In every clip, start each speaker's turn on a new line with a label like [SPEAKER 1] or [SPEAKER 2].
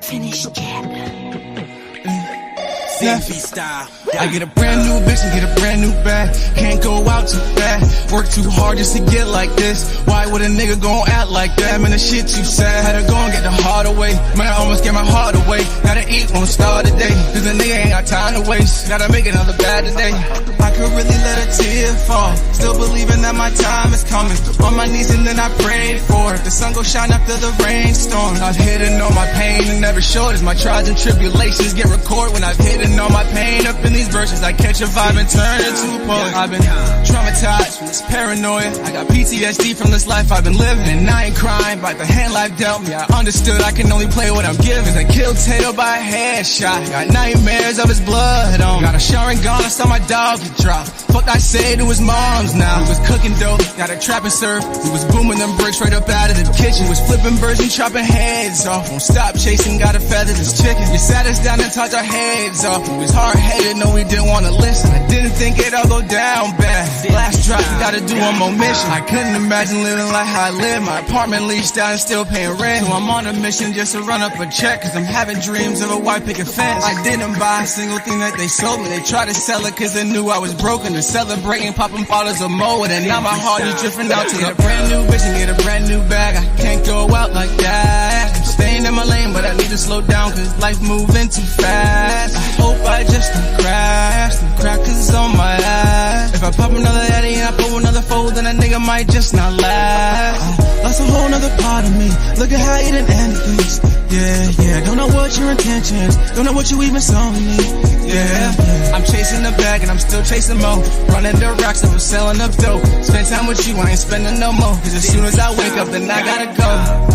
[SPEAKER 1] Finish chapter.
[SPEAKER 2] Style. I get a brand new bitch and get a brand new bag. Can't go out too bad. Work too hard just to get like this. Why would a nigga gon' act like that? Man, the shit too sad. Had to go and get the heart away. Man, I almost gave my heart away. Gotta eat, won't start today. Cause the nigga ain't got time to waste. Gotta make another bad today. I could really let a tear fall. Still believing that my time is coming. On my knees and then I prayed for it. The sun gon' shine after the rainstorm. I've hidden all my pain and never showed as my trials and tribulations get recorded. When I've hidden all my pain up in these verses, I catch a vibe and turn into a poet. I've been traumatized from this paranoia. I got PTSD from this life I've been living, and I ain't crying by the hand life dealt me. I understood I can only play what I'm given. I killed Tato by a headshot. Got nightmares of his blood on. Got a shower and gun, I saw my dog get dropped. Fuck I say to his mom's now. He was cooking dope, got a trap and serve. He was booming them bricks right up out of the kitchen. Was flipping birds and chopping heads off. Won't stop chasing, gotta feather this chicken. You sat us down and touched our heads off. We was hard-headed, no we didn't wanna listen. I didn't think it all go down bad. Last drop, gotta do one more mission. I couldn't imagine living like how I live. My apartment leased out and still paying rent. So I'm on a mission just to run up a check. Cause I'm having dreams of a white picket fence. I didn't buy a single thing that they sold me. They tried to sell it cause they knew I was broken. They're celebrating, popping bottles of Moe. And now my heart is drifting out to get a brand new bitch and get a brand new bag. I can't go out like that. I'm staying in my lane, but I need to slow down cause life moving too fast. I hope I just don't crash. Them crackers on my ass. If I pop another Eddie and I pull another fold, then a nigga might just not last. That's a whole nother part of me. Look at how you done ended things. Yeah. Don't know what your intentions. Don't know what you even saw in me. Yeah. I'm chasing the bag and I'm still chasing more. Running the racks and I'm selling up dope. Spend time with you, I ain't spending no more. Cause as soon as I wake up, then I gotta go.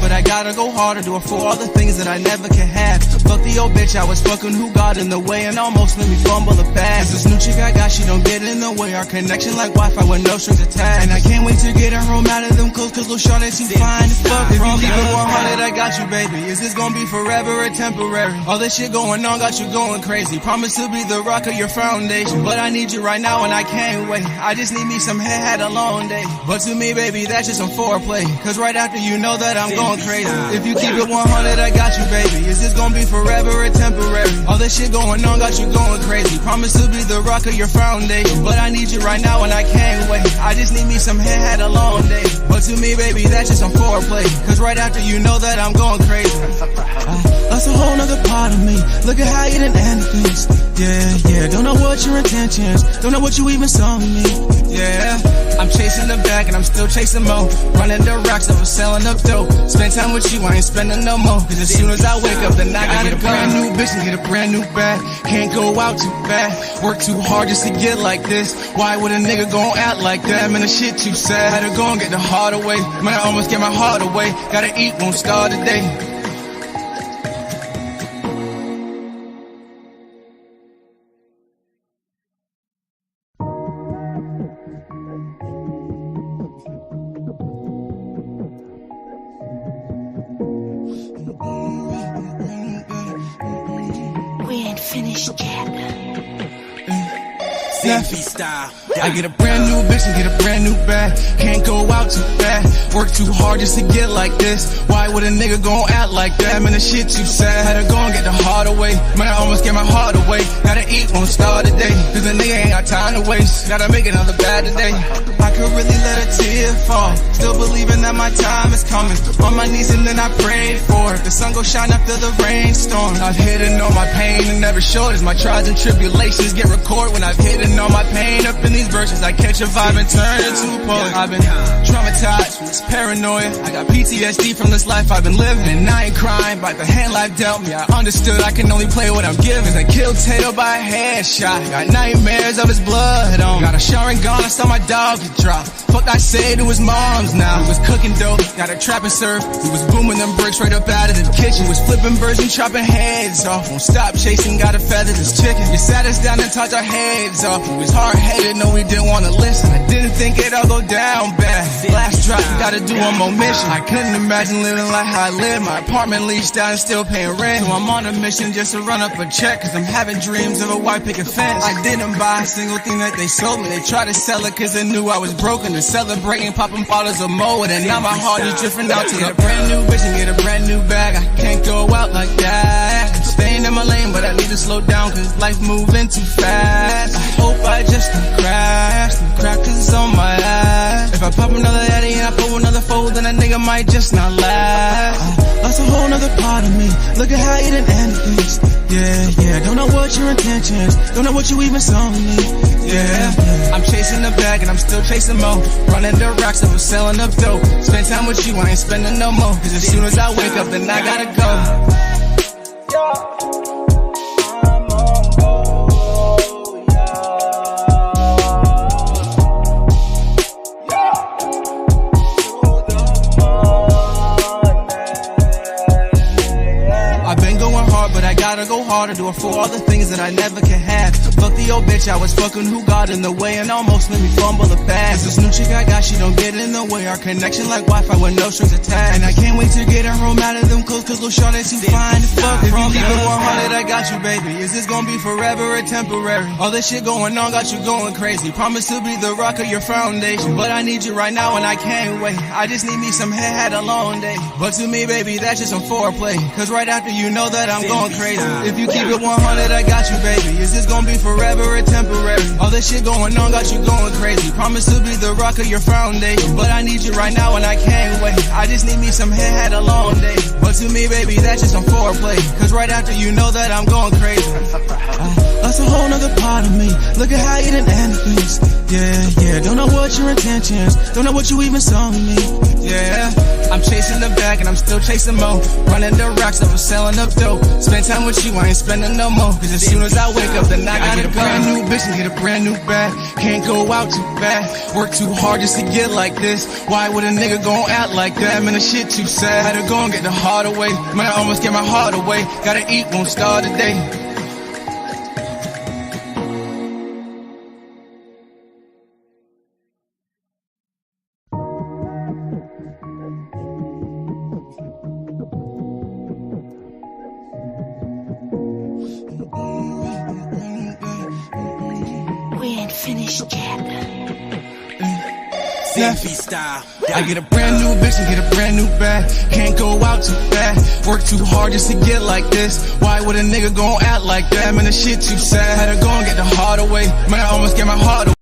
[SPEAKER 2] But I gotta go harder, do it for all the things that I never can have. Fuck the old bitch, I was fucking who got in the way and almost let me fumble the bag. This new chick I got, she don't get in the way. Our connection like Wi-Fi with no strings attached. And I can't wait to get her home out of them clothes, cause little Shawty too fine to fuck. If you keep it 100, I got you, baby. Is this gonna be forever or temporary? All this shit going on got you going crazy. Promise to be the rock of your foundation, but I need you right now and I can't wait. I just need me some head, had a long day. But to me, baby, that's just some foreplay. Cause right after you know that I'm going crazy. If you keep it 100, I got you, baby. Is this gonna be forever or temporary? All this shit going on got you going crazy. Promise to be the rock of your foundation, but I need you right now and I can't wait. I just need me some head, had a long day. But to me, baby, that's just some foreplay. Cause right after you know that I'm going crazy. That's a whole nother part of me. Look at how you done ended things. Yeah. Don't know what your intentions. Don't know what you even saw in me. Yeah. I'm chasing the bag and I'm still chasing more. Running the racks, I was selling up dope. Spend time with you, I ain't spending no more. Cause as soon as I wake up, then I gotta get a brand new bitch and get a brand new bag. Can't go out too bad. Work too hard just to get like this. Why would a nigga gon' act like that? Man, the shit too sad. Had to go and get the heart away. Man, I almost gave my heart away. Gotta eat, won't start today.
[SPEAKER 1] We ain't finished yet.
[SPEAKER 2] Style. I get a brand new bitch and get a brand new bag. Can't go out too bad. Work too hard just to get like this. Why would a nigga gon' act like that? Man, the shit too sad. Had to go and get the heart away. Man, I almost gave my heart away. Gotta eat, won't start today. Cause the nigga ain't got time to waste. Gotta make another bad today. I could really let a tear fall. Still believing that my time is coming. On my knees and then I prayed for it. The sun gon' shine after the rainstorm. I've hidden all my pain and never showed as my trials and tribulations get recorded. When I've hidden all my pain up in these verses, I catch a vibe and turn into a poet. I've been traumatized from this paranoia. I got PTSD from this life I've been living, and I ain't crying by the hand life dealt me. I understood I can only play what I'm given. I killed Tato by a headshot. Got nightmares of his blood on. Got a shower and gun, I saw my dog get dropped. Fuck I say to his mom's now. He was cooking dope, got a trap and serve. He was booming them bricks right up out of the kitchen. Was flipping birds and chopping heads off. Won't stop chasing, gotta feather this chicken. You sat us down and touched our heads off. He was hard-headed, no we didn't wanna listen. I didn't think it all go down bad. Last drop, gotta do one more mission. I couldn't imagine living like how I live. My apartment leased out and still paying rent. So I'm on a mission just to run up a check, cause I'm having dreams of a white picket fence. I didn't buy a single thing that they sold me. They tried to sell it cause they knew I was broken. They're celebrating, popping bottles of Moe, and now my heart is drifting out to get a brand new bitch and get a brand new bag. I can't go out like that. I'm staying in my lane, but I need to slow down cause life moving too fast. I hope I just don't crash, don't crack cause it's on my ass. If I pop another Addy and I pull another fold, then a nigga might just not last. That's a whole nother part of me. Look at how you done ended things. Yeah, don't know what your intentions, don't know what you even saw in me. Yeah, I'm chasing the bag and I'm still chasing more. Running the racks and I'm selling up dope. Spend time with you, I ain't spending no more. Cause as soon as I wake up, then I gotta go. But I gotta go harder, do it for all the things that I never can have. Fuck the old bitch, I was fucking who got in the way and almost made me fumble the past. This new chick I got, she don't get in the way. Our connection like Wi-Fi with no strings attached. And I can't wait to get her home out of them clothes, cause little shorty too fine to fuck. If you keep it 100, I got you, baby. Is this gonna be forever or temporary? All this shit going on got you going crazy. Promise to be the rock of your foundation, but I need you right now and I can't wait. I just need me some head, had a long day. But to me, baby, that's just some foreplay. Cause right after you know that I'm going crazy. If you keep it 100, I got you, baby. Is this gonna be forever or temporary? All this shit going on got you going crazy. Promise to be the rock of your foundation, but I need you right now and I can't wait. I just need me some head, had a long day. But to me, baby, that's just some foreplay. Cause right after you know that I'm going crazy. That's a whole nother part of me. Look at how you done ended things. Yeah, don't know what your intentions, don't know what you even saw in me. Yeah, I'm chasing the bag and I'm still chasing more. Running the racks up and selling up dope. Spend time with you, I ain't spending no more. Cause as soon as I wake up, then I gotta get a brand new bitch and get a brand new bag. Can't go out too bad, work too hard just to get like this. Why would a nigga gon' act like that? Man, the shit too sad. Had to go and get the heart away. Man, I almost get my heart away. Gotta eat, won't start today.
[SPEAKER 1] We ain't finished yet.
[SPEAKER 2] I get a brand new bitch and get a brand new bag. Can't go out too fast, work too hard just to get like this. Why would a nigga gon' act like that? Man, the shit too sad. Had to go and get the heart away. Man, I almost get my heart away.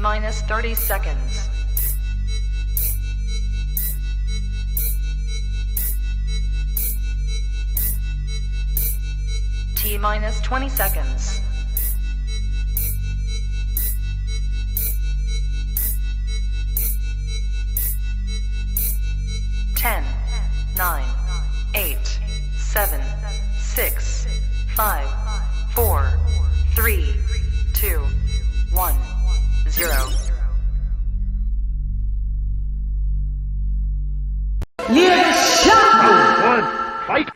[SPEAKER 3] T-minus 30 seconds. T-minus 20 seconds. 10, 9, 8, 7, 6, 5, 4, 3, 2, 1, 0.
[SPEAKER 4] LadyChann! Fight!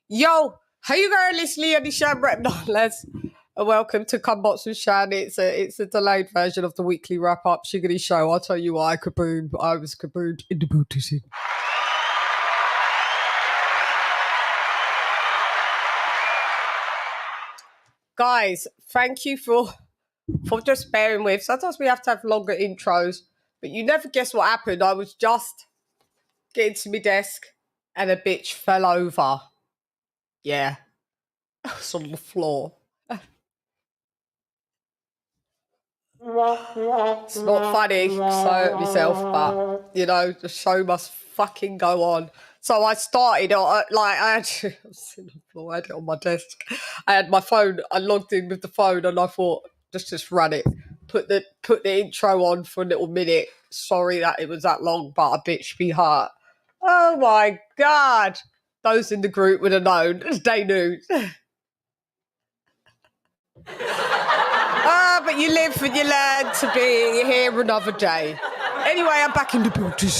[SPEAKER 5] Yo, how you going, this LadyChann rep? No, lads. Welcome to Combats with CHANN. It's a delayed version of the weekly wrap-up shiggity show. I'll tell you why, kaboom. I was kaboomed in the booty. Guys, thank you for just bearing with. Sometimes we have to have longer intros, but you never guess what happened. I was just getting to my desk and a bitch fell over. Yeah. It's on the floor. It's not funny, so I hurt myself, but, you know, the show must fucking go on. So I started, I had it on my desk. I had my phone, I logged in with the phone and I thought, just run it. Put the intro on for a little minute. Sorry that it was that long, but a bitch be hurt. Oh my God. Those in the group would have known. They knew. But you live and you learn to be here another day. Anyway, I'm back in the building.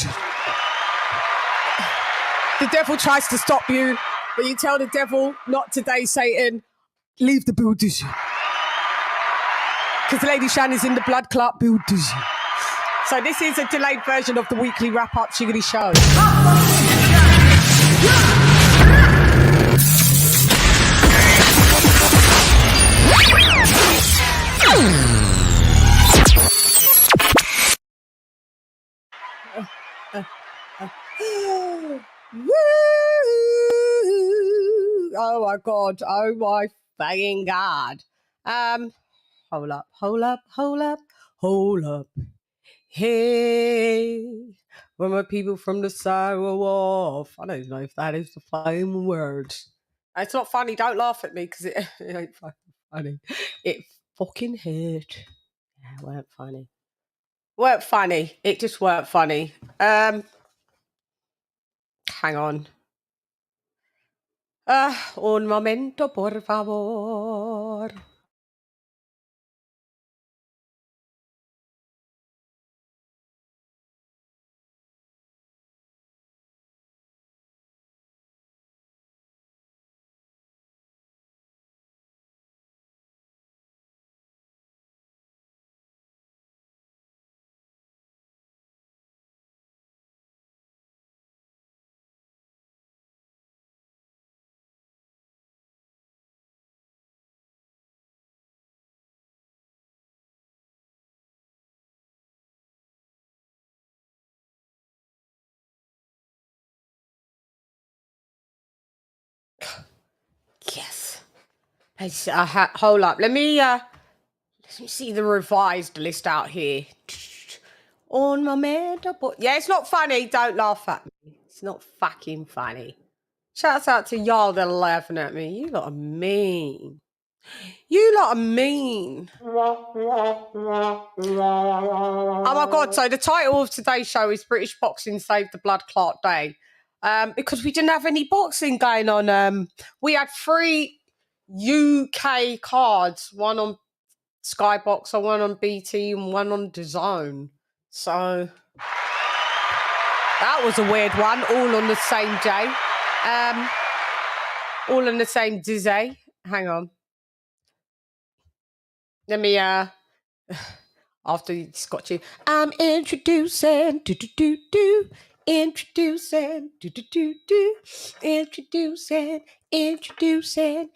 [SPEAKER 5] The devil tries to stop you, but you tell the devil, not today, Satan, leave the building. Because LadyChann is in the blood clot building. So this is a delayed version of the weekly wrap-up shiggity show. Oh my God. Oh my fucking God. Hold up. Hey, when my people from the side were off. I don't know if that is the same word. It's not funny. Don't laugh at me because it ain't fucking funny. It fucking hurt. Yeah, it weren't funny. Weren't funny. It just weren't funny. Hang on. Un momento, por favor. Yes. Hold up. Let me see the revised list out here. On my mental, but yeah, it's not funny. Don't laugh at me. It's not fucking funny. Shouts out to y'all that are laughing at me. You lot are mean. Oh my God. So the title of today's show is British Boxing Saved the Blood Clot Day. Because we didn't have any boxing going on. We had 3 UK cards, one on Skyboxer, one on BT, and one on DAZN. So that was a weird one, all on the same day. All on the same dizzy. Hang on. Let me After he's got you, I'm introducing, introducing, introducing, AJLJ,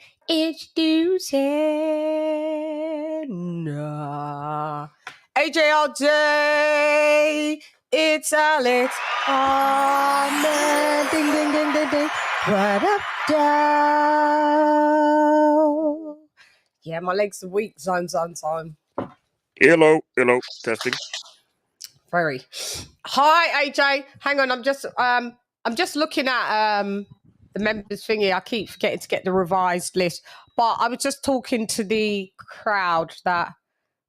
[SPEAKER 5] it's Alex. Oh man, ding, ding, ding, ding, ding. What up, Joe? Yeah, my legs are weak. Zone.
[SPEAKER 4] Hello, testing.
[SPEAKER 5] Very. Hi, AJ. Hang on, I'm just looking at the members thingy. I keep forgetting to get the revised list, but I was just talking to the crowd that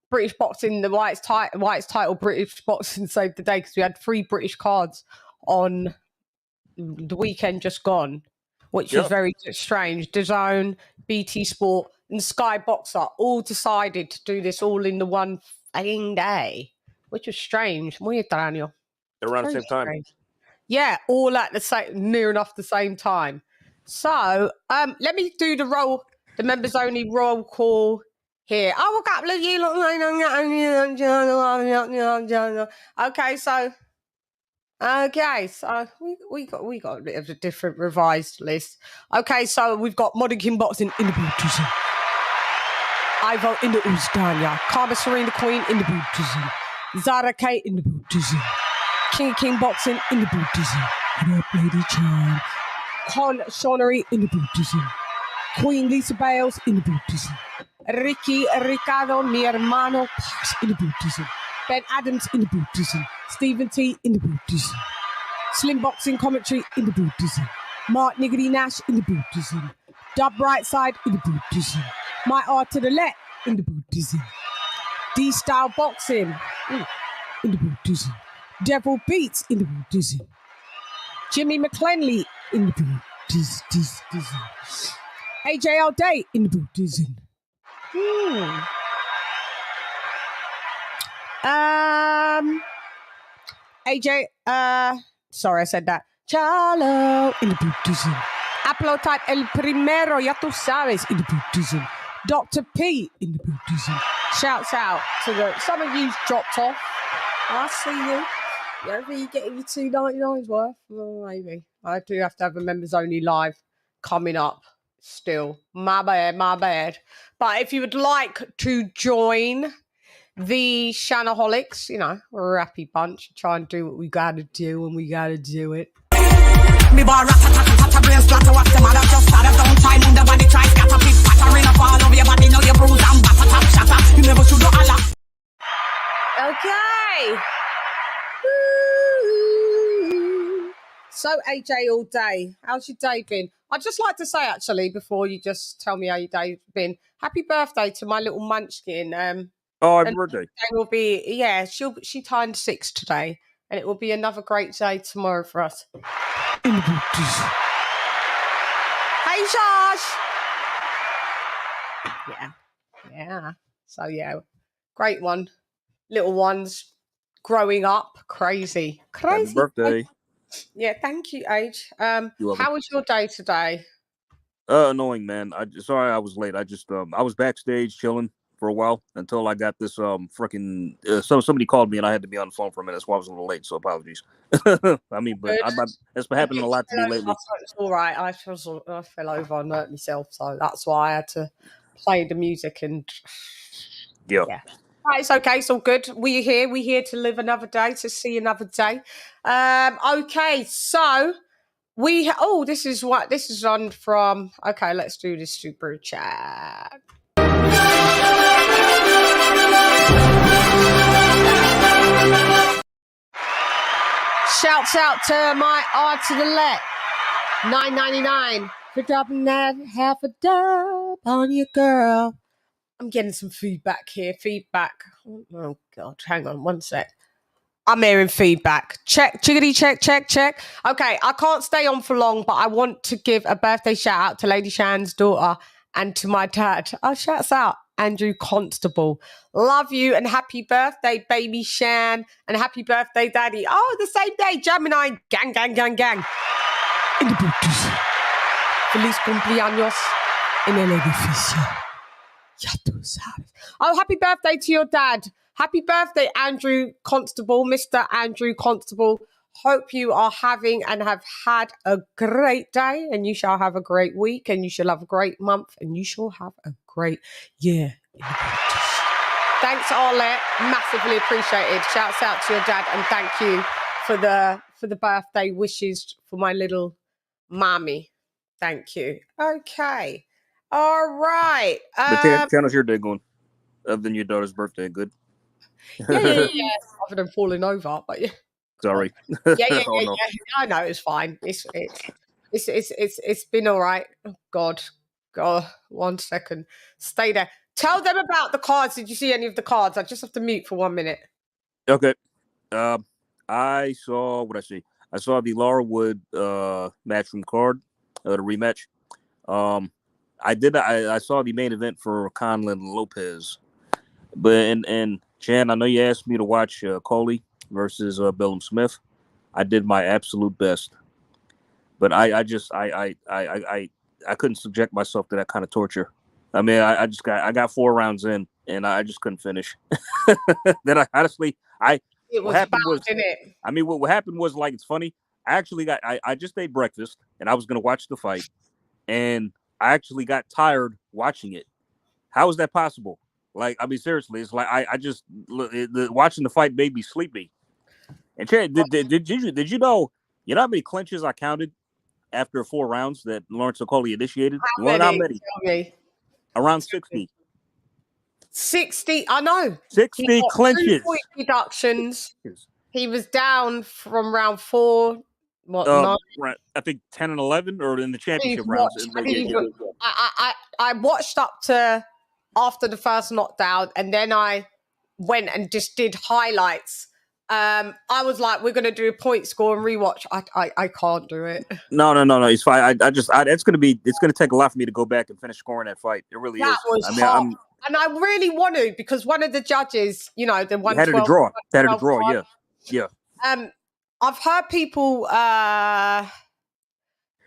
[SPEAKER 5] British boxing, the White's title British boxing saved the day because we had 3 British cards on the weekend just gone, which was very strange. DAZN, BT Sport, and Sky Boxer all decided to do this all in the one day, which was strange. Weird, Daniel.
[SPEAKER 4] Around the same time.
[SPEAKER 5] Strange. Yeah, all at the same, near enough the same time. So, let me do the members only roll call here. Oh, a couple of you. Okay, so we got a bit of a different revised list. Okay, so we've got Modern King Boxing in the boots. Ivo in the Ustania. Karma Serena Queen in the boots. Zara K in the boots. King Boxing in the boots. What up, LadyChann? Con Shaunery in the boots. Queen Lisa Bales in the boots. Ricardo, mi hermano, in the boots. Ben Adams in the boots. Stephen T in the boots. Slim Boxing Commentary in the boots. Mark Niggity Nash in the boots. Dub Brightside in the boots. My Art to the Left in the boots. D-Style Boxing in the boots. Devil Beats in the boots. Jimmy McClenley in the boots. AJL Day in the boots. AJ, sorry, I said that. Chalo in the boots. Aplo Type El Primero, ya tú sabes, in the boots. Dr. P in the boots. Shouts out to some of you dropped off. I see you. Maybe you're getting your $2.99's worth. Well, maybe. I do have to have a members only live coming up still. My bad. But if you would like to join the Shannaholics, you know, we're a happy bunch. Try and do what we gotta do when we gotta do it.
[SPEAKER 6] Me bar rat-a-tat-a-tat-a brain splatter. What's the matter? Just start. Don't try move the body. Try scatter. Pick pattering up all over your body. Now you bruise and batter. Tap shatter. You never should do a lot.
[SPEAKER 5] Okay. So, AJ all day. How's your day been? I'd just like to say, actually, before you just tell me how your day's been, happy birthday to my little munchkin.
[SPEAKER 4] Oh, happy birthday.
[SPEAKER 5] It will be, she turned 6 today, and it will be another great day tomorrow for us. Hey, Josh! Yeah. So, great one. Little ones growing up. Crazy.
[SPEAKER 4] Happy birthday.
[SPEAKER 5] Yeah, thank you, Age. How was your day today?
[SPEAKER 4] Annoying, man. Sorry I was late. I was backstage chilling for a while until I got this freaking somebody called me and I had to be on the phone for a minute, so I was a little late, so apologies. I mean, but it's been happening a lot to me lately.
[SPEAKER 5] It's all right. I fell over and hurt myself, so that's why I had to play the music and yeah. Right, it's okay. It's all good. We're here to live another day, to see another day. Okay, so this is on from. Okay, let's do this super chat. Shouts out to my art to the left, $9.99 for dropping that half a dub on your girl. I'm getting some feedback here. Oh, God. Hang on 1 sec. I'm hearing feedback. Check. Chickadee, check. Okay, I can't stay on for long, but I want to give a birthday shout out to LadyChann's daughter and to my dad. Oh, shouts out. Andrew Constable. Love you and happy birthday, baby Shan. And happy birthday, daddy. Oh, the same day. Gemini. Gang. In the boots. Feliz cumpleaños en el edificio. Oh, happy birthday to your dad. Happy birthday, Andrew Constable, Mr. Andrew Constable. Hope you are having and have had a great day, and you shall have a great week, and you shall have a great month, and you shall have a great year. Thanks, Arlette. Massively appreciated. Shouts out to your dad, and thank you for the birthday wishes for my little mommy. Thank you. Okay. All right.
[SPEAKER 4] How's your day going? Other than your daughter's birthday, good.
[SPEAKER 5] Yeah. Other than falling over, but yeah.
[SPEAKER 4] Sorry.
[SPEAKER 5] Yeah.
[SPEAKER 4] Oh, no.
[SPEAKER 5] I know it's fine. It's been all right. Oh, God, 1 second. Stay there. Tell them about the cards. Did you see any of the cards? I just have to mute for 1 minute.
[SPEAKER 4] Okay. I saw what I see. I saw the Lara Wood matchroom card, the rematch. I saw the main event for Conlan and Lopez, but and Chan, I know you asked me to watch Okolie versus Bellum Smith. I did my absolute best, but I couldn't subject myself to that kind of torture. I mean, I got 4 rounds in, and I just couldn't finish. Then
[SPEAKER 5] It was bad, didn't it?
[SPEAKER 4] I mean, what happened was, like, it's funny. I just ate breakfast, and I was gonna watch the fight, and I actually got tired watching it. How is that possible? Like, I mean, seriously, it's like I just watching the fight made me sleepy. And Chad, did you know how many clinches I counted after 4 rounds that Lawrence Okolie initiated?
[SPEAKER 5] How many?
[SPEAKER 4] Around 60.
[SPEAKER 5] 60, I know.
[SPEAKER 4] 60 clinches.
[SPEAKER 5] 2 point deductions. He was down from round 4. What? 9?
[SPEAKER 4] I think 10 and 11, or in the championship rounds.
[SPEAKER 5] I watched up to after the first knockdown, and then I went and just did highlights. I was like, we're gonna do a point score and rewatch. I can't do it.
[SPEAKER 4] No. It's fine. It's gonna take a lot for me to go back and finish scoring that fight. It really is.
[SPEAKER 5] Hard. And I really want to, because one of the judges, the 112
[SPEAKER 4] had it a draw. Yeah.
[SPEAKER 5] I've heard people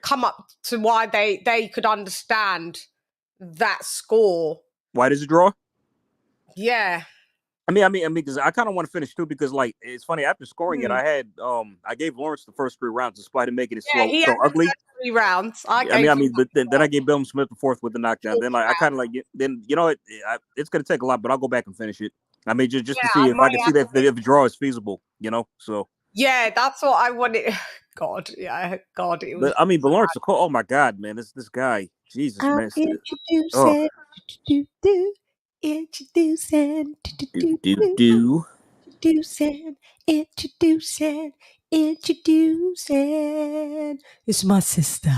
[SPEAKER 5] come up to why they could understand that score.
[SPEAKER 4] Why does it draw?
[SPEAKER 5] Yeah.
[SPEAKER 4] I mean, because I kind of want to finish too, because, like, it's funny, after scoring it, I gave Lawrence the first 3 rounds despite him making it so ugly.
[SPEAKER 5] 3 rounds.
[SPEAKER 4] But then I gave Bellum Smith the 4th with the knockdown. Then, like, I kind of like it. Then, it's gonna take a lot, but I'll go back and finish it. I mean, just to see if I can see that if the draw is feasible. So.
[SPEAKER 5] Yeah, that's what I wanted. God, it was.
[SPEAKER 4] But Lawrence, oh my God, man, this guy, Jesus, man.
[SPEAKER 1] Introducing. It's my sister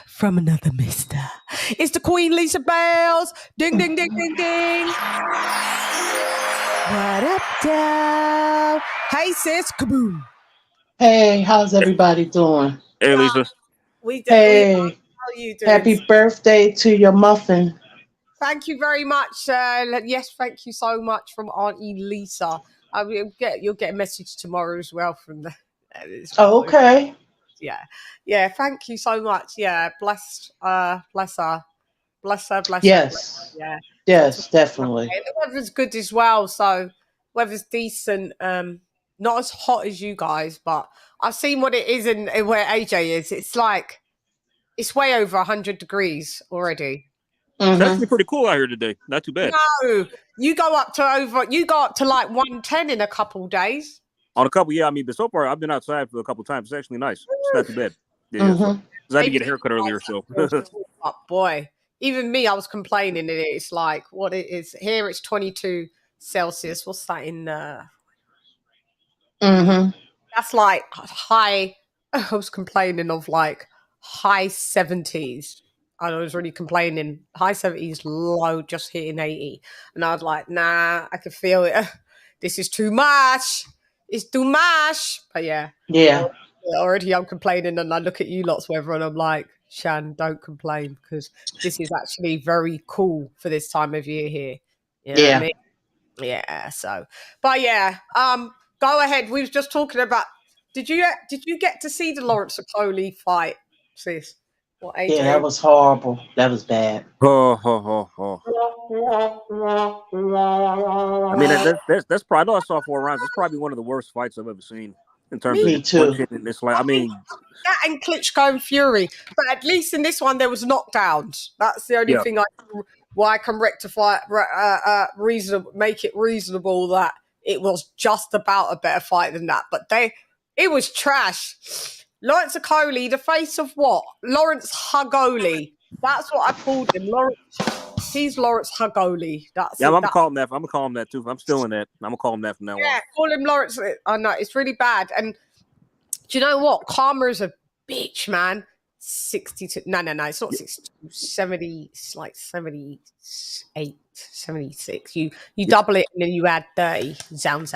[SPEAKER 1] from another mister.
[SPEAKER 5] It's the Queen Lisa Bells. Ding, ding, ding, ding, ding.
[SPEAKER 1] What up, down?
[SPEAKER 5] Hey, sis. Kaboom.
[SPEAKER 7] Hey, how's everybody doing?
[SPEAKER 4] Hey, Lisa.
[SPEAKER 7] Hey,
[SPEAKER 5] how are you doing?
[SPEAKER 7] Happy birthday to your muffin.
[SPEAKER 5] Thank you very much. Yes, thank you so much from Auntie Lisa. You'll get a message tomorrow as well from the.
[SPEAKER 7] Oh, okay.
[SPEAKER 5] Yeah. Thank you so much. Yeah, bless her.
[SPEAKER 7] Yes.
[SPEAKER 5] Yeah.
[SPEAKER 7] Yes, definitely.
[SPEAKER 5] The weather's good as well, so weather's decent. Not as hot as you guys, but I've seen what it is and where AJ is. It's like it's way over 100 degrees already.
[SPEAKER 4] It's actually pretty cool out here today. Not too bad.
[SPEAKER 5] No, you go up to like 110 in a couple days.
[SPEAKER 4] On a couple, yeah. I mean, but so far I've been outside for a couple times. It's actually nice. It's not too bad. Yeah. So I had to get a haircut earlier, so.
[SPEAKER 5] Oh, boy, even me, I was complaining. It's like what it is here. It's 22 Celsius. What's that in? That's like high. I was complaining of like high 70s. I was really complaining. High 70s, low, just hitting 80. And I was like, nah, I can feel it. This is too much. It's too much. But yeah. Already I'm complaining, and I look at you lot's weather and I'm like, Shan, don't complain, because this is actually very cool for this time of year here. You know what I mean? Yeah. So, but yeah, go ahead. We was just talking about. Did you get to see the Lawrence Okolie fight, sis? What, AJ?
[SPEAKER 7] Yeah, that was horrible. That was bad.
[SPEAKER 4] Oh. I mean, that's probably. I know I saw 4 rounds. It's probably one of the worst fights I've ever seen in terms of
[SPEAKER 7] Me
[SPEAKER 4] just
[SPEAKER 7] too.
[SPEAKER 4] punching. And it's like, I mean,
[SPEAKER 5] that and Klitschko and Fury, but at least in this one there was knockdowns. That's the only thing why I can rectify make it reasonable that it was just about a better fight than that. But it was trash. Lawrence Okolie, the face of what? Lawrence Okolie. That's what I called him. He's Lawrence Okolie. That's
[SPEAKER 4] I'm gonna call him that. I'm gonna call him that too. I'm still in that. I'm gonna call him that from now on.
[SPEAKER 5] Yeah, call him Lawrence. I know it's really bad. And do you know what? Karma is a bitch, man. 62. No, it's not 62. 70. It's like 78, 76. You double it and then you add 30. Sound.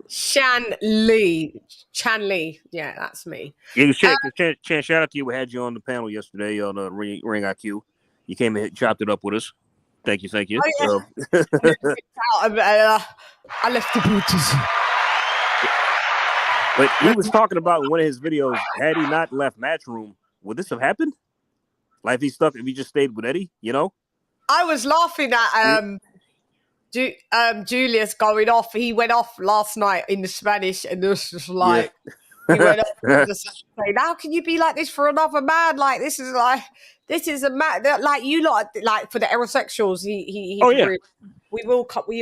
[SPEAKER 5] CHANN. Yeah, that's me.
[SPEAKER 4] Yeah, CHANN, shout out to you. We had you on the panel yesterday on Ring IQ. You came and chopped it up with us. Thank you.
[SPEAKER 5] Oh, yeah. I left the booties.
[SPEAKER 4] But he was talking about in one of his videos, had he not left Matchroom, would this have happened? Like if he just stayed with Eddie, you know?
[SPEAKER 5] I was laughing at Julius going off. He went off last night in the Spanish, and it was just like he went off and just saying, "How can you be like this for another man? Like this is a man like you lot like for the heterosexuals." He really, we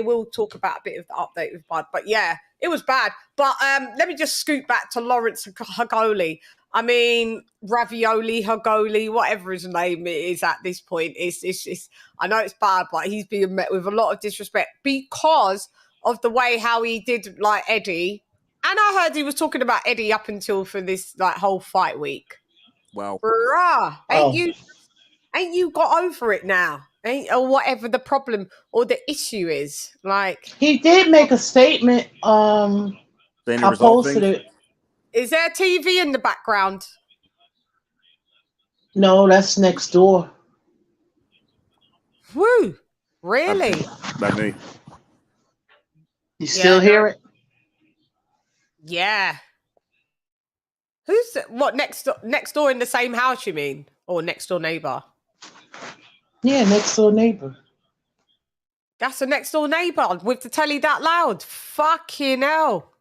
[SPEAKER 5] will talk about a bit of the update with Bud, but yeah, it was bad. But let me just scoot back to Lawrence Okolie. I mean, Ravioli, Okolie, whatever his name is at this point. It's I know it's bad, but he's being met with a lot of disrespect because of the way how he did like Eddie. And I heard he was talking about Eddie up until for this like whole fight week.
[SPEAKER 4] Wow.
[SPEAKER 5] Bruh, ain't you got over it now? Or whatever the problem or the issue is. Like
[SPEAKER 7] he did make a statement. I posted it.
[SPEAKER 5] Is there TV in the background?
[SPEAKER 7] No, that's next door.
[SPEAKER 5] Woo! Really?
[SPEAKER 4] By me.
[SPEAKER 7] You still hear it?
[SPEAKER 5] Yeah. Who's what next door in the same house? You mean, or next door neighbor?
[SPEAKER 7] Yeah, next door neighbor.
[SPEAKER 5] That's a next door neighbor with the telly that loud. Fucking hell.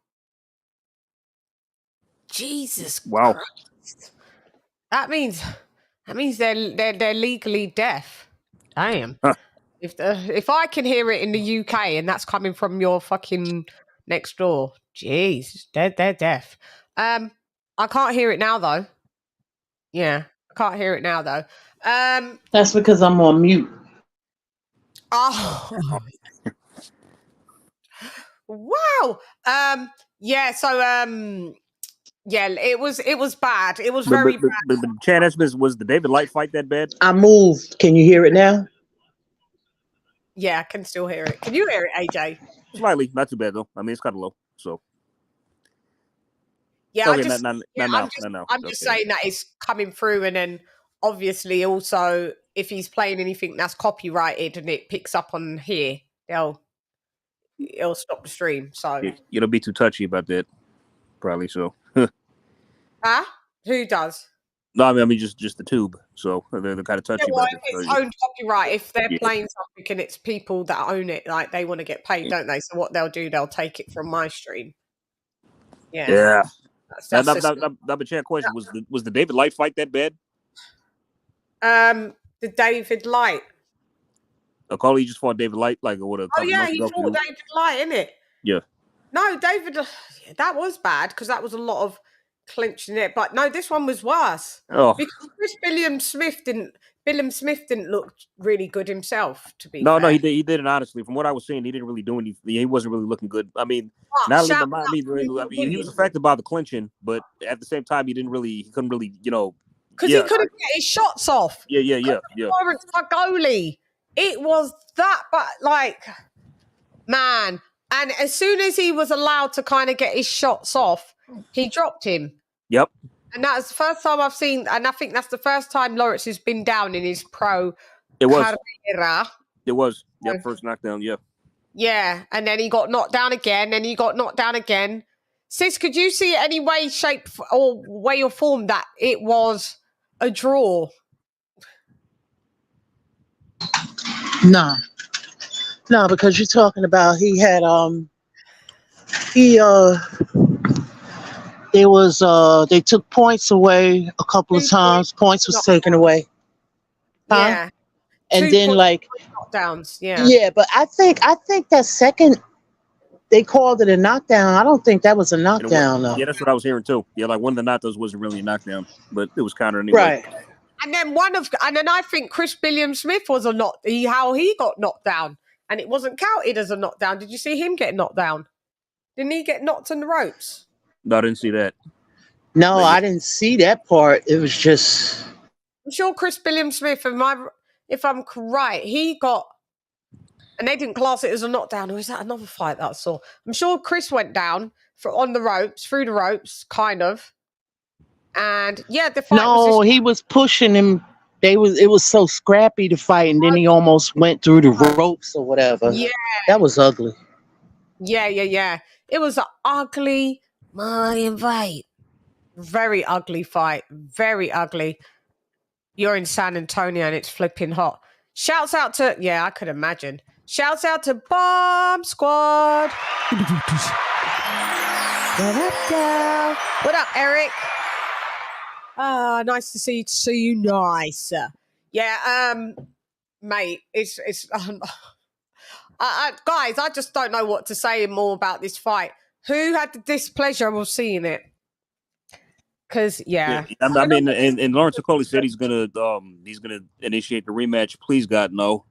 [SPEAKER 5] Jesus
[SPEAKER 4] wow.
[SPEAKER 5] Christ. That means they're legally deaf. Damn.
[SPEAKER 4] Huh.
[SPEAKER 5] If I can hear it in the UK and that's coming from your fucking next door, jeez, they're deaf. I can't hear it now though. Yeah, I can't hear it now though.
[SPEAKER 7] That's because I'm on mute.
[SPEAKER 5] Oh. Wow. Yeah. So yeah, it was bad. It was very bad.
[SPEAKER 4] But CHANN, was the David Light fight that bad?
[SPEAKER 7] I moved. Can you hear it now?
[SPEAKER 5] Yeah, I can still hear it. Can you hear it, AJ?
[SPEAKER 4] Slightly, not too bad though. I mean, it's kind of low. So
[SPEAKER 5] yeah,
[SPEAKER 4] okay,
[SPEAKER 5] I'm just saying that it's coming through, and then obviously also if he's playing anything that's copyrighted and it picks up on here, it'll stop the stream. So
[SPEAKER 4] you don't be too touchy about that, probably. So.
[SPEAKER 5] Huh? Who does?
[SPEAKER 4] No, I mean just the tube. So they're kind of touchy about it.
[SPEAKER 5] It's owned copyright. If they're playing something and it's people that own it, like they want to get paid, don't they? So what they'll do, they'll take it from my stream. Yeah.
[SPEAKER 4] Yeah.
[SPEAKER 5] That's
[SPEAKER 4] but CHANN, question was the David Light fight that bad?
[SPEAKER 5] The David Light.
[SPEAKER 4] Okolie just fought David Light like what?
[SPEAKER 5] Oh yeah, he fought David Light, innit?
[SPEAKER 4] Yeah.
[SPEAKER 5] No, David, that was bad because that was a lot of clinching it, but no, this one was worse.
[SPEAKER 4] Oh,
[SPEAKER 5] because Billiam Smith didn't look really good himself. To be
[SPEAKER 4] no,
[SPEAKER 5] fair.
[SPEAKER 4] he didn't. Honestly, from what I was seeing, he didn't really do anything. He wasn't really looking good. I mean, he was affected by the clinching, but at the same time, he couldn't really,
[SPEAKER 5] because he couldn't get his shots off.
[SPEAKER 4] Yeah.
[SPEAKER 5] Terence Crawford, it was that, but like, man, and as soon as he was allowed to kind of get his shots off, he dropped him.
[SPEAKER 4] Yep.
[SPEAKER 5] And that was the first time I've seen, and I think that's the first time Lawrence has been down in his pro career.
[SPEAKER 4] It was. Yep, first knockdown, yeah.
[SPEAKER 5] Yeah, and then he got knocked down again, Sis, could you see any way, shape, or way or form that it was a draw.
[SPEAKER 7] No, because you're talking about he had they took points away a couple of times. Points was taken away. Huh?
[SPEAKER 5] Yeah.
[SPEAKER 7] And then like
[SPEAKER 5] knockdowns. Yeah.
[SPEAKER 7] Yeah, but I think that second they called it a knockdown. I don't think that was a knockdown though.
[SPEAKER 4] Yeah, that's what I was hearing too. Yeah, like one of the knockdowns wasn't really a knockdown, but it was counter anyway.
[SPEAKER 7] Right.
[SPEAKER 5] And then I think Chris Billiam-Smith was how he got knocked down, and it wasn't counted as a knockdown. Did you see him get knocked down? Didn't he get knocked on the ropes?
[SPEAKER 4] No, I didn't see that.
[SPEAKER 7] No, I didn't see that part. It was just.
[SPEAKER 5] I'm sure Chris Billiam-Smith, if I'm right, he got, and they didn't class it as a knockdown. Or is that another fight that I saw? I'm sure Chris went down through the ropes, kind of. And yeah, the fight was
[SPEAKER 7] he was pushing him. It was so scrappy to fight, and then he almost went through the ropes or whatever.
[SPEAKER 5] Yeah,
[SPEAKER 7] that was ugly.
[SPEAKER 5] Yeah. It was an ugly fight. Very ugly fight. Very ugly. You're in San Antonio and it's flipping hot. Shouts out to I could imagine. Shouts out to Bomb Squad. What up, Eric? Nice to see you. Nice. Yeah, mate. It's guys. I just don't know what to say more about this fight. Who had the displeasure of seeing it? Because
[SPEAKER 4] I mean, and Lawrence Okolie said he's gonna initiate the rematch. Please God, no,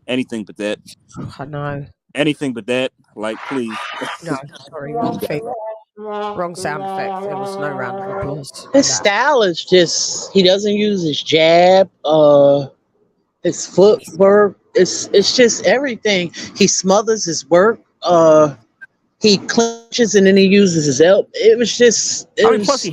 [SPEAKER 4] anything but that.
[SPEAKER 5] I know.
[SPEAKER 4] Anything but that. Like, please.
[SPEAKER 5] No, sorry, wrong thing. Wrong sound effect. There was no round of applause.
[SPEAKER 7] His style is just he doesn't use his jab, his footwork. It's just everything. He smothers his work. He clinches and then he uses his elbow. It was just.
[SPEAKER 4] Plus he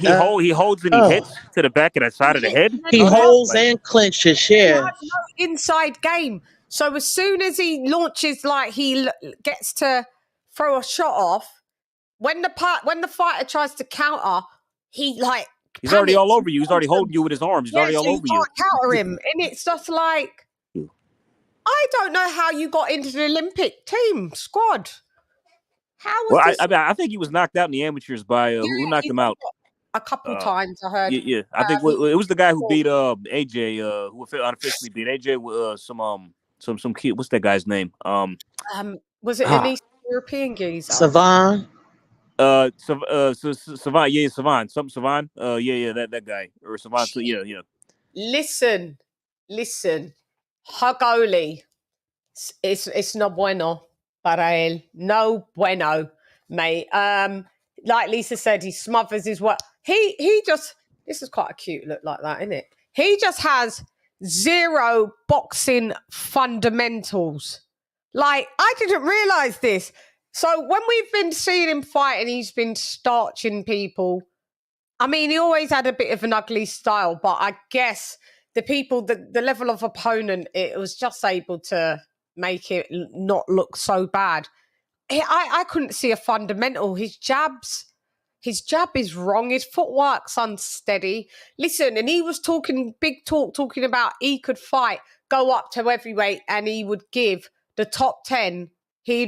[SPEAKER 4] holds and he hits to the back of the side of the head.
[SPEAKER 7] He holds and clinches. Yeah.
[SPEAKER 5] Inside game. So as soon as he launches, like he gets to throw a shot off, when the fighter tries to counter, he's
[SPEAKER 4] already all over you. He's already holding you with his arms. He's already all over you.
[SPEAKER 5] You can't counter him, and it's just like I don't know how you got into the Olympic team squad. How was this?
[SPEAKER 4] I think he was knocked out in the amateurs by who knocked him out
[SPEAKER 5] a couple times. I heard.
[SPEAKER 4] Yeah. I think it was the guy who beat AJ, who unofficially beat AJ with some kid. What's that guy's name?
[SPEAKER 5] Was it an East European geezer?
[SPEAKER 7] Savon.
[SPEAKER 4] Savon. Yeah, Savon. Something Savon. That guy or Savon. So, yeah.
[SPEAKER 5] Listen. Okolie. It's no bueno para él. No bueno, mate. Like Lisa said, he smothers his work. He just. This is quite a cute look like that, isn't it? He just has zero boxing fundamentals. Like, I didn't realize this. So when we've been seeing him fight and he's been starching people, I mean, he always had a bit of an ugly style, but I guess the level of opponent, it was just able to make it not look so bad. I couldn't see a fundamental. His jab is wrong. His footwork's unsteady. Listen, and he was talking about he could fight, go up to heavyweight, and he would give the top 10. He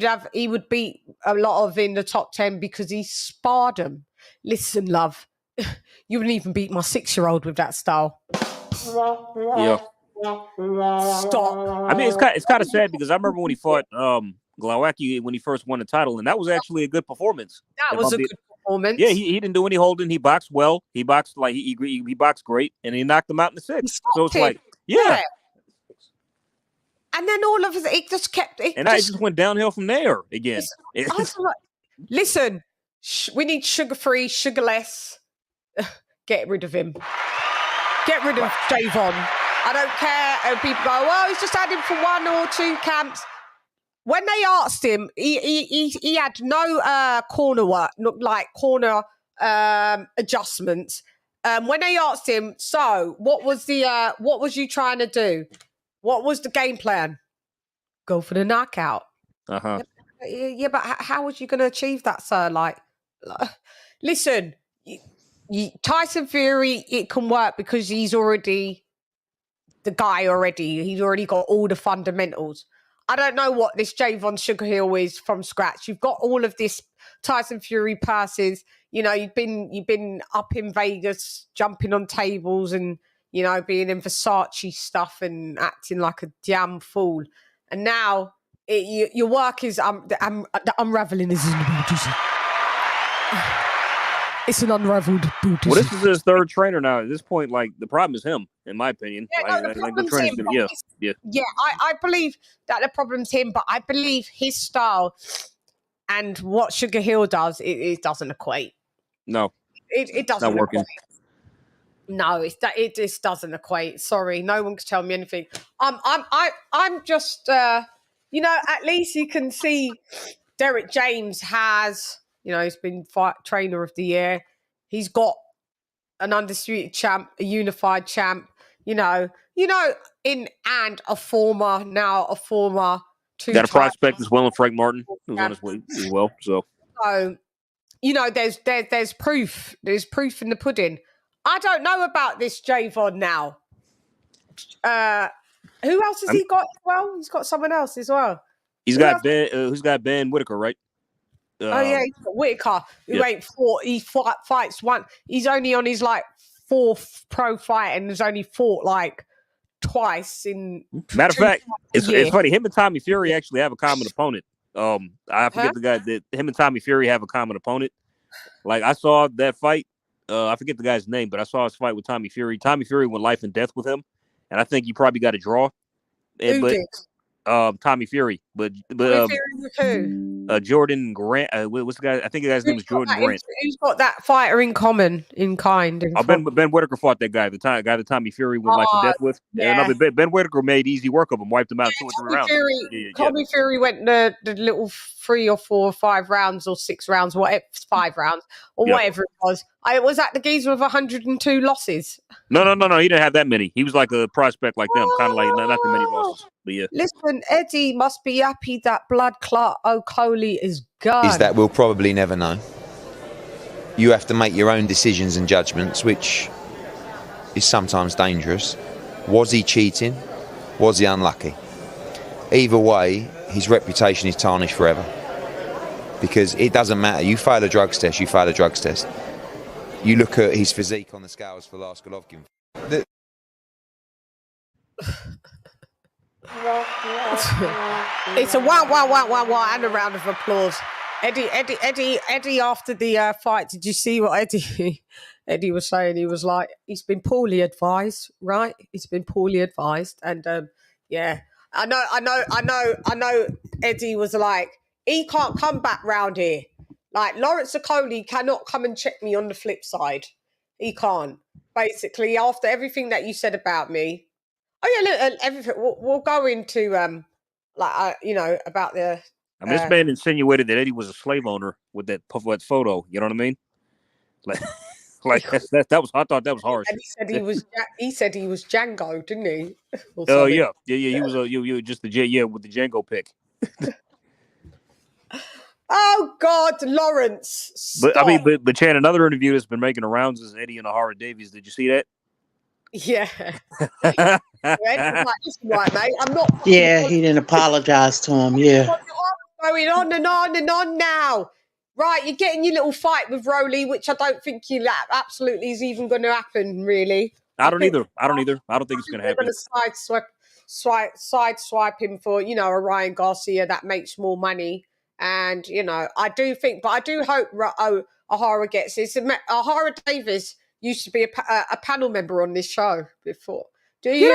[SPEAKER 5] would beat a lot of in the top 10 because he sparred them. Listen, love, you wouldn't even beat my 6-year-old with that style.
[SPEAKER 4] Yeah.
[SPEAKER 5] Stop.
[SPEAKER 4] I mean, it's kind of sad because I remember when he fought Glowacki when he first won the title, and that was actually a good performance.
[SPEAKER 5] That was a good performance.
[SPEAKER 4] Yeah, he didn't do any holding. He boxed well. He boxed like he boxed great, and he knocked him out in the 6th. So it's like, yeah.
[SPEAKER 5] And then all of it just kept.
[SPEAKER 4] It just went downhill from there again.
[SPEAKER 5] Listen, we need sugar-free, sugarless. Get rid of him. Get rid of Javon. I don't care. And people go, well, he's just had him for 1 or 2 camps. When they asked him, he had no corner work, like corner adjustments. When they asked him, so what was you trying to do? What was the game plan? Go for the knockout.
[SPEAKER 4] Uh-huh.
[SPEAKER 5] Yeah, but how was you going to achieve that, sir? Like listen, Tyson Fury, it can work because he's already the guy already. He's already got all the fundamentals. I don't know what this Javon Sugarhill is from scratch. You've got all of this Tyson Fury passes. You know, you've been up in Vegas, jumping on tables and, you know, being in Versace stuff and acting like a damn fool. And now your work is the unraveling is inevitable. It's an unraveled boot.
[SPEAKER 4] Well, this is his third trainer now. At this point, like, the problem is him, in my opinion.
[SPEAKER 5] Yeah, the problem's him. Yeah, I believe that the problem's him, but I believe his style and what Sugar Hill does, it doesn't equate.
[SPEAKER 4] No,
[SPEAKER 5] it doesn't
[SPEAKER 4] not working.
[SPEAKER 5] Equate. No, it just doesn't equate. Sorry, no one can tell me anything. I'm just you know, at least you can see Derek James has, you know, he's been trainer of the year. He's got an undisputed champ, a unified champ, you know, and a former two.
[SPEAKER 4] Got a prospect as well in Frank Martin, who's on his way as well. So,
[SPEAKER 5] you know, there's proof. There's proof in the pudding. I don't know about this Javon now. Who else has he got as well? He's got someone else as well.
[SPEAKER 4] He's got Ben. Who's got Ben Whitaker, right?
[SPEAKER 5] Oh yeah, he's got Whitaker, who ain't fought. He fights one. He's only on his like fourth pro fight, and has only fought like twice in.
[SPEAKER 4] Matter of fact, it's funny. Him and Tommy Fury actually have a common opponent. I forget the guy that him and Tommy Fury have a common opponent. Like I saw that fight. I forget the guy's name, but I saw his fight with Tommy Fury. Tommy Fury went life and death with him, and I think he probably got a draw.
[SPEAKER 5] Who did?
[SPEAKER 4] Tommy Fury, but
[SPEAKER 5] Fury with who?
[SPEAKER 4] Jordan Grant. What's the guy? I think the guy's name is Jordan Grant.
[SPEAKER 5] Who's got that fighter in common in kind?
[SPEAKER 4] Ben Whitaker fought that guy. The guy that Tommy Fury went life and death with.
[SPEAKER 5] Yeah.
[SPEAKER 4] Ben Whitaker made easy work of him, wiped him out 2 or 3 rounds.
[SPEAKER 5] Tommy Fury went the little 3 or 4 or 5 rounds or 6 rounds, whatever, 5 rounds or whatever it was. I was at the geezer with 102 losses.
[SPEAKER 4] No. He didn't have that many. He was like a prospect like them, kind of like not that many losses. But yeah.
[SPEAKER 5] Listen, Eddie must be happy that blood clot Okolie is gone.
[SPEAKER 8] Is that we'll probably never know. You have to make your own decisions and judgments, which is sometimes dangerous. Was he cheating? Was he unlucky? Either way, his reputation is tarnished forever. Because it doesn't matter. You fail a drugs test, you fail a drugs test. You look at his physique on the scales for last Golovkin.
[SPEAKER 5] It's a wow, and a round of applause. Eddie. After the fight, did you see what Eddie was saying? He was like, he's been poorly advised, right? He's been poorly advised, and yeah, I know. Eddie was like, he can't come back round here. Like Lawrence Okolie cannot come and check me on the flip side. He can't. Basically, after everything that you said about me. Oh yeah, look, everything. We'll go into you know, about the.
[SPEAKER 4] I mean, this man insinuated that Eddie was a slave owner with that photo. You know what I mean? Like that was. I thought that was harsh.
[SPEAKER 5] And he said he was Django, didn't he?
[SPEAKER 4] Oh yeah. He was you just the with the Django pick.
[SPEAKER 5] Oh God, Lawrence! Stop.
[SPEAKER 4] But Chan, another interview that's been making the rounds is Eddie and Ahara Davies. Did you see that?
[SPEAKER 5] Yeah. Right, mate. I'm not.
[SPEAKER 7] Yeah, he didn't apologize to him. Yeah.
[SPEAKER 5] Going on and on and on now. Right, you're getting your little fight with Rolly, which I don't think absolutely is even going to happen. Really.
[SPEAKER 4] I don't either. I don't think it's going to happen.
[SPEAKER 5] They're going to sideswipe him for, you know, a Ryan Garcia that makes more money. And, you know, I do hope Ahara gets this. Ahara Davies used to be a panel member on this show before. Do you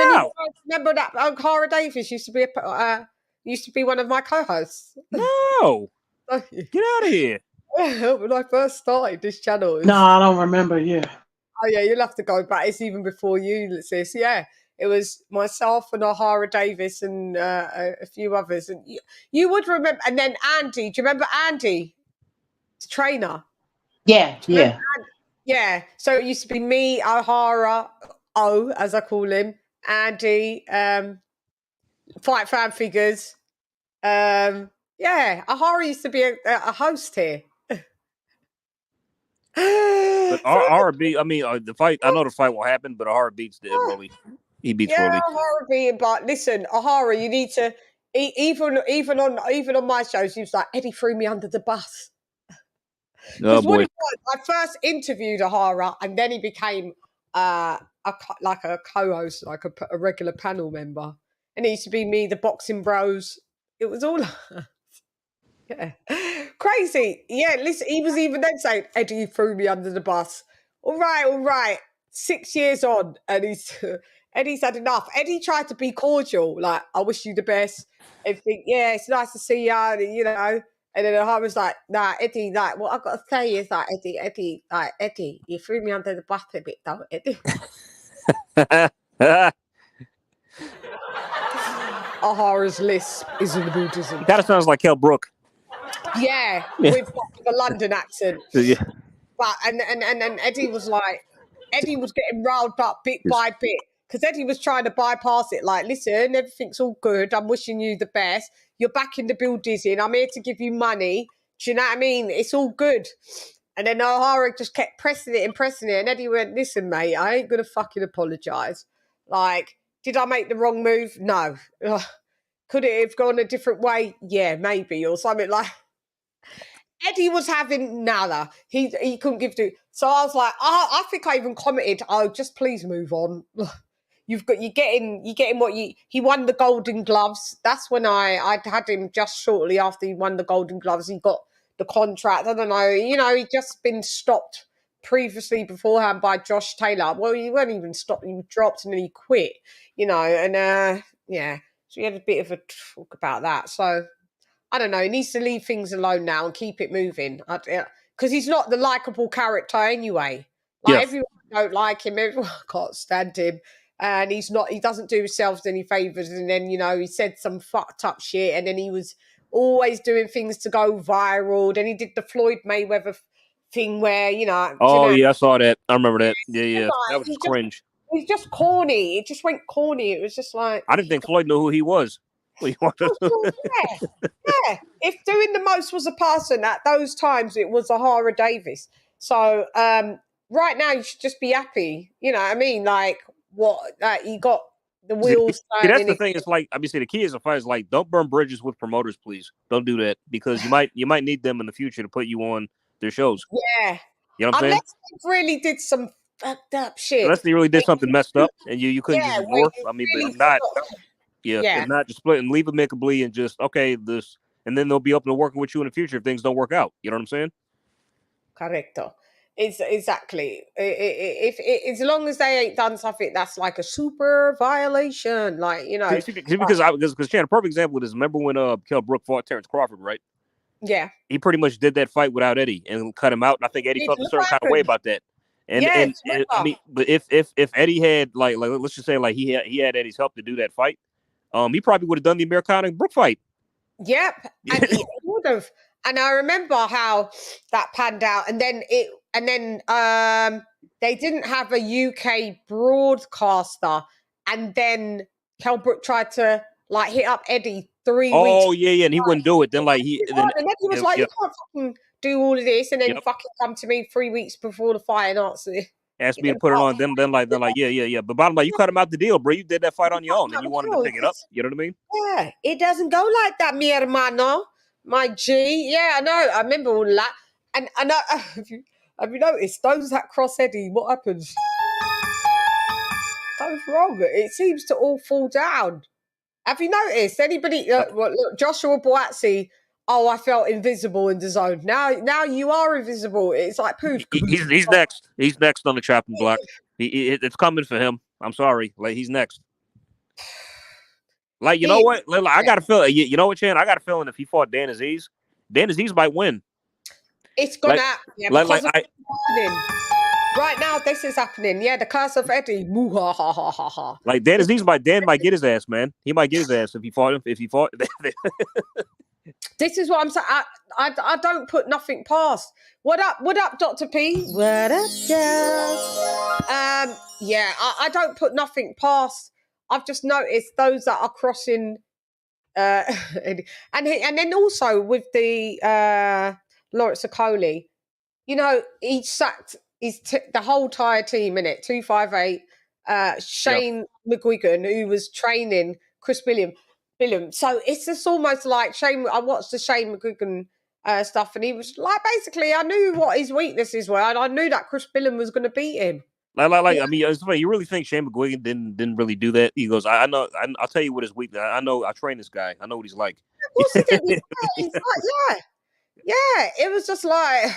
[SPEAKER 5] remember that Ahara Davies used to be one of my co-hosts?
[SPEAKER 4] No. Get out of here.
[SPEAKER 5] When I first started this channel.
[SPEAKER 7] No, I don't remember, yeah.
[SPEAKER 5] Oh, yeah, you'll have to go back. It's even before you, sis. Yeah. It was myself and Ahara Davies and a few others. And you would remember. And then Andy. Do you remember Andy? The trainer.
[SPEAKER 7] Yeah, yeah.
[SPEAKER 5] Yeah. So it used to be me, Ahara, as I call him, Andy, Fight Fan Figures. Yeah. Ahara used to be a host here.
[SPEAKER 4] But RB, I mean, the fight. I know the fight will happen, but Ahara beats Rolly. He beats Rolly.
[SPEAKER 5] Ahara being, but listen, Ahara, you need to even on my shows. He was like, Eddie threw me under the bus.
[SPEAKER 4] Oh boy!
[SPEAKER 5] What it was, I first interviewed Ahara, and then he became a co-host, like a regular panel member. And it used to be me, the Boxing Bros. It was all yeah, crazy. Yeah, listen, he was even then saying, Eddie threw me under the bus. All right. 6 years on, and Eddie's had enough. Eddie tried to be cordial, like, I wish you the best. Everything, yeah, it's nice to see you, you know. And then I was like, nah, Eddie, like, what I've got to say is, like, Eddie, you threw me under the bus a bit, though, Eddie. Ahara's lisp is in Buddhism.
[SPEAKER 4] Kind of sounds like Kell Brook.
[SPEAKER 5] Yeah, with a London accent.
[SPEAKER 4] Yeah.
[SPEAKER 5] But and Eddie was getting riled up bit by bit, because Eddie was trying to bypass it. Like, listen, everything's all good. I'm wishing you the best. You're back in the Bill Dizzy. I'm here to give you money. Do you know what I mean? It's all good. And then Ahara just kept pressing it. And Eddie went, listen, mate, I ain't going to fucking apologise. Like, did I make the wrong move? No. Ugh. Could it have gone a different way? Yeah, maybe, or something like. Eddie was having nada. He couldn't give to. So I was like, I think I even commented, just please move on. You're getting what he won the Golden Gloves. That's when I'd had him just shortly after he won the Golden Gloves. He got the contract. I don't know, he'd just been stopped previously beforehand by Josh Taylor. Well, he weren't even stopped, he dropped and then he quit, and yeah. So we had a bit of a talk about that. So I don't know. He needs to leave things alone now and keep it moving. Because he's not the likable character anyway. Like, everyone don't like him. Everyone can't stand him. And he doesn't do himself any favours. And then, he said some fucked up shit. And then he was always doing things to go viral. Then he did the Floyd Mayweather thing where,
[SPEAKER 4] Oh, yeah, I saw that. I remember that. Yeah. That was just cringe.
[SPEAKER 5] He's just corny. It just went corny. It was just like.
[SPEAKER 4] I didn't think Floyd knew who he was.
[SPEAKER 5] Yeah. If doing the most was a person at those times, it was Ahara Davis. So right now you should just be happy. You know what I mean? Like, what you got the wheels.
[SPEAKER 4] See, that's the thing. It's like, the key is a fight is like, don't burn bridges with promoters, please. Don't do that, because you might need them in the future to put you on their shows.
[SPEAKER 5] Yeah,
[SPEAKER 4] you know what I'm saying?
[SPEAKER 5] Unless they really did some fucked up shit.
[SPEAKER 4] Unless they really did something messed up, and you couldn't just ignore.
[SPEAKER 5] Really
[SPEAKER 4] but not. Yeah, and not just split and leave amicably and just this, and then they'll be open to working with you in the future if things don't work out. You know what I'm saying?
[SPEAKER 5] Correcto. It's exactly. As long as they ain't done something that's like a super violation, like because
[SPEAKER 4] CHANN, a perfect example of this. Remember when Kell Brook fought Terence Crawford, right?
[SPEAKER 5] Yeah.
[SPEAKER 4] He pretty much did that fight without Eddie and cut him out. And I think Eddie felt a certain kind of way about that. And but if Eddie had like let's just say like he had Eddie's help to do that fight. He probably would have done the Americana and Brook fight.
[SPEAKER 5] Yep, and he would have. And I remember how that panned out. And then they didn't have a UK broadcaster. And then Kell Brook tried to hit up Eddie 3 weeks.
[SPEAKER 4] Oh yeah, and he wouldn't do it. Then and
[SPEAKER 5] Eddie was like, you can't fucking do all of this, and then fucking come to me 3 weeks before the fight and
[SPEAKER 4] asked me to put it on them. Then yeah. But bottom line, you cut him out the deal, bro. You did that fight on your own, and you wanted to pick it up. You know what I mean?
[SPEAKER 5] Yeah, it doesn't go like that, mi hermano, my G. Yeah, I know. I remember all that. And I know. Have you noticed those that cross Eddie? What happens? Goes wrong. It seems to all fall down. Have you noticed? Anybody? Look, Joshua Boazzi. Oh, I felt invisible in the zone. Now you are invisible. It's like poof.
[SPEAKER 4] He's next. He's next on the chopping block. It's coming for him. I'm sorry. He's next. You know what? I got a feeling. You know what, Chan? I got a feeling if he fought Dan Aziz might win.
[SPEAKER 5] It's gonna happen. Yeah, happening. Right now, this is happening. Yeah, the curse of Eddie. Moo-ha-ha-ha-ha-ha.
[SPEAKER 4] Dan Aziz might get his ass, man. He might get his ass if he fought him.
[SPEAKER 5] This is what I'm saying. I don't put nothing past. What up, Dr. P?
[SPEAKER 1] What up, Jazz?
[SPEAKER 5] Yeah, I don't put nothing past. I've just noticed those that are crossing, and then also with the Lawrence Okolie, he sacked the whole entire team in it. 258. Shane McGuigan, who was training Chris Billiam. So it's just almost like Shane. I watched the Shane McGuigan stuff, and he was like, basically, I knew what his weaknesses were, and I knew that Chris Billiam was going to beat him.
[SPEAKER 4] I mean, it's funny. You really think Shane McGuigan didn't really do that? He goes, I know. I'll tell you what his weakness. I know. I train this guy. I know what he's like.
[SPEAKER 5] Of course he did. He's like, yeah. It was just like,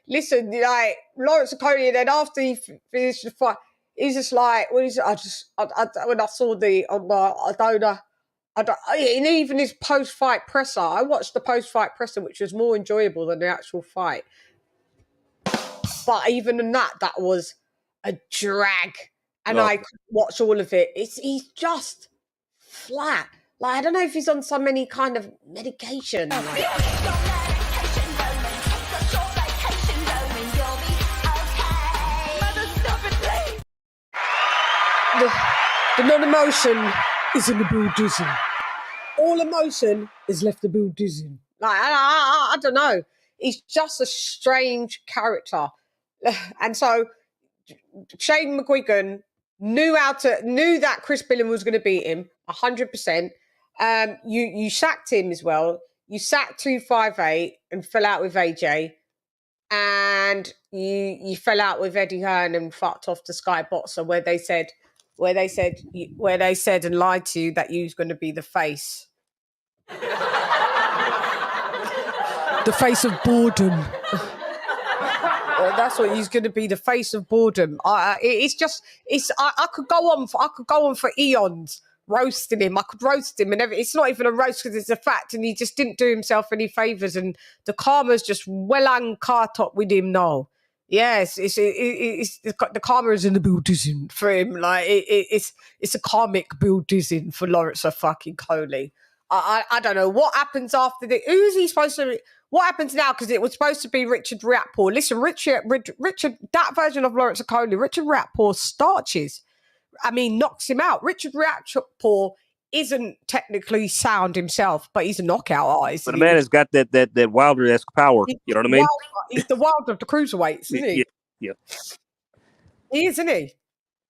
[SPEAKER 5] listen, like Lawrence Okolie. Then after he finished the fight, he's just like, when I saw and even his post-fight presser. I watched the post-fight presser, which was more enjoyable than the actual fight. But even in that was a drag, and I could watch all of it. He's just flat. Like, I don't know if he's on so many kind of medication. Like. The non-emotion is in the bull-dizzy. All emotion is left the bull-dizzy. Like, I don't know. He's just a strange character. And so Shane McGuigan knew that Chris Billiam was going to beat him 100%. You sacked him as well. You sacked 258 and fell out with AJ, and you fell out with Eddie Hearn and fucked off to Sky Boxer, where they said and lied to you that you was going to be the face.
[SPEAKER 1] The face of boredom.
[SPEAKER 5] That's what he's going to be, the face of boredom. I could go on for eons roasting him. I could roast him, and it's not even a roast because it's a fact, and he just didn't do himself any favors, and the karma's just well on car top with him now. Yes, the karma is in the building for him. Like it's a karmic building for Lawrence fucking Okolie. I don't know what happens after the. Who is he supposed to be? What happens now? Because it was supposed to be Richard Riakporhe. Listen, Richard, that version of Lawrence Okolie, Richard Riakporhe knocks him out. Richard Riakporhe isn't technically sound himself, but he's a knockout artist.
[SPEAKER 4] But the man has got that Wilder-esque power. You know what I mean?
[SPEAKER 5] He's the Wilder of the cruiserweights, isn't he?
[SPEAKER 4] Yeah.
[SPEAKER 5] He is, isn't he?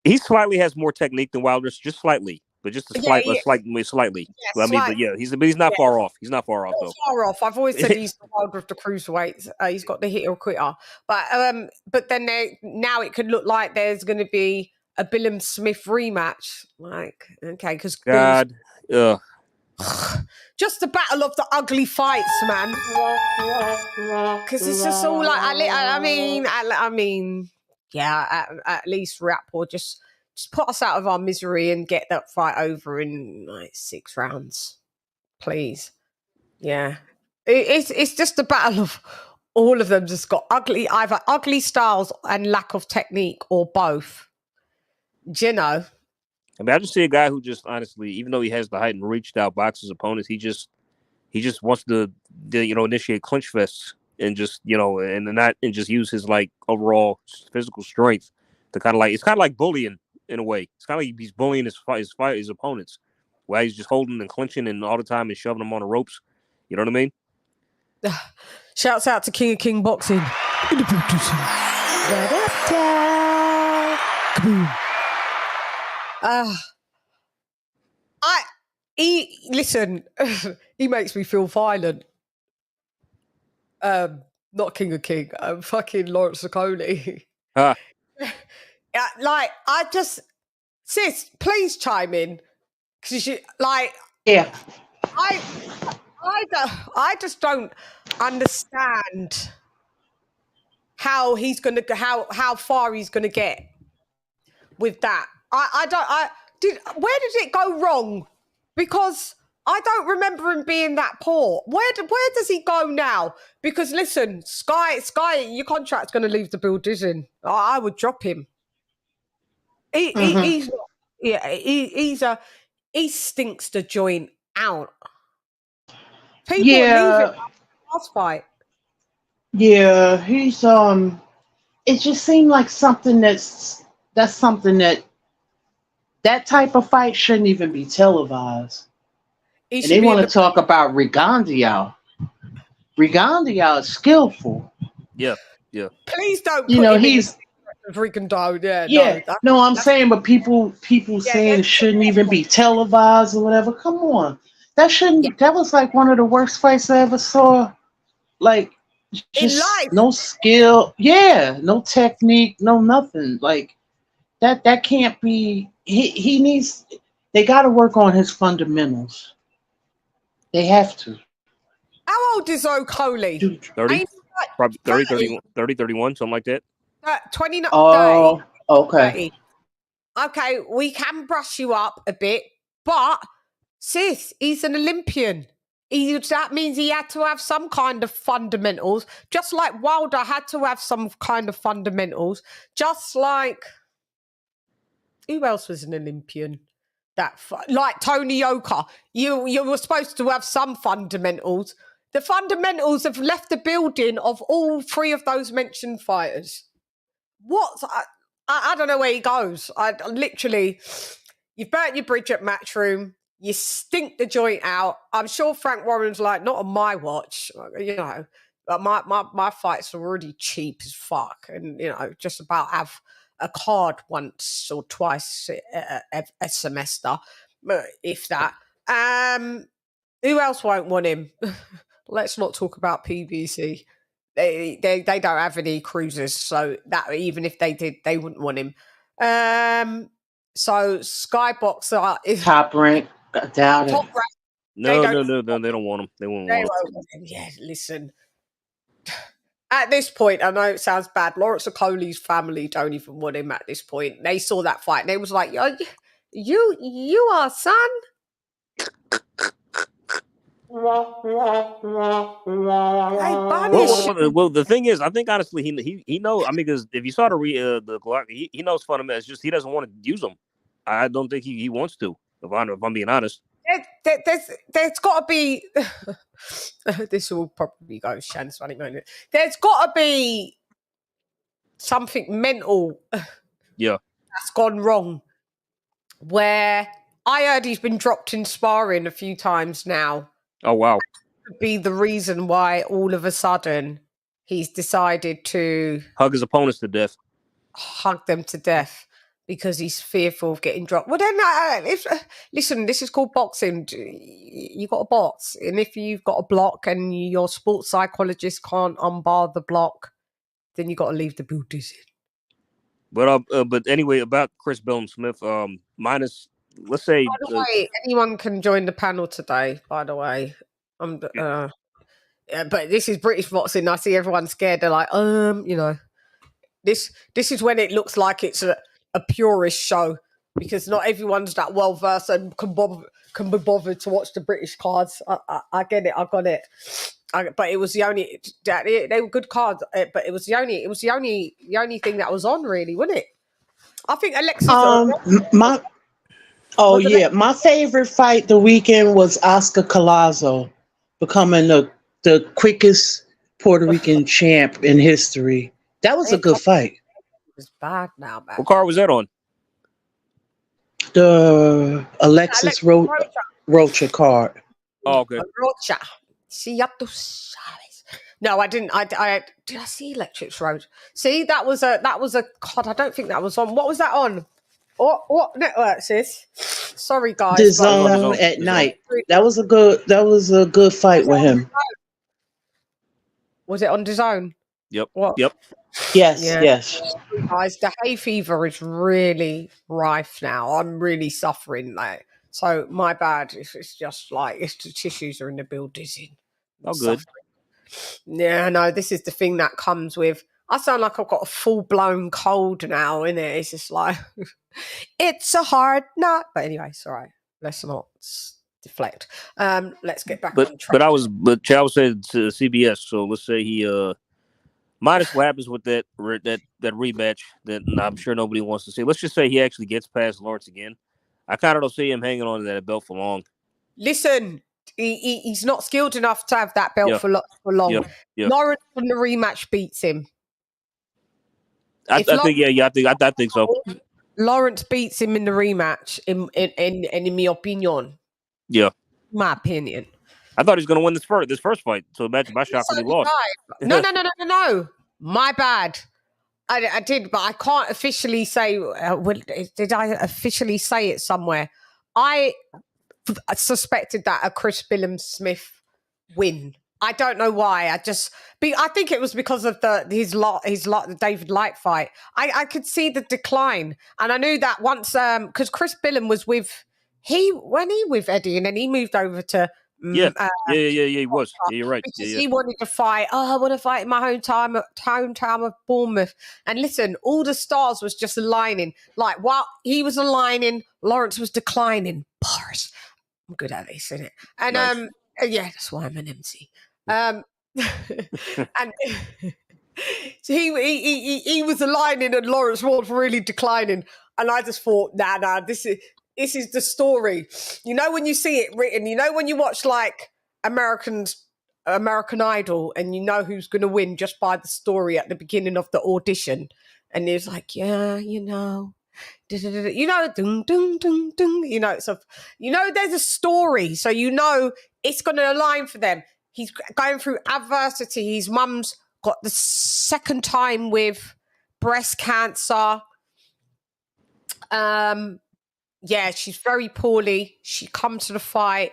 [SPEAKER 4] He slightly has more technique than Wilder, just slightly. But just slightly. Yeah, but he's not far off. He's not far off, though.
[SPEAKER 5] Far off. I've always said he's the Wilder of the cruiserweights. He's got the hit or quitter. But then now it could look like there's going to be a Billiam Smith rematch. Like, okay, because just the battle of the ugly fights, man. Because it's just all like, I mean, at least Riakporhe just put us out of our misery and get that fight over in like 6 rounds, please. Yeah, it's just the battle of all of them. Just got either ugly styles and lack of technique, or both. Do you know?
[SPEAKER 4] I mean, I just see a guy who just honestly, even though he has the height and reach to outbox his opponents, he just wants to initiate clinch fests and just and just use his like overall physical strength to it's kind of like bullying in a way. It's kind of like he's bullying his opponents, while he's just holding and clinching and all the time and shoving them on the ropes. You know what I mean?
[SPEAKER 5] Shouts out to King of King Boxing. Listen, he makes me feel violent. Not King of King, fucking Lawrence Okolie. Sis, please chime in, because I just don't understand how far he's gonna get with that. Where did it go wrong? Because I don't remember him being that poor. Where does he go now? Because listen, Sky, your contract's going to leave the building. I would drop him. He stinks the joint out. People leave it last fight.
[SPEAKER 7] Yeah, he's it just seemed like something that's something that type of fight shouldn't even be televised. And they want to talk about Rigondeaux. Rigondeaux is skillful.
[SPEAKER 4] Yeah. Yeah.
[SPEAKER 5] Please don't.
[SPEAKER 7] You
[SPEAKER 5] put
[SPEAKER 7] know,
[SPEAKER 5] him
[SPEAKER 7] he's
[SPEAKER 5] in the freaking dome. Yeah.
[SPEAKER 7] yeah.
[SPEAKER 5] No.
[SPEAKER 7] No, I'm saying, but people saying it shouldn't even be televised or whatever. Come on, that shouldn't.
[SPEAKER 5] Yeah.
[SPEAKER 7] That was like one of the worst fights I ever saw. Like,
[SPEAKER 5] In
[SPEAKER 7] just
[SPEAKER 5] life.
[SPEAKER 7] no skill. Yeah, no technique, no nothing. Like that can't be. He needs. They got to work on his fundamentals. They have to.
[SPEAKER 5] How old is Okolie?
[SPEAKER 4] 30,
[SPEAKER 5] Ain't he like
[SPEAKER 4] probably 30,
[SPEAKER 5] 30?
[SPEAKER 4] 31, something like that.
[SPEAKER 5] 29, 30,
[SPEAKER 7] Oh, okay.
[SPEAKER 5] 30. Okay, we can brush you up a bit, but sis, he's an Olympian. That means he had to have some kind of fundamentals, just like Wilder had to have some kind of fundamentals, just like who else was an Olympian? Like Tony Yoka. You were supposed to have some fundamentals. The fundamentals have left the building of all three of those mentioned fighters. What? I don't know where he goes. I literally, you've burnt your bridge at Matchroom. You stink the joint out. I'm sure Frank Warren's like, not on my watch, you know. But my fights are already cheap as fuck, and you know, just about have a card once or twice a semester, if that. Who else won't want him? Let's not talk about PBC. They don't have any cruisers, so that even if they did, they wouldn't want him. So Skyboxer is
[SPEAKER 7] Top rank. I doubt it.
[SPEAKER 5] top rank.
[SPEAKER 4] No,
[SPEAKER 5] They
[SPEAKER 4] they
[SPEAKER 5] don't-
[SPEAKER 4] don't want him. They won't
[SPEAKER 5] They
[SPEAKER 4] want him.
[SPEAKER 5] won't want him. Yeah, listen. At this point, I know it sounds bad. Lawrence Okolie's family don't even want him at this point. They saw that fight and they was like, you are son.
[SPEAKER 4] Well, the thing is, I think honestly, he knows. I mean, because if you saw the Glock, he knows fundamentals. It's just he doesn't want to use them. I don't think he wants to. If I'm being honest,
[SPEAKER 5] There's got to be. This will probably go Shann's funny moment. There's got to be something mental.
[SPEAKER 4] Yeah,
[SPEAKER 5] that's gone wrong. Where I heard he's been dropped in sparring a few times now.
[SPEAKER 4] Oh wow.
[SPEAKER 5] Could be the reason why all of a sudden he's decided to
[SPEAKER 4] hug his opponents to death.
[SPEAKER 5] Hug them to death because he's fearful of getting dropped. Well, then, listen, this is called boxing. You got a box, and if you've got a block and your sports psychologist can't unbar the block, then you got to leave the booties in.
[SPEAKER 4] But anyway, about Chris Bellum-Smith, minus, let's say.
[SPEAKER 5] By the way, anyone can join the panel today. By the way, but this is British boxing. I see everyone scared. They're like, you know, this is when it looks like it's a purist show because not everyone's that well versed and can be bothered to watch the British cards. I get it. I got it. But it was the only they were good cards. But it was the only thing that was on really, wasn't it? I think Alexis.
[SPEAKER 7] My favorite fight the weekend was Oscar Collazo becoming the quickest Puerto Rican champ in history. That was a good fight.
[SPEAKER 5] It was bad now, man.
[SPEAKER 4] What card was that on?
[SPEAKER 7] The Alexis Rocha card.
[SPEAKER 4] Oh, okay.
[SPEAKER 5] Rocha. No, I didn't. I did I see Electric Road? See, that was a card. I don't think that was on. What was that on? What network, sis? Sorry, guys.
[SPEAKER 7] The Zone at night. That was a good fight with him.
[SPEAKER 5] Was it on DAZN?
[SPEAKER 4] Yep.
[SPEAKER 5] What?
[SPEAKER 4] Yep.
[SPEAKER 7] Yes.
[SPEAKER 5] Guys, the hay fever is really rife now. I'm really suffering. So my bad. It's just like the tissues are in the building.
[SPEAKER 4] Oh, good.
[SPEAKER 5] Yeah, no, this is the thing that comes with. I sound like I've got a full-blown cold now, innit? It's just like, it's a hard nut. But anyway, it's all right. Let's not deflect. Let's get back on track.
[SPEAKER 4] But Chow said to CBS, so let's say he minus what happens with that rematch that I'm sure nobody wants to see. Let's just say he actually gets past Lawrence again. I kind of don't see him hanging on to that belt for long.
[SPEAKER 5] Listen, he's not skilled enough to have that belt for long.
[SPEAKER 4] Yeah.
[SPEAKER 5] Lawrence in the rematch beats him.
[SPEAKER 4] I think so.
[SPEAKER 5] Lawrence beats him in the rematch, in my opinion.
[SPEAKER 4] Yeah.
[SPEAKER 5] My opinion.
[SPEAKER 4] I thought he was going to win this first fight. So imagine my shock when he lost.
[SPEAKER 5] No. My bad. I did, but I can't officially say. Did I officially say it somewhere? I suspected that a Chris Billam-Smith win. I don't know why. I think it was because of his the David Light fight. I could see the decline, and I knew that once because Chris Billam was with Eddie, and then he moved over to.
[SPEAKER 4] Yeah, he was. Yeah, you're right.
[SPEAKER 5] Because
[SPEAKER 4] Yeah.
[SPEAKER 5] he wanted to fight. Oh, I want to fight in my hometown of Bournemouth. And listen, all the stars was just aligning. Like while he was aligning, Lawrence was declining. Bars. I'm good at this, isn't it? And
[SPEAKER 4] Nice.
[SPEAKER 5] yeah, that's why I'm an MC. And so he was aligning, and Lawrence was really declining. And I just thought, nah, this is the story. You know, when you see it written, you know, when you watch like American Idol, and you know who's going to win just by the story at the beginning of the audition, and it's like, yeah, you know, dung, dung, dung, dung, you know, so you know there's a story, so you know it's going to align for them. He's going through adversity. His mum's got the second time with breast cancer. Yeah, she's very poorly. She comes to the fight.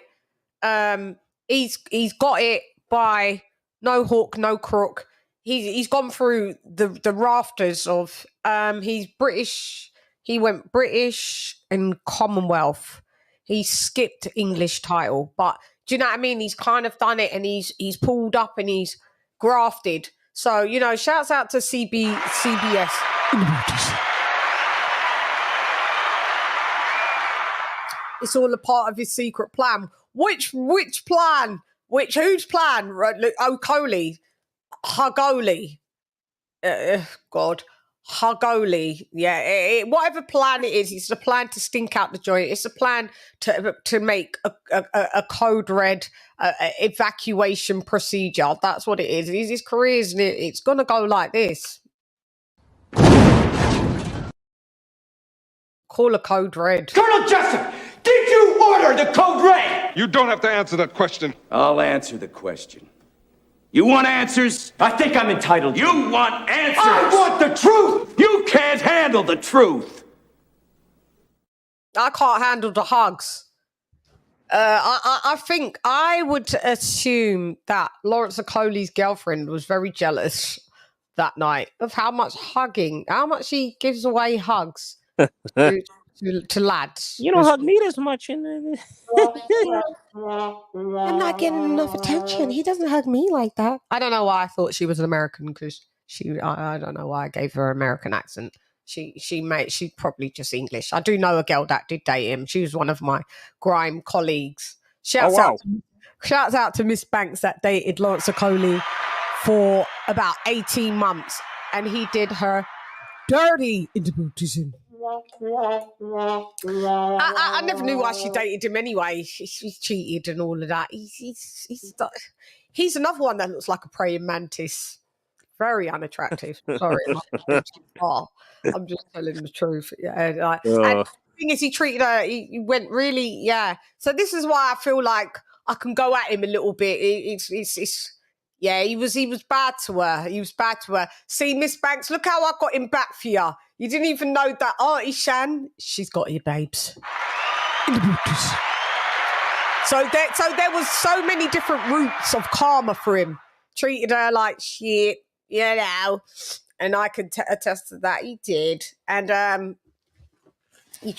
[SPEAKER 5] He's got it by no hook, no crook. He's gone through the rafters of he's British. He went British and Commonwealth. He skipped English title, but do you know what I mean? He's kind of done it, and he's pulled up and he's grafted. So, you know, shouts out to CBS. It's all a part of his secret plan. Which plan? Whose plan? Okolie, Hugoli. God, Hugoli. Yeah, whatever plan it is, it's a plan to stink out the joint. It's a plan to make a code red evacuation procedure. That's what it is. His career, isn't it? It's gonna go like this. Call a code red.
[SPEAKER 9] Colonel Jessup, did you order the code red?
[SPEAKER 10] You don't have to answer that question.
[SPEAKER 9] I'll answer the question. You want answers? I think I'm entitled. You want answers? I want the truth! You can't handle the truth!
[SPEAKER 5] I can't handle the hugs. I think I would assume that Lawrence Okolie's girlfriend was very jealous that night of how much he gives away hugs to lads.
[SPEAKER 4] You don't hug me this much.
[SPEAKER 5] I'm not getting enough attention. He doesn't hug me like that. I don't know why I thought she was an American, because I don't know why I gave her an American accent. She's probably just English. I do know a girl that did date him. She was one of my grime colleagues. Shouts out to Miss Banks that dated Lawrence Okolie for about 18 months, and he did her dirty in the baptism. I never knew why she dated him anyway. She cheated and all of that. He's another one that looks like a praying mantis. Very unattractive. Sorry, I'm just telling the truth. Yeah, and the thing is, he treated her. He went really, yeah. So this is why I feel like I can go at him a little bit. Yeah, he was bad to her. He was bad to her. See, Miss Banks, look how I got him back for you. You didn't even know that Auntie Shan, she's got you, babes. So there was so many different routes of karma for him. Treated her like shit, you know. And I can attest to that. He did. And can you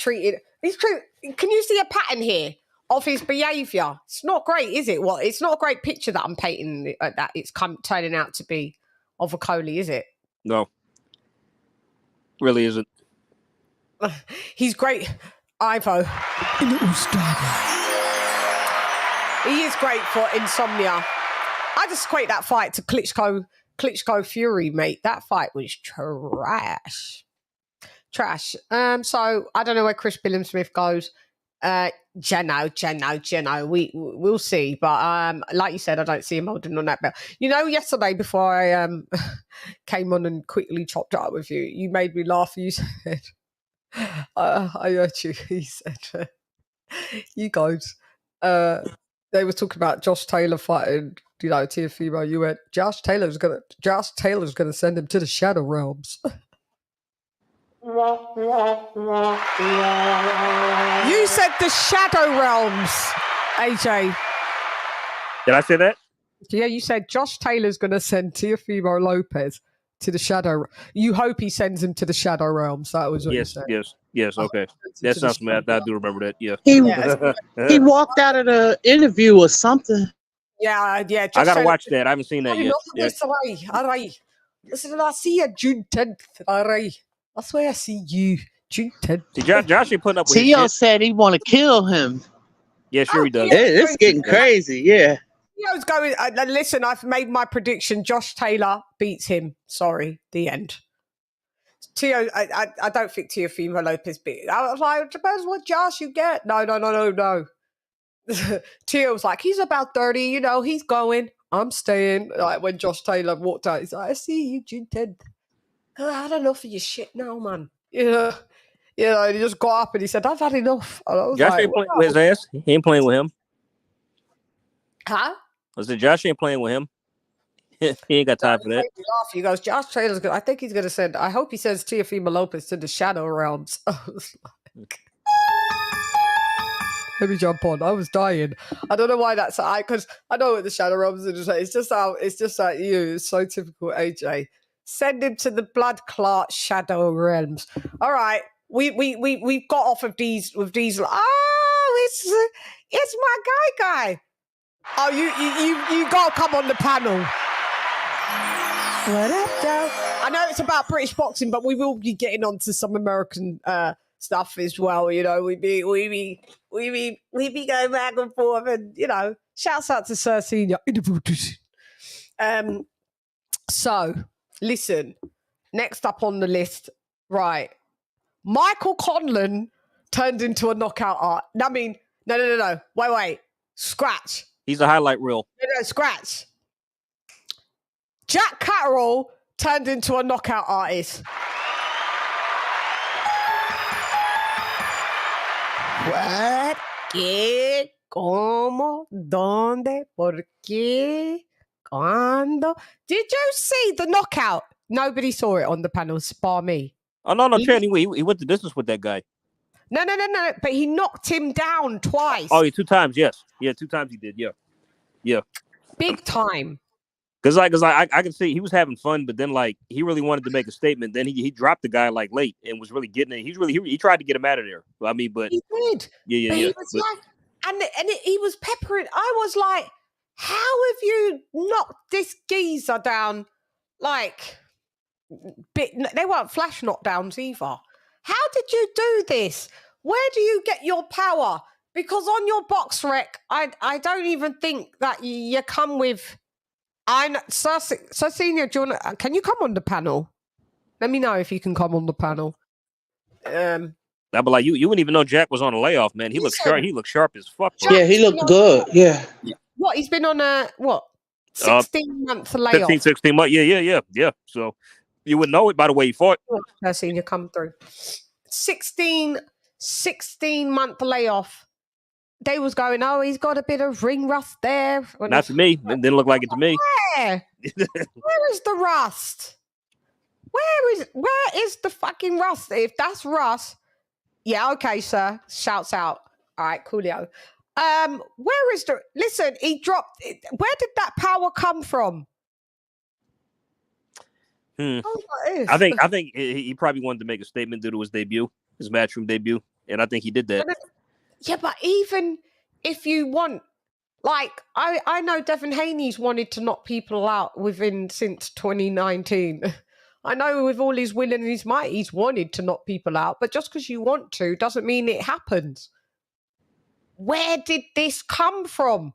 [SPEAKER 5] see a pattern here of his behaviour? It's not great, is it? Well, it's not a great picture that I'm painting that it's turning out to be of Okolie, is it?
[SPEAKER 4] No. Really isn't.
[SPEAKER 5] He's great. Ivo. He is great for insomnia. I just equate that fight to Klitschko Fury, mate. That fight was trash. So I don't know where Chris Billam-Smith goes. Jenno. We'll see. But like you said, I don't see him holding on that belt. You know, yesterday before I came on and quickly chopped up with you, you made me laugh. You said, I heard you. He said, you guys, they were talking about Josh Taylor fighting You know, Teofimo, you went, Josh Taylor's gonna send him to the Shadow Realms. You said the Shadow Realms, AJ.
[SPEAKER 4] Did I say that?
[SPEAKER 5] Yeah, you said Josh Taylor's going to send Teofimo Lopez to the Shadow. You hope he sends him to the Shadow Realms. That was what you said.
[SPEAKER 4] Yes. Okay, that sounds familiar. I do remember that. Yeah.
[SPEAKER 7] He walked out of the interview or something.
[SPEAKER 5] Yeah.
[SPEAKER 4] I gotta watch that. I haven't seen that yet.
[SPEAKER 5] All right. Listen, I see you June 10th. All right. That's where I see you. June 10th.
[SPEAKER 4] See, Josh ain't putting up with his
[SPEAKER 7] T.O.
[SPEAKER 4] shit.
[SPEAKER 7] said he want to kill him.
[SPEAKER 4] Yeah, sure he does.
[SPEAKER 7] It's getting crazy, yeah.
[SPEAKER 5] T.O.'s going, listen, I've made my prediction. Josh Taylor beats him. Sorry, the end. T.O., I don't think Teofimo Lopez beat. I was like, it depends what Josh you get. No. T.O.'s like, he's about 30, you know, he's going. I'm staying. Like when Josh Taylor walked out, he's like, I see you, June 10th. I had enough of your shit now, man. Yeah. You know, he just got up and he said, I've had enough. And I was
[SPEAKER 4] Josh
[SPEAKER 5] like,
[SPEAKER 4] ain't playing with his ass. He ain't playing with him.
[SPEAKER 5] Huh?
[SPEAKER 4] I said, Josh ain't playing with him. He ain't got time for that.
[SPEAKER 5] He goes, Josh Taylor's good. I think he's going to send, I hope he sends Teofimo Lopez to the Shadow Realms. I was like, let me jump on. I was dying. I don't know why that's because I know what the Shadow Realms is. It's just like you. It's so typical, AJ. Send him to the blood clot Shadow Realms. All right. We've got off of these with these. Oh, it's my guy. Oh, you got to come on the panel. What up, Joe? I know it's about British boxing, but we will be getting onto some American stuff as well. You know, we be going back and forth, and you know, shouts out to Sir Senior. So listen, next up on the list, right? Michael Conlan turned into a knockout art. I mean, no. Wait. Scratch.
[SPEAKER 4] He's a highlight reel.
[SPEAKER 5] No, scratch. Jack Catterall turned into a knockout artist. What? ¿Qué? ¿Cómo? ¿Dónde? ¿Por qué? ¿Cuándo? Did you see the knockout? Nobody saw it on the panel, bar me.
[SPEAKER 4] Oh, no, Chan, he went the distance with that guy.
[SPEAKER 5] No. But he knocked him down twice.
[SPEAKER 4] Oh, yeah, 2 times, yes. Yeah, 2 times he did, yeah.
[SPEAKER 5] Big time.
[SPEAKER 4] Because I can see he was having fun, but then like he really wanted to make a statement. Then he dropped the guy like late and was really getting it. He tried to get him out of there. I mean, but
[SPEAKER 5] he did.
[SPEAKER 4] Yeah.
[SPEAKER 5] But he was he was peppering. I was like, how have you knocked this geezer down? Like, they weren't flash knockdowns either. How did you do this? Where do you get your power? Because on your box rec, I don't even think that you come with. Sir Senior, can you come on the panel? Let me know if you can come on the panel.
[SPEAKER 4] I'd be like, you wouldn't even know Jack was on a layoff, man. He looked sharp. He looked sharp as fuck.
[SPEAKER 7] Bro. Yeah, he looked good. Yeah.
[SPEAKER 5] What? He's been on a 16-month layoff.
[SPEAKER 4] 16 months. Yeah. So you would know it by the way he fought.
[SPEAKER 5] Sir Senior, come through. 16-month layoff. They was going, oh, he's got a bit of ring rust there.
[SPEAKER 4] Not to me. It didn't look like it to me.
[SPEAKER 5] Where is the rust? Where is the fucking rust? If that's rust, yeah, okay, sir. Shouts out. All right, coolio. Where is the? Listen, he dropped. Where did that power come from?
[SPEAKER 4] I think he probably wanted to make a statement due to his debut, his Matchroom debut, and I think he did that.
[SPEAKER 5] Yeah, but even if you want, like, I know Devin Haney's wanted to knock people out since 2019. I know with all his will and his might, he's wanted to knock people out, but just because you want to doesn't mean it happens. Where did this come from?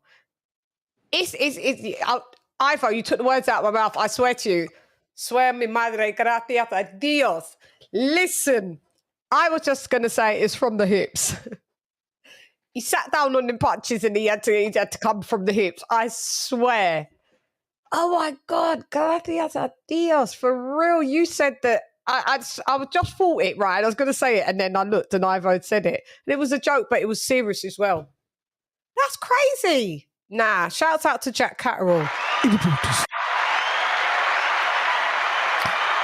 [SPEAKER 5] Ivo, you took the words out of my mouth. I swear to you. Swear mi madre, gracias a Dios. Listen, I was just going to say it's from the hips. He sat down on the punches and he had to come from the hips. I swear. Oh my God, gracias a Dios. For real, you said that. I just thought it, right? I was going to say it and then I looked and Ivo said it. And it was a joke, but it was serious as well. That's crazy. Nah, shouts out to Jack Catterall.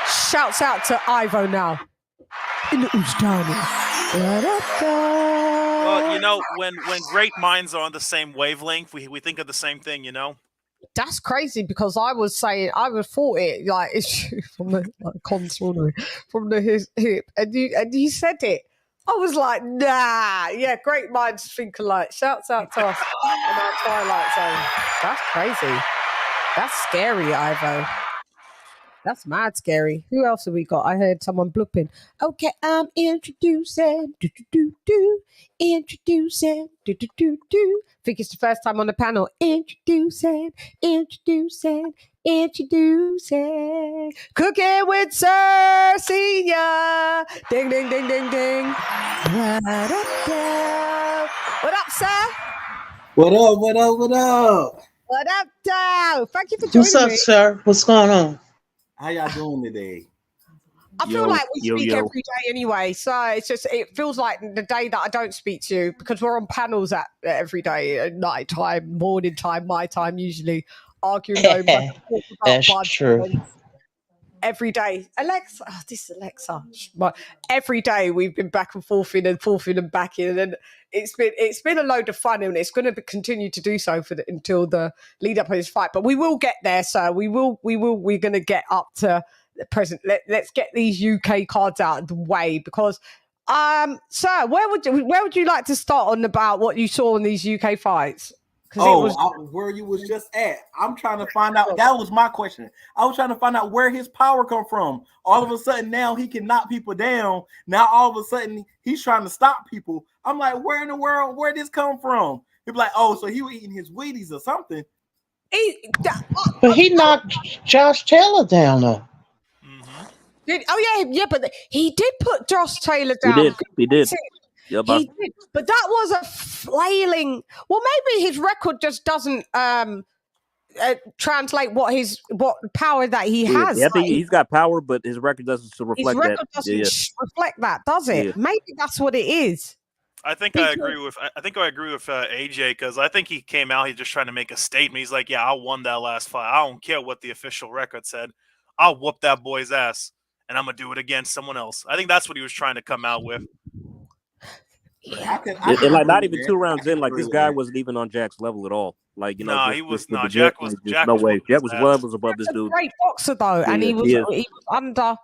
[SPEAKER 5] Shouts out to Ivo now. In the Ustani.
[SPEAKER 11] Well, you know, when great minds are on the same wavelength, we think of the same thing, you know?
[SPEAKER 5] That's crazy because I was saying, I would thought it like it's from the console, from the hip, and you said it. I was like, nah, yeah, great minds think alike. Shouts out to us in our Twilight Zone. That's crazy. That's scary, Ivo. That's mad scary. Who else have we got? I heard someone blooping. Okay, I'm introducing. Introducing. Think it's the first time on the panel. Introducing. Cooking with Sir Senior. Ding, ding, ding, ding, ding. What up, sir?
[SPEAKER 12] What up?
[SPEAKER 5] What up, Dow? Thank you for joining
[SPEAKER 7] What's up,
[SPEAKER 5] me.
[SPEAKER 7] sir? What's going on?
[SPEAKER 12] How y'all doing today?
[SPEAKER 5] I feel like we speak every day anyway, so it feels like the day that I don't speak to you because we're on panels every day at night time, morning time, my time usually, arguing going back and forth about
[SPEAKER 7] That's true.
[SPEAKER 5] every day. Alexa, this is Alexa. But every day we've been back and forth and back in, and it's been a load of fun, and it's going to continue to do so until the lead up of this fight. But we will get there, sir. We're going to get up to the present. Let's get these UK cards out of the way because, sir, where would you like to start on about what you saw in these UK fights?
[SPEAKER 12] Where you was just at. I'm trying to find out. That was my question. I was trying to find out where his power come from. All of a sudden now he can knock people down. Now all of a sudden he's trying to stop people. I'm like, where in the world? Where did this come from? He'd be like, oh, so he was eating his Wheaties or something.
[SPEAKER 7] But he knocked Josh Taylor down though.
[SPEAKER 5] But he did put Josh Taylor down.
[SPEAKER 4] He did.
[SPEAKER 5] He did, but that was a flailing. Well, maybe his record just doesn't translate what power that he has.
[SPEAKER 4] Yeah, I think he's got power, but his record doesn't reflect that.
[SPEAKER 5] His record doesn't reflect that, does it? Yeah. Maybe that's what it is.
[SPEAKER 11] I think I agree with AJ because I think he came out. He's just trying to make a statement. He's like, "Yeah, I won that last fight. I don't care what the official record said. I'll whoop that boy's ass, and I'm gonna do it against someone else." I think that's what he was trying to come out with.
[SPEAKER 12] Yeah,
[SPEAKER 4] and like not even 2 rounds in, like this guy wasn't even on Jack's level at all. Like
[SPEAKER 11] he was not. Jack was
[SPEAKER 4] no way. Jack was levels above this dude.
[SPEAKER 5] Great boxer though, and he was under.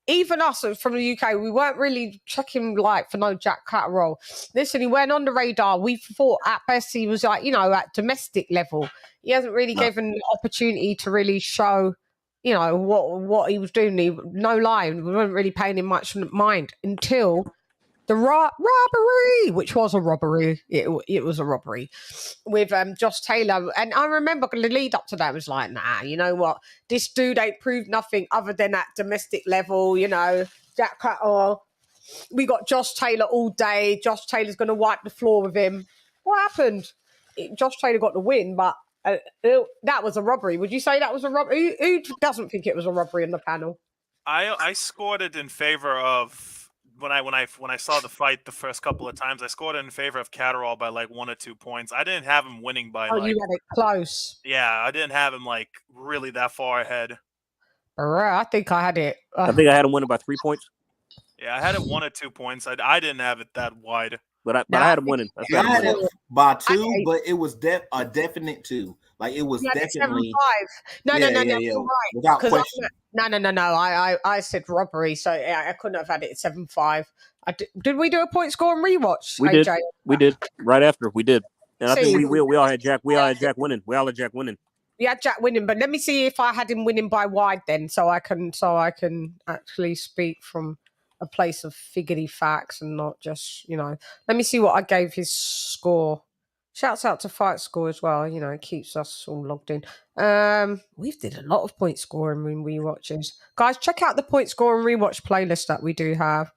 [SPEAKER 5] Even us from the UK, we weren't really checking like for no Jack Catterall. Listen, he went on the radar. We thought at best he was like at domestic level. He hasn't really given the opportunity to really show what he was doing. No lie, we weren't really paying him much mind until the robbery, which was a robbery. It was a robbery with Josh Taylor. And I remember the lead up to that was like, nah, you know what? This dude ain't proved nothing other than at domestic level, Jack Catterall. We got Josh Taylor all day. Josh Taylor's going to wipe the floor with him. What happened? Josh Taylor got the win, but that was a robbery. Would you say that was a robbery? Who doesn't think it was a robbery in the panel?
[SPEAKER 11] I scored it in favor of... When I saw the fight the first couple of times, I scored it in favor of Catterall by like 1 or 2 points. I didn't have him winning by
[SPEAKER 5] you had it close.
[SPEAKER 11] Yeah, I didn't have him like really that far ahead.
[SPEAKER 5] I think I had it.
[SPEAKER 4] I think I had him winning by 3 points.
[SPEAKER 11] Yeah, I had it 1 or 2 points. I didn't have it that wide.
[SPEAKER 4] But I had him winning.
[SPEAKER 12] I had it by 2, but it was a definite 2. Like it was definitely
[SPEAKER 5] 7-5.
[SPEAKER 12] No, without question.
[SPEAKER 5] No. I said robbery, so I couldn't have had it 7-5. Did we do a point score and rewatch?
[SPEAKER 4] We
[SPEAKER 5] AJ?
[SPEAKER 4] did. We did right after. We did, and I think we all had Jack. We all had Jack winning. We all had Jack winning.
[SPEAKER 5] We had Jack winning, but let me see if I had him winning by wide then, so I can actually speak from a place of figurative facts and not just Let me see what I gave his score. Shouts out to Fight Score as well. It keeps us all logged in. We've did a lot of point scoring when we watches. Guys, check out the point score and rewatch playlist that we do have.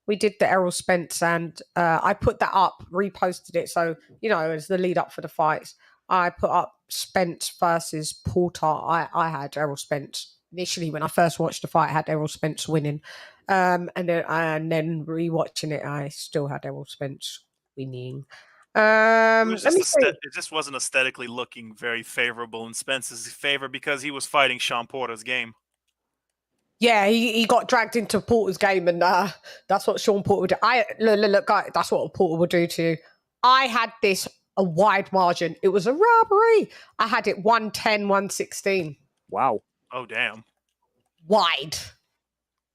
[SPEAKER 5] We did the Errol Spence and I put that up, reposted it. So, as the lead up for the fights, I put up Spence versus Porter. I had Errol Spence. Initially, when I first watched the fight, I had Errol Spence winning. And then rewatching it, I still had Errol Spence winning. Let me see.
[SPEAKER 11] It just wasn't aesthetically looking very favorable in Spence's favor because he was fighting Sean Porter's game.
[SPEAKER 5] Yeah, he got dragged into Porter's game, and that's what Sean Porter would do. Look, guys, that's what Porter would do to you. I had this a wide margin. It was a robbery. I had it 110, 116.
[SPEAKER 4] Wow.
[SPEAKER 11] Oh, damn.
[SPEAKER 5] Wide.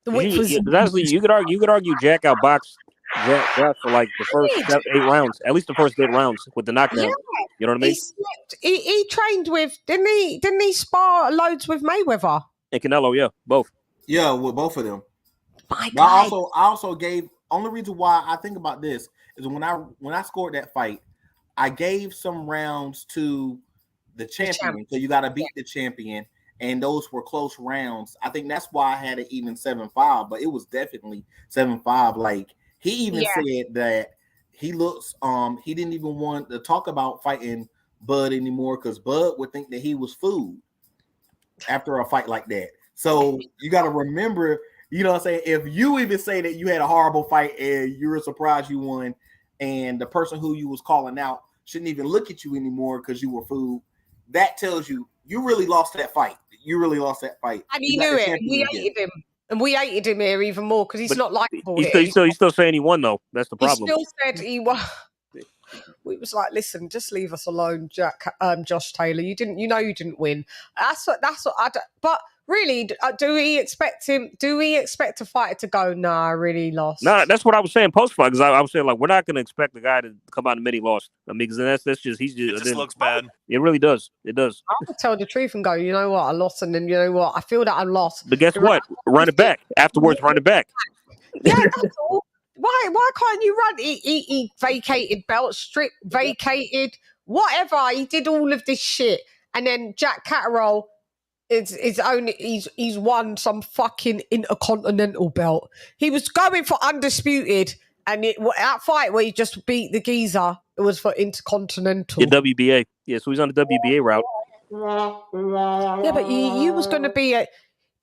[SPEAKER 5] The width was...
[SPEAKER 4] Honestly, you could argue Jack outboxed Jack for like the first 8 rounds, at least the first 8 rounds with the knockdown. Yeah. You know what I mean?
[SPEAKER 5] He trained with, didn't he spar loads with Mayweather?
[SPEAKER 4] And Canelo, yeah, both.
[SPEAKER 12] Yeah, with both of them.
[SPEAKER 5] My God.
[SPEAKER 12] I also gave, only reason why I think about this is when I scored that fight, I gave some rounds to the champion. So you got to beat the champion, and those were close rounds. I think that's why I had it even 7-5, but it was definitely 7-5. Like he even said that he looks he didn't even want to talk about fighting Bud anymore because Bud would think that he was food after a fight like that. So you got to remember, you know what I'm saying? If you even say that you had a horrible fight and you were surprised you won, and the person who you was calling out shouldn't even look at you anymore because you were food, that tells you you really lost that fight. You really lost that fight.
[SPEAKER 5] And he knew it. We hated him. And we hated him here even more because he's not likable.
[SPEAKER 4] He's still saying he won, though. That's the problem.
[SPEAKER 5] He still said he won. We was like, listen, just leave us alone, Josh Taylor. You didn't win. That's what but really, do we expect a fighter to go, nah, I really lost?
[SPEAKER 4] Nah, that's what I was saying post-fight, because I was saying, like, we're not going to expect the guy to come out and admit he lost. I mean, because it just
[SPEAKER 11] looks bad.
[SPEAKER 4] It really does. It does.
[SPEAKER 5] I would tell the truth and go, you know what, I lost, and then you know what, I feel that I lost.
[SPEAKER 4] But guess what? Run it back. Afterwards, run it back.
[SPEAKER 5] Yeah, that's all. Why can't you run? He vacated belt, strip, vacated, whatever. He did all of this shit. And then Jack Catterall, he's won some fucking intercontinental belt. He was going for undisputed, and that fight where he just beat the geezer, it was for intercontinental.
[SPEAKER 4] Yeah, WBA. Yeah, so he's on the WBA route.
[SPEAKER 5] Yeah, but you was going to be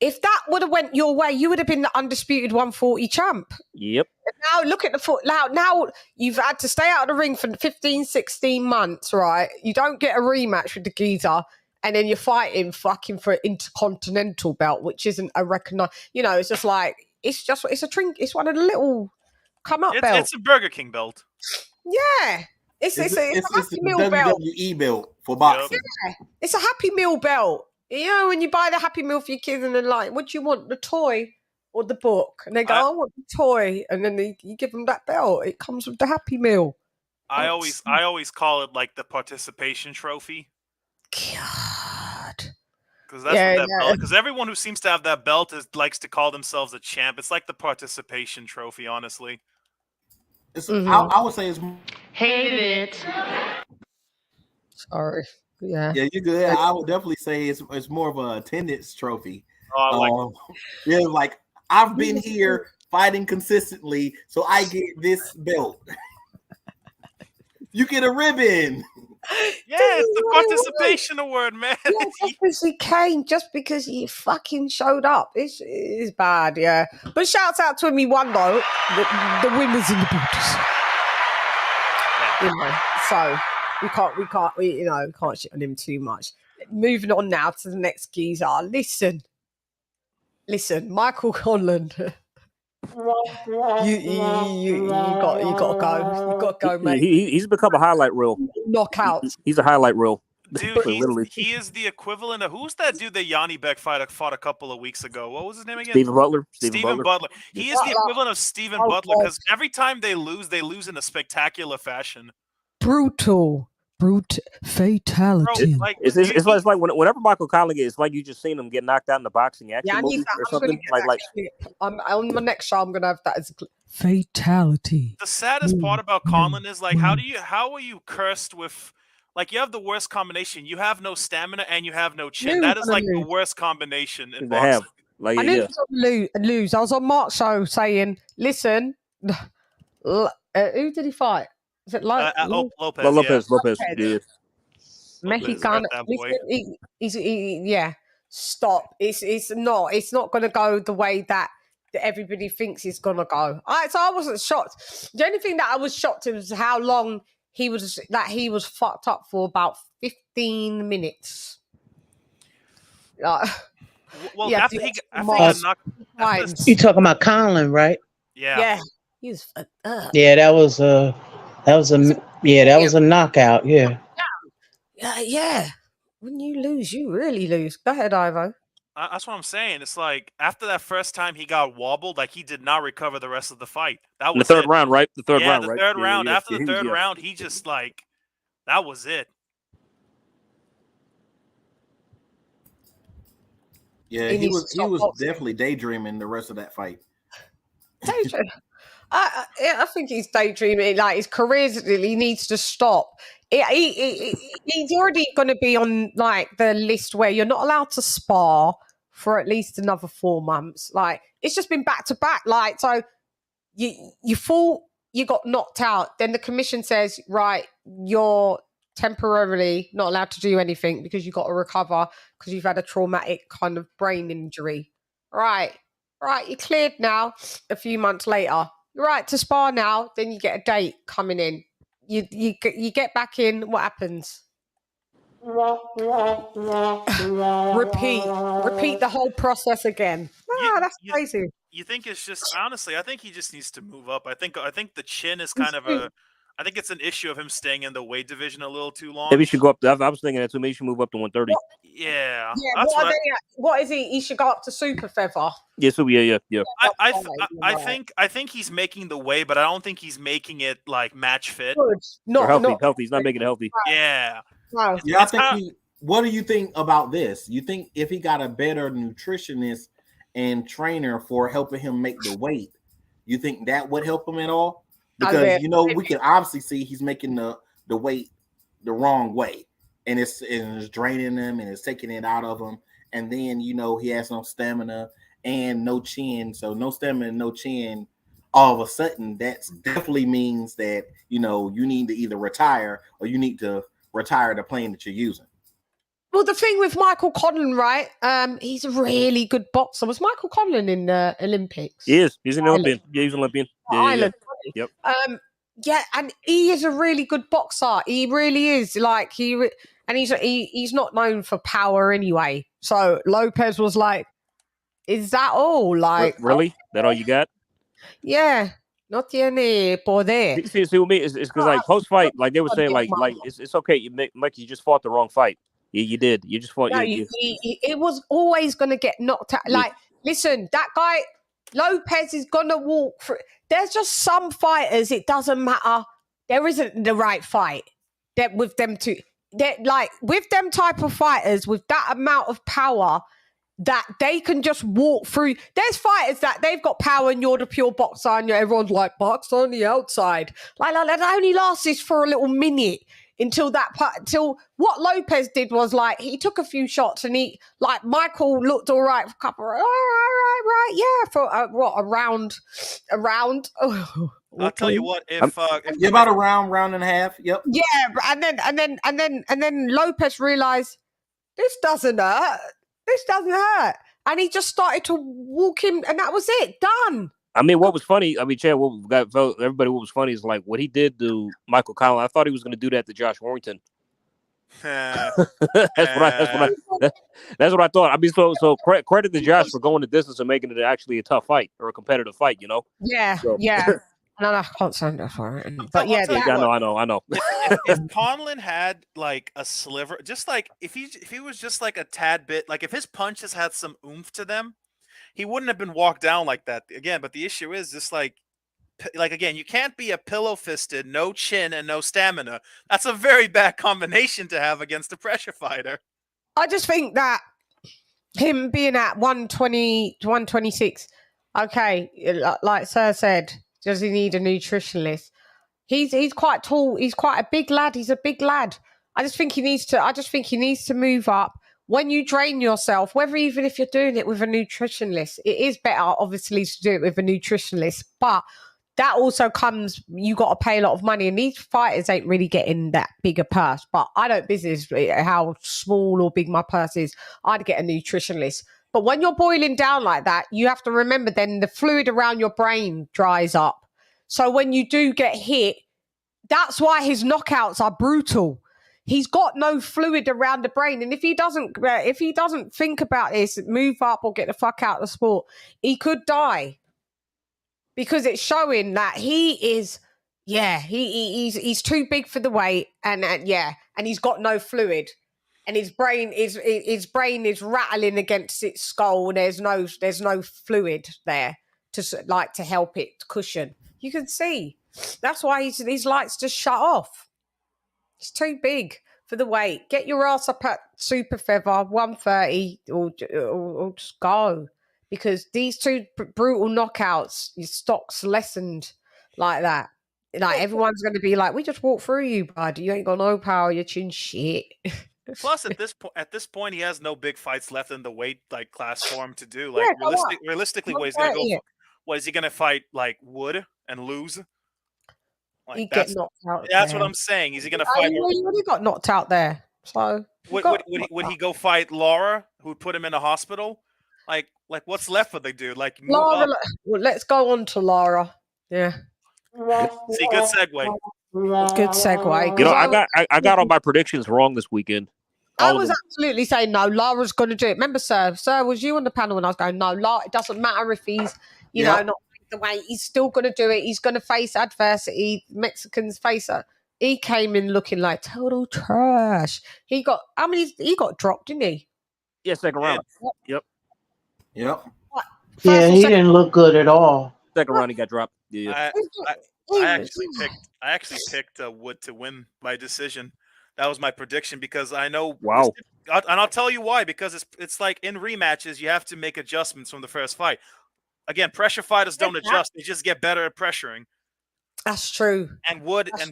[SPEAKER 5] if that would have went your way, you would have been the undisputed 140 champ.
[SPEAKER 4] Yep.
[SPEAKER 5] Now look at the foot. Now you've had to stay out of the ring for 15, 16 months, right? You don't get a rematch with the geezer, and then you're fighting fucking for an intercontinental belt, which isn't a recognized. You know, it's just like it's a drink. It's one of the little come up belts.
[SPEAKER 11] It's a Burger King belt.
[SPEAKER 5] Yeah. It's a Happy Meal belt.
[SPEAKER 12] WWE belt for boxing.
[SPEAKER 5] Yeah. It's a Happy Meal belt. You know, when you buy the Happy Meal for your kids and they're like, what do you want, the toy or the book? And they go, I want the toy. And then you give them that belt. It comes with the Happy Meal.
[SPEAKER 11] I always call it like the participation trophy.
[SPEAKER 5] God.
[SPEAKER 11] Because that's what that belt. Because everyone who seems to have that belt likes to call themselves a champ. It's like the participation trophy, honestly.
[SPEAKER 12] I would say it's...
[SPEAKER 5] Hate it. Sorry. Yeah,
[SPEAKER 12] you're good. I would definitely say it's more of an attendance trophy.
[SPEAKER 11] Oh,
[SPEAKER 12] like I've been here fighting consistently, so I get this belt. You get a ribbon.
[SPEAKER 11] Yeah, it's the participation award, man.
[SPEAKER 5] Yeah, just because he came, just because he fucking showed up. It's bad, yeah. But shouts out to him, he won though. The winners in the borders. Yeah. You know, so. We can't shit on him too much. Moving on now to the next geezer. Listen, Michael Conlan. you got to go. You got to go, mate.
[SPEAKER 4] He's become a highlight reel.
[SPEAKER 5] Knockout.
[SPEAKER 4] He's a highlight reel.
[SPEAKER 11] Dude, he is the equivalent of who's that dude that Yanni Beck fought a couple of weeks ago? What was his name again?
[SPEAKER 4] Stephen Butler.
[SPEAKER 11] Stephen Butler. He is the equivalent of Stephen Butler because every time they lose in a spectacular fashion.
[SPEAKER 1] Brute fatality.
[SPEAKER 11] Bro,
[SPEAKER 4] it's like whenever Michael Conlan gets, it's like you just seen him get knocked out in the boxing action movie or something.
[SPEAKER 5] On my next show, I'm gonna have that as a
[SPEAKER 1] fatality.
[SPEAKER 11] The saddest part about Conlan is like, how are you cursed with? Like, you have the worst combination. You have no stamina and you have no chin. That is like the worst combination in boxing.
[SPEAKER 5] I knew he was lose. I was on Mark's show saying, "Listen, who did he fight? Is it
[SPEAKER 11] Lopez?
[SPEAKER 4] Lopez. Yeah.
[SPEAKER 5] Mexicano. He's stop. It's not going to go the way that everybody thinks it's going to go. So I wasn't shocked. The only thing that I was shocked at was how long he was fucked up for about 15 minutes.
[SPEAKER 11] Well,
[SPEAKER 5] yeah,
[SPEAKER 11] after he got knocked,
[SPEAKER 7] You talking about Conlan, right?
[SPEAKER 5] Yeah, he was fucked up.
[SPEAKER 7] Yeah, that was a knockout. Yeah.
[SPEAKER 5] Yeah. When you lose, you really lose. Go ahead, Ivo.
[SPEAKER 11] that's what I'm saying. It's like after that first time he got wobbled, like he did not recover the rest of the fight. That was
[SPEAKER 4] the third
[SPEAKER 11] it.
[SPEAKER 4] round, right? The third
[SPEAKER 11] yeah,
[SPEAKER 4] round,
[SPEAKER 11] the
[SPEAKER 4] right?
[SPEAKER 11] third
[SPEAKER 4] Yeah,
[SPEAKER 11] round.
[SPEAKER 4] yeah,
[SPEAKER 11] After
[SPEAKER 4] yeah,
[SPEAKER 11] the third round, he just like that was it.
[SPEAKER 12] Yeah, he was definitely daydreaming the rest of that fight.
[SPEAKER 5] Daydreaming. I think he's daydreaming. Like his career, he needs to stop. He's already going to be on like the list where you're not allowed to spar for at least another 4 months. Like it's just been back to back. Like so, you fought, you got knocked out. Then the commission says, right, you're temporarily not allowed to do anything because you got to recover because you've had a traumatic kind of brain injury. Right, you're cleared now. A few months later. Right to spar now, then you get a date coming in. You get back in. What happens? Repeat the whole process again. That's crazy.
[SPEAKER 11] You think it's just honestly? I think he just needs to move up. I think the chin is kind of a. I think it's an issue of him staying in the weight division a little too long.
[SPEAKER 4] Maybe he should go up. I was thinking that too. Maybe he should move up to 130.
[SPEAKER 11] Yeah.
[SPEAKER 5] What is he? He should go up to super feather.
[SPEAKER 4] Yeah. So yeah.
[SPEAKER 11] I think he's making the way, but I don't think he's making it like match fit.
[SPEAKER 5] Good.
[SPEAKER 4] Healthy. He's not making it healthy.
[SPEAKER 11] Yeah.
[SPEAKER 5] No.
[SPEAKER 12] Yeah, I think what do you think about this? You think if he got a better nutritionist and trainer for helping him make the weight, you think that would help him at all? Because we can obviously see he's making the weight the wrong way, and it's draining him and it's taking it out of him. And then he has no stamina and no chin. So no stamina, no chin. All of a sudden, that definitely means that you need to either retire or you need to retire the plane that you're using.
[SPEAKER 5] Well, the thing with Michael Conlan, right? He's a really good boxer. Was Michael Conlan in the Olympics?
[SPEAKER 4] He is. He's an Olympian. Yeah, he's an Olympian.
[SPEAKER 5] Ireland.
[SPEAKER 4] Yep.
[SPEAKER 5] Yeah, and he is a really good boxer. He really is. Like he's not known for power anyway. So Lopez was like, "Is that all? Like,
[SPEAKER 4] really? That all you got?"
[SPEAKER 5] Yeah. No tiene poder.
[SPEAKER 4] See with me, it's because like post fight, like they were saying, like it's okay. You just fought the wrong fight. You did. You just fought.
[SPEAKER 5] No, it was always going to get knocked out. Like, listen, that guy Lopez is going to walk through. There's just some fighters. It doesn't matter. There isn't the right fight. That with them two. That like with them type of fighters with that amount of power. That they can just walk through. There's fighters that they've got power and you're the pure boxer and everyone's like, box on the outside. Like that only lasts for a little minute until what Lopez did was like, he took a few shots and Michael looked all right for a couple of, all right, yeah, for a round. Oh,
[SPEAKER 11] I'll tell you what, if
[SPEAKER 12] about a round and a half, yep.
[SPEAKER 5] Yeah, and then Lopez realized this doesn't hurt. And he just started to walk him, and that was it. Done.
[SPEAKER 4] I mean, what was funny? I mean, Chad, what was funny is like what he did to Michael Conlan. I thought he was going to do that to Josh Warrington. That's what I thought. I mean, so credit to Josh for going the distance and making it actually a tough fight or a competitive fight.
[SPEAKER 5] Yeah. No, I can't stand that for it. But
[SPEAKER 4] I know.
[SPEAKER 11] If Conlan had like a sliver, just like if he was just like a tad bit, like if his punches had some oomph to them, he wouldn't have been walked down like that again. But the issue is just like again, you can't be a pillow fisted, no chin and no stamina. That's a very bad combination to have against a pressure fighter.
[SPEAKER 5] I just think that him being at 120 to 126, okay, like Sir said. Does he need a nutritionist? He's quite tall. He's quite a big lad. He's a big lad. I just think he needs to move up. When you drain yourself, even if you're doing it with a nutritionist, it is better, obviously, to do it with a nutritionist. But that also comes, you got to pay a lot of money. And these fighters ain't really getting that big a purse. But I don't business how small or big my purse is. I'd get a nutritionist. But when you're boiling down like that, you have to remember then the fluid around your brain dries up. So when you do get hit, That's why his knockouts are brutal. He's got no fluid around the brain, and if he doesn't think about this, move up or get the fuck out of the sport, he could die. Because it's showing that he is, he's too big for the weight, and he's got no fluid, and his brain is rattling against its skull. And there's no fluid there to help it cushion. You can see that's why his lights just shut off. It's too big for the weight. Get your ass up at super feather 130 or just go. Because these two brutal knockouts, your stock's lessened like that. Like everyone's going to be like, we just walked through you, bud. You ain't got no power. Your chin shit.
[SPEAKER 11] Plus, at this point, he has no big fights left in the weight class for him to do. Like realistically, what he's going to go for? What is he going to fight? Like Wood and lose? Like,
[SPEAKER 5] He'd get knocked out.
[SPEAKER 11] That's what I'm saying. Is he going to fight?
[SPEAKER 5] He already got knocked out there. So
[SPEAKER 11] would he go fight Lara, who put him in the hospital? Like what's left for the dude? Like
[SPEAKER 5] Lara, well, let's go on to Lara. Yeah.
[SPEAKER 11] See, good segue.
[SPEAKER 5] Good segue.
[SPEAKER 4] You know, I got all my predictions wrong this weekend.
[SPEAKER 5] I was absolutely saying no. Lara's going to do it. Remember, sir, was you on the panel when I was going? No, Lara. It doesn't matter if he's not the way. He's still going to do it. He's going to face adversity. Mexicans face it. He came in looking like total trash. He got dropped, didn't he?
[SPEAKER 4] Yeah, second round. Yep.
[SPEAKER 7] Yeah, he didn't look good at all.
[SPEAKER 4] Second round, he got dropped. Yeah.
[SPEAKER 11] I actually picked Wood to win by decision. That was my prediction because I know.
[SPEAKER 4] Wow.
[SPEAKER 11] And I'll tell you why. Because it's like in rematches, you have to make adjustments from the first fight. Again, pressure fighters don't adjust; they just get better at pressuring.
[SPEAKER 5] That's true.
[SPEAKER 11] And Wood has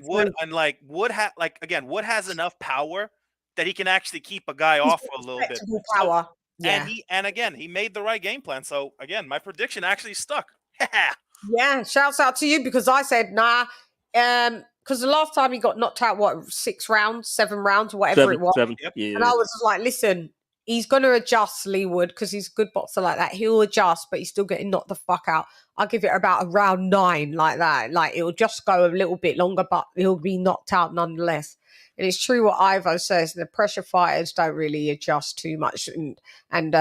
[SPEAKER 11] enough power that he can actually keep a guy off for a little bit.
[SPEAKER 5] Power.
[SPEAKER 11] And again, he made the right game plan. So again, my prediction actually stuck.
[SPEAKER 5] Yeah, shouts out to you because I said nah. Because the last time he got knocked out, 6 rounds, 7 rounds, or whatever it was.
[SPEAKER 11] Yep.
[SPEAKER 5] And I was like, listen, he's going to adjust, Lee Wood, because he's a good boxer like that. He'll adjust, but he's still getting knocked the fuck out. I'll give it about around 9 like that. Like, it'll just go a little bit longer, but he'll be knocked out nonetheless. And it's true what Ivo says. The pressure fighters don't really adjust too much. And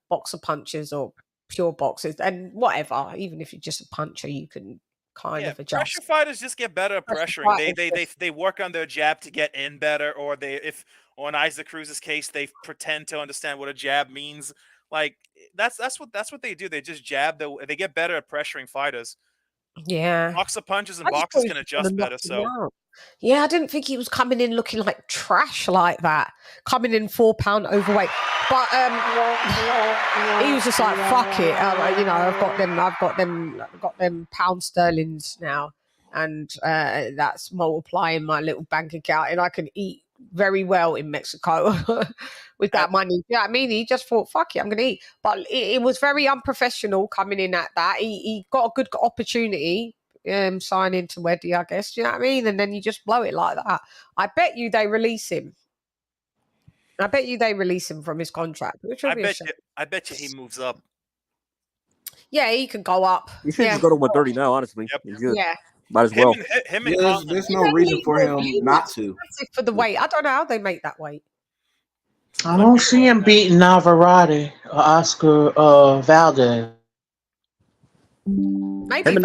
[SPEAKER 5] boxer punchers or pure boxers and whatever. Even if you're just a puncher, you can kind of adjust.
[SPEAKER 11] Pressure fighters just get better at pressuring. They work on their jab to get in better, or in Isaac Cruz's case, they pretend to understand what a jab means. Like that's what they do. They just jab. They get better at pressuring fighters.
[SPEAKER 5] Yeah,
[SPEAKER 11] boxer punches and boxers can adjust better. So
[SPEAKER 5] yeah, I didn't think he was coming in looking like trash like that. Coming in 4-pound overweight, but he was just like, "Fuck it," I've got them pound sterlings now, and that's multiplying my little bank account, and I can eat very well in Mexico with that money. Yeah, I mean, he just thought, "Fuck it, I'm going to eat." But it was very unprofessional coming in at that. He got a good opportunity. Signing to Weddy, I guess. Do you know what I mean? And then you just blow it like that. I bet you they release him. From his contract.
[SPEAKER 11] I bet you he moves up.
[SPEAKER 5] Yeah, he could go up.
[SPEAKER 4] You should just go to 130 now, honestly.
[SPEAKER 11] Yep.
[SPEAKER 4] He's good.
[SPEAKER 5] Yeah.
[SPEAKER 4] Might as well.
[SPEAKER 12] There's no reason for him not to.
[SPEAKER 5] For the weight. I don't know how they make that weight.
[SPEAKER 7] I don't see him beating Navarrete or Oscar Valdez.
[SPEAKER 5] Maybe
[SPEAKER 4] him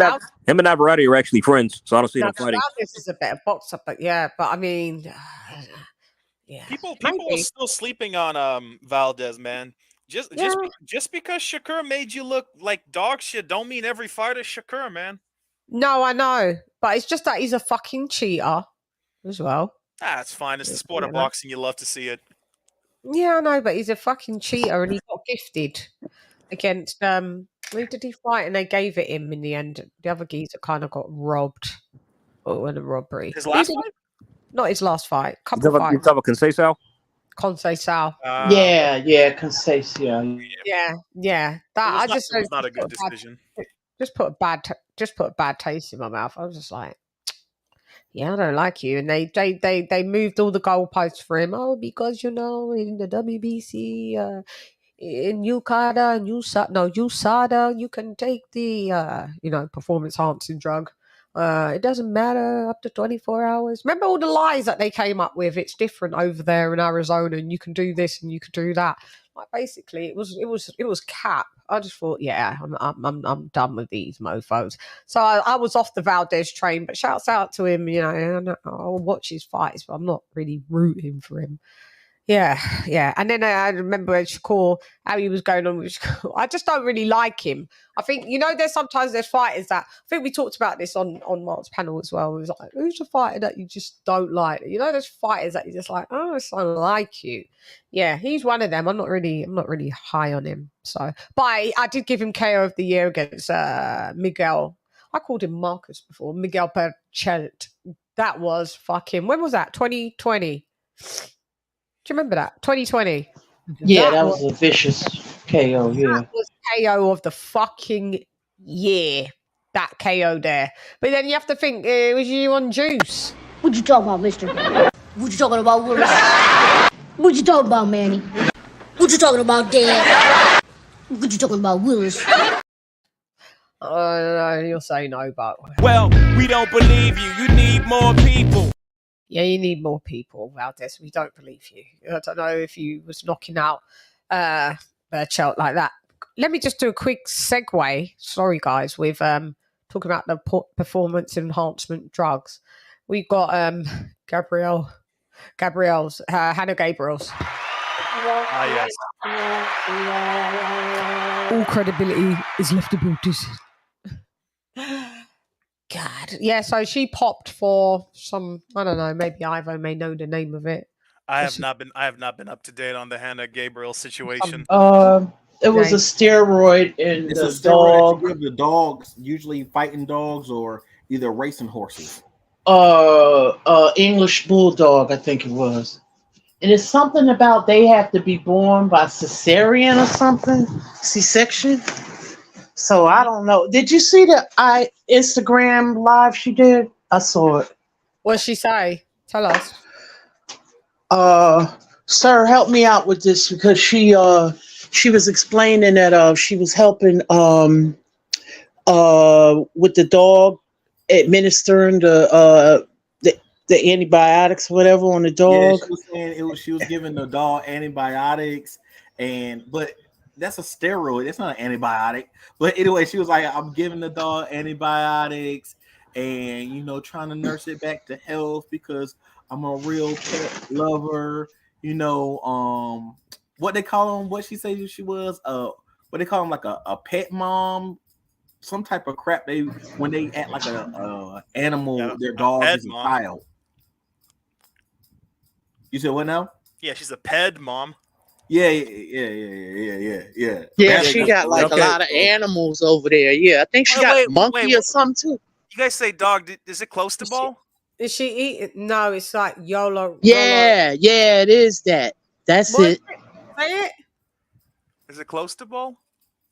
[SPEAKER 4] and Navarrete are actually friends, so I don't see them fighting.
[SPEAKER 5] This is a better boxer, but I mean, yeah.
[SPEAKER 11] People are still sleeping on Valdez, man. Just because Shakur made you look like dog shit, don't mean every fighter is Shakur, man.
[SPEAKER 5] No, I know, but it's just that he's a fucking cheater as well.
[SPEAKER 11] It's fine. It's the sport of boxing. You love to see it.
[SPEAKER 5] Yeah, I know, but he's a fucking cheater, and he got gifted against who did he fight? And they gave it him in the end. The other geezer kind of got robbed in a robbery.
[SPEAKER 11] His last fight?
[SPEAKER 5] Not his last fight.
[SPEAKER 4] You talking about Conceição?
[SPEAKER 5] Conceição.
[SPEAKER 7] Yeah, Conceição.
[SPEAKER 5] Yeah. That
[SPEAKER 11] was not a good decision.
[SPEAKER 5] Just put a bad taste in my mouth. I was just like, yeah, I don't like you. And they moved all the goalposts for him. Oh, because in the WBC, in USADA, you can take the performance enhancing drug. It doesn't matter up to 24 hours. Remember all the lies that they came up with? It's different over there in Arizona, and you can do this and you can do that. Like basically, it was cap. I just thought, yeah, I'm done with these mofos. So I was off the Valdez train, but shouts out to him. You know, and I'll watch his fights, but I'm not really rooting for him. Yeah. And then I remember Shakur, how he was going on with Shakur. I just don't really like him. I think, you know, there's fighters that, I think we talked about this on Mark's panel as well. It was like, who's the fighter that you just don't like? You know, there's fighters that you're just like, oh, I don't like you. Yeah, he's one of them. I'm not really high on him. So, but I did give him KO of the year against Miguel. I called him Marcus before, Miguel Perchet. That was fucking, when was that? 2020. Do you remember that? 2020.
[SPEAKER 7] Yeah, that was a vicious KO. Yeah,
[SPEAKER 5] that was KO of the fucking year. That KO there. But then you have to think, was you on juice?
[SPEAKER 13] What you talking about, mister? What you talking about, Willis? What you talking about, Manny? What you talking about, Dad? What you talking about, Willis?
[SPEAKER 5] You'll say no, but...
[SPEAKER 14] Well, we don't believe you. You need more people.
[SPEAKER 5] Yeah, you need more people, Valdez. We don't believe you. I don't know if you was knocking out Berchelt like that. Let me just do a quick segue. Sorry, guys, with talking about the performance enhancement drugs. We've got Hannah Gabriel's.
[SPEAKER 11] Yes.
[SPEAKER 1] All credibility is left to Brutus.
[SPEAKER 5] God. Yeah, so she popped for some, I don't know, maybe Ivo may know the name of it.
[SPEAKER 11] I have not been up to date on the Hannah Gabriel situation.
[SPEAKER 7] It was a steroid in
[SPEAKER 12] It's
[SPEAKER 7] the
[SPEAKER 12] a steroid
[SPEAKER 7] dog.
[SPEAKER 12] that you give the dogs, usually fighting dogs or either racing horses.
[SPEAKER 7] English bulldog, I think it was. And it's something about they have to be born by cesarean or something, C-section. So I don't know. Did you see the Instagram live she did? I saw it.
[SPEAKER 5] What'd she say? Tell us.
[SPEAKER 7] Sir, help me out with this because she was explaining that she was helping with the dog administering the antibiotics or whatever on the dog.
[SPEAKER 12] Yeah, she was saying she was giving the dog antibiotics, but that's a steroid. It's not an antibiotic. But anyway, she was like, I'm giving the dog antibiotics and, you know, trying to nurse it back to health because I'm a real pet lover. You know, what they call them, what she said she was, what they call them, like a pet mom, some type of crap. When they act like a animal, their dog is a child. You said what now?
[SPEAKER 11] Yeah, she's a ped mom.
[SPEAKER 12] Yeah.
[SPEAKER 7] Yeah, she got like a lot of animals over there. Yeah, I think she got monkey or something too.
[SPEAKER 11] You guys say dog? Is it close to ball?
[SPEAKER 5] Is she eating? No, it's like YOLO.
[SPEAKER 7] Yeah, it is that. That's it.
[SPEAKER 5] Say it.
[SPEAKER 11] Is it close to ball?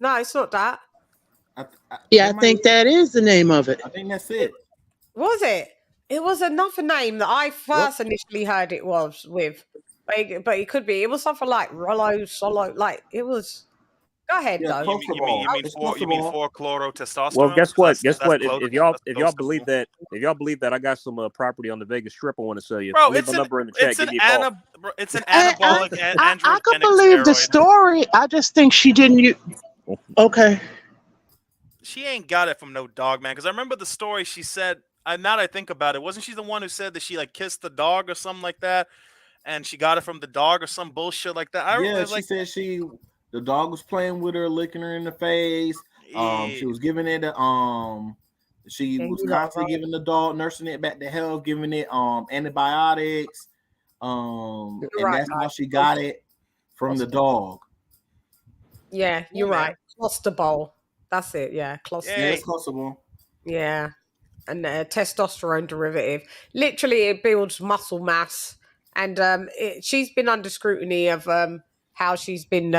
[SPEAKER 5] No, it's not that.
[SPEAKER 7] I think that is the name of it.
[SPEAKER 12] I think that's it.
[SPEAKER 5] Was it? It was another name that I first initially heard it was with. But it could be. It was something like Rollo, Solo. Like it was. Go ahead, though.
[SPEAKER 11] You mean 4-chlorotestosterone?
[SPEAKER 4] Well, guess what?
[SPEAKER 11] That's close.
[SPEAKER 4] If y'all believe that, I got some property on the Vegas Strip, I want to sell you.
[SPEAKER 11] Bro,
[SPEAKER 4] Leave my number in the chat. Give me a call.
[SPEAKER 11] It's an anabolic androgenic
[SPEAKER 7] I could believe the story. I just think she didn't. Okay.
[SPEAKER 11] She ain't got it from no dog, man. Because I remember the story she said. Now that I think about it, wasn't she the one who said that she like kissed the dog or something like that? And she got it from the dog or some bullshit like that.
[SPEAKER 12] She said the dog was playing with her, licking her in the face. She was giving it she was constantly giving the dog, nursing it back to health, giving it antibiotics. And that's how she got it from the dog.
[SPEAKER 5] Yeah, you're right. Clostebol. That's it. Yeah, Clostebol.
[SPEAKER 12] Yeah, it's Clostebol.
[SPEAKER 5] Yeah, and testosterone derivative. Literally, it builds muscle mass. And she's been under scrutiny of how she's been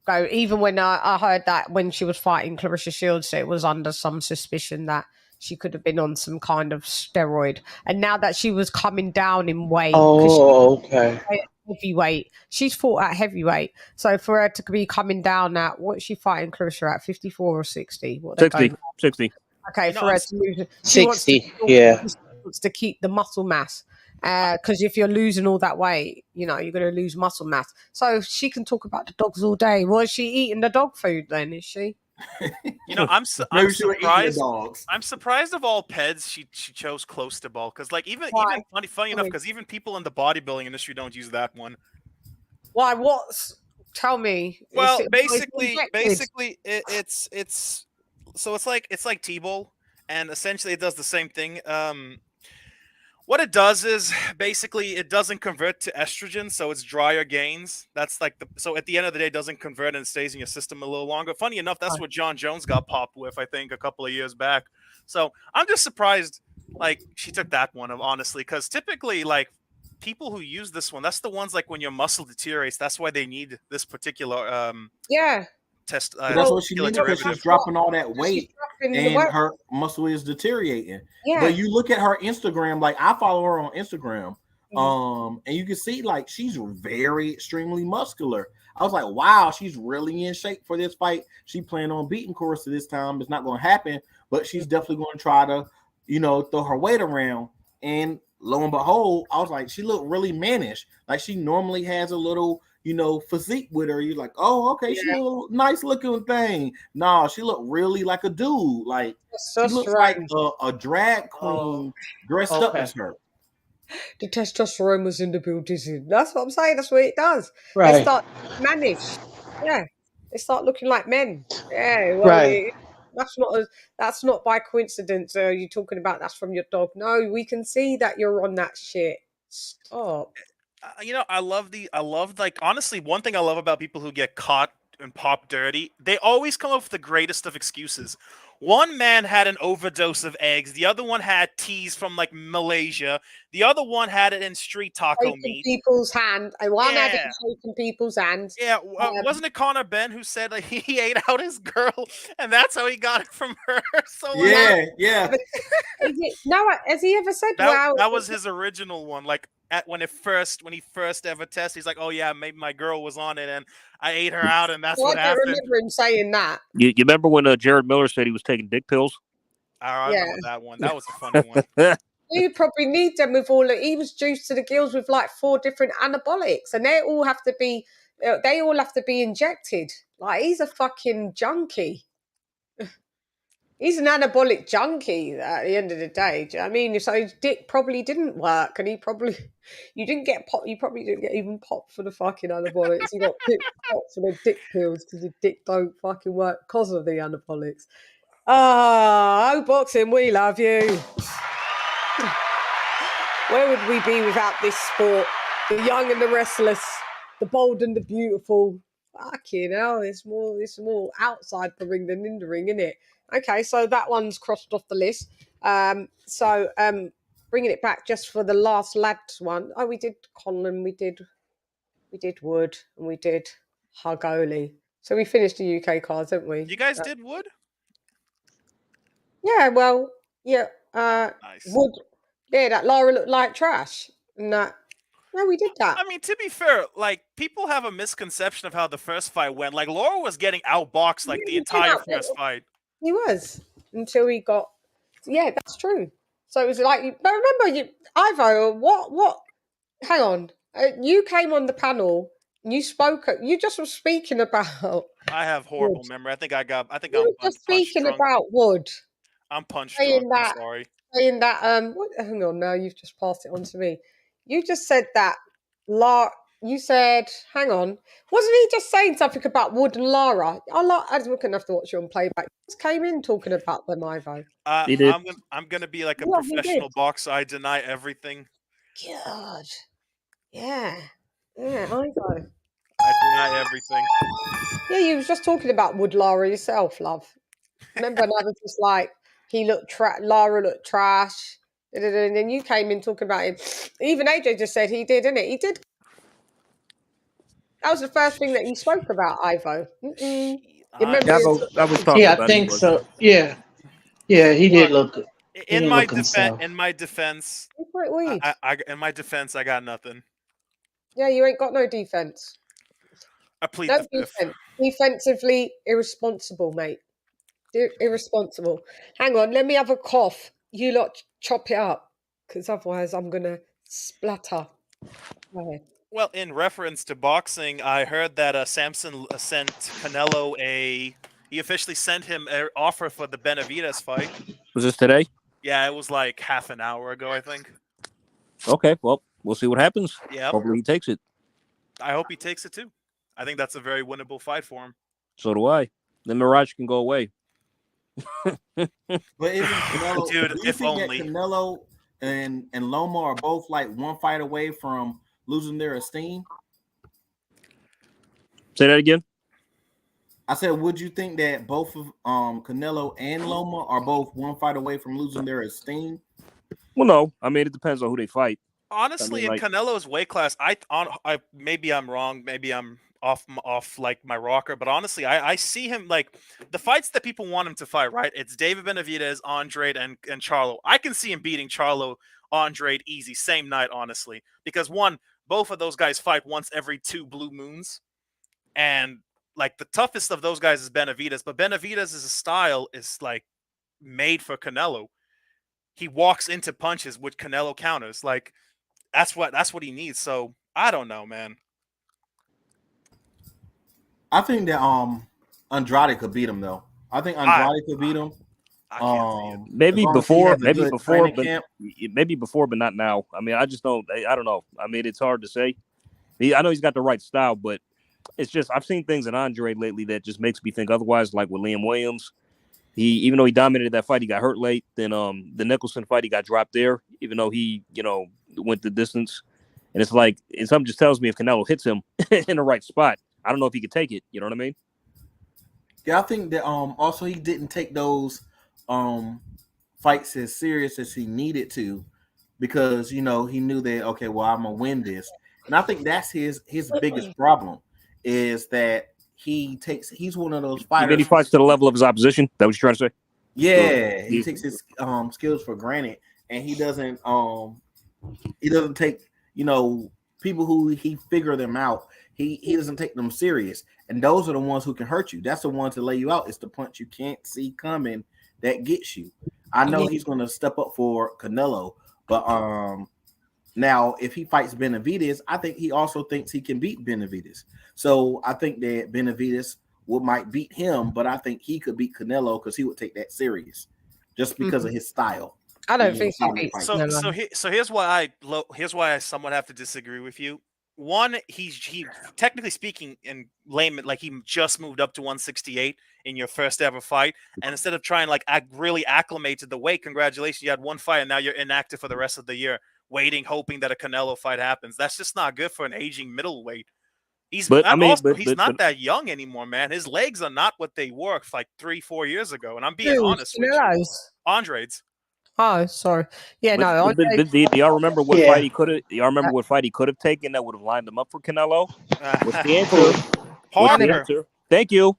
[SPEAKER 5] even when I heard that when she was fighting Clarissa Shields, it was under some suspicion that she could have been on some kind of steroid. And now that she was coming down in weight,
[SPEAKER 7] okay,
[SPEAKER 5] heavyweight, she's fought at heavyweight. So for her to be coming down at, what is she fighting Clarissa at, 54 or 60?
[SPEAKER 4] 60.
[SPEAKER 5] Okay,
[SPEAKER 11] You know,
[SPEAKER 5] for
[SPEAKER 11] I'm
[SPEAKER 5] her
[SPEAKER 11] s-
[SPEAKER 5] to lose, she wants
[SPEAKER 7] 60,
[SPEAKER 5] to,
[SPEAKER 7] yeah.
[SPEAKER 5] she wants to keep the muscle mass. Because if you're losing all that weight, you know, you're going to lose muscle mass. So she can talk about the dogs all day. Was she eating the dog food then? Is she?
[SPEAKER 11] You know, I'm su- I'm
[SPEAKER 12] Maybe she would eat the
[SPEAKER 11] surprised.
[SPEAKER 12] dogs.
[SPEAKER 11] I'm surprised of all peds she chose close to ball because like even
[SPEAKER 5] Why?
[SPEAKER 11] funny enough because even people in the bodybuilding industry don't use that one.
[SPEAKER 5] Why? What's? Tell me.
[SPEAKER 11] Well,
[SPEAKER 5] Is it injected?
[SPEAKER 11] it's so it's like T-ball and essentially it does the same thing. What it does is basically it doesn't convert to estrogen, so it's drier gains. That's like so at the end of the day, it doesn't convert and it stays in your system a little longer. Funny enough, that's what John Jones got popped with, I think, a couple of years back. So I'm just surprised, like she took that one, honestly, because typically, like people who use this one, that's the ones like when your muscle deteriorates. That's why they need this particular
[SPEAKER 5] Yeah.
[SPEAKER 11] test.
[SPEAKER 12] But that's what she
[SPEAKER 11] particular
[SPEAKER 12] needed because she's
[SPEAKER 11] derivative.
[SPEAKER 12] dropping all that weight
[SPEAKER 5] She's dropping the
[SPEAKER 12] and
[SPEAKER 5] weight.
[SPEAKER 12] her muscle is deteriorating.
[SPEAKER 5] Yeah.
[SPEAKER 12] But you look at her Instagram, like I follow her on Instagram, and you can see like she's very extremely muscular. I was like, wow, she's really in shape for this fight. She planned on beating Carissa this time. It's not going to happen, but she's definitely going to try to, you know, throw her weight around. And lo and behold, I was like, she looked really mannish. Like she normally has a little, you know, physique with her. You're like, oh, okay, she's a little nice looking thing. No, she looked really like a dude. Like she looks like a drag queen dressed up as her.
[SPEAKER 5] The testosterone was in the building. That's what I'm saying. That's what it does.
[SPEAKER 7] Right.
[SPEAKER 5] They start managed. Yeah. They start looking like men. Yeah. Well,
[SPEAKER 7] Right.
[SPEAKER 5] that's not by coincidence. You're talking about that's from your dog. No, we can see that you're on that shit. Stop.
[SPEAKER 11] You know, I love like honestly, one thing I love about people who get caught and pop dirty, they always come up with the greatest of excuses. One man had an overdose of eggs. The other one had teas from like Malaysia. The other one had it in street taco
[SPEAKER 5] Shaking
[SPEAKER 11] meat.
[SPEAKER 5] people's hand. I want
[SPEAKER 11] Yeah.
[SPEAKER 5] to shaking people's hands.
[SPEAKER 11] Yeah, wasn't it Connor Ben who said like he ate out his girl and that's how he got it from her? So like,
[SPEAKER 12] yeah.
[SPEAKER 5] No, has he ever said
[SPEAKER 11] that was his original one. Like when he first ever tested, he's like, "Oh yeah, maybe my girl was on it and I ate her out, and that's what
[SPEAKER 5] I
[SPEAKER 11] happened."
[SPEAKER 5] don't remember him saying that.
[SPEAKER 4] You remember when Jared Miller said he was taking dick pills?
[SPEAKER 11] I remember that one. That was a funny one.
[SPEAKER 5] You probably need them with he was juiced to the gills with like 4 different anabolics, and they all have to be injected. Like he's a fucking junkie. He's an anabolic junkie at the end of the day. Do you know what I mean? So his dick probably didn't work, and you probably didn't get even popped for the fucking anabolics. You got popped for the dick pills because your dick don't fucking work because of the anabolics. Oh, boxing, we love you. Where would we be without this sport? The young and the restless, the bold and the beautiful. Fucking hell, it's more outside the ring than in the ring, isn't it? Okay, so that one's crossed off the list. Bringing it back just for the last lads one. Oh, we did Conlan, we did Wood, and we did Okolie. So we finished the UK cards, didn't we?
[SPEAKER 11] You guys did Wood?
[SPEAKER 5] Yeah, well, yeah.
[SPEAKER 11] Nice.
[SPEAKER 5] Wood. Yeah, that Lara looked like trash. And that. No, we did that.
[SPEAKER 11] I mean, to be fair, like people have a misconception of how the first fight went. Like Laura was getting outboxed like the entire first fight.
[SPEAKER 5] He was until he got. Yeah, that's true. So it was like, but remember, Ivo, what? Hang on, you came on the panel. You spoke. You just were speaking about.
[SPEAKER 11] I have horrible memory. I think I'm
[SPEAKER 5] just speaking about Wood.
[SPEAKER 11] I'm punch drunk. I'm sorry.
[SPEAKER 5] Saying that. Hang on, now you've just passed it on to me. You just said that. You said, hang on, wasn't he just saying something about Wood and Lara? I was looking enough to watch you on playback. He just came in talking about them, Ivo.
[SPEAKER 4] He did.
[SPEAKER 11] I'm gonna be like a professional boxer. I deny everything.
[SPEAKER 5] God. Yeah, Ivo.
[SPEAKER 11] I deny everything.
[SPEAKER 5] Yeah, you was just talking about Wood Lara yourself, love. Remember, and I was just like, Lara looked trash. And then you came in talking about him. Even AJ just said he did, didn't it? He did. That was the first thing that you spoke about, Ivo. You remember?
[SPEAKER 7] Yeah, I think so. Yeah, he did look good.
[SPEAKER 11] In my defense, I got nothing.
[SPEAKER 5] Yeah, you ain't got no defense.
[SPEAKER 11] I plead
[SPEAKER 5] no
[SPEAKER 11] the fifth.
[SPEAKER 5] defense. Defensively irresponsible, mate. Irresponsible. Hang on, let me have a cough. You lot chop it up, because otherwise I'm gonna splatter. Go ahead.
[SPEAKER 11] Well, in reference to boxing, I heard that Samson sent Canelo he officially sent him an offer for the Benavidez fight.
[SPEAKER 4] Was this today?
[SPEAKER 11] Yeah, it was like half an hour ago, I think.
[SPEAKER 4] Okay, well, we'll see what happens.
[SPEAKER 11] Yep.
[SPEAKER 4] Hopefully he takes it.
[SPEAKER 11] I hope he takes it too. I think that's a very winnable fight for him.
[SPEAKER 4] So do I. Then Mirage can go away.
[SPEAKER 12] But isn't Canelo,
[SPEAKER 11] Dude,
[SPEAKER 12] do you
[SPEAKER 11] if
[SPEAKER 12] think
[SPEAKER 11] only.
[SPEAKER 12] that Canelo and Loma are both like one fight away from losing their esteem?
[SPEAKER 4] Say that again.
[SPEAKER 12] I said, would you think that both of Canelo and Loma are both one fight away from losing their esteem?
[SPEAKER 4] Well, no. I mean, it depends on who they fight.
[SPEAKER 11] Honestly,
[SPEAKER 4] I mean,
[SPEAKER 11] in Canelo's weight class, I maybe I'm wrong, maybe I'm off like my rocker, but honestly, I see him like the fights that people want him to fight, right? It's David Benavidez, Andrade, and Charlo. I can see him beating Charlo, Andrade easy, same night, honestly. Because one, both of those guys fight once every 2 blue moons. And like the toughest of those guys is Benavidez, but Benavidez's style is like made for Canelo. He walks into punches with Canelo counters. Like that's what he needs. So I don't know, man.
[SPEAKER 12] I think that Andrade could beat him though. I think Andrade could beat him.
[SPEAKER 4] Maybe before, but not now. I mean, I just don't. I don't know. I mean, it's hard to say. I know he's got the right style, but it's just I've seen things in Andrade lately that just makes me think otherwise. Like with Liam Williams, even though he dominated that fight, he got hurt late. Then the Nicholson fight, he got dropped there, even though he went the distance. And it's like something just tells me if Canelo hits him in the right spot, I don't know if he could take it. You know what I mean?
[SPEAKER 12] Yeah, I think that also he didn't take those fights as serious as he needed to because he knew that okay, well I'm gonna win this, and I think that's his biggest problem is that he's one of those fighters.
[SPEAKER 4] He fights to the level of his opposition. That what you're trying to say?
[SPEAKER 12] Yeah, he takes his skills for granted, and he doesn't take people who he figure them out. He doesn't take them serious, and those are the ones who can hurt you. That's the one to lay you out. It's the punch you can't see coming that gets you. I know he's going to step up for Canelo, but now if he fights Benavidez, I think he also thinks he can beat Benavidez. So I think that Benavidez might beat him, but I think he could beat Canelo because he would take that serious just because of his style.
[SPEAKER 5] I don't think he beats
[SPEAKER 11] So here's why I somewhat have to disagree with you. One, he technically speaking in layman, like he just moved up to 168 in your first ever fight, and instead of trying like really acclimate to the weight, congratulations, you had one fight and now you're inactive for the rest of the year, waiting, hoping that a Canelo fight happens. That's just not good for an aging middleweight. He's not that young anymore, man. His legs are not what they were like 3-4 years ago, and I'm being honest with you. Andrade's.
[SPEAKER 5] Oh, sorry. Yeah, no.
[SPEAKER 4] Do y'all remember what fight he could have? Y'all remember what fight he could have taken that would have lined him up for Canelo? What's the answer? Thank you.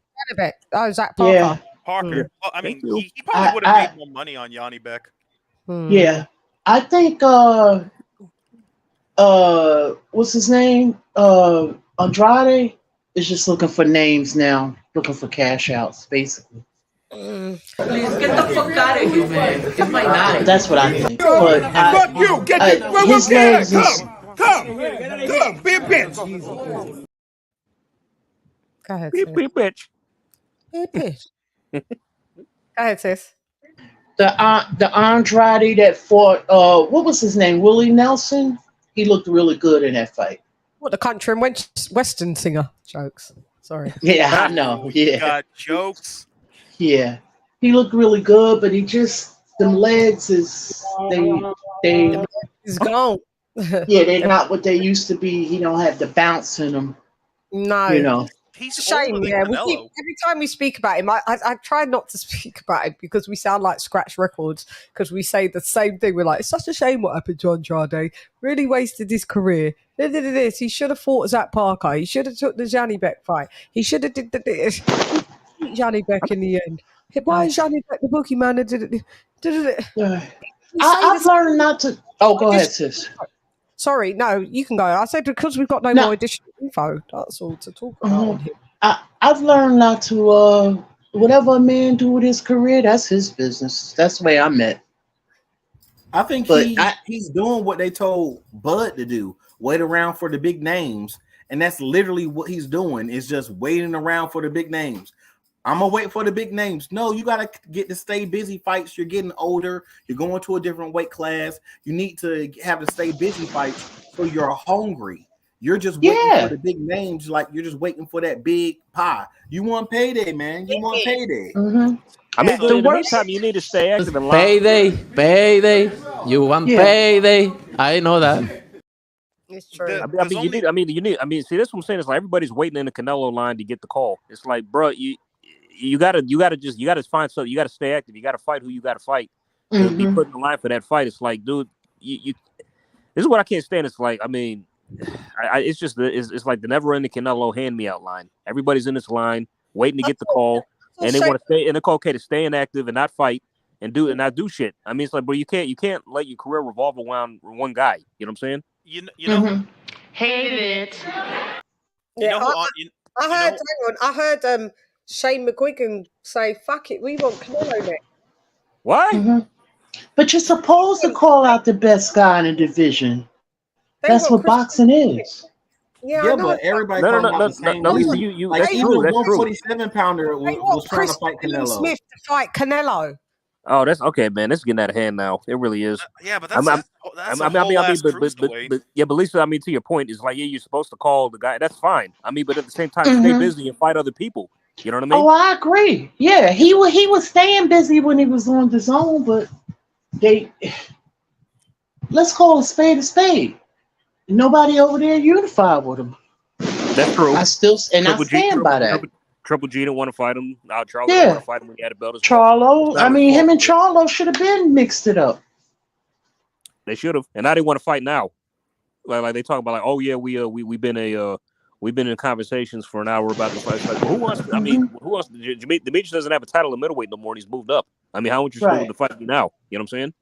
[SPEAKER 5] Oh, Zach Parker.
[SPEAKER 7] Yeah.
[SPEAKER 11] Parker. Well, I mean, he probably would have made more money on Yanni Beck.
[SPEAKER 7] Yeah, I think. What's his name? Andrade is just looking for names now, looking for cash outs, basically.
[SPEAKER 15] Please get the fuck out of here, man. It's my night.
[SPEAKER 7] That's what I think. But
[SPEAKER 15] fuck you. Get
[SPEAKER 7] his legs is.
[SPEAKER 15] Come, be a bitch.
[SPEAKER 5] Go ahead,
[SPEAKER 4] be a bitch.
[SPEAKER 5] Be a bitch. Go ahead, sis.
[SPEAKER 7] The Andrade that fought. What was his name? Willie Nelson. He looked really good in that fight.
[SPEAKER 5] What, the country and western singer? Jokes. Sorry.
[SPEAKER 7] Yeah, I know. Yeah.
[SPEAKER 11] Got jokes.
[SPEAKER 7] Yeah, he looked really good, but he just them legs is
[SPEAKER 5] he's gone.
[SPEAKER 7] Yeah, they're not what they used to be. He don't have the bounce in them.
[SPEAKER 5] No, He's a shame. Yeah, every time we speak about him, I try not to speak about him because we sound like scratch records because we say the same thing. We're like, it's such a shame what happened to Andrade. Really wasted his career. He should have fought Zach Parker. He should have took the Yanni Beck fight. He should have did this. Yanni Beck in the end. Why is Yanni Beck the boogeyman?
[SPEAKER 7] I've learned not to. Oh, go ahead, sis.
[SPEAKER 5] Sorry, no, you can go. I said because we've got no more additional info. That's all to talk about.
[SPEAKER 7] I've learned not to whatever a man do with his career, that's his business. That's the way I'm at.
[SPEAKER 12] I think
[SPEAKER 7] But
[SPEAKER 12] he's doing what they told Bud to do. Wait around for the big names. And that's literally what he's doing, is just waiting around for the big names. I'm gonna wait for the big names. No, you gotta get to stay busy fights. You're getting older, you're going to a different weight class. You need to have to stay busy fights, so you're hungry. You're just waiting for the big names, like you're just waiting for that big pie. You want payday, man. You want payday.
[SPEAKER 7] Mm-hmm.
[SPEAKER 4] I mean, in the meantime, you need to stay active and
[SPEAKER 16] Payday. You want payday. I know that.
[SPEAKER 5] It's true.
[SPEAKER 4] I mean, you need. I mean, see, that's what I'm saying. It's like everybody's waiting in the Canelo line to get the call. It's like, bro, you gotta find something. You gotta stay active. You gotta fight who you gotta fight. To be put in the line for that fight, it's like, dude, you. This is what I can't stand. It's like, I mean, it's just it's like the never-ending Canelo hand-me-out line. Everybody's in this line waiting to get the call, and they want to stay. And it's okay to stay inactive and not fight and not do shit. I mean, it's like, but you can't let your career revolve around one guy. You know what I'm saying?
[SPEAKER 11] You know,
[SPEAKER 13] Hate it.
[SPEAKER 5] I heard Shane McGuigan say, "Fuck it, we want Canelo next."
[SPEAKER 4] What?
[SPEAKER 7] Mm-hmm. But you're supposed to call out the best guy in the division. That's what boxing is.
[SPEAKER 5] Yeah,
[SPEAKER 12] but everybody talking about the same
[SPEAKER 4] Lisa,
[SPEAKER 12] dude.
[SPEAKER 4] you
[SPEAKER 12] Like
[SPEAKER 4] that's
[SPEAKER 12] even
[SPEAKER 4] true.
[SPEAKER 12] the
[SPEAKER 4] That's true.
[SPEAKER 12] 147 pounder was trying to fight Canelo.
[SPEAKER 5] Smith to fight Canelo.
[SPEAKER 4] Oh, that's okay, man. That's getting out of hand now. It really is.
[SPEAKER 11] Yeah, but that's a whole ass cruiserweight.
[SPEAKER 4] But Lisa, I mean, to your point, is like, yeah, you're supposed to call the guy. That's fine. I mean, but at the same time, stay busy and fight other people. You know what I mean?
[SPEAKER 7] Oh, I agree. Yeah, he was staying busy when he was on the zone, but let's call a spade. Nobody over there unified with him.
[SPEAKER 4] That's true.
[SPEAKER 7] I stand by that.
[SPEAKER 4] Triple G didn't want to fight him. Charlo didn't want to fight him when he had a belt.
[SPEAKER 7] Charlo, I mean, him and Charlo should have been mixed it up.
[SPEAKER 4] They should have, and now they want to fight now. Like they talk about, like, oh yeah, we've been in conversations for an hour about the fight. Like, who wants? I mean, who wants? Demetrius doesn't have a title in middleweight no more, and he's moved up. I mean, how interested to fight you now? You know what I'm saying?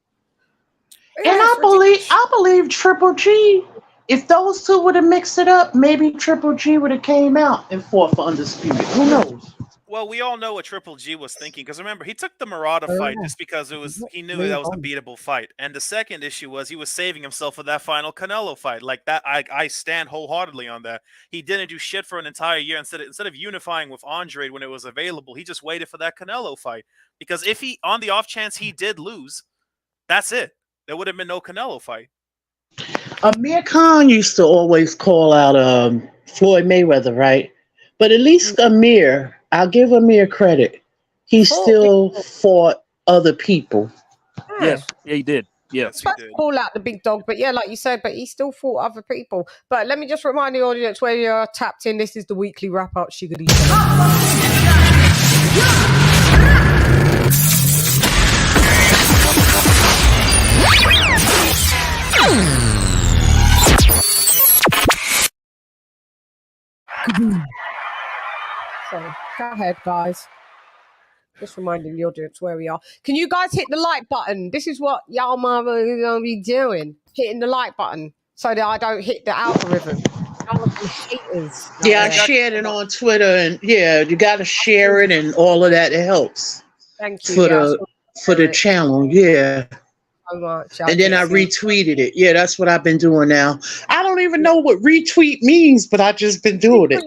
[SPEAKER 7] And I believe Triple G. If those two would have mixed it up, maybe Triple G would have came out and fought for undisputed. Who knows?
[SPEAKER 11] Well, we all know what Triple G was thinking, because remember, he took the Murata fight just because he knew that was a beatable fight. And the second issue was he was saving himself for that final Canelo fight. Like that, I stand wholeheartedly on that. He didn't do shit for an entire year. Instead of unifying with Andrade when it was available, he just waited for that Canelo fight. Because if he, on the off chance he did lose, that's it. There would have been no Canelo fight.
[SPEAKER 7] Amir Khan used to always call out Floyd Mayweather, right? But at least Amir, I'll give Amir credit. He still fought other people.
[SPEAKER 4] Yes, yeah, he did. Yes,
[SPEAKER 5] he did. Call out the big dog, but yeah, like you said, but he still fought other people. But let me just remind the audience where you're tapped in. This is the weekly wrap up. Shiggity. So, go ahead, guys. Just reminding the audience where we are. Can you guys hit the like button? This is what y'all mama is going to be doing. Hitting the like button so that I don't hit the algorithm. Haters.
[SPEAKER 7] Yeah, I shared it on Twitter, and yeah, you got to share it and all of that. It helps.
[SPEAKER 5] Thank you.
[SPEAKER 7] For the channel, yeah.
[SPEAKER 5] So much.
[SPEAKER 7] And then I retweeted it. Yeah, that's what I've been doing now. I don't even know what retweet means, but I've just been doing it.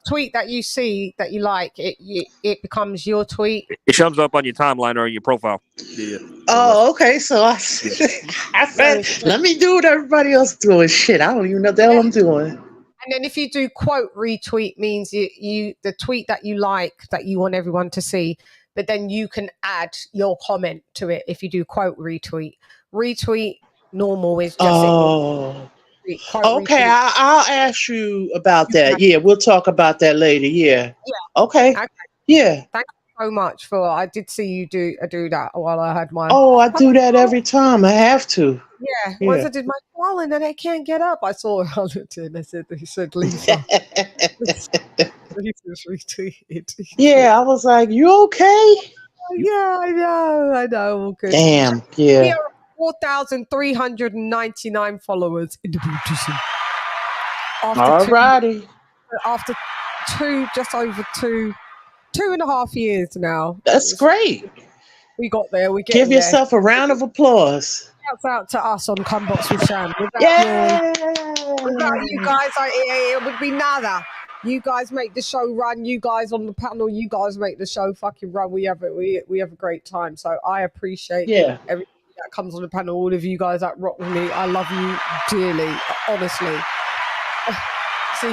[SPEAKER 5] Tweet that you see that you like, it becomes your tweet.
[SPEAKER 4] It shows up on your timeline or your profile. Yeah.
[SPEAKER 7] Oh, okay. So I said, let me do what everybody else doing. Shit, I don't even know what the hell I'm doing.
[SPEAKER 5] And then if you do quote retweet, means you the tweet that you like, that you want everyone to see, but then you can add your comment to it if you do quote retweet. Retweet normal is just
[SPEAKER 7] okay, I'll ask you about that. Yeah, we'll talk about that later. Yeah. Okay. Yeah.
[SPEAKER 5] Thank you so much for. I did see you do that while I had my.
[SPEAKER 7] Oh, I do that every time. I have to.
[SPEAKER 5] Yeah. Once I did my call and then I can't get up. I saw it on LinkedIn. He said Lisa. Lisa's retweeted.
[SPEAKER 7] Yeah, I was like, you okay?
[SPEAKER 5] Yeah, I know. All good.
[SPEAKER 7] Damn. Yeah.
[SPEAKER 5] 4,399 followers in the BTC.
[SPEAKER 7] Alrighty.
[SPEAKER 5] After just over 2 2.5 years now.
[SPEAKER 7] That's great.
[SPEAKER 5] We got there. We
[SPEAKER 7] Give yourself a round of applause.
[SPEAKER 5] Shouts out to us on Combox with Shan. Without you guys, it would be nada. You guys make the show run. You guys on the panel. You guys make the show fucking run. We have a great time. So I appreciate everything that comes on the panel. All of you guys that rock with me. I love you dearly. Honestly.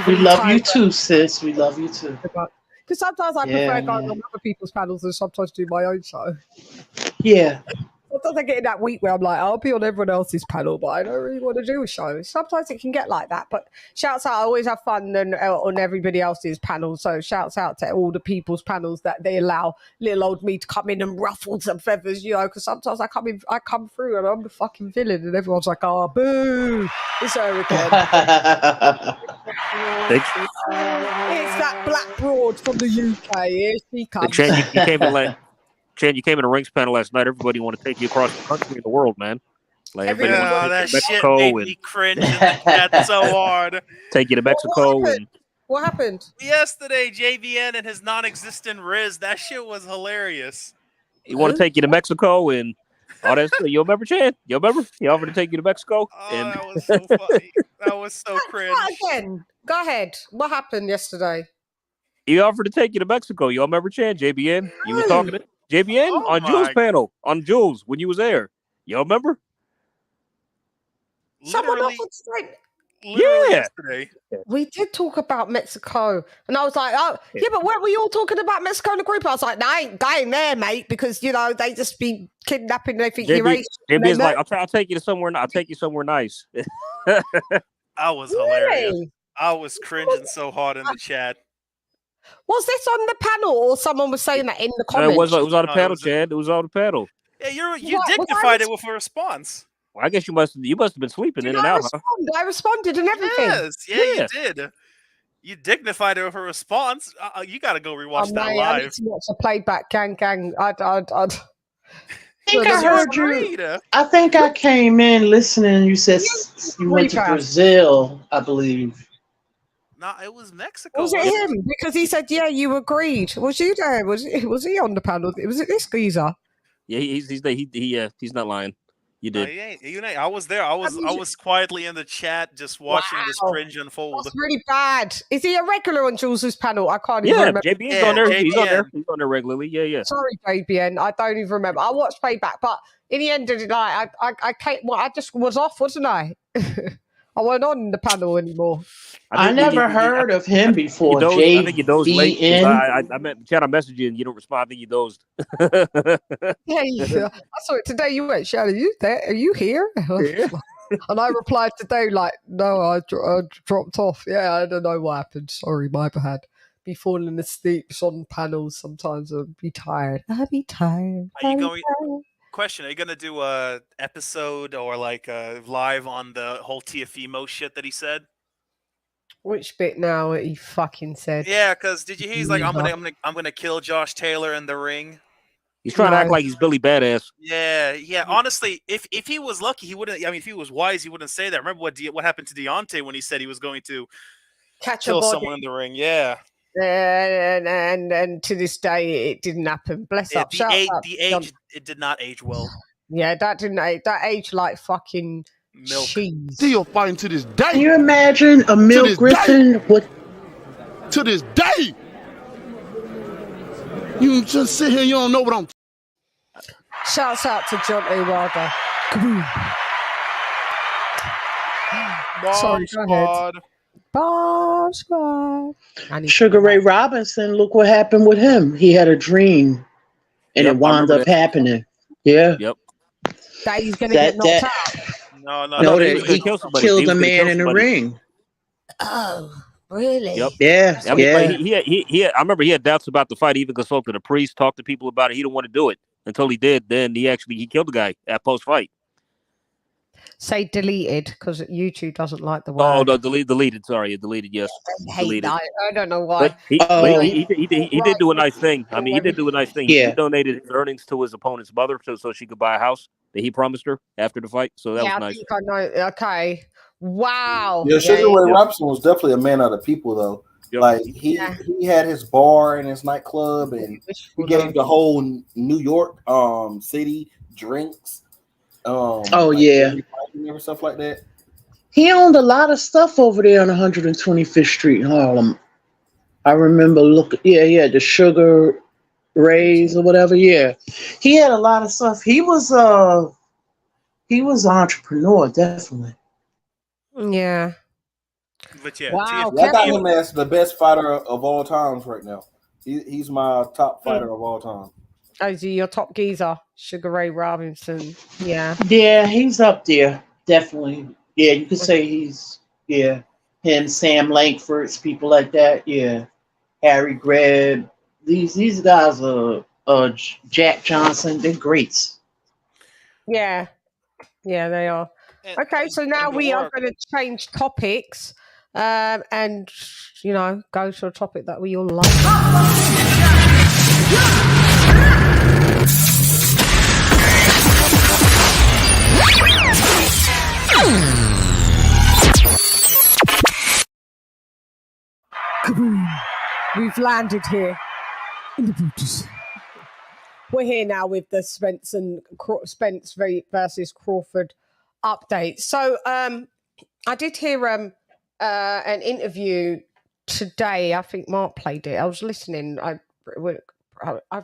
[SPEAKER 7] We love you too, sis. We love you too.
[SPEAKER 5] Because sometimes I prefer going on other people's panels and sometimes do my own show.
[SPEAKER 7] Yeah.
[SPEAKER 5] Sometimes I get in that week where I'm like, I'll be on everyone else's panel, but I don't really want to do a show. Sometimes it can get like that. But shouts out, I always have fun on everybody else's panel. So shouts out to all the people's panels that they allow little old me to come in and ruffle some feathers, you know, because sometimes I come through and I'm the fucking villain and everyone's like, oh, boo, it's her again. It's that black broad from the UK. Here she comes.
[SPEAKER 4] CHANN, you came in a rings panel last night. Everybody want to take you across the country and the world, man. Like
[SPEAKER 11] that shit made me cringe in the chat so hard.
[SPEAKER 4] Take you to Mexico
[SPEAKER 5] What happened?
[SPEAKER 11] Yesterday, JVN and his non-existent Riz. That shit was hilarious.
[SPEAKER 4] He want to take you to Mexico and all that stuff. You remember, CHANN? You remember? He offered to take you to Mexico.
[SPEAKER 11] That was so funny. That was so cringe.
[SPEAKER 5] Again, go ahead. What happened yesterday?
[SPEAKER 4] He offered to take you to Mexico. You all remember, CHANN? JBN? You was talking to JBN on Jules' panel. On Jules, when you was there. You all remember?
[SPEAKER 5] Someone offered to take...
[SPEAKER 11] Yesterday.
[SPEAKER 5] We did talk about Mexico. And I was like, oh, yeah, but weren't we all talking about Mexico in the group? I was like, no, I ain't going there, mate, because, you know, they just be kidnapping. They think you're racist.
[SPEAKER 4] JB's like, I'll take you to somewhere. I'll take you somewhere nice.
[SPEAKER 11] That was hilarious. I was cringing so hard in the chat.
[SPEAKER 5] Was this on the panel or someone was saying that in the comments?
[SPEAKER 4] It was on the panel, CHANN. It was on the panel.
[SPEAKER 11] Yeah, you dignified it with a response.
[SPEAKER 4] Well, I guess you must have been sleeping in and out, huh?
[SPEAKER 5] I responded and everything.
[SPEAKER 11] Yes, you did. You dignified it with a response. You got to go rewatch that live.
[SPEAKER 5] I need to watch the playback. Gang.
[SPEAKER 7] I think I heard you. I think I came in listening. You said you went to Brazil, I believe.
[SPEAKER 11] No, it was Mexico.
[SPEAKER 5] Was it him? Because he said, yeah, you agreed. Was you there? Was he on the panel? Was it this geezer?
[SPEAKER 4] Yeah, he's not lying. You did.
[SPEAKER 11] You ain't. I was there. I was quietly in the chat just watching this cringe unfold.
[SPEAKER 5] That's really bad. Is he a regular on Jules's panel? I can't even remember.
[SPEAKER 4] JBN's on there. He's on there. He's on there regularly. Yeah.
[SPEAKER 5] Sorry, JBN. I don't even remember. I watched playback, but in the end of the night, I just was off, wasn't I? I wasn't on the panel anymore.
[SPEAKER 7] I never heard of him before.
[SPEAKER 4] I think you dozed late. I messaged you and you don't respond. I think you dozed.
[SPEAKER 5] I saw it today. You went, Shannon, are you there? Are you here? Yeah. And I replied today like, no, I dropped off. Yeah, I don't know what happened. Sorry, my bad. Be falling asleep on panels sometimes. I'll be tired. Are you
[SPEAKER 11] going? Question: are you gonna do a episode or like live on the whole Tiafimo shit that he said?
[SPEAKER 5] Which bit now? He fucking said.
[SPEAKER 11] Yeah, because did you hear? He's like, I'm gonna kill Josh Taylor in the ring.
[SPEAKER 4] He's trying to act like he's Billy Badass.
[SPEAKER 11] Yeah. Honestly, if he was lucky, he wouldn't. I mean, if he was wise, he wouldn't say that. Remember what happened to Deontay when he said he was going to kill someone in the ring? Yeah.
[SPEAKER 5] And to this day, it didn't happen. Bless up.
[SPEAKER 11] The age, it did not age well.
[SPEAKER 5] Yeah, that didn't age. That aged like fucking milk. Cheese.
[SPEAKER 17] Still fighting to this day.
[SPEAKER 7] Can you imagine a Milk Griffin?
[SPEAKER 17] To this day. You just sit here, you don't know what I'm.
[SPEAKER 5] Shouts out to John A. Wilder. Sorry, go ahead. Bomb Squad.
[SPEAKER 7] Sugar Ray Robinson, look what happened with him. He had a dream and it wound up happening. Yeah.
[SPEAKER 4] Yep.
[SPEAKER 5] That he's going to get knocked out.
[SPEAKER 7] No, he killed a man in the ring.
[SPEAKER 5] Oh, really?
[SPEAKER 4] Yep.
[SPEAKER 7] Yeah.
[SPEAKER 4] I mean, I remember he had doubts about the fight. He even consulted a priest, talked to people about it. He didn't want to do it until he did. Then he killed the guy at post-fight.
[SPEAKER 5] Say deleted because YouTube doesn't like the word.
[SPEAKER 4] Oh no, deleted. Sorry, deleted. Yes,
[SPEAKER 5] deleted. I don't know why.
[SPEAKER 4] But he did do a nice thing. I mean, he did do a nice thing. Yeah. He donated his earnings to his opponent's mother so she could buy a house that he promised her after the fight. So that was nice.
[SPEAKER 5] I think I know. Okay. Wow.
[SPEAKER 12] Yeah, Sugar Ray Robinson was definitely a man of the people, though.
[SPEAKER 4] Yep.
[SPEAKER 12] Like he had his bar and his nightclub, and he gave the whole New York city drinks.
[SPEAKER 7] Oh
[SPEAKER 12] like
[SPEAKER 7] yeah,
[SPEAKER 12] every fight and stuff like that.
[SPEAKER 7] he owned a lot of stuff over there on 125th Street in Harlem. I remember looking. Yeah, he had the Sugar Rays or whatever. Yeah, he had a lot of stuff. He was an entrepreneur, definitely.
[SPEAKER 5] Yeah.
[SPEAKER 11] But yeah,
[SPEAKER 5] Wow.
[SPEAKER 12] I got him as the best fighter of all times right now. He's my top fighter of all time.
[SPEAKER 5] Oh, is he your top geezer? Sugar Ray Robinson. Yeah.
[SPEAKER 7] Yeah, he's up there, definitely. Yeah, you could say he's him, Sam Langford's people like that. Yeah, Harry Greb. These guys are Jack Johnson. They're greats.
[SPEAKER 5] Yeah. Yeah, they are. Okay, so now we are going to change topics and, go to a topic that we all like.
[SPEAKER 1] Kaboom. We've landed here in the Brutus.
[SPEAKER 5] We're here now with the Spence versus Crawford update. So I did hear an interview today. I think Mark played it. I was listening. I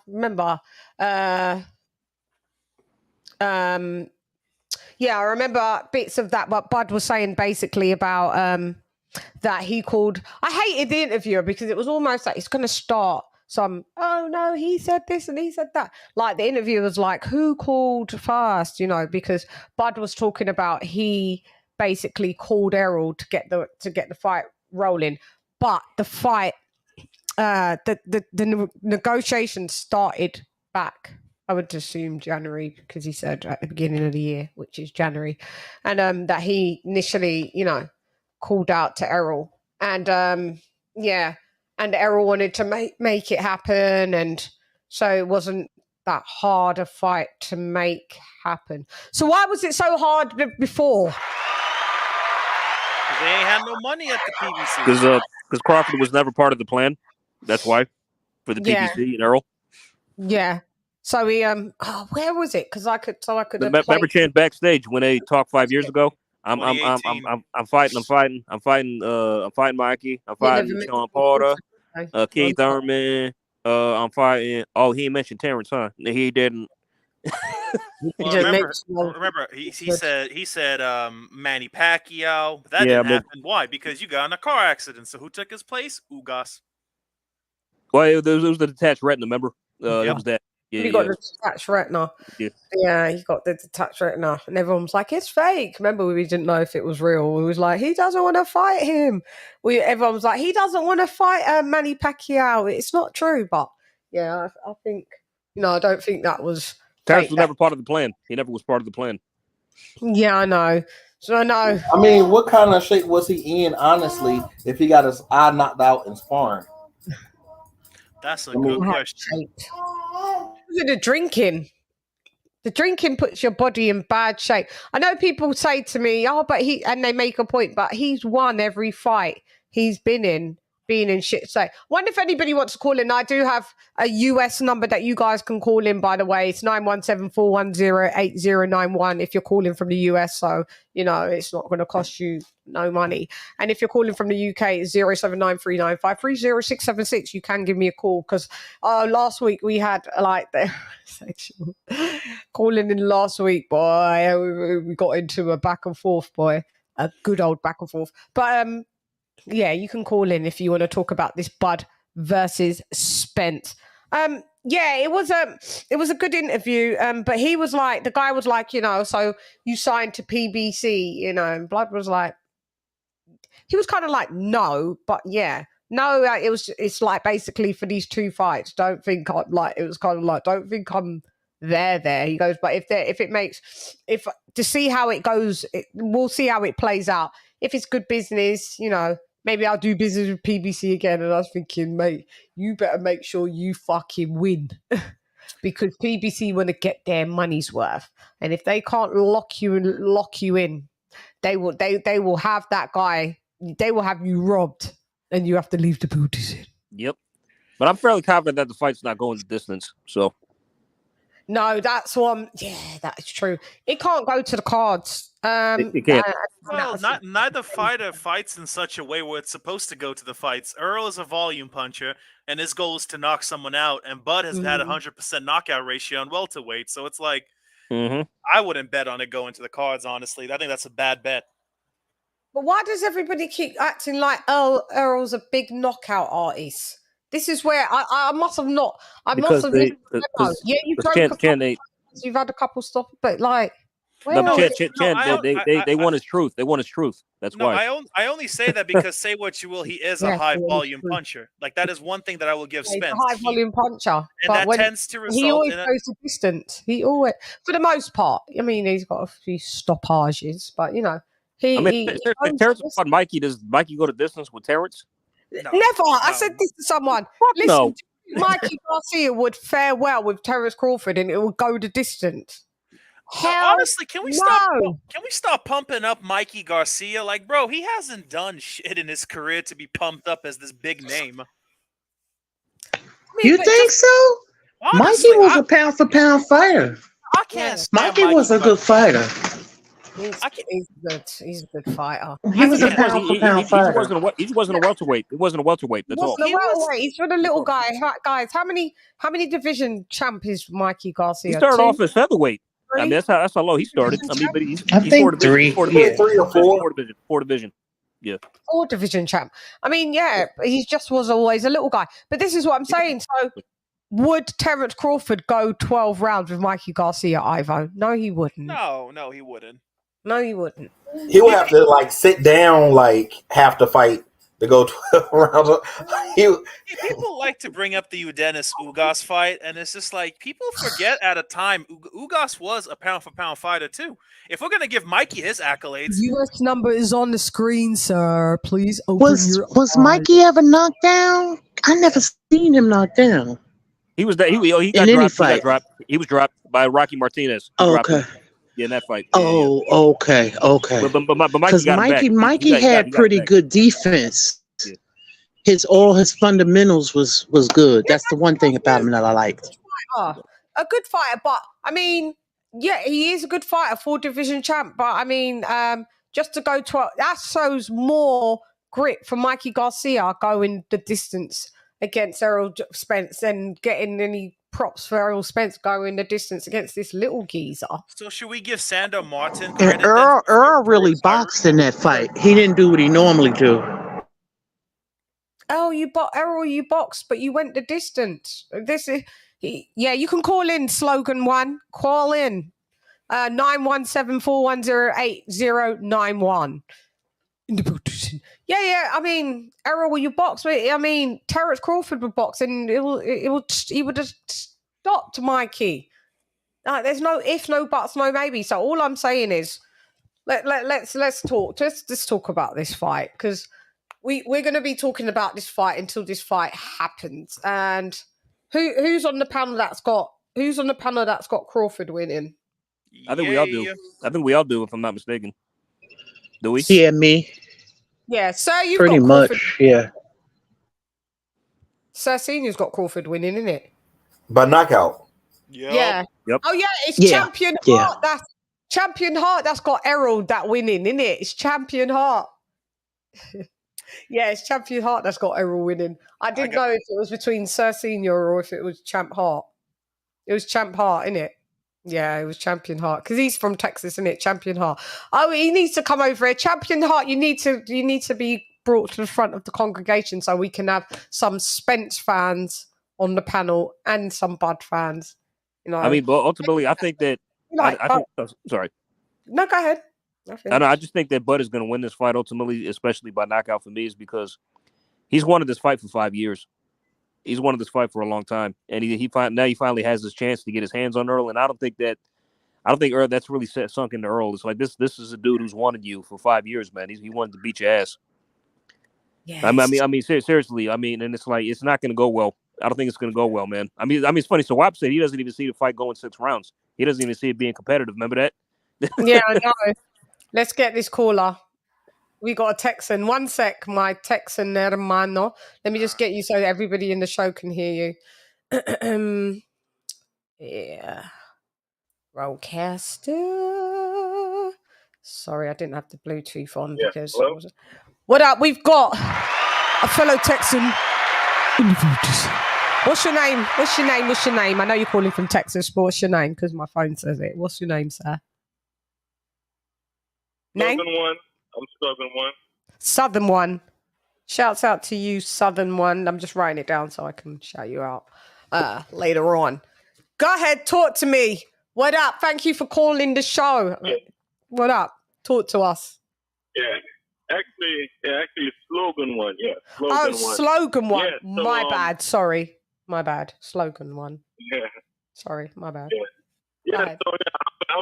[SPEAKER 5] remember. I remember bits of that. But Bud was saying basically about that he called. I hated the interviewer because it was almost like it's going to start. Oh no, he said this and he said that. Like the interview was like, who called first? Because Bud was talking about he basically called Errol to get the fight rolling, but the fight, the negotiations started back. I would assume January because he said at the beginning of the year, which is January, and that he initially, called out to Errol, and And Errol wanted to make it happen, and so it wasn't that hard a fight to make happen. So why was it so hard before?
[SPEAKER 11] They ain't had no money at the PBC.
[SPEAKER 4] Because Crawford was never part of the plan. That's why for the PBC and Errol.
[SPEAKER 5] Yeah. So we where was it? Because I could.
[SPEAKER 4] Remember Chan backstage when they talked 5 years ago. I'm fighting Mikey. I'm fighting Sean Porter, Keith Thurman. I'm fighting. Oh, he mentioned Terence, huh? He didn't.
[SPEAKER 11] Well, remember, he said Manny Pacquiao. But that didn't happen. Why? Because you got in a car accident. So who took his place? Ugas.
[SPEAKER 4] Well, it was the detached retina. Remember, it was that. Yeah,
[SPEAKER 5] he got the detached retina. Yeah, he got the detached retina, and everyone was like, "It's fake." Remember, we didn't know if it was real. We was like, "He doesn't want to fight him." Everyone was like, "He doesn't want to fight Manny Pacquiao." It's not true, but yeah, I think I don't think that was.
[SPEAKER 4] Terence was never part of the plan. He never was part of the plan.
[SPEAKER 5] Yeah, I know. So I know.
[SPEAKER 12] I mean, what kind of shape was he in, honestly, if he got his eye knocked out in sparring?
[SPEAKER 11] That's a good question.
[SPEAKER 5] The drinking. The drinking puts your body in bad shape. I know people say to me, "Oh, but and they make a point, but he's won every fight he's been in shit." So, wonder if anybody wants to call in. I do have a US number that you guys can call in, by the way. It's 917-410-8091 if you're calling from the US. So, it's not going to cost you no money. And if you're calling from the UK, it's 07939530676. You can give me a call because last week we had the sexual calling in last week, boy. We got into a back and forth, boy. A good old back and forth. But, yeah, you can call in if you want to talk about this Bud versus Spence. Yeah, it was a good interview. But he was like, the guy was like, so you signed to PBC, and Blood was like, he was kind of like, no, but yeah, no. It's like basically for these two fights. Don't think I'm like. It was kind of like, don't think I'm there. He goes, but if to see how it goes, we'll see how it plays out. If it's good business, maybe I'll do business with PBC again. And I was thinking, mate, you better make sure you fucking win because PBC want to get their money's worth. And if they can't lock you in, they will have that guy. They will have you robbed.
[SPEAKER 1] and you have to leave the booties in.
[SPEAKER 4] Yep. But I'm fairly confident that the fight's not going the distance. So.
[SPEAKER 5] No, that's one. Yeah, that is true. It can't go to the cards.
[SPEAKER 4] It can't.
[SPEAKER 11] Well, neither fighter fights in such a way where it's supposed to go to the fights. Earl is a volume puncher, and his goal is to knock someone out. And Bud has had a 100% knockout ratio on welterweight, so it's like I wouldn't bet on it going to the cards. Honestly, I think that's a bad bet.
[SPEAKER 5] But why does everybody keep acting like Earl's a big knockout artist? This is where I must have not. I must have. Yeah, you you've had a couple stop, but like.
[SPEAKER 4] They want his truth. They want his truth. That's why.
[SPEAKER 11] I only say that because say what you will, he is a high volume puncher. Like that is one thing that I will give Spence.
[SPEAKER 5] High volume puncher,
[SPEAKER 11] and that tends to result.
[SPEAKER 5] He always
[SPEAKER 11] in
[SPEAKER 5] goes the distance. He always, for the most part. I mean, he's got a few stoppages, but you know,
[SPEAKER 4] Terence fought Mikey. Does Mikey go to distance with Terence?
[SPEAKER 5] No, never. I said this to someone. Listen, Mikey Garcia would fare well with Terence Crawford, and it would go the distance.
[SPEAKER 11] Honestly, can we stop pumping up Mikey Garcia? Like, bro, he hasn't done shit in his career to be pumped up as this big name.
[SPEAKER 7] You think so?
[SPEAKER 11] Honestly,
[SPEAKER 7] Mikey was a pound for pound fighter.
[SPEAKER 11] I can't.
[SPEAKER 7] Mikey was a good fighter.
[SPEAKER 5] He's good. He's a good fighter.
[SPEAKER 7] He was a pound for pound fighter.
[SPEAKER 4] He wasn't a welterweight. It wasn't a welterweight. That's all.
[SPEAKER 5] He's for the little guy. Guys, how many division champ is Mikey Garcia?
[SPEAKER 4] He started off as featherweight. I mean, that's how low he started. I mean, but he's
[SPEAKER 7] think three or four.
[SPEAKER 4] Four division. Yeah.
[SPEAKER 5] 4 division champ. I mean, yeah, he just was always a little guy. But this is what I'm saying. So, would Terence Crawford go 12 rounds with Mikey Garcia, Ivo? No, he wouldn't.
[SPEAKER 11] No, he wouldn't.
[SPEAKER 5] No, he wouldn't.
[SPEAKER 12] He would have to like sit down like half the fight to go 12 rounds.
[SPEAKER 11] People like to bring up the Udenis Ugas fight, and it's just like people forget at a time Ugas was a pound for pound fighter too. If we're gonna give Mikey his accolades,
[SPEAKER 1] US number is on the screen, sir. Please open your eyes.
[SPEAKER 7] Was Mikey ever knocked down? I never seen him knocked down.
[SPEAKER 4] He was that he got dropped. He was dropped by Rocky Martinez.
[SPEAKER 7] Okay.
[SPEAKER 4] Yeah, in that fight.
[SPEAKER 7] Okay.
[SPEAKER 4] But
[SPEAKER 7] Mikey had pretty good defense. Yeah. All his fundamentals was good. That's the one thing about him that I liked.
[SPEAKER 5] A good fighter, but I mean, yeah, he is a good fighter, 4 division champ. But I mean, just to go 12, that shows more grit for Mikey Garcia going the distance against Errol Spence and getting any props for Errol Spence going the distance against this little geezer.
[SPEAKER 11] So should we give Sandor Martin
[SPEAKER 7] credit? And Earl really boxed in that fight. He didn't do what he normally do.
[SPEAKER 5] Oh, Errol, you boxed, but you went the distance. You can call in slogan 1. Call in 917-410-8091. Yeah. I mean, Errol, will you box? I mean, Terence Crawford would box, and he would have stopped Mikey. There's no if, no buts, no maybe. So all I'm saying is, let's talk. Let's talk about this fight, because we're going to be talking about this fight until this fight happens. And who's on the panel that's got Crawford winning?
[SPEAKER 4] I think we all do. I think we all do, if I'm not mistaken. Do we?
[SPEAKER 7] Yeah, me.
[SPEAKER 5] Yeah, sir, you've
[SPEAKER 7] pretty
[SPEAKER 5] got
[SPEAKER 7] much.
[SPEAKER 5] Crawford.
[SPEAKER 7] Yeah.
[SPEAKER 5] Sir Senior's got Crawford winning, isn't it?
[SPEAKER 12] By knockout.
[SPEAKER 5] Yeah.
[SPEAKER 4] Yep.
[SPEAKER 5] Oh yeah, it's Champion Heart. That's Champion Heart. That's got Errol that winning, isn't it? It's Champion Heart. Yeah, it's Champion Heart that's got Errol winning. I didn't know if it was between Sir Senior or if it was Champ Heart. It was Champ Heart, isn't it? Yeah, it was Champion Heart, because he's from Texas, isn't it? Champion Heart. Oh, he needs to come over here. Champion Heart, you need to be brought to the front of the congregation so we can have some Spence fans on the panel and some Bud fans. You know,
[SPEAKER 4] I mean, but ultimately, I think that. Sorry.
[SPEAKER 5] No, go ahead.
[SPEAKER 4] I just think that Bud is going to win this fight ultimately, especially by knockout for me, is because he's wanted this fight for 5 years. He's wanted this fight for a long time, and he finally has his chance to get his hands on Earl. And I don't think Earl that's really sunk into Earl. It's like this is a dude who's wanted you for 5 years, man. He wanted to beat your ass. Yes. I mean, seriously. I mean, and it's like it's not going to go well. I don't think it's going to go well, man. I mean, it's funny. So Wap said he doesn't even see the fight going 6 rounds. He doesn't even see it being competitive. Remember that?
[SPEAKER 5] Yeah, I know. Let's get this caller. We got a Texan. One sec, my Texan hermano. Let me just get you so that everybody in the show can hear you. Yeah. Rollcaster. Sorry, I didn't have the Bluetooth on because I was... What up? We've got a fellow Texan. What's your name? What's your name? What's your name? I know you're calling from Texas, but what's your name? Because my phone says it. What's your name, sir? Name?
[SPEAKER 18] Southern One. I'm Southern One.
[SPEAKER 5] Southern One. Shouts out to you, Southern One. I'm just writing it down so I can shout you out later on. Go ahead, talk to me. What up? Thank you for calling the show.
[SPEAKER 18] Yeah.
[SPEAKER 5] What up? Talk to us.
[SPEAKER 18] Yeah. Actually, it's Slogan One. Yeah.
[SPEAKER 5] Slogan One.
[SPEAKER 18] Yeah, so,
[SPEAKER 5] my bad. Sorry. My bad. Slogan One.
[SPEAKER 18] Yeah.
[SPEAKER 5] Sorry. My bad.
[SPEAKER 18] Yeah. So I've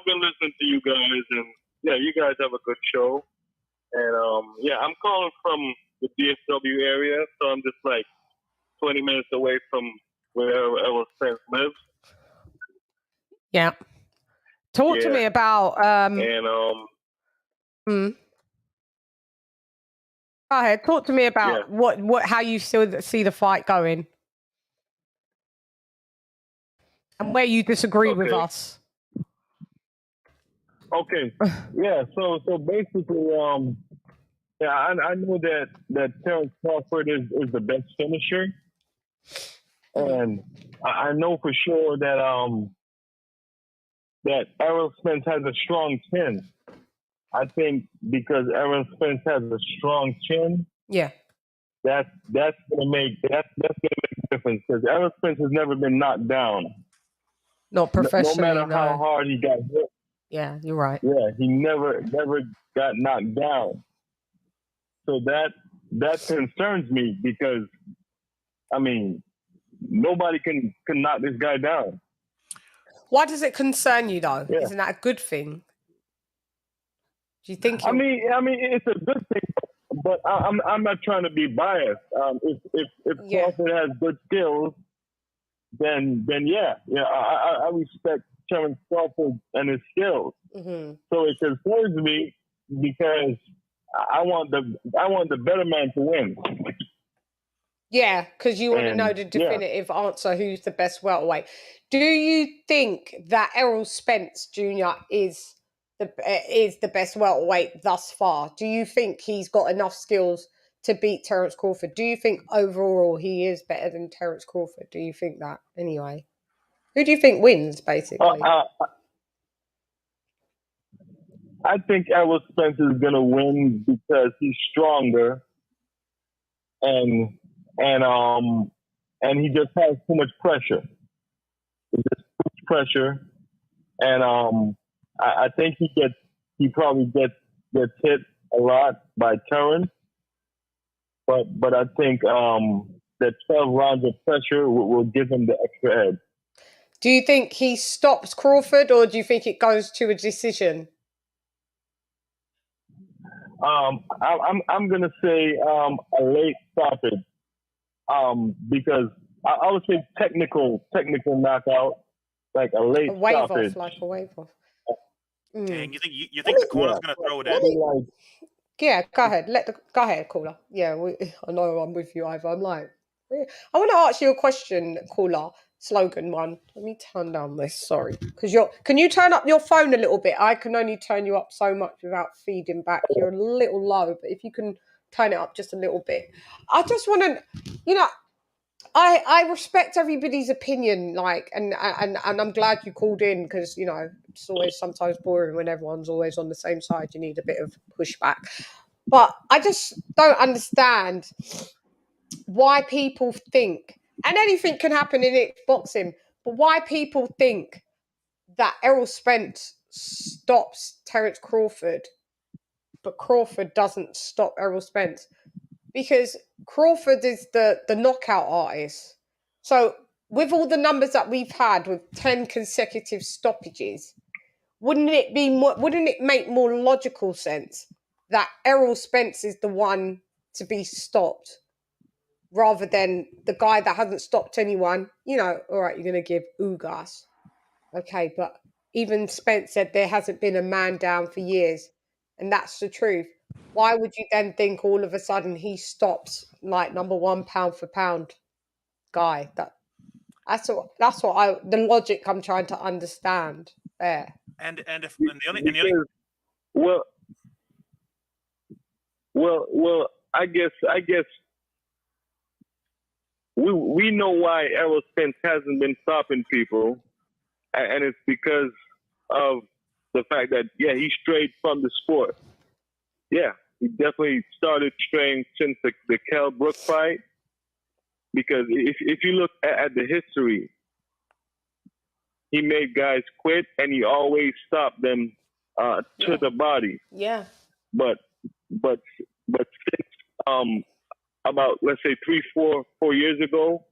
[SPEAKER 18] been listening to you guys, and yeah, you guys have a good show. And I'm calling from the DFW area, so I'm just like 20 minutes away from where Spence lives.
[SPEAKER 5] Yeah. Talk to me about Go ahead. Talk to me about how you see the fight going, and where you disagree with us.
[SPEAKER 18] Okay. Yeah. So basically, I know that Terence Crawford is the best finisher, and I know for sure that Errol Spence has a strong chin. I think because Errol Spence has a strong chin, that's gonna make a difference, because Errol Spence has never been knocked down.
[SPEAKER 5] Not professionally.
[SPEAKER 18] No matter how hard he got hit.
[SPEAKER 5] Yeah, you're right.
[SPEAKER 18] Yeah, he never got knocked down. So that concerns me, because I mean, nobody can knock this guy down.
[SPEAKER 5] Why does it concern you though? Yeah. Isn't that a good thing? Do you think?
[SPEAKER 18] I mean, it's a good thing, but I'm not trying to be biased. If Crawford has good skills, then I respect Terence Crawford and his skills.
[SPEAKER 5] Mm-hmm.
[SPEAKER 18] So it concerns me because I want the better man to win.
[SPEAKER 5] Yeah, because you want to know the definitive answer. Who's the best welterweight? Do you think that Errol Spence Jr. is the best welterweight thus far? Do you think he's got enough skills to beat Terence Crawford? Do you think overall he is better than Terence Crawford? Do you think that anyway? Who do you think wins, basically?
[SPEAKER 18] I think Errol Spence is going to win because he's stronger, and he just has too much pressure. It's just too much pressure, and I think he probably gets hit a lot by Terence, but I think that 12 rounds of pressure will give him the extra edge.
[SPEAKER 5] Do you think he stops Crawford, or do you think it goes to a decision?
[SPEAKER 18] I'm gonna say a late stoppage, because I would say technical knockout, like a late stoppage.
[SPEAKER 5] Like a wave off.
[SPEAKER 11] Dang, you think the corner's gonna throw it in?
[SPEAKER 5] Yeah, go ahead. Go ahead, caller. Yeah, I know I'm with you, Ivor. I'm like, I want to ask you a question, caller. Slogan One. Let me turn down this. Sorry, because can you turn up your phone a little bit? I can only turn you up so much without feeding back. You're a little low, but if you can turn it up just a little bit. I just want to, I respect everybody's opinion, and I'm glad you called in, because it's always sometimes boring when everyone's always on the same side. You need a bit of pushback, but I just don't understand why people think, and anything can happen in boxing, but why people think that Errol Spence stops Terence Crawford, but Crawford doesn't stop Errol Spence, because Crawford is the knockout artist. So with all the numbers that we've had with 10 consecutive stoppages, wouldn't it make more logical sense that Errol Spence is the one to be stopped, rather than the guy that hasn't stopped anyone? All right, you're going to give Ugas. Okay, but even Spence said there hasn't been a man down for years, and that's the truth. why would you then think all of a sudden he stops like number one pound for pound guy? That's what the logic I'm trying to understand there.
[SPEAKER 11] And the only
[SPEAKER 18] Well, I guess we know why Errol Spence hasn't been stopping people, and it's because of the fact that he strayed from the sport. Yeah, he definitely started straying since the Kell Brook fight. Because if you look at the history, he made guys quit, and he always stopped them to the body.
[SPEAKER 5] Yeah.
[SPEAKER 18] But since about, let's say 3-4 years ago,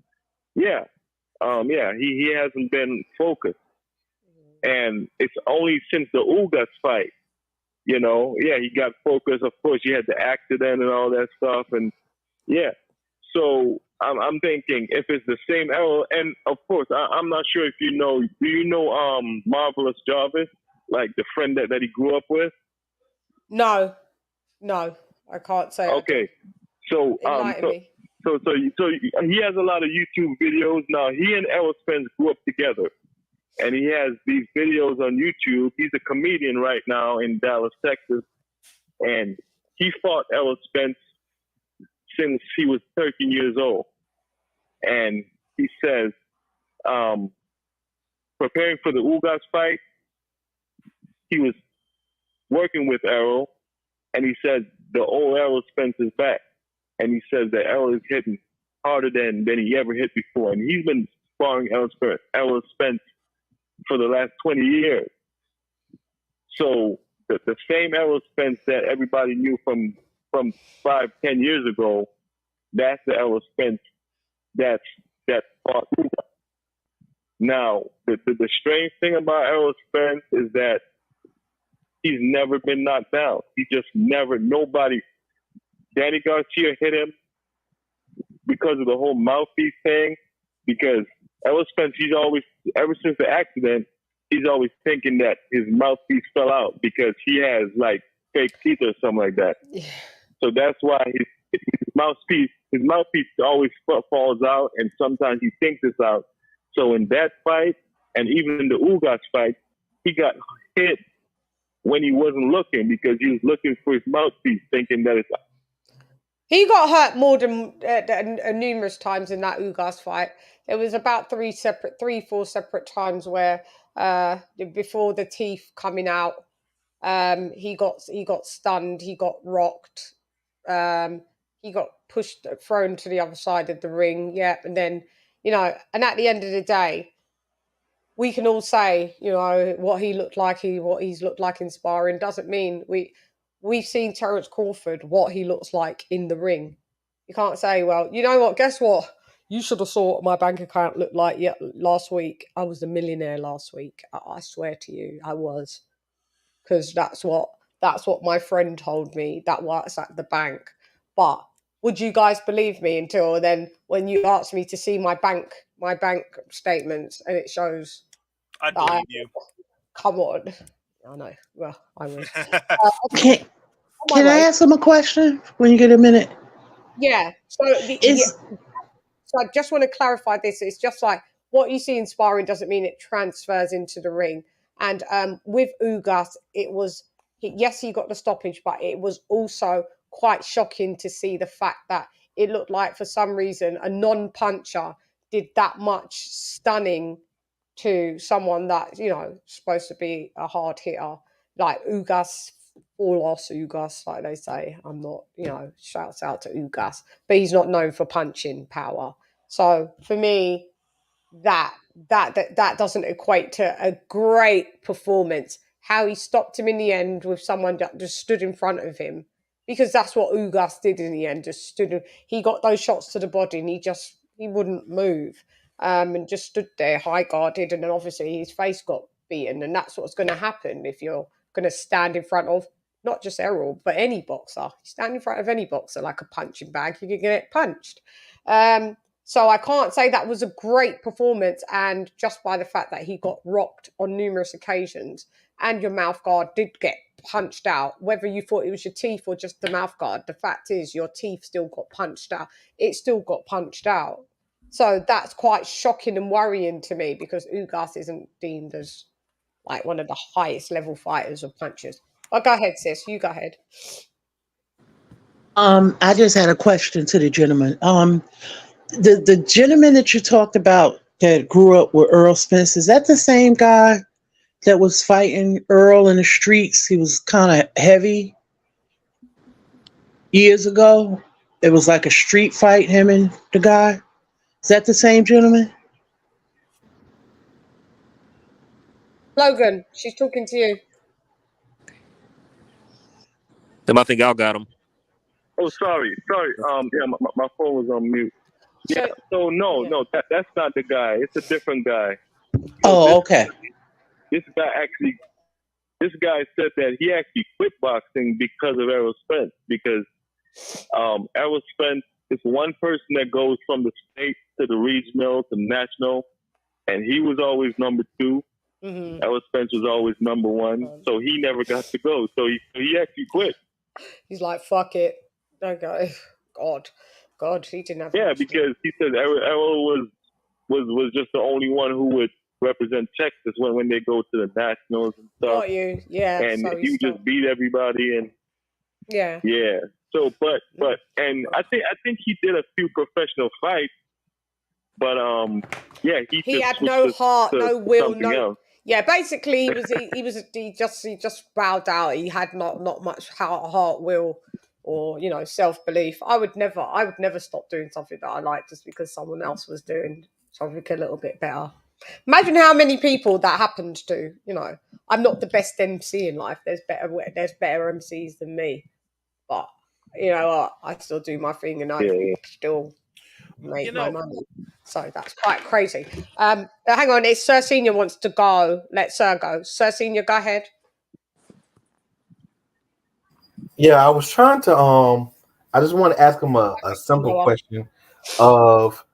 [SPEAKER 18] he hasn't been focused, and it's only since the Ugas fight, he got focused. Of course, you had the accident and all that stuff, and so I'm thinking if it's the same Errol, and of course I'm not sure if you know. Do you know Marvelous Jarvis, like the friend that he grew up with?
[SPEAKER 5] No, I can't say.
[SPEAKER 18] Okay, so so he has a lot of YouTube videos. Now he and Errol Spence grew up together, and he has these videos on YouTube. He's a comedian right now in Dallas, Texas, and he fought Errol Spence since he was 13 years old. And he says, preparing for the Ugas fight, he was working with Errol, and he said the old Errol Spence is back. And he says that Errol is hitting harder than he ever hit before. And he's been sparring Errol Spence for the last 20 years. So the same Errol Spence that everybody knew from 5-10 years ago, that's the Errol Spence that fought Ugas. Now, the strange thing about Errol Spence is that he's never been knocked down. He just nobody. Danny Garcia hit him because of the whole mouthpiece thing. Because Errol Spence, he's always, ever since the accident, he's always thinking that his mouthpiece fell out because he has like fake teeth or something like that. Yeah. So that's why his mouthpiece always falls out, and sometimes he thinks it's out. So in that fight, and even in the Ugas fight, he got hit when he wasn't looking because he was looking for his mouthpiece, thinking that it's out.
[SPEAKER 5] He got hurt more than numerous times in that Ugas fight. There was about 3-4 separate times where before the teeth coming out, he got stunned, he got rocked, he got thrown to the other side of the ring. Yep, and then and at the end of the day, we can all say what he looked like, what he's looked like in sparring doesn't mean we've seen Terence Crawford, what he looks like in the ring. You can't say, well, you know what, guess what? You should have saw what my bank account looked like last week. I was a millionaire last week. I swear to you, I was. Because that's what my friend told me. That works at the bank. But would you guys believe me until then when you asked me to see my bank statements and it shows
[SPEAKER 11] I believe you.
[SPEAKER 5] Come on. I know. Well, I was.
[SPEAKER 7] Can I ask him a question when you get a minute?
[SPEAKER 5] Yeah. So I just want to clarify this. It's just like what you see in sparring doesn't mean it transfers into the ring. And with Ugas, it was, yes, he got the stoppage, but it was also quite shocking to see the fact that it looked like for some reason a non-puncher did that much stunning to someone that, supposed to be a hard hitter, like Ugas, Ugas, like they say. I'm not, shouts out to Ugas, but he's not known for punching power. So for me, that doesn't equate to a great performance. How he stopped him in the end with someone that just stood in front of him, because that's what Ugas did in the end. Just stood. He got those shots to the body, and he wouldn't move. And just stood there high guarded, and then obviously his face got beaten, and that's what's going to happen if you're going to stand in front of not just Errol but any boxer. You stand in front of any boxer like a punching bag, you can get punched. So I can't say that was a great performance. And just by the fact that he got rocked on numerous occasions and your mouth guard did get punched out, whether you thought it was your teeth or just the mouth guard, the fact is your teeth still got punched out. It still got punched out. So that's quite shocking and worrying to me because Ugas isn't deemed as like one of the highest level fighters of punchers. Oh, go ahead, sis. You go ahead.
[SPEAKER 7] I just had a question to the gentleman. The gentleman that you talked about that grew up with Earl Spence, is that the same guy that was fighting Earl in the streets? He was kind of heavy years ago. It was like a street fight, him and the guy. Is that the same gentleman?
[SPEAKER 5] Logan, she's talking to you.
[SPEAKER 4] I think Al got him.
[SPEAKER 18] Oh, sorry. Yeah, my phone was on mute. Yeah. So no, that's not the guy. It's a different guy.
[SPEAKER 7] Okay.
[SPEAKER 18] This guy said that he actually quit boxing because of Errol Spence, because Errol Spence is one person that goes from the state to the regional to national, and he was always number 2.
[SPEAKER 5] Mm-hmm.
[SPEAKER 18] Errol Spence was always number 1, so he never got to go. So he actually quit.
[SPEAKER 5] He's like, fuck it. Okay. God, he didn't have.
[SPEAKER 18] Yeah, because he said Errol was just the only one who would represent Texas when they go to the nationals and stuff.
[SPEAKER 5] Got you, yeah.
[SPEAKER 18] And
[SPEAKER 5] so
[SPEAKER 18] he would just beat everybody, and
[SPEAKER 5] yeah.
[SPEAKER 18] So, and I think he did a few professional fights, but he
[SPEAKER 5] had no heart, no will, no.
[SPEAKER 18] Else.
[SPEAKER 5] Yeah, basically he just bowed out. He had not much heart, will, or self belief. I would never stop doing something that I like just because someone else was doing something a little bit better. Imagine how many people that happened to. I'm not the best MC in life. There's better MCs than me, but I still do my thing and I still make my money. So that's quite crazy. Hang on, it's Sir Senior wants to go. Let Sir go. Sir Senior, go ahead.
[SPEAKER 12] Yeah, I was trying to I just want to ask him a simple question of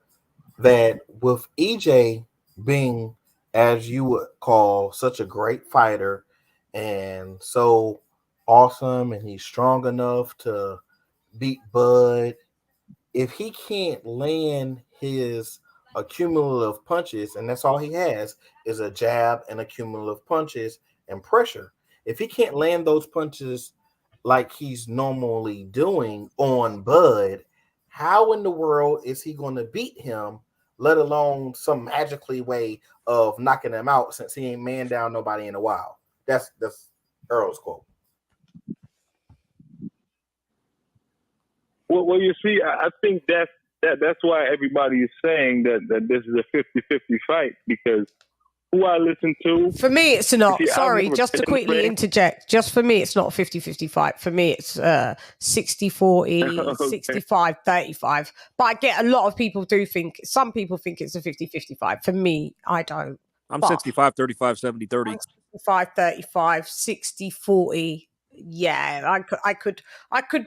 [SPEAKER 12] that with EJ being, as you would call, such a great fighter and so awesome, and he's strong enough to beat Bud. If he can't land his accumulative punches, and that's all he has is a jab and accumulative punches and pressure. If he can't land those punches like he's normally doing on Bud, how in the world is he going to beat him, let alone some magically way of knocking him out, since he ain't man down nobody in a while? That's Earl's quote.
[SPEAKER 18] Well, you see, I think that's why everybody is saying that this is a 50-50 fight, because who I listen to...
[SPEAKER 5] For me, it's not. Sorry, just to quickly interject. Just for me, it's not a 50-50 fight. For me, it's 60-40, 65-35. But I get a lot of people some people think it's a 50-50 fight. For me, I don't.
[SPEAKER 4] I'm 65-35, 70-30.
[SPEAKER 5] 65-35, 60-40. Yeah, I could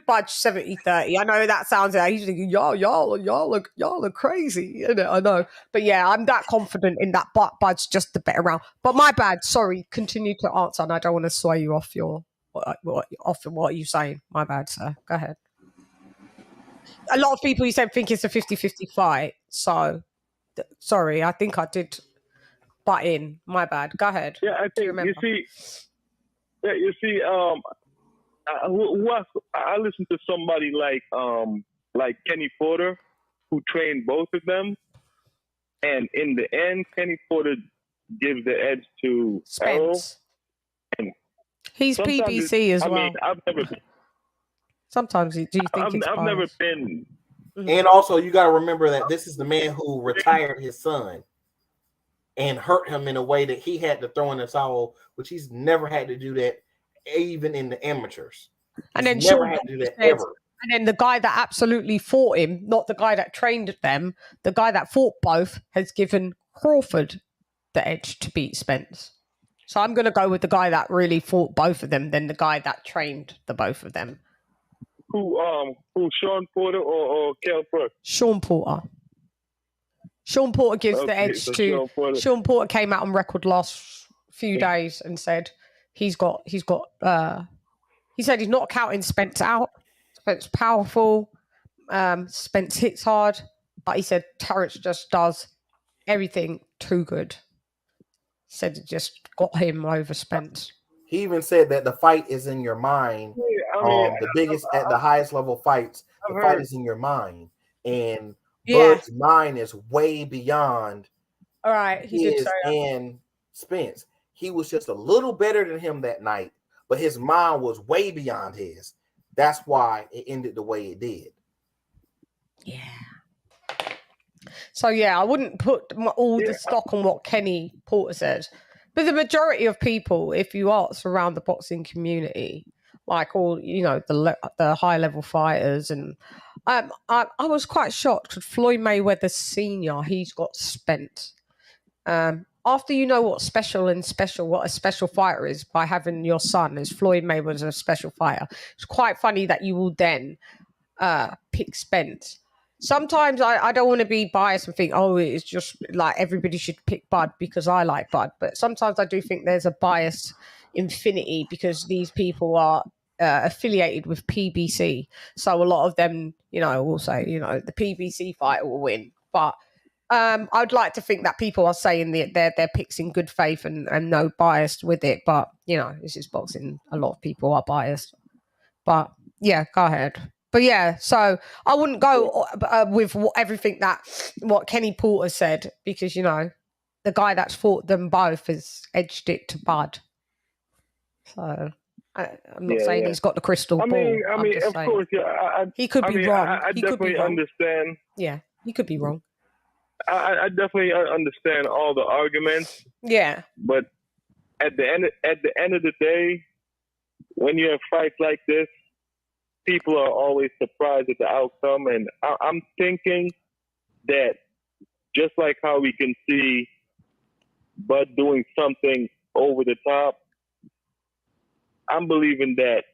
[SPEAKER 5] budge 70-30. I know that sounds like he's thinking, y'all are crazy. I know. But yeah, I'm that confident in that budge just the better round. But my bad, sorry, continue to answer, and I don't want to sway you off what you're saying. My bad, sir. Go ahead. A lot of people you said think it's a 50-50 fight. So sorry, I think I did butt in. My bad. Go ahead.
[SPEAKER 18] Yeah, I think you see, I listen to somebody like Kenny Porter, who trained both of them, and in the end, Kenny Porter gives the edge to
[SPEAKER 5] Spence.
[SPEAKER 18] Errol.
[SPEAKER 5] He's PBC as well.
[SPEAKER 18] I mean, I've never.
[SPEAKER 5] Sometimes do you think
[SPEAKER 18] I've never been.
[SPEAKER 12] And also, you got to remember that this is the man who retired his son and hurt him in a way that he had to throw in the towel, which he's never had to do that, even in the amateurs.
[SPEAKER 5] And then
[SPEAKER 12] never had to do that ever.
[SPEAKER 5] And then the guy that absolutely fought him, not the guy that trained them, the guy that fought both, has given Crawford the edge to beat Spence. So I'm going to go with the guy that really fought both of them than the guy that trained the both of them.
[SPEAKER 18] Who Sean Porter or Kell Brooks?
[SPEAKER 5] Sean Porter. Sean Porter gives the
[SPEAKER 18] Okay,
[SPEAKER 5] edge
[SPEAKER 18] so
[SPEAKER 5] to Sean Porter came out on record last few days and said he said he's not counting Spence out. Spence powerful. Spence hits hard, but he said Terence just does everything too good. Said it just got him over Spence.
[SPEAKER 19] He even said that the fight is in your mind. The biggest at the highest level fights, the fight is in your mind, and Bud's mind is way beyond.
[SPEAKER 5] All right, he did say that.
[SPEAKER 19] And Spence, he was just a little better than him that night, but his mind was way beyond his. That's why it ended the way it did.
[SPEAKER 5] Yeah. So yeah, I wouldn't put all the stock on what Kenny Porter said, but the majority of people, if you ask around the boxing community, like all the high level fighters, and I was quite shocked with Floyd Mayweather Senior. He's got Spence. After you know what a special fighter is by having your son as Floyd Mayweather a special fighter, it's quite funny that you will then pick Spence. Sometimes I don't want to be biased and think, oh, it's just like everybody should pick Bud because I like Bud. But sometimes I do think there's a biased infinity because these people are affiliated with PBC. So a lot of them, will say, the PBC fighter will win. But I'd like to think that people are saying their picks in good faith and no bias with it. But, this is boxing. A lot of people are biased. But, yeah, go ahead. But yeah, so I wouldn't go with everything what Kenny Porter said because, the guy that's fought them both has edged it to Bud. So I'm not saying he's got the crystal ball.
[SPEAKER 18] I mean, of course, yeah.
[SPEAKER 5] He could be wrong.
[SPEAKER 18] I definitely understand.
[SPEAKER 5] Yeah, he could be wrong.
[SPEAKER 18] I definitely understand all the arguments.
[SPEAKER 5] Yeah.
[SPEAKER 18] But at the end of the day, when you have fights like this, people are always surprised at the outcome, and I'm thinking that just like how we can see Bud doing something over the top, I'm believing that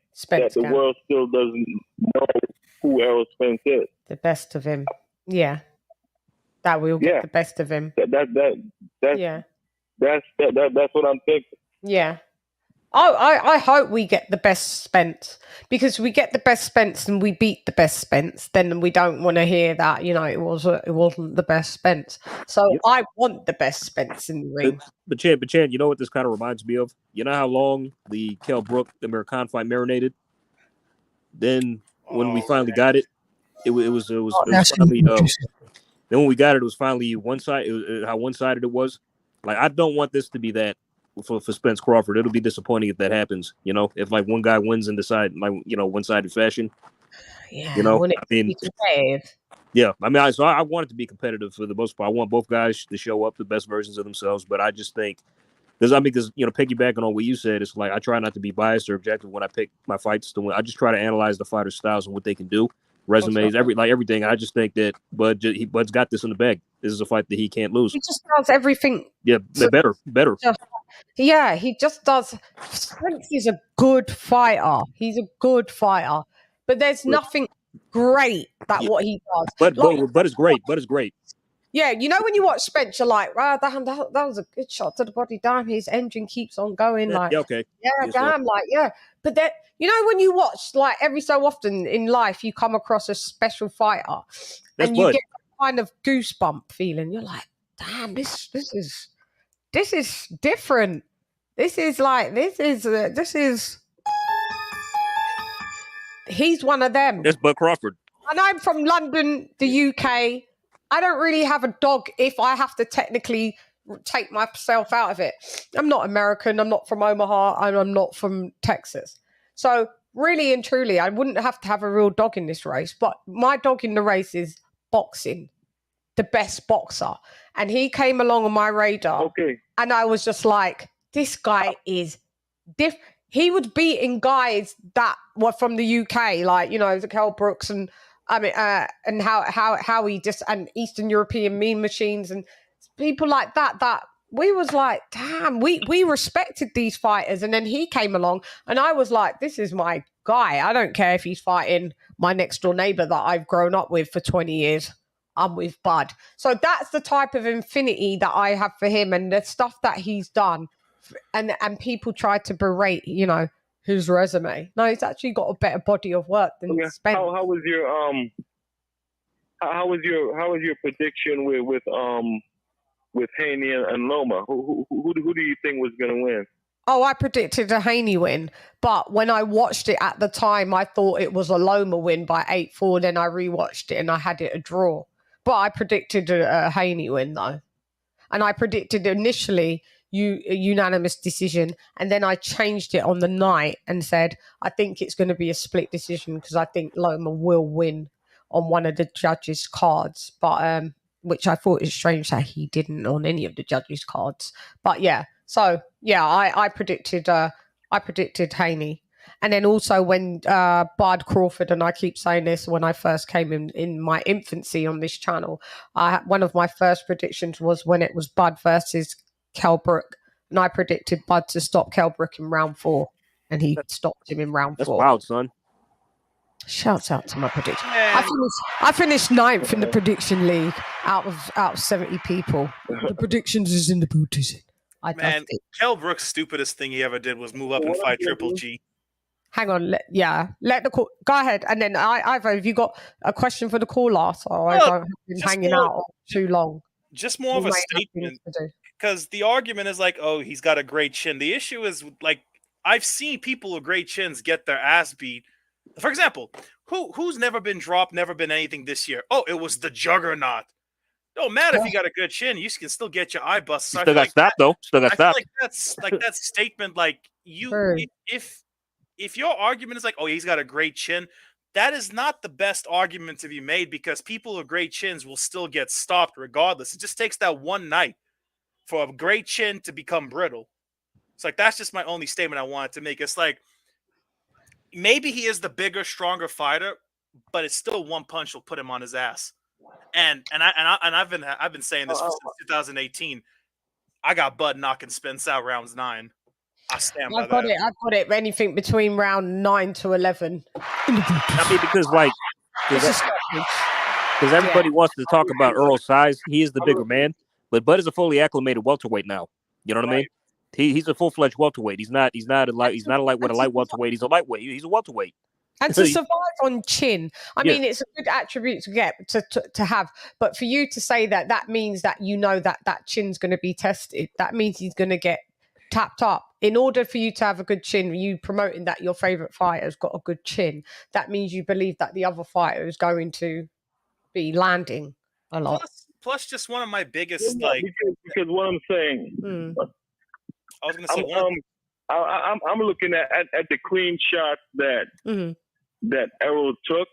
[SPEAKER 18] the world still doesn't know who Errol Spence is.
[SPEAKER 5] The best of him, yeah. That we'll get the best of him.
[SPEAKER 18] That's what I'm thinking.
[SPEAKER 5] Yeah. I hope we get the best Spence because we get the best Spence and we beat the best Spence. Then we don't want to hear that it wasn't the best Spence. So I want the best Spence in the ring.
[SPEAKER 4] But Chan, you know what this kind of reminds me of? You know how long the Kell Brook American fight marinated? Then when we finally got it, it was finally. Then when we got it, it was finally how one-sided it was. Like I don't want this to be that. For Spence Crawford, it'll be disappointing if that happens. If like one guy wins and decide one-sided fashion.
[SPEAKER 5] Yeah,
[SPEAKER 4] I want it to be competitive for the most part. I want both guys to show up the best versions of themselves, but I just think because piggybacking on what you said, it's like I try not to be biased or objective when I pick my fights to win. I just try to analyze the fighters' styles and what they can do, resumes, everything. And I just think that Bud's got this in the bag. This is a fight that he can't lose.
[SPEAKER 5] He just does everything.
[SPEAKER 4] Yeah, better.
[SPEAKER 5] Yeah, he just does. Spence is a good fighter. He's a good fighter, but there's nothing great what he does.
[SPEAKER 4] But it's great.
[SPEAKER 5] Yeah, when you watch Spence, you're like, wow, that was a good shot to the body. Damn, his engine keeps on going. Like,
[SPEAKER 4] yeah, okay.
[SPEAKER 5] Yeah, damn, like, yeah. But that, when you watch, like, every so often in life, you come across a special fighter, and you get kind of goosebump feeling. You're like, damn, this is different. This is he's one of them.
[SPEAKER 4] That's Bud Crawford.
[SPEAKER 5] And I'm from London, the UK. I don't really have a dog if I have to technically take myself out of it. I'm not American. I'm not from Omaha. And I'm not from Texas. So really and truly, I wouldn't have to have a real dog in this race. But my dog in the race is boxing, the best boxer. And he came along on my radar.
[SPEAKER 18] Okay.
[SPEAKER 5] And I was just like, this guy is different. He was beating guys that were from the UK, like, the Kell Brooks and and how he just, and Eastern European mean machines and people like that we was like, damn, we respected these fighters. And then he came along and I was like, this is my guy. I don't care if he's fighting my next door neighbor that I've grown up with for 20 years. I'm with Bud. So that's the type of infinity that I have for him, and the stuff that he's done. And people try to berate, you know, his resume. No, he's actually got a better body of work than Spence.
[SPEAKER 18] How was your how was your prediction with Haney and Loma? Who do you think was gonna win?
[SPEAKER 5] Oh, I predicted a Haney win, but when I watched it at the time, I thought it was a Loma win by 8-4. Then I rewatched it and I had it a draw. But I predicted a Haney win though, and I predicted initially a unanimous decision, and then I changed it on the night and said I think it's going to be a split decision because I think Loma will win on one of the judges' cards, but which I thought is strange that he didn't on any of the judges' cards. But yeah. So yeah, I predicted Haney, and then also when Bud Crawford, and I keep saying this, when I first came in my infancy on this channel, one of my first predictions was when it was Bud versus Kelbrook, and I predicted Bud to stop Kelbrook in round 4, and he stopped him in round 4.
[SPEAKER 4] That's wild, son.
[SPEAKER 5] Shouts out to my prediction. I finished 9th in the prediction league out of 70 people. The predictions is in the booties.
[SPEAKER 11] Man, Kell Brook's stupidest thing he ever did was move up and fight Triple G.
[SPEAKER 5] Hang on, let the call go ahead, and then Ivo, have you got a question for the caller? So I don't have been hanging out too long.
[SPEAKER 11] Just more of a statement, because the argument is like, oh, he's got a great chin. The issue is like I've seen people with great chins get their ass beat. For example, who's never been dropped, never been anything this year? Oh, it was the Juggernaut. Don't matter if you got a good chin, you can still get your eye bust. So
[SPEAKER 4] still got stopped though. Still got stopped.
[SPEAKER 11] Like that's like that statement. Like if your argument is like, oh, he's got a great chin, that is not the best argument to be made because people with great chins will still get stopped regardless. It just takes that one night for a great chin to become brittle. It's like that's just my only statement I wanted to make. It's like maybe he is the bigger, stronger fighter, but it's still one punch will put him on his ass. And I've been saying this since 2018. I got Bud knocking Spence out rounds 9. I stand by that.
[SPEAKER 5] I've got it. Anything between round 9 to 11.
[SPEAKER 4] I mean, because everybody wants to talk about Earl's size. He is the bigger man, but Bud is a fully acclimated welterweight now. You know what I mean? He's a full-fledged welterweight. He's not a lightweight, a light welterweight. He's a lightweight. He's a welterweight.
[SPEAKER 5] And to survive on chin, I mean, it's a good attribute to get to have. But for you to say that means that you know that chin's going to be tested. That means he's going to get tapped up. In order for you to have a good chin, you promoting that your favorite fighter's got a good chin. That means you believe that the other fighter is going to be landing a lot.
[SPEAKER 11] Plus just one of my biggest
[SPEAKER 18] because what I'm saying.
[SPEAKER 11] I was going to say
[SPEAKER 18] I'm looking at the clean shot that Errol took,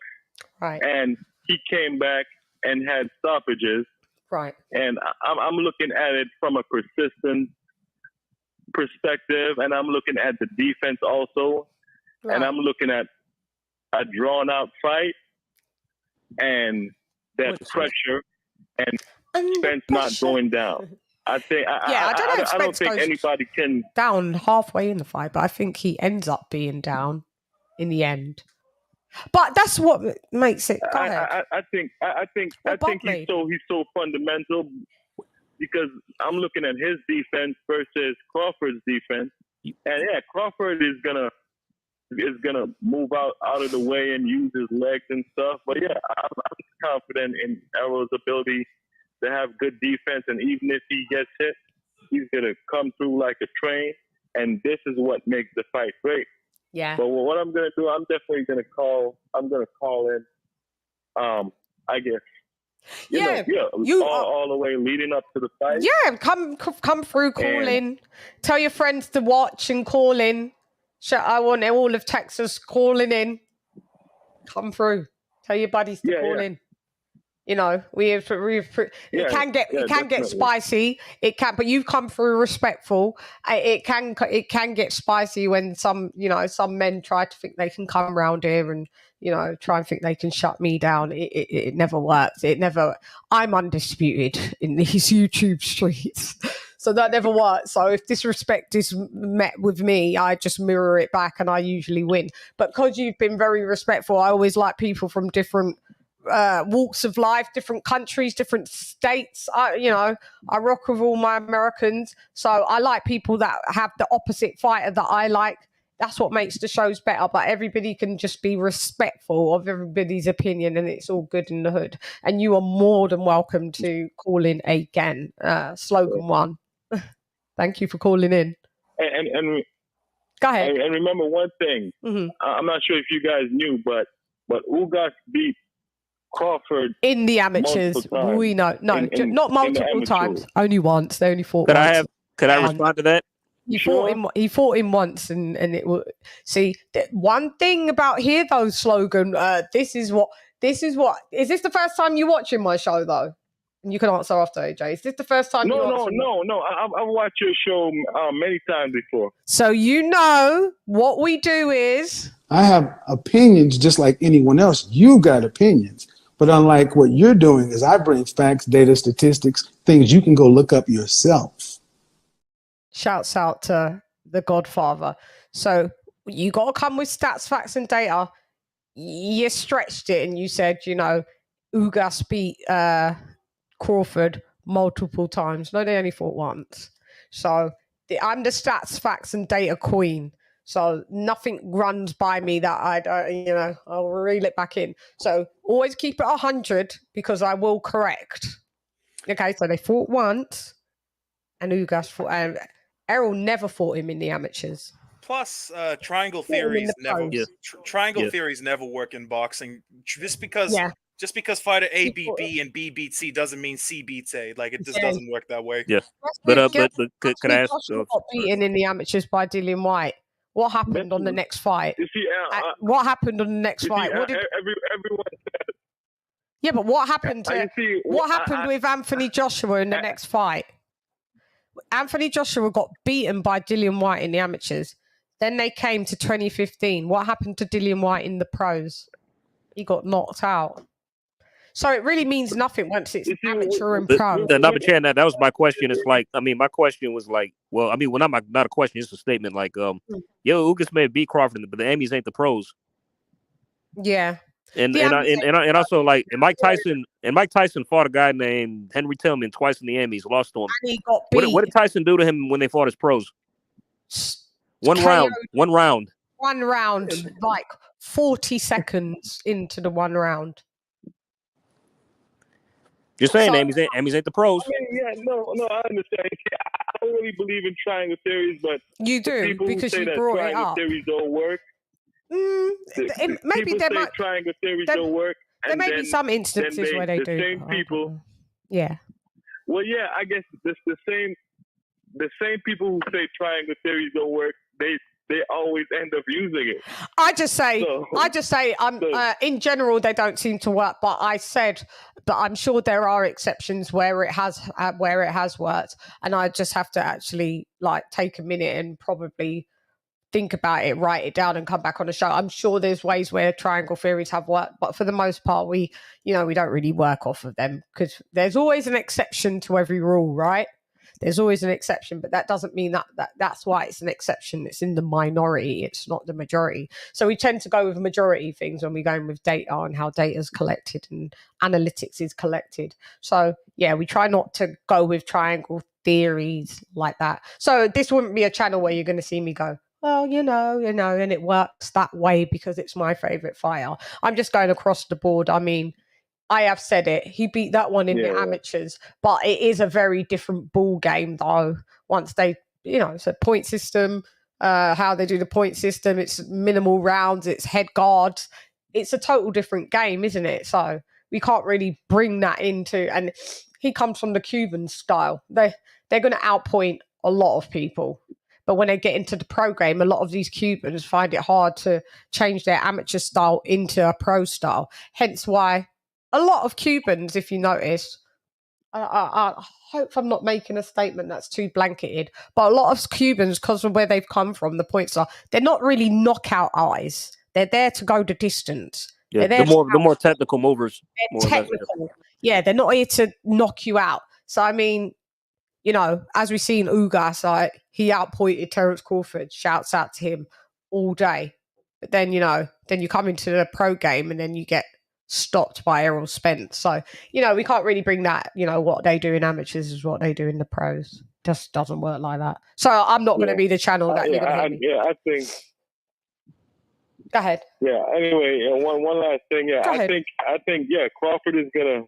[SPEAKER 5] right?
[SPEAKER 18] And he came back and had stoppages,
[SPEAKER 5] right?
[SPEAKER 18] And I'm looking at it from a persistent perspective, and I'm looking at the defense also, and I'm looking at a drawn out fight and that pressure and Spence not going down. I think I don't think anybody can
[SPEAKER 5] down halfway in the fight, but I think he ends up being down in the end. But that's what makes it. Go ahead.
[SPEAKER 18] I think he's so fundamental because I'm looking at his defense versus Crawford's defense, and Crawford is gonna move out of the way and use his legs and stuff. But I'm confident in Errol's ability to have good defense, and even if he gets hit, he's gonna come through like a train. And this is what makes the fight great.
[SPEAKER 5] Yeah.
[SPEAKER 18] But what I'm gonna do, I'm definitely gonna call in. I guess. All the way leading up to the fight.
[SPEAKER 5] Yeah, come through, call in. Tell your friends to watch and call in. I want all of Texas calling in. Come through. Tell your buddies to call in. You know, it can get spicy. It can, but you've come through respectful. It can get spicy when some men try to think they can come around here and try and think they can shut me down. It never works. I'm undisputed in these YouTube streets, so that never works. So if disrespect is met with me, I just mirror it back, and I usually win. But because you've been very respectful, I always like people from different walks of life, different countries, different states. I rock with all my Americans. So I like people that have the opposite fighter that I like. That's what makes the shows better. But everybody can just be respectful of everybody's opinion, and it's all good in the hood. And you are more than welcome to call in again. Slogan 1. Thank you for calling in.
[SPEAKER 18] And
[SPEAKER 5] go ahead.
[SPEAKER 18] And remember one thing.
[SPEAKER 5] Mm-hmm.
[SPEAKER 18] I'm not sure if you guys knew, but Ugas beat Crawford
[SPEAKER 5] in the amateurs. We know, not multiple times. Only once. They only fought.
[SPEAKER 4] Could I respond to that?
[SPEAKER 5] He fought him once, and it will see one thing about Hear Those slogan. This is is this the first time you watching my show though? And you can answer after, AJ. Is this the first time?
[SPEAKER 18] No. I've watched your show many times before.
[SPEAKER 5] So you know what we do is
[SPEAKER 20] I have opinions just like anyone else. You got opinions. But unlike what you're doing is I bring facts, data, statistics, things you can go look up yourself.
[SPEAKER 5] Shouts out to the Godfather. So you got to come with stats, facts, and data. You stretched it and you said, Ugas beat Crawford multiple times. No, they only fought once. So I'm the stats, facts, and data queen. So nothing runs by me that I don't, I'll reel it back in. So always keep it 100 because I will correct. Okay, so they fought once, and Ugas fought. Errol never fought him in the amateurs.
[SPEAKER 11] Plus, triangle theories never work in boxing. Just because fighter A beat B and B beats C doesn't mean C beats A. Like it just doesn't work that way.
[SPEAKER 4] Yeah, but can I ask?
[SPEAKER 5] Got beaten in the amateurs by Dillian White. What happened on the next fight?
[SPEAKER 18] You see,
[SPEAKER 5] what happened on the next fight?
[SPEAKER 18] Everyone said.
[SPEAKER 5] Yeah, but what happened? What happened with Anthony Joshua in the next fight? Anthony Joshua got beaten by Dillian White in the amateurs. Then they came to 2015. What happened to Dillian White in the pros? He got knocked out. So it really means nothing once it's amateur and pro.
[SPEAKER 4] LadyChann, that was my question. It's like, my question was like, not a question, it's a statement. Like, Ugas may beat Crawford, but the Emmys ain't the pros.
[SPEAKER 5] Yeah.
[SPEAKER 4] And also like, and Mike Tyson fought a guy named Henry Tillman twice in the Emmys, lost to him.
[SPEAKER 5] And he got beat.
[SPEAKER 4] What did Tyson do to him when they fought as pros? One round, like 40 seconds into the one round. You're saying Emmys ain't the pros.
[SPEAKER 18] I understand. I don't really believe in triangle theories, but
[SPEAKER 5] you do because you brought it up.
[SPEAKER 18] Theories don't work.
[SPEAKER 5] Maybe there might
[SPEAKER 18] triangle theories don't work.
[SPEAKER 5] There may be some instances where they do.
[SPEAKER 18] Same people.
[SPEAKER 5] Yeah.
[SPEAKER 18] Well, yeah, I guess the same people who say triangle theories don't work, they always end up using it.
[SPEAKER 5] I just say in general they don't seem to work, but I'm sure there are exceptions where it has worked, and I just have to actually like take a minute and probably think about it, write it down, and come back on the show. I'm sure there's ways where triangle theories have worked, but for the most part, we don't really work off of them because there's always an exception to every rule, right? There's always an exception, but that doesn't mean that's why it's an exception. It's in the minority. It's not the majority. So we tend to go with majority things when we're going with data and how data is collected and analytics is collected. So yeah, we try not to go with triangle theories like that. So this wouldn't be a channel where you're going to see me go, well, and it works that way because it's my favorite fighter. I'm just going across the board. I mean, I have said it. He beat that one in the amateurs, but it is a very different ball game, though. Once they, it's a point system, how they do the point system. It's minimal rounds. It's head guards. It's a total different game, isn't it? So we can't really bring that into. And he comes from the Cuban style. They're going to outpoint a lot of people. But when they get into the pro game, a lot of these Cubans find it hard to change their amateur style into a pro style. Hence why a lot of Cubans, if you notice, I hope I'm not making a statement that's too blanketed, but a lot of Cubans, because of where they've come from, the points are, they're not really knockout eyes. They're there to go the distance.
[SPEAKER 4] Yeah, the more technical movers.
[SPEAKER 5] They're technical. Yeah, they're not here to knock you out. So, I mean, as we've seen Ugas, he outpointed Terence Crawford. Shouts out to him all day. But then, then you come into the pro game and then you get stopped by Errol Spence. So, we can't really bring that, what they do in amateurs is what they do in the pros. Just doesn't work like that. So I'm not going to be the channel that you're going to hear me.
[SPEAKER 18] Yeah, I think.
[SPEAKER 5] Go ahead.
[SPEAKER 18] Yeah. Anyway, one last thing. Yeah, I think Crawford is gonna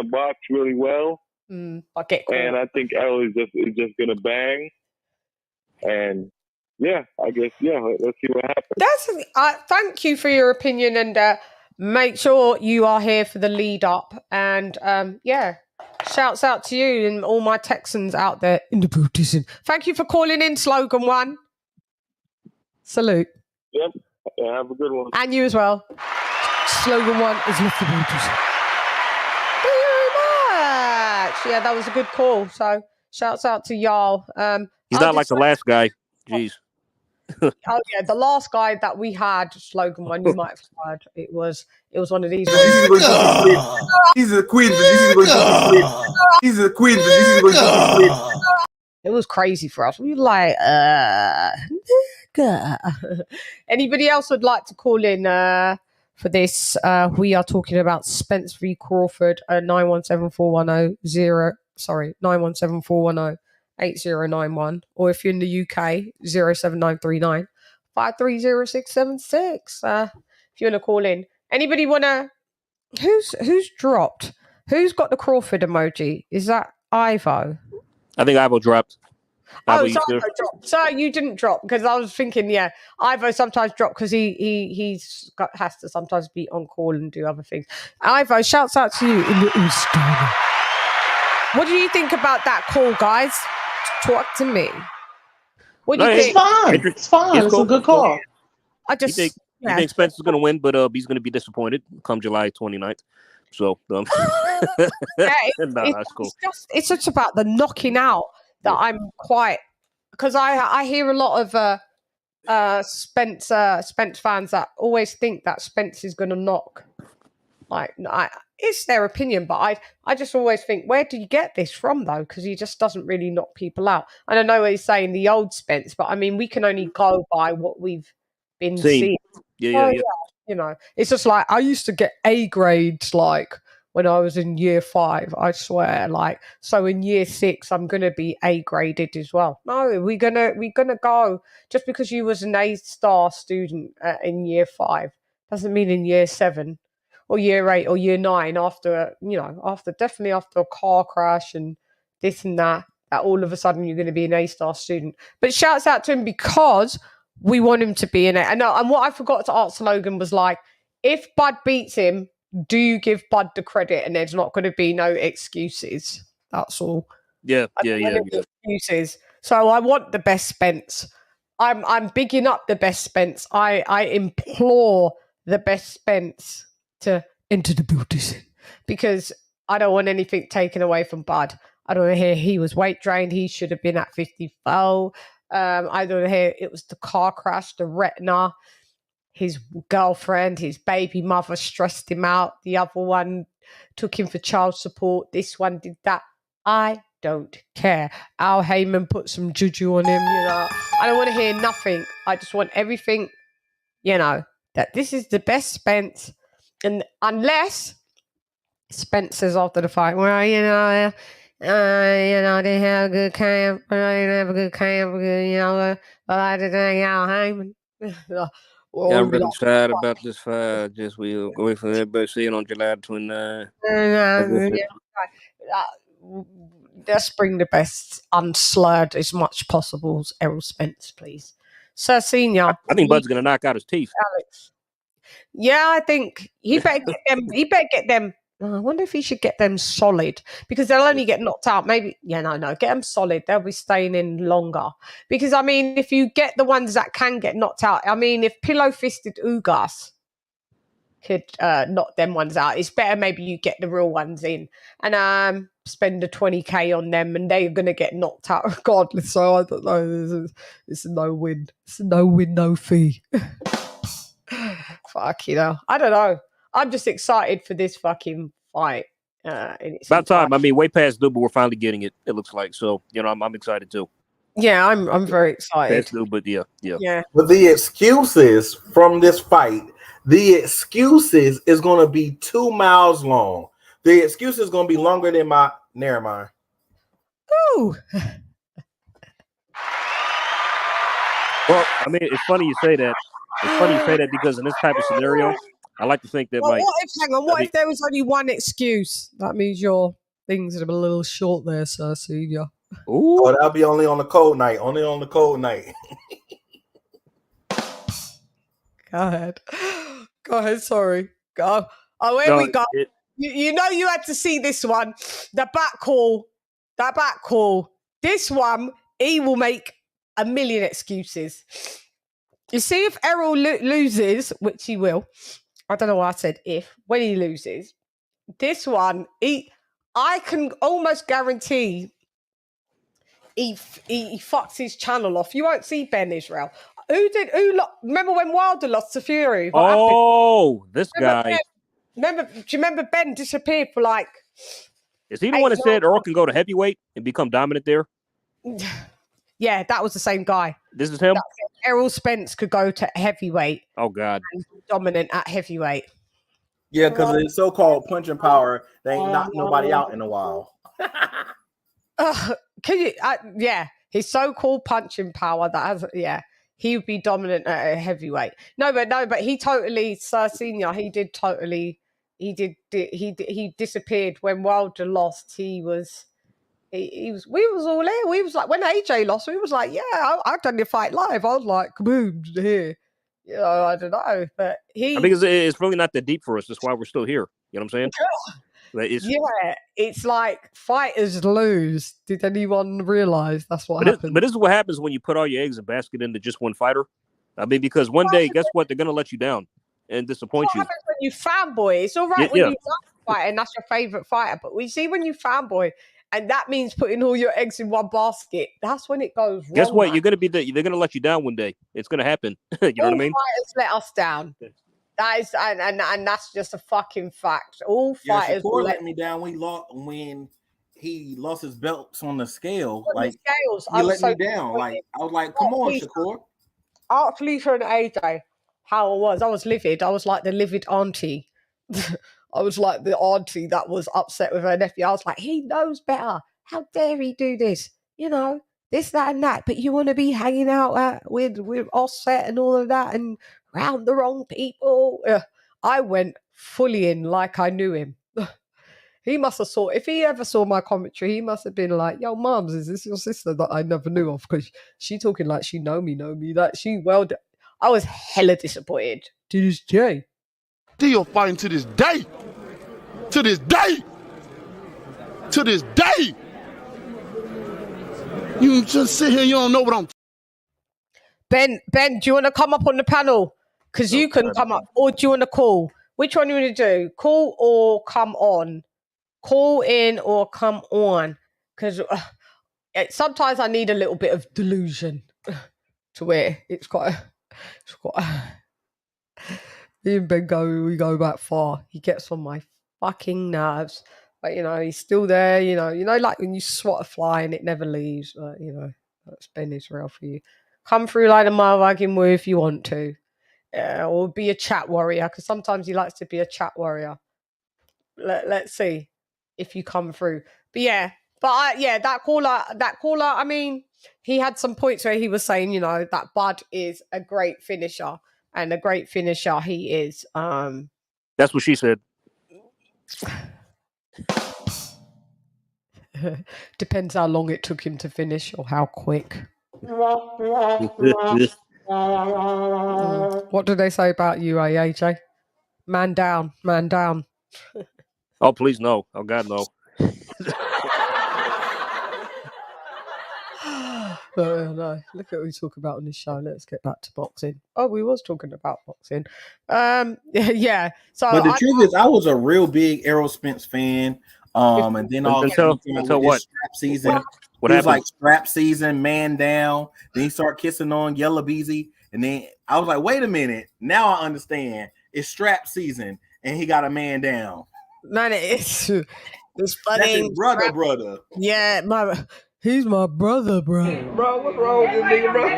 [SPEAKER 18] box really well.
[SPEAKER 5] I'll get caught.
[SPEAKER 18] And I think Errol is just gonna bang. And yeah, I guess let's see what happens.
[SPEAKER 5] Thank you for your opinion, and make sure you are here for the lead up. And shouts out to you and all my Texans out there in the Buddhism. Thank you for calling in, Slogan One. Salute.
[SPEAKER 18] Yep. Yeah, have a good one.
[SPEAKER 5] And you as well. Slogan One is lift the Buddhism. Thank you very much. Yeah, that was a good call. So shouts out to y'all.
[SPEAKER 4] He's not like the last guy. Jeez.
[SPEAKER 5] Oh yeah, the last guy that we had, Slogan One, you might have heard. It was one of these.
[SPEAKER 12] He's a queen. He's a queen.
[SPEAKER 5] It was crazy for us. We were like, anybody else would like to call in for this? We are talking about Spence v Crawford, 917-410-8091, or if you're in the UK, 07939 530676. If you want to call in, anybody want to? Who's dropped? Who's got the Crawford emoji? Is that Ivo?
[SPEAKER 4] I think Ivo dropped.
[SPEAKER 5] So Ivo dropped. So you didn't drop, because I was thinking, Ivo sometimes dropped because he has to sometimes be on call and do other things. Ivo, shouts out to you in the Eastern. What do you think about that call, guys? Talk to me. What do you think?
[SPEAKER 7] It's fine. It's a good call.
[SPEAKER 4] I think Spence is going to win, but he's going to be disappointed come July 29th. So, that's cool.
[SPEAKER 5] It's just about the knocking out that I'm quite, because I hear a lot of Spence fans that always think that Spence is going to knock. It's their opinion, but I just always think, where do you get this from though? Because he just doesn't really knock people out. And I know he's saying the old Spence, but I mean, we can only go by what we've been seeing. Yeah. It's just like I used to get A grades when I was in year 5. I swear, so in year 6 I'm gonna be A graded as well. No, we're gonna go. Just because you was an A-star student in year 5 doesn't mean in year 7 or year 8 or year 9 after a car crash and this and that all of a sudden you're going to be an A-star student. But shouts out to him because we want him to be in it. And what I forgot to ask Logan was if Bud beats him, do you give Bud the credit and there's not going to be no excuses? That's all.
[SPEAKER 4] Yeah.
[SPEAKER 5] Excuses. So I want the best Spence. I'm bigging up the best Spence. I implore the best Spence to enter the building because I don't want anything taken away from Bud. I don't want to hear he was weight drained. He should have been at 54. I don't want to hear it was the car crash, the retina. His girlfriend, his baby mother stressed him out. The other one took him for child support. This one did that. I don't care. Al Heyman put some juju on him, I don't want to hear nothing. I just want everything, that this is the best Spence. And unless Spence says after the fight, well, I didn't have a good camp. I didn't have a good camp, but I didn't hang out Heyman.
[SPEAKER 4] I'm really sad about this fight. Just we'll wait for everybody to see it on July 29th.
[SPEAKER 5] Let's bring the best unslurred as much possible as Errol Spence, please. Sir Senior.
[SPEAKER 4] I think Bud's going to knock out his teeth.
[SPEAKER 5] Alex. Yeah, I think he better get them. He better get them. I wonder if he should get them solid because they'll only get knocked out. Maybe, no. Get them solid. They'll be staying in longer. Because, I mean, if you get the ones that can get knocked out, I mean, if pillow-fisted Ugas could knock them ones out, it's better maybe you get the real ones in and spend the 20k on them and they're going to get knocked out regardless. So, I don't know. It's a no-win. It's a no-win, no fee. Fuck, I don't know. I'm just excited for this fucking fight.
[SPEAKER 4] About time. I mean, way past due, but we're finally getting it. It looks like so. I'm excited too.
[SPEAKER 5] Yeah, I'm very excited.
[SPEAKER 4] Past due, but yeah.
[SPEAKER 19] But the excuses from this fight The excuses is going to be 2 miles long. The excuse is going to be longer than my. Never mind.
[SPEAKER 5] Ooh.
[SPEAKER 4] Well, I mean, it's funny you say that. It's funny you say that because in this type of scenario, I like to think that
[SPEAKER 5] Well,
[SPEAKER 4] like.
[SPEAKER 5] what if there was only one excuse? That means your things are a little short there, Sir Senior.
[SPEAKER 19] Ooh. Oh, that'll be only on the cold night. Only on the cold night.
[SPEAKER 5] Go ahead. Go ahead. Sorry. Go. Oh, here we go. You know you had to see this one. The back call. That back call. This one, he will make a million excuses. You see, if Errol loses, which he will, I don't know why I said if, when he loses, this one, I can almost guarantee he fucks his channel off. You won't see Ben Israel. Remember when Wilder lost to Fury? What happened?
[SPEAKER 4] This guy.
[SPEAKER 5] Do you remember Ben disappeared for like...
[SPEAKER 4] Is he the one that said Earl can go to heavyweight and become dominant there?
[SPEAKER 5] Yeah, that was the same guy.
[SPEAKER 4] This is him?
[SPEAKER 5] Errol Spence could go to heavyweight.
[SPEAKER 4] Oh, God.
[SPEAKER 5] And be dominant at heavyweight.
[SPEAKER 19] Yeah, because his so-called punching power, they ain't knocked nobody out in a while.
[SPEAKER 5] Can you? Yeah, his so-called punching power that has, he would be dominant at a heavyweight. No, but he totally, Sir Senior, he disappeared when Wilder lost. We was all there. We was like, when AJ lost, we was like, yeah, I've done the fight live. I was like, kaboom, here. You know, I don't know, but
[SPEAKER 4] because it's really not that deep for us. That's why we're still here. You know what I'm saying?
[SPEAKER 5] It's like fighters lose. Did anyone realize that's what happened?
[SPEAKER 4] But this is what happens when you put all your eggs in a basket into just one fighter. I mean, because one day, guess what? They're going to let you down and disappoint you.
[SPEAKER 5] What happens when you fanboy? It's all right when you love a fighter and that's your favorite fighter, but we see when you fanboy, and that means putting all your eggs in one basket. That's when it goes wrong.
[SPEAKER 4] Guess what? They're going to let you down one day. It's going to happen. You know what I mean?
[SPEAKER 5] Fighters let us down. That is, and that's just a fucking fact. All fighters
[SPEAKER 19] let me down when he lost his belts on the scale. Like
[SPEAKER 5] scales,
[SPEAKER 19] he let me down. Like I was like, come on, Shakur.
[SPEAKER 5] Ask Lisa and AJ how I was. I was livid. I was like the livid auntie. I was like the auntie that was upset with her nephew. I was like, he knows better. How dare he do this? You know, this, that, and that. But you want to be hanging out with Offset and all of that and round the wrong people. I went fully in like I knew him. He must have if he ever saw my commentary, he must have been like, yo, Mums, is this your sister that I never knew of? Because she talking like she know me. That she I was hella disappointed. To this day.
[SPEAKER 17] Still fighting to this day. To this day. To this day. You just sit here, you don't know what I'm...
[SPEAKER 5] Ben, do you want to come up on the panel? Because you can come up. Or do you want to call? Which one do you want to do? Call or come on? Call in or come on? Because sometimes I need a little bit of delusion to where it's quite me and Ben we go back far. He gets on my fucking nerves. But, you know, he's still there. You know, like when you swat a fly and it never leaves. But, you know, that's Ben Israel for you. Come through like a motherfucking woo if you want to. Or be a chat warrior, because sometimes he likes to be a chat warrior. Let's see if you come through. But that caller, I mean, he had some points where he was saying, you know, that Bud is a great finisher. And a great finisher he is.
[SPEAKER 4] That's what she said.
[SPEAKER 5] Depends how long it took him to finish or how quick. What do they say about you, AJ? Man down.
[SPEAKER 4] Oh, please no. Oh, God, no.
[SPEAKER 5] No. Look at what we talk about on this show. Let's get back to boxing. Oh, we was talking about boxing. Yeah. So,
[SPEAKER 19] but the truth is, I was a real big Errol Spence fan. And then all
[SPEAKER 4] until what?
[SPEAKER 19] Strap season.
[SPEAKER 4] What
[SPEAKER 19] he
[SPEAKER 4] happened?
[SPEAKER 19] was like strap season, man down. Then he started kissing on Yellow Beezy, and then I was like, wait a minute. Now I understand. It's strap season, and he got a man down.
[SPEAKER 5] Man, it's funny.
[SPEAKER 19] That's his brother.
[SPEAKER 5] Yeah,
[SPEAKER 1] He's my brother, bro.
[SPEAKER 16] Bro, what's wrong with this nigga, bro?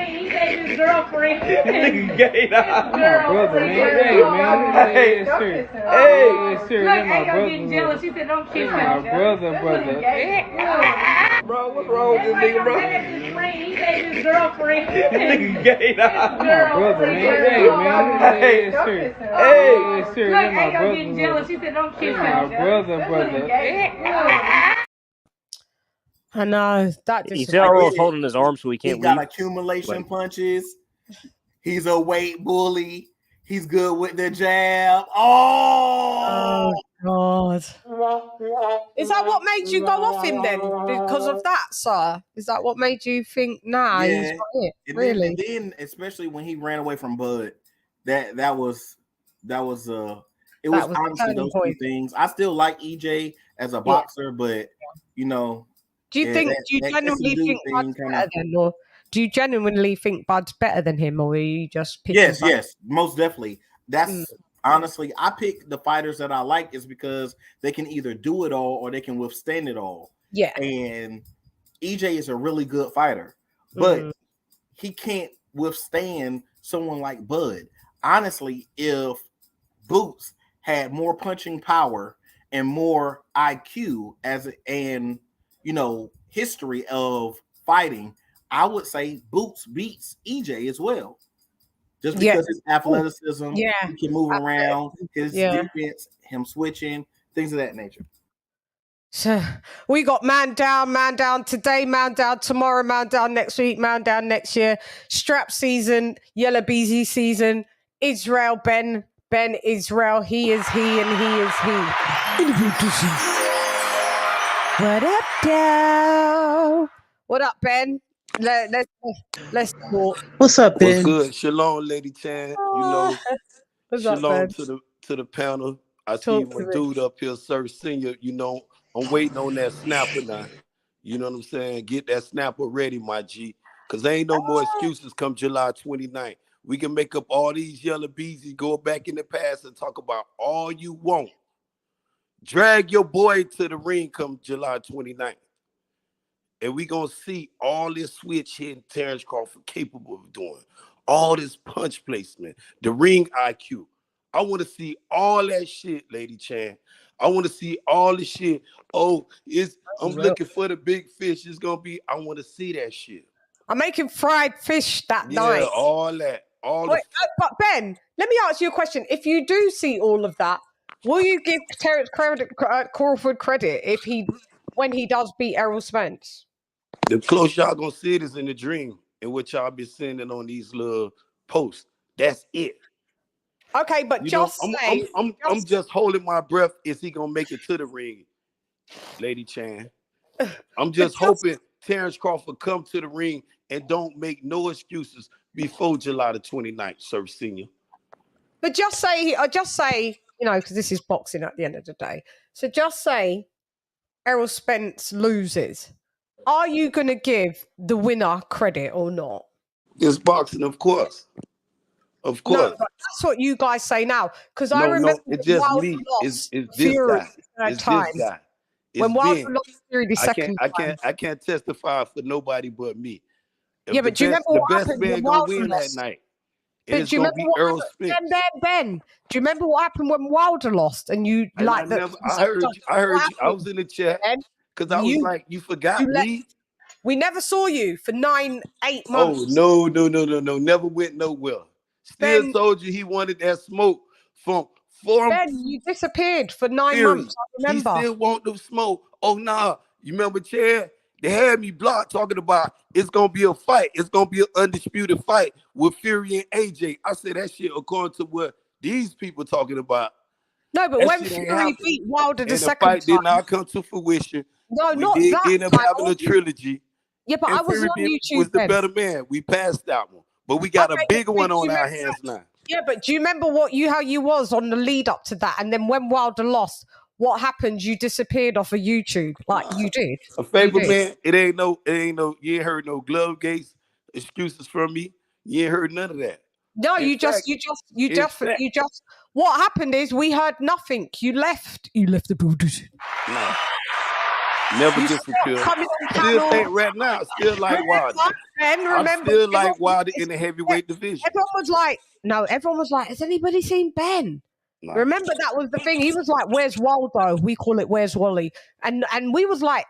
[SPEAKER 15] He said his girlfriend.
[SPEAKER 16] Nigga gay now.
[SPEAKER 15] My brother, man. Hey, man. Hey, it's serious. Hey, it's serious. That's my brother. Getting jealous. She said, "Don't kiss him." My brother. Bro, what's wrong with this nigga, bro? He said his girlfriend.
[SPEAKER 16] Nigga gay now. My brother, man. Hey, man. Hey, it's serious. Hey, it's serious. That's my brother.
[SPEAKER 15] Getting jealous. She said, "Don't kiss him."
[SPEAKER 16] My brother.
[SPEAKER 5] I know that.
[SPEAKER 4] He's always holding his arm so he can't
[SPEAKER 19] He got
[SPEAKER 4] leave.
[SPEAKER 19] accumulation punches. He's a weight bully. He's good with the jab. Oh
[SPEAKER 5] God! Is that what made you go off him then? Because of that, sir? Is that what made you think? Nah, he's got it. Really?
[SPEAKER 19] And then, especially when he ran away from Bud, that was honestly those two things. I still like EJ as a boxer, but you know.
[SPEAKER 5] Do you think? Do you genuinely think Bud's better than, or do you genuinely think Bud's better than him, or are you just picking?
[SPEAKER 19] Yes, most definitely. That's honestly, I pick the fighters that I like is because they can either do it all or they can withstand it all.
[SPEAKER 5] Yeah,
[SPEAKER 19] and EJ is a really good fighter, but he can't withstand someone like Bud. Honestly, if Boots had more punching power and more IQ history of fighting, I would say Boots beats EJ as well. Just because his athleticism, he can move around, his defense, him switching, things of that nature.
[SPEAKER 5] So we got man down today, man down tomorrow, man down next week, man down next year. Strap season, Yellow Beezy season. Israel, Ben Israel. He is he and he is he. What up, Dow? What up, Ben? Let's talk.
[SPEAKER 7] What's up, Ben?
[SPEAKER 21] What's good? Shalom, LadyChann. You know, shalom to the panel. I see my dude up here, Sir Senior. You know, I'm waiting on that snapper now. You know what I'm saying? Get that snapper ready, my G. Because there ain't no more excuses come July 29th. We can make up all these yellow beezies, go back in the past and talk about all you want. Drag your boy to the ring come July 29th. And we going to see all this switch hitting Terence Crawford capable of doing. All this punch placement, the ring IQ. I want to see all that shit, LadyChann. I want to see all the shit. Oh, I'm looking for the big fish. It's going to be, I want to see that shit.
[SPEAKER 5] I'm making fried fish that night.
[SPEAKER 21] Yeah, all that.
[SPEAKER 5] But Ben, let me ask you a question. If you do see all of that, will you give Terence Crawford credit when he does beat Errol Spence?
[SPEAKER 21] The close y'all gonna see it is in the dream, in which y'all be sending on these little posts. That's it.
[SPEAKER 5] Okay, but
[SPEAKER 21] I'm just holding my breath. Is he gonna make it to the ring, LadyChann? I'm just hoping Terence Crawford come to the ring and don't make no excuses before July the 29th, Sir Senior.
[SPEAKER 5] But just say, you know, because this is boxing at the end of the day. So just say Errol Spence loses. Are you going to give the winner credit or not?
[SPEAKER 21] It's boxing, of course. Of course.
[SPEAKER 5] No, but that's what you guys say now. Because I remember
[SPEAKER 21] it's just me. It's this guy. It's this guy.
[SPEAKER 5] When Wilder lost Fury the second time.
[SPEAKER 21] I can't testify for nobody but me.
[SPEAKER 5] But do you remember what happened when Wilder
[SPEAKER 21] win
[SPEAKER 5] lost?
[SPEAKER 21] that night.
[SPEAKER 5] But do you remember what happened? Ben, do you remember what happened when Wilder lost? And you
[SPEAKER 21] I heard you. I was in the chat because I was like, you forgot me.
[SPEAKER 5] We never saw you for 9-8 months.
[SPEAKER 21] Oh no! Never went nowhere. Still told you he wanted that smoke from.
[SPEAKER 5] Ben, you disappeared for 9 months. I remember.
[SPEAKER 21] He still want the smoke. Oh nah, you remember Chad? They had me blocked talking about it's gonna be a fight. It's gonna be an undisputed fight with Fury and AJ. I said that shit according to what these people talking about.
[SPEAKER 5] No, but when Fury beat Wilder the second time,
[SPEAKER 21] the fight did not come to fruition.
[SPEAKER 5] No,
[SPEAKER 21] we
[SPEAKER 5] not
[SPEAKER 21] did
[SPEAKER 5] that.
[SPEAKER 21] end up having a trilogy.
[SPEAKER 5] Yeah, but I wasn't on YouTube.
[SPEAKER 21] Was the better man? We passed that one, but we got a bigger one on our hands now.
[SPEAKER 5] Yeah, but do you remember how you was on the lead up to that? And then when Wilder lost, what happened? You disappeared off of YouTube, like you did.
[SPEAKER 21] A favor, man. It ain't no. You ain't heard no glove gates excuses from me. You ain't heard none of that.
[SPEAKER 5] No, you just. What happened is we heard nothing. You left. You left the building.
[SPEAKER 21] No. Never
[SPEAKER 5] You
[SPEAKER 21] disappear.
[SPEAKER 5] coming on
[SPEAKER 21] Still
[SPEAKER 5] panel.
[SPEAKER 21] think right now, I still like Wilder.
[SPEAKER 5] Remember,
[SPEAKER 21] I still like Wilder in the heavyweight division.
[SPEAKER 5] Everyone was like, no, everyone was like, has anybody seen Ben?
[SPEAKER 21] Nah.
[SPEAKER 5] Remember, that was the thing. He was like, where's Waldo? We call it where's Wally. And we was like,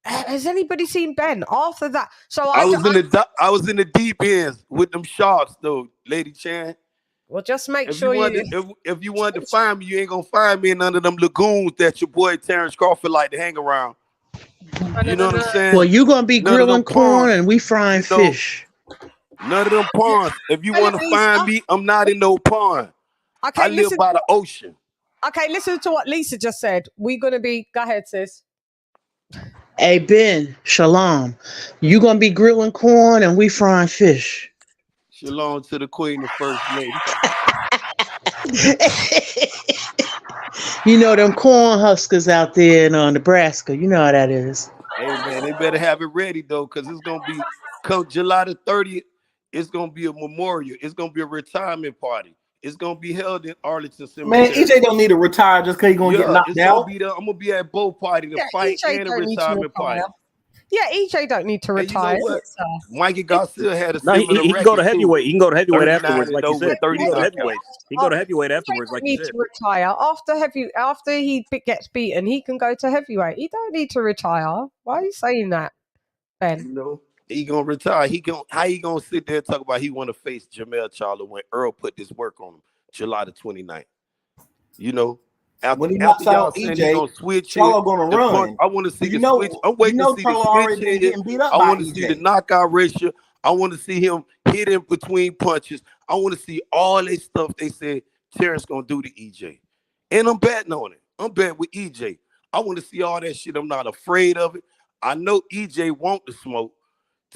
[SPEAKER 5] has anybody seen Ben? After that, so
[SPEAKER 21] I was in the deep ends with them sharks though, LadyChann.
[SPEAKER 5] Well, just make
[SPEAKER 21] If
[SPEAKER 5] sure
[SPEAKER 21] if you wanted to find me, you ain't gonna find me in none of them lagoons that your boy Terence Crawford like to hang around. You know what I'm saying?
[SPEAKER 7] Well, you gonna be grilling corn and we frying fish.
[SPEAKER 21] None of them ponds. If you want to find me, I'm not in no pond.
[SPEAKER 5] Okay,
[SPEAKER 21] I live by the ocean.
[SPEAKER 5] Okay, listen to what Lisa just said. We're gonna be. Go ahead, sis.
[SPEAKER 7] Hey Ben, shalom. You gonna be grilling corn and we frying fish.
[SPEAKER 21] Shalom to the Queen, the First Lady.
[SPEAKER 7] You know them corn huskers out there in Nebraska. You know how that is.
[SPEAKER 21] Hey man, they better have it ready though, because it's gonna be come July the 30th. It's gonna be a memorial. It's gonna be a retirement party. It's gonna be held in Arlington Cemetery.
[SPEAKER 19] Man, EJ don't need to retire just because he's gonna get knocked out.
[SPEAKER 21] I'm gonna be at both party to fight
[SPEAKER 5] EJ
[SPEAKER 21] and a
[SPEAKER 5] don't need to
[SPEAKER 21] retirement party.
[SPEAKER 5] retire. Yeah, EJ don't need to retire.
[SPEAKER 21] You know what? Mikey Garcia had a
[SPEAKER 4] No,
[SPEAKER 21] similar
[SPEAKER 4] he can go to
[SPEAKER 21] record,
[SPEAKER 4] heavyweight.
[SPEAKER 21] too.
[SPEAKER 4] He can go to heavyweight
[SPEAKER 21] 39
[SPEAKER 4] afterwards, like you said.
[SPEAKER 21] with 30
[SPEAKER 4] He can go to
[SPEAKER 21] knockouts.
[SPEAKER 4] heavyweight. He can go to heavyweight afterwards, like you
[SPEAKER 5] Need
[SPEAKER 4] said.
[SPEAKER 5] to retire after he gets beaten. He can go to heavyweight. He don't need to retire. Why are you saying that, Ben?
[SPEAKER 21] You know, he gonna retire. How he gonna sit there and talk about he want to face Jamel Charlo when Earl put this work on him July the 29th? You know,
[SPEAKER 19] when he knocks out EJ, Charlo gonna run.
[SPEAKER 21] I want to see the switch. I'm waiting to see the switch hit. I want to see the knockout ratio. I want to see him hit in between punches. I want to see all this stuff they said Terrence gonna do to EJ, and I'm betting on it. I'm betting with EJ. I want to see all that shit. I'm not afraid of it. I know EJ want the smoke.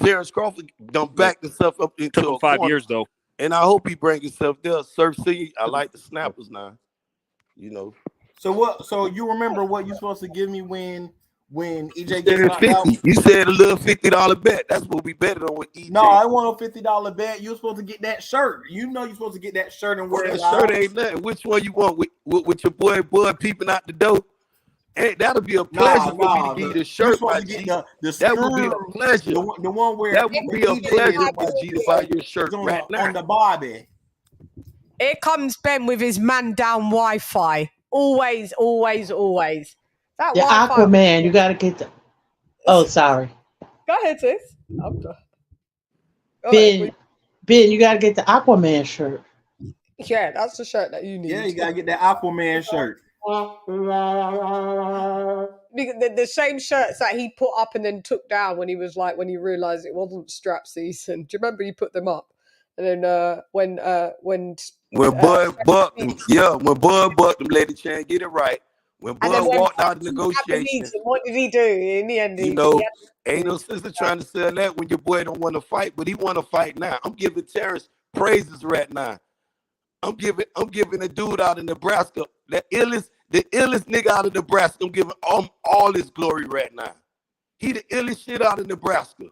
[SPEAKER 21] Terence Crawford done back himself up into
[SPEAKER 4] Took him 5 years though,
[SPEAKER 21] and I hope he bring himself there. Surf City, I like the snappers now. You know.
[SPEAKER 19] So what? So you remember what you supposed to give me when EJ gets knocked out?
[SPEAKER 21] You said a little $50 bet. That's what we betted on with EJ.
[SPEAKER 19] No, I want a $50 bet. You're supposed to get that shirt. You know you're supposed to get that shirt and wear
[SPEAKER 21] that
[SPEAKER 19] it.
[SPEAKER 21] Shirt ain't nothing. Which one you want with your boy Bud peeping out the door? Hey, that'll be a pleasure for me to get the shirt. That would be a pleasure.
[SPEAKER 19] The one where
[SPEAKER 21] that would be a pleasure, my G, to buy your shirt right now.
[SPEAKER 19] On the Barbie.
[SPEAKER 5] Here comes Ben with his man down Wi-Fi. Always, always, always. That
[SPEAKER 7] The
[SPEAKER 5] Wi-Fi.
[SPEAKER 7] Aquaman, you gotta get the. Oh, sorry.
[SPEAKER 5] Go ahead, sis. I'm done.
[SPEAKER 7] Ben, you gotta get the Aquaman shirt.
[SPEAKER 5] Yeah, that's the shirt that you need.
[SPEAKER 19] Yeah, you gotta get that Aquaman shirt.
[SPEAKER 5] The same shirts that he put up and then took down when he realized it wasn't strap season. Do you remember he put them up? And then when
[SPEAKER 21] Bud bucked him, when Bud bucked him, LadyChann, get it right. When Bud walked out of negotiations,
[SPEAKER 5] what did he do in the end?
[SPEAKER 21] You know, ain't no sister trying to sell that when your boy don't want to fight, but he want to fight now. I'm giving Terrence praises right now. I'm giving a dude out of Nebraska, the illest nigga out of Nebraska. I'm giving all his glory right now. He the illest shit out of Nebraska.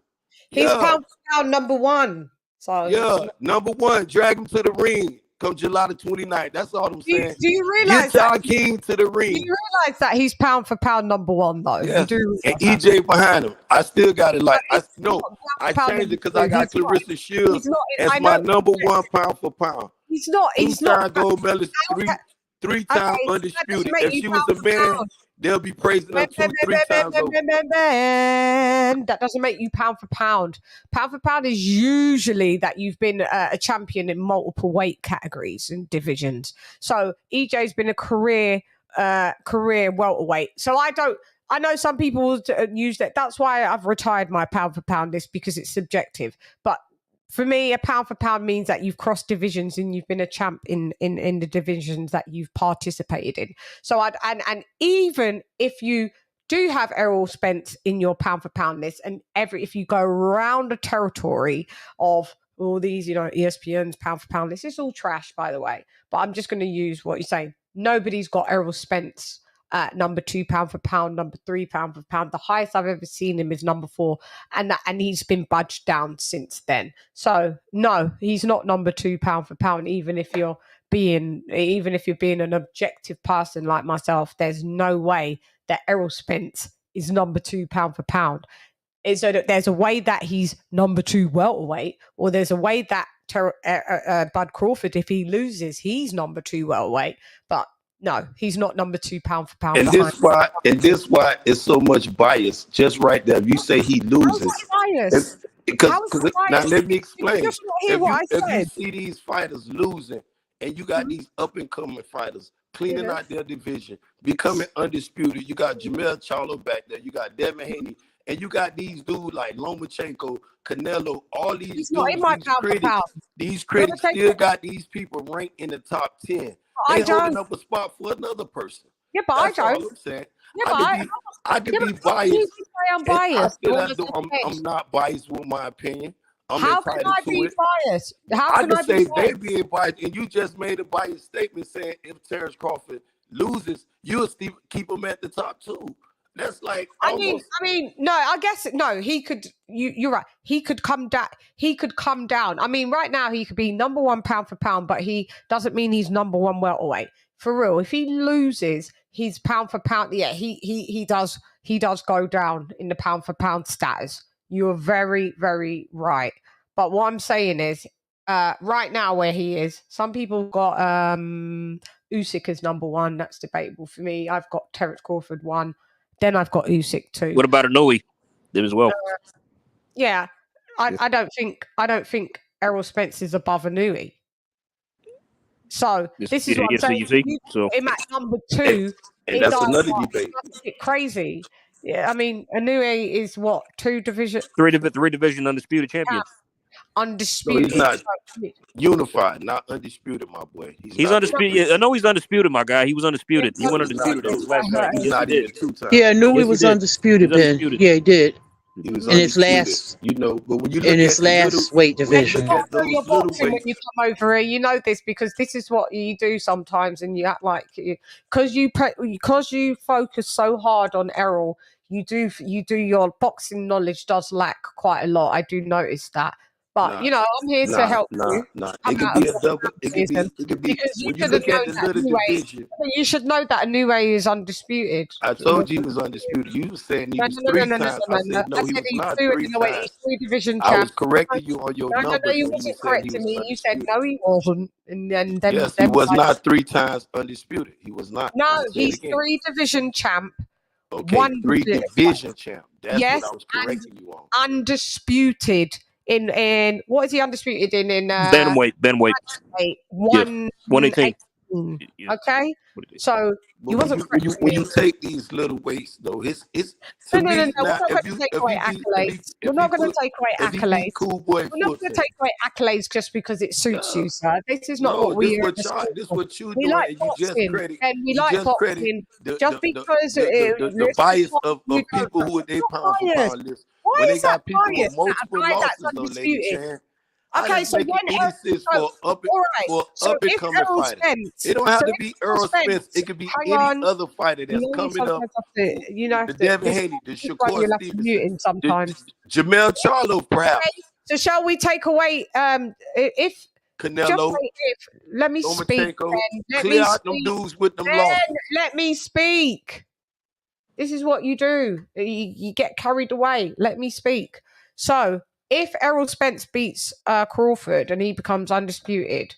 [SPEAKER 5] He's pound for pound number one. So
[SPEAKER 21] number one. Drag him to the ring. Come July the 29th. That's all I'm saying.
[SPEAKER 5] Do you realize
[SPEAKER 21] Get y'all king to the ring?
[SPEAKER 5] Do you realize that he's pound for pound number one though?
[SPEAKER 21] Yes. And EJ behind him. I still got it. I changed it because I got Clarissa Shields as my number one pound for pound.
[SPEAKER 5] He's not. He's
[SPEAKER 21] not. Gold medalist, three-time undisputed. If she was a man, they'll be praising her 2-3 times over.
[SPEAKER 5] That doesn't make you pound for pound. Pound for pound is usually that you've been a champion in multiple weight categories and divisions. So EJ's been a career welterweight. So I know some people use that. That's why I've retired my pound for pound list, because it's subjective. But for me, a pound for pound means that you've crossed divisions and you've been a champ in the divisions that you've participated in. So and even if you do have Errol Spence in your pound for pound list, and if you go around the territory of all these, ESPN's pound for pound list, it's all trash, by the way. But I'm just going to use what you're saying. Nobody's got Errol Spence number 2 pound for pound, number 3 pound for pound. The highest I've ever seen him is number 4, and he's been budged down since then. So no, he's not number 2 pound for pound. Even if you're being an objective person like myself, there's no way that Errol Spence is number 2 pound for pound. Is so that there's a way that he's number 2 welterweight, or there's a way that Bud Crawford, if he loses, he's number 2 welterweight. But no, he's not number 2 pound for pound.
[SPEAKER 21] And this why it's so much bias just right there. If you say he loses,
[SPEAKER 5] bias?
[SPEAKER 21] Because now let me explain. If you
[SPEAKER 5] said.
[SPEAKER 21] see these fighters losing, and you got these up and coming fighters cleaning out their division, becoming undisputed, you got Jamel Charlo back there, you got Devin Haney, and you got these dudes like Lomachenko, Canelo, all these dudes, these critics still got these people ranked in the top 10. They holding up a spot for another person.
[SPEAKER 5] Yeah, but
[SPEAKER 21] That's
[SPEAKER 5] I don't.
[SPEAKER 21] all I'm saying.
[SPEAKER 5] Yeah, but
[SPEAKER 21] I can be biased.
[SPEAKER 5] I'm biased.
[SPEAKER 21] I'm not biased with my opinion.
[SPEAKER 5] How can I be biased?
[SPEAKER 21] How can I say they being biased? And you just made a biased statement saying if Terence Crawford loses, you'll still keep him at the top 2. That's like almost...
[SPEAKER 5] I mean, no, I guess no. He could. You're right. He could come down. He could come down. I mean, right now he could be number 1 pound for pound, but he doesn't mean he's number 1 welterweight. For real, if he loses, his pound for pound, yeah, he does go down in the pound for pound status. You're very, very right. But what I'm saying is, right now where he is, some people got Usyk as number 1. That's debatable for me. I've got Terence Crawford 1. Then I've got Usyk 2.
[SPEAKER 4] What about Inoue? Them as well.
[SPEAKER 5] Yeah, I don't think Errol Spence is above Inoue. So this is what I'm saying.
[SPEAKER 4] You see? So
[SPEAKER 5] him at number 2.
[SPEAKER 21] And that's another debate.
[SPEAKER 5] That's a bit crazy. Yeah, I mean, Inoue is what, 3 division
[SPEAKER 4] undisputed champion.
[SPEAKER 5] Undisputed.
[SPEAKER 21] So he's not unified, not undisputed, my boy.
[SPEAKER 4] He's undisputed. I know he's undisputed, my guy. He was undisputed. He went undisputed his last fight.
[SPEAKER 21] He's not even 2 times.
[SPEAKER 7] Yeah, I knew he was undisputed, Ben. Yeah, he did.
[SPEAKER 21] He was
[SPEAKER 7] in his last,
[SPEAKER 21] but when you look
[SPEAKER 7] in his last weight division.
[SPEAKER 5] You're boxing when you come over here. You know this because this is what you do sometimes, and you act like because you focus so hard on Errol. You do your boxing knowledge does lack quite a lot. I do notice that. But I'm here to help you.
[SPEAKER 21] It could be a double. It could be
[SPEAKER 5] because
[SPEAKER 21] when you look at the little division.
[SPEAKER 5] You should know that Inoue is undisputed.
[SPEAKER 21] I told you he was undisputed. You were saying he was 3 times. I said no, he was not 3 times.
[SPEAKER 5] He's 3 division
[SPEAKER 21] I
[SPEAKER 5] champ.
[SPEAKER 21] was correcting you on your numbers.
[SPEAKER 5] No, you wasn't correcting me. You said no, he wasn't. And then
[SPEAKER 21] yes, he was not 3 times undisputed. He was not.
[SPEAKER 5] No, he's 3 division champ.
[SPEAKER 21] Okay, 3 division champ. That's what I was correcting you on.
[SPEAKER 5] Undisputed. In what is he undisputed in?
[SPEAKER 4] Bantamweight.
[SPEAKER 5] 118. Okay, so he wasn't.
[SPEAKER 21] When you take these little weights, though, it's
[SPEAKER 5] no. We're not going to take away accolades. We're not going to take away accolades. We're not going to take away accolades just because it suits you, sir. This is not what we are.
[SPEAKER 21] This is what you
[SPEAKER 5] we
[SPEAKER 21] doing,
[SPEAKER 5] like
[SPEAKER 21] and you just
[SPEAKER 5] boxing,
[SPEAKER 21] credit.
[SPEAKER 5] and we like boxing just because
[SPEAKER 21] the bias of people who they pound for pound list. When they got people with multiple losses, though, LadyChann.
[SPEAKER 5] Okay, so when
[SPEAKER 21] for up and coming fighters, it don't have to be Errol Spence. It could be any other fighter that's coming up. The Devin Haney, the Shakur Stevenson,
[SPEAKER 5] sometimes
[SPEAKER 21] Jamel Charlo, perhaps.
[SPEAKER 5] So shall we take away if
[SPEAKER 21] Canelo?
[SPEAKER 5] Let me speak.
[SPEAKER 21] Clear out them dudes with them losses.
[SPEAKER 5] Let me speak. This is what you do. You get carried away. Let me speak. So, if Errol Spence beats Crawford and he becomes undisputed,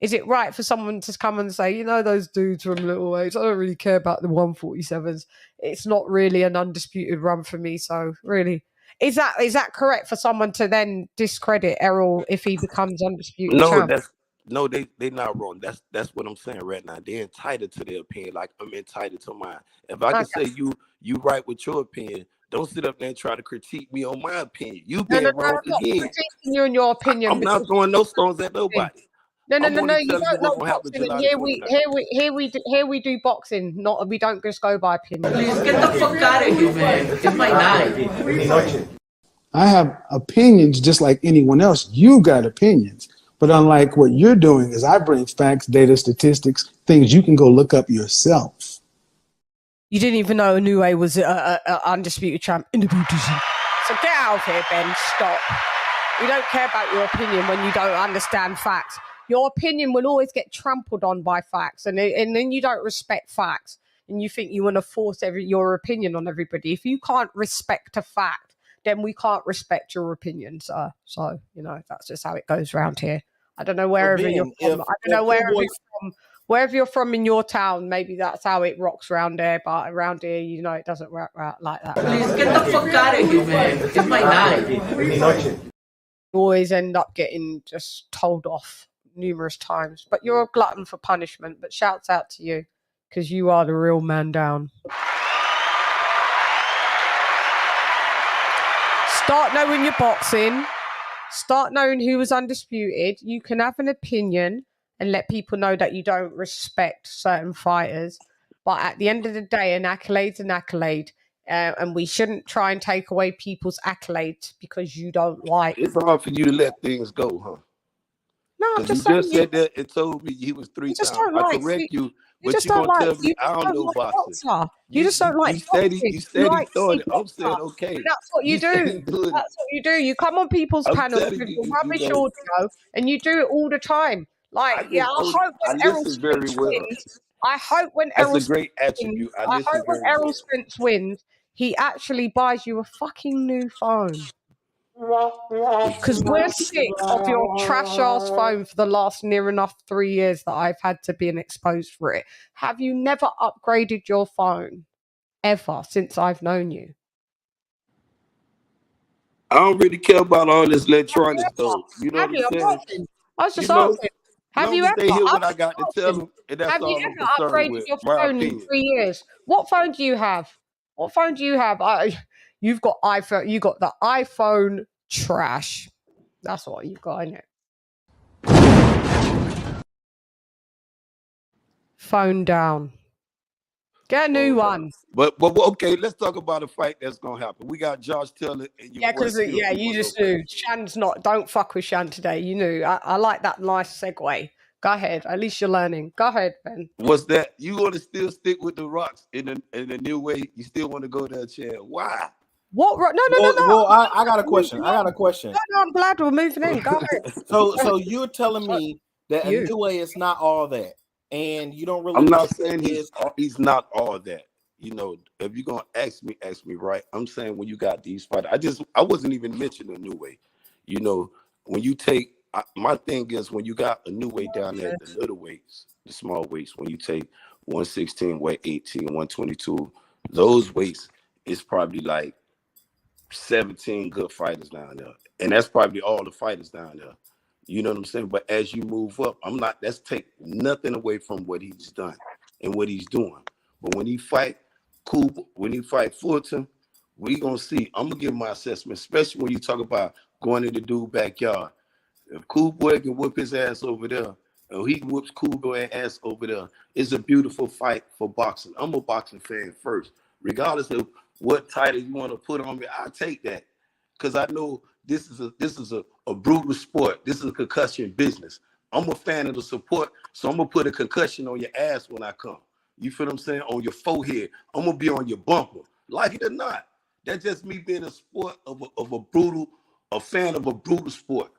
[SPEAKER 5] is it right for someone to come and say, those dudes from little weights, I don't really care about the 147s. It's not really an undisputed run for me. So, really, is that correct for someone to then discredit Errol if he becomes undisputed?
[SPEAKER 21] No, they not wrong. That's what I'm saying right now. They're entitled to their opinion, like I'm entitled to mine. If I can say you right with your opinion, don't sit up there and try to critique me on my opinion. You been wrong again.
[SPEAKER 5] I'm not critiquing you and your opinion.
[SPEAKER 21] I'm not throwing no stones at nobody.
[SPEAKER 5] No. You don't know boxing. Here we do boxing. We don't just go by opinion.
[SPEAKER 15] Please get the fuck out of here, man. It's my night.
[SPEAKER 20] I have opinions just like anyone else. You got opinions. But unlike what you're doing is I bring facts, data, statistics, things you can go look up yourself.
[SPEAKER 5] You didn't even know Inoue was an undisputed champ in the division. So get out of here, Ben. Stop. We don't care about your opinion when you don't understand facts. Your opinion will always get trampled on by facts, and then you don't respect facts. and you think you want to force your opinion on everybody. If you can't respect a fact, then we can't respect your opinion, sir. So, you know, that's just how it goes around here. I don't know wherever you're from. Wherever you're from in your town, maybe that's how it rocks around there. But around here, you know, it doesn't rock like that.
[SPEAKER 6] Please get the fuck out of here, man. It's my night.
[SPEAKER 5] You always end up getting just told off numerous times. But you're a glutton for punishment. But shouts out to you, because you are the real man down. Start knowing your boxing. Start knowing who was undisputed. You can have an opinion and let people know that you don't respect certain fighters. But at the end of the day, an accolade's an accolade. And we shouldn't try and take away people's accolades because you don't like.
[SPEAKER 21] It's hard for you to let things go, huh?
[SPEAKER 5] No, I'm just
[SPEAKER 21] you just
[SPEAKER 5] saying
[SPEAKER 21] said that and told me he was 3 times.
[SPEAKER 5] I
[SPEAKER 21] correct you, but you gonna tell me I don't know boxing.
[SPEAKER 5] You just don't like boxing.
[SPEAKER 21] You steady thought it. I'm saying okay.
[SPEAKER 5] And that's what you do. That's what you do. You come on people's panels with your rubbish audio, and you do it all the time. Like, I hope when Errol Spence wins, I hope when Errol Spence wins, he actually buys you a fucking new phone. Because we're sick of your trash ass phone for the last near enough 3 years that I've had to be exposed for it. Have you never upgraded your phone ever since I've known you?
[SPEAKER 21] I don't really care about all this electronic stuff. You know what I'm saying?
[SPEAKER 5] I was just asking. Have you ever?
[SPEAKER 21] They hear what I got to tell them, and that's
[SPEAKER 5] have
[SPEAKER 21] all
[SPEAKER 5] you
[SPEAKER 21] I'm
[SPEAKER 5] ever
[SPEAKER 21] concerned
[SPEAKER 5] upgraded
[SPEAKER 21] with.
[SPEAKER 5] your
[SPEAKER 21] My
[SPEAKER 5] phone
[SPEAKER 21] opinion.
[SPEAKER 5] in 3 years? What phone do you have? What phone do you have? You've got iPhone. You got the iPhone trash. That's what you've got in it. Phone down. Get a new one.
[SPEAKER 21] But okay, let's talk about a fight that's gonna happen. We got Josh Taylor and you.
[SPEAKER 5] Yeah, because you just knew. Chann's not. Don't fuck with Chan today. You knew. I like that nice segue. Go ahead. At least you're learning. Go ahead, Ben.
[SPEAKER 21] What's that? You want to still stick with the Rocks in the new way? You still want to go there, Chad? Why?
[SPEAKER 5] What? No.
[SPEAKER 19] Well, I got a question.
[SPEAKER 5] No, I'm glad we're moving in. Go ahead.
[SPEAKER 19] So you're telling me that a new way is not all that, and you don't really.
[SPEAKER 21] I'm not saying he's not all that. You know, if you're gonna ask me right. I'm saying when you got these fighters, I wasn't even mentioning a new way. You know, when you take my thing is when you got a new weight down there, the little weights, the small weights, when you take 116, weight 18, 122, those weights is probably like 17 good fighters down there. And that's probably all the fighters down there. You know what I'm saying? But as you move up, that's take nothing away from what he's done and what he's doing. But when he fight Fulton, we gonna see. I'm gonna give my assessment, especially when you talk about going in the dude's backyard. If Cool Boy can whoop his ass over there, and he whoops Cool Boy ass over there, it's a beautiful fight for boxing. I'm a boxing fan first. Regardless of what title you want to put on me, I'll take that. Because I know this is a brutal sport. This is a concussion business. I'm a fan of the support, so I'm gonna put a concussion on your ass when I come. You feel what I'm saying? On your forehead. I'm gonna be on your bumper. Like it or not. That's just me being a fan of a brutal sport.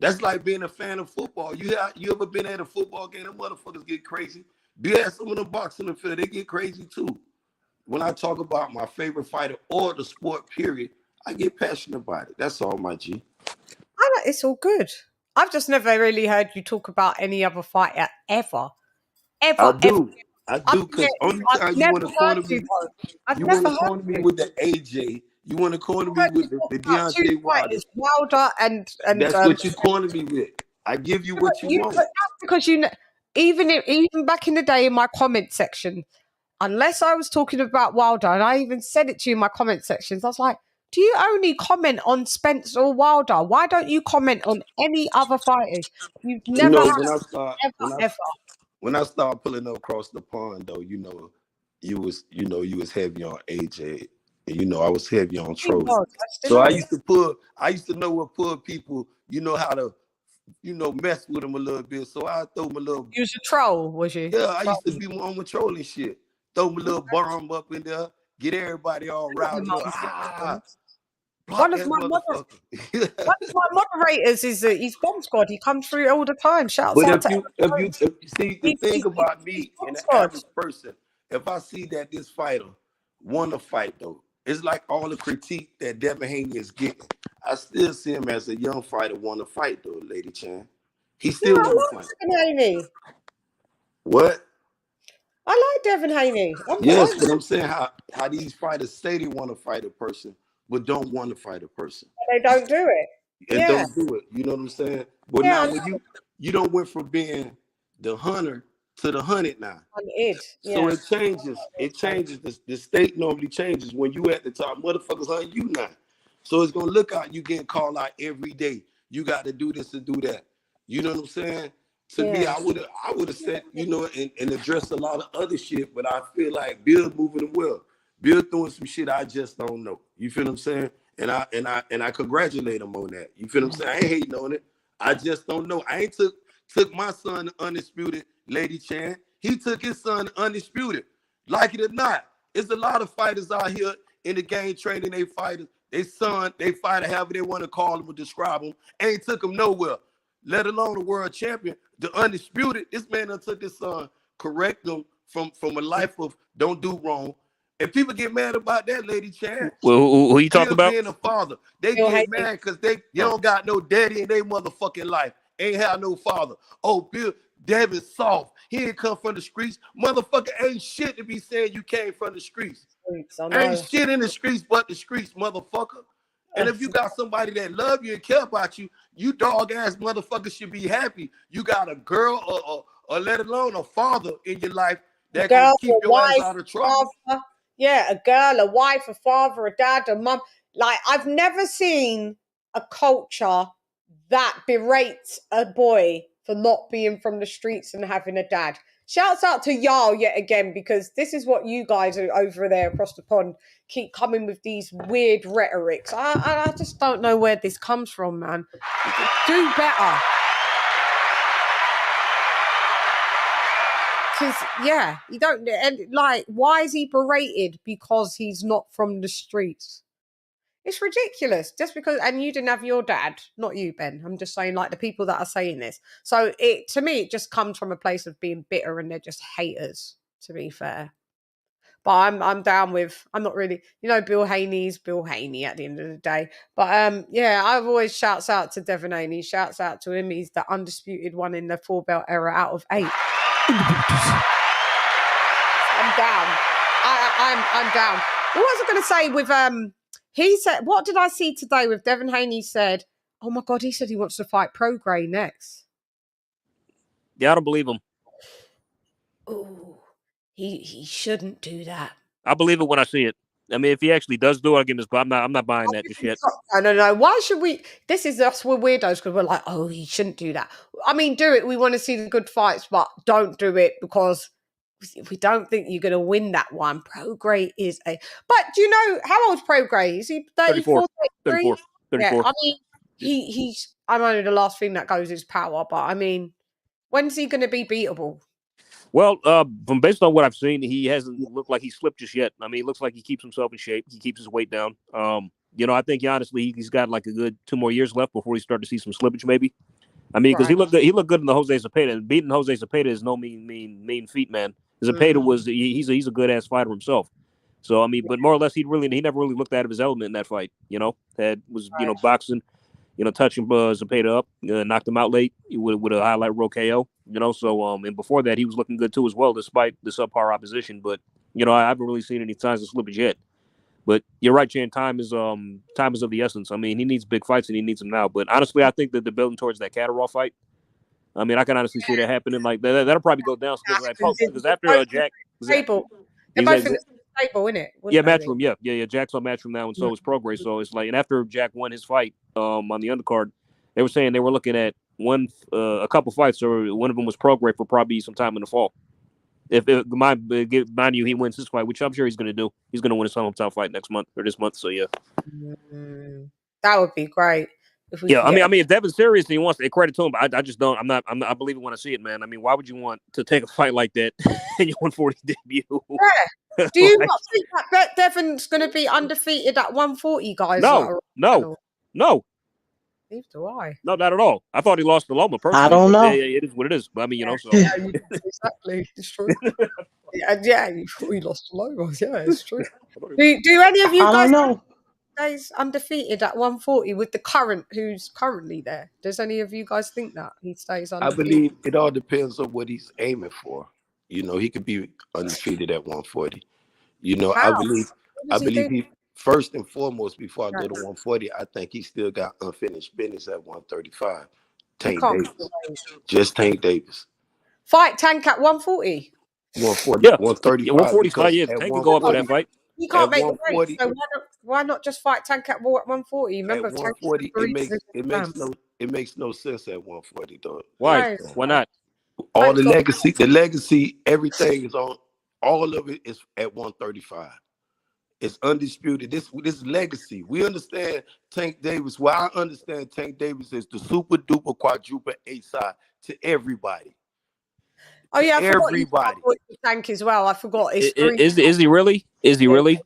[SPEAKER 21] That's like being a fan of football. You ever been at a football game? Them motherfuckers get crazy. Be at some of the boxing field, they get crazy too. When I talk about my favorite fighter or the sport, period, I get passionate about it. That's all, my G.
[SPEAKER 5] It's all good. I've just never really heard you talk about any other fighter ever.
[SPEAKER 21] I do, because only time you want to corner me, with the AJ. You want to corner me with the Deontay
[SPEAKER 5] Wilder and
[SPEAKER 21] that's what you corner me with. I give you what you want.
[SPEAKER 5] That's because even back in the day in my comment section, unless I was talking about Wilder, and I even said it to you in my comment sections, I was like, do you only comment on Spence or Wilder? Why don't you comment on any other fighters? You've never
[SPEAKER 21] when I started pulling up across the pond, though, you was heavy on AJ. And, I was heavy on trolling. So I used to know what pull people, how to, mess with them a little bit. So I throw my little.
[SPEAKER 5] You was a troll, was you?
[SPEAKER 21] Yeah, I used to be on with trolling shit. Throw my little bomb up in there, get everybody all riled up.
[SPEAKER 5] One of my moderators is he's Bomb Squad. He comes through all the time. Shouts out to
[SPEAKER 21] if you see the thing about me and the average person, if I see that this fighter won a fight though, it's like all the critique that Devin Haney is getting. I still see him as a young fighter won a fight though, LadyChann. He still won a fight.
[SPEAKER 5] Devin Haney.
[SPEAKER 21] What?
[SPEAKER 5] I like Devin Haney.
[SPEAKER 21] Yes, but I'm saying how these fighters say they want to fight a person, but don't want to fight a person.
[SPEAKER 5] They don't do it.
[SPEAKER 21] And
[SPEAKER 5] Yeah.
[SPEAKER 21] don't do it. You know what I'm saying? But
[SPEAKER 5] Yeah,
[SPEAKER 21] now when you don't went from being the hunter to the hunted now. So it changes. It changes. The state normally changes when you at the top. Motherfuckers hunting you now. So it's gonna look out you getting called out every day. You got to do this and do that. You know what I'm saying? To me, I would have said, you know, and addressed a lot of other shit, but I feel like Bill moving the well. Bill doing some shit I just don't know. You feel what I'm saying? And I congratulate him on that. You feel what I'm saying? I ain't hating on it. I just don't know. I ain't took my son to Undisputed, LadyChann. He took his son to Undisputed. Like it or not, there's a lot of fighters out here in the game training they fighters. They son, they fighter, however they want to call them or describe them, ain't took them nowhere. Let alone a world champion, the Undisputed. This man done took his son, correct him from a life of don't do wrong. And people get mad about that, LadyChann.
[SPEAKER 4] Well, who you talking about?
[SPEAKER 21] Being a father, they get mad because they don't got no daddy in their motherfucking life. Ain't have no father. Oh, Bill Davis soft. He ain't come from the streets. Motherfucker ain't shit to be saying you came from the streets. Ain't shit in the streets but the streets, motherfucker. And if you got somebody that love you and care about you, you dog ass motherfuckers should be happy. You got a girl or let alone a father in your life that can keep your ass out of trouble.
[SPEAKER 5] Father. Yeah, a girl, a wife, a father, a dad, a mum. Like, I've never seen a culture that berates a boy for not being from the streets and having a dad. Shouts out to y'all yet again, because this is what you guys are over there across the pond keep coming with these weird rhetorics. I just don't know where this comes from, man. Do better. Because, yeah, you don't, and like, why is he berated because he's not from the streets? It's ridiculous. Just because, and you didn't have your dad, not you, Ben. I'm just saying, like, the people that are saying this. So to me, it just comes from a place of being bitter, and they're just haters, to be fair. But I'm down with, I'm not really, you know, Bill Haney's Bill Haney at the end of the day. But yeah, I've always shouts out to Devin Haney, shouts out to him. He's the undisputed one in the 4-belt era out of 8. I'm down. I'm down. What was I going to say with he said, what did I see today with Devin Haney said, oh my God, he said he wants to fight Prograis next.
[SPEAKER 4] Yeah, I don't believe him.
[SPEAKER 5] Oh, he shouldn't do that.
[SPEAKER 4] I believe it when I see it. I mean, if he actually does do it, I'll give him his, but I'm not buying that just yet.
[SPEAKER 5] No. Why should we? This is us. We're weirdos because we're like, oh, he shouldn't do that. I mean, do it. We want to see the good fights, but don't do it because we don't think you're going to win that one. Prograis is a. But do you know how old's Prograis? Is he 34?
[SPEAKER 4] 34.
[SPEAKER 5] Yeah, I mean, he's. I know the last thing that goes is power, but I mean, when's he going to be beatable?
[SPEAKER 4] Well, from based on what I've seen, he hasn't looked like he slipped just yet. I mean, it looks like he keeps himself in shape. He keeps his weight down. You know, I think honestly, he's got like a good 2 more years left before he start to see some slippage, maybe. I mean, because he looked good in the Jose Zepeda, and beating Jose Zepeda is no mean feat, man. Zepeda was he's a good ass fighter himself. So I mean, but more or less, he never really looked out of his element in that fight. You know, you know, boxing. You know, touching Zepeda up, knocked him out late with a highlight roll KO. You know, so and before that, he was looking good too as well, despite the subpar opposition. But you know, I haven't really seen any signs of slippage yet. But you're right, Chan. Time is of the essence. I mean, he needs big fights and he needs them now. But honestly, I think that they're building towards that Catterall fight. I mean, I can honestly see that happening. Like that'll probably go down because after Jack,
[SPEAKER 5] they're both in the table, isn't it?
[SPEAKER 4] Yeah, Matchroom. Yeah. Jack's on Matchroom now, and so is Prograis. So it's like, and after Jack won his fight on the undercard, they were saying they were looking at a couple fights, or one of them was Prograis for probably sometime in the fall. If mind you, he wins this fight, which I'm sure he's going to do. He's going to win his hometown fight next month or this month. So yeah,
[SPEAKER 5] that would be great.
[SPEAKER 4] I mean, if Devin's serious and he wants to, credit to him, but I just don't. I'm not. I believe it when I see it, man. I mean, why would you want to take a fight like that in your 140 debut?
[SPEAKER 5] Yeah. Do you not think that Devin's going to be undefeated at 140, guys?
[SPEAKER 4] No.
[SPEAKER 5] Neither do I.
[SPEAKER 4] No, not at all. I thought he lost to Loma personally.
[SPEAKER 7] I don't know.
[SPEAKER 4] It is what it is. But I mean, you know, so
[SPEAKER 5] exactly. It's true. Yeah, you thought he lost to Loma. Yeah, it's true. Do any of you
[SPEAKER 7] I
[SPEAKER 5] guys
[SPEAKER 7] don't know.
[SPEAKER 5] stays undefeated at 140 with the current who's currently there? Does any of you guys think that he stays
[SPEAKER 21] I
[SPEAKER 5] undefeated?
[SPEAKER 21] believe it all depends on what he's aiming for. You know, he could be undefeated at 140. You know,
[SPEAKER 5] How?
[SPEAKER 21] I believe
[SPEAKER 5] What does he do?
[SPEAKER 21] he first and foremost, before I go
[SPEAKER 5] Right.
[SPEAKER 21] to 140, I think he still got unfinished business at 135.
[SPEAKER 5] He
[SPEAKER 21] Tank
[SPEAKER 5] can't
[SPEAKER 21] Davis. Just Tank Davis.
[SPEAKER 5] fight Tank at 140.
[SPEAKER 21] 140,
[SPEAKER 4] Yeah,
[SPEAKER 21] 135.
[SPEAKER 4] 140 is fine.
[SPEAKER 21] Because
[SPEAKER 4] Yeah,
[SPEAKER 21] at
[SPEAKER 4] Tank can go up for that
[SPEAKER 21] 140,
[SPEAKER 4] fight.
[SPEAKER 5] He can't
[SPEAKER 21] at
[SPEAKER 5] make the weight,
[SPEAKER 21] 140,
[SPEAKER 5] so why not just fight Tank at 140?
[SPEAKER 21] at
[SPEAKER 5] Remember, Tank
[SPEAKER 21] 140, it makes no sense at 140 though.
[SPEAKER 4] Why? Why not?
[SPEAKER 21] All
[SPEAKER 5] Tank's
[SPEAKER 21] the
[SPEAKER 5] got-
[SPEAKER 21] legacy, everything is on. All of it is at 135. It's undisputed. This legacy. We understand Tank Davis. Well, I understand Tank Davis is the super duper quadruple A side to everybody.
[SPEAKER 5] Oh yeah, I forgot you
[SPEAKER 21] Everybody.
[SPEAKER 5] Tank as well. I forgot. It's
[SPEAKER 4] Is he really? Is he really?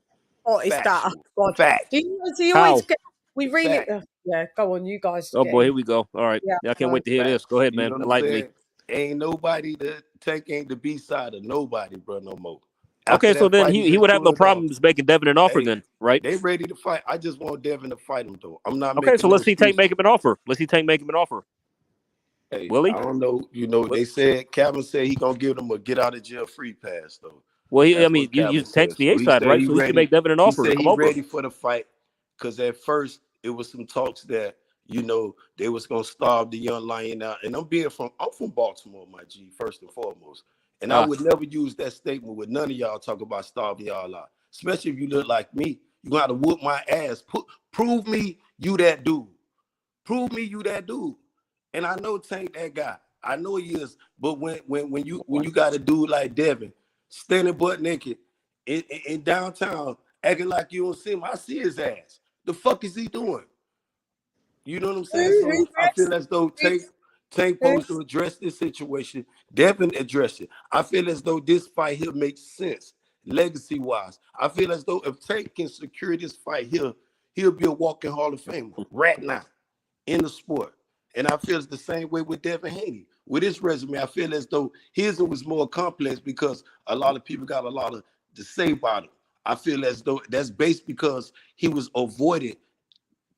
[SPEAKER 5] What is that?
[SPEAKER 21] Factual.
[SPEAKER 5] God.
[SPEAKER 21] Fact.
[SPEAKER 5] Do you
[SPEAKER 4] How?
[SPEAKER 5] always get? We really.
[SPEAKER 21] Fact.
[SPEAKER 5] Yeah, go on, you guys.
[SPEAKER 4] Oh
[SPEAKER 5] get
[SPEAKER 4] boy,
[SPEAKER 5] in.
[SPEAKER 4] here we go. All right.
[SPEAKER 5] Yeah,
[SPEAKER 4] I can't wait to hear this. Go ahead,
[SPEAKER 21] You
[SPEAKER 4] man.
[SPEAKER 21] know what I'm
[SPEAKER 4] Enlighten me.
[SPEAKER 21] saying? Ain't nobody that Tank ain't the B side of nobody, bro, no more.
[SPEAKER 4] Okay,
[SPEAKER 21] After
[SPEAKER 4] so
[SPEAKER 21] that
[SPEAKER 4] then
[SPEAKER 21] fight,
[SPEAKER 4] he
[SPEAKER 21] just
[SPEAKER 4] would have no
[SPEAKER 21] pulled off.
[SPEAKER 4] problems making Devin an offer
[SPEAKER 21] Hey,
[SPEAKER 4] then, right?
[SPEAKER 21] They ready to fight. I just want Devin to fight him though. I'm not
[SPEAKER 4] Okay,
[SPEAKER 21] making
[SPEAKER 4] so
[SPEAKER 21] no
[SPEAKER 4] let's see Tank
[SPEAKER 21] excuses.
[SPEAKER 4] make him an offer. Let's see Tank make him an offer.
[SPEAKER 21] Hey,
[SPEAKER 4] Will he?
[SPEAKER 21] I don't know. You know, they said Calvin said he gonna give them a get out of jail free pass though.
[SPEAKER 4] Well,
[SPEAKER 21] That's
[SPEAKER 4] I mean,
[SPEAKER 21] what
[SPEAKER 4] you
[SPEAKER 21] Calvin
[SPEAKER 4] Tank's
[SPEAKER 21] said.
[SPEAKER 4] the
[SPEAKER 21] So
[SPEAKER 4] A
[SPEAKER 21] he
[SPEAKER 4] side,
[SPEAKER 21] said
[SPEAKER 4] right?
[SPEAKER 21] he
[SPEAKER 4] So he should
[SPEAKER 21] ready.
[SPEAKER 4] make Devin an
[SPEAKER 21] He
[SPEAKER 4] offer to
[SPEAKER 21] said
[SPEAKER 4] come
[SPEAKER 21] he
[SPEAKER 4] over.
[SPEAKER 21] ready for the fight because at first it was some talks that you know they was gonna starve the young lion out. And I'm from Baltimore, my G, first and foremost. And I would never use that statement with none of y'all talk about starving y'all out. Especially if you look like me. You gotta whoop my ass. Prove me you that dude. Prove me you that dude. And I know Tank that guy. I know he is. But when you got a dude like Devin standing butt naked in downtown, acting like you don't see him, I see his ass. The fuck is he doing? You know what I'm saying? So I feel as though Tank supposed to address this situation. Devin address it. I feel as though this fight here makes sense, legacy-wise. I feel as though if Tank can secure this fight here, he'll be a walking Hall of Famer right now in the sport. And I feel it's the same way with Devin Haney. With his resume, I feel as though his was more complex because a lot of people got a lot to say about him. I feel as though that's based because he was avoided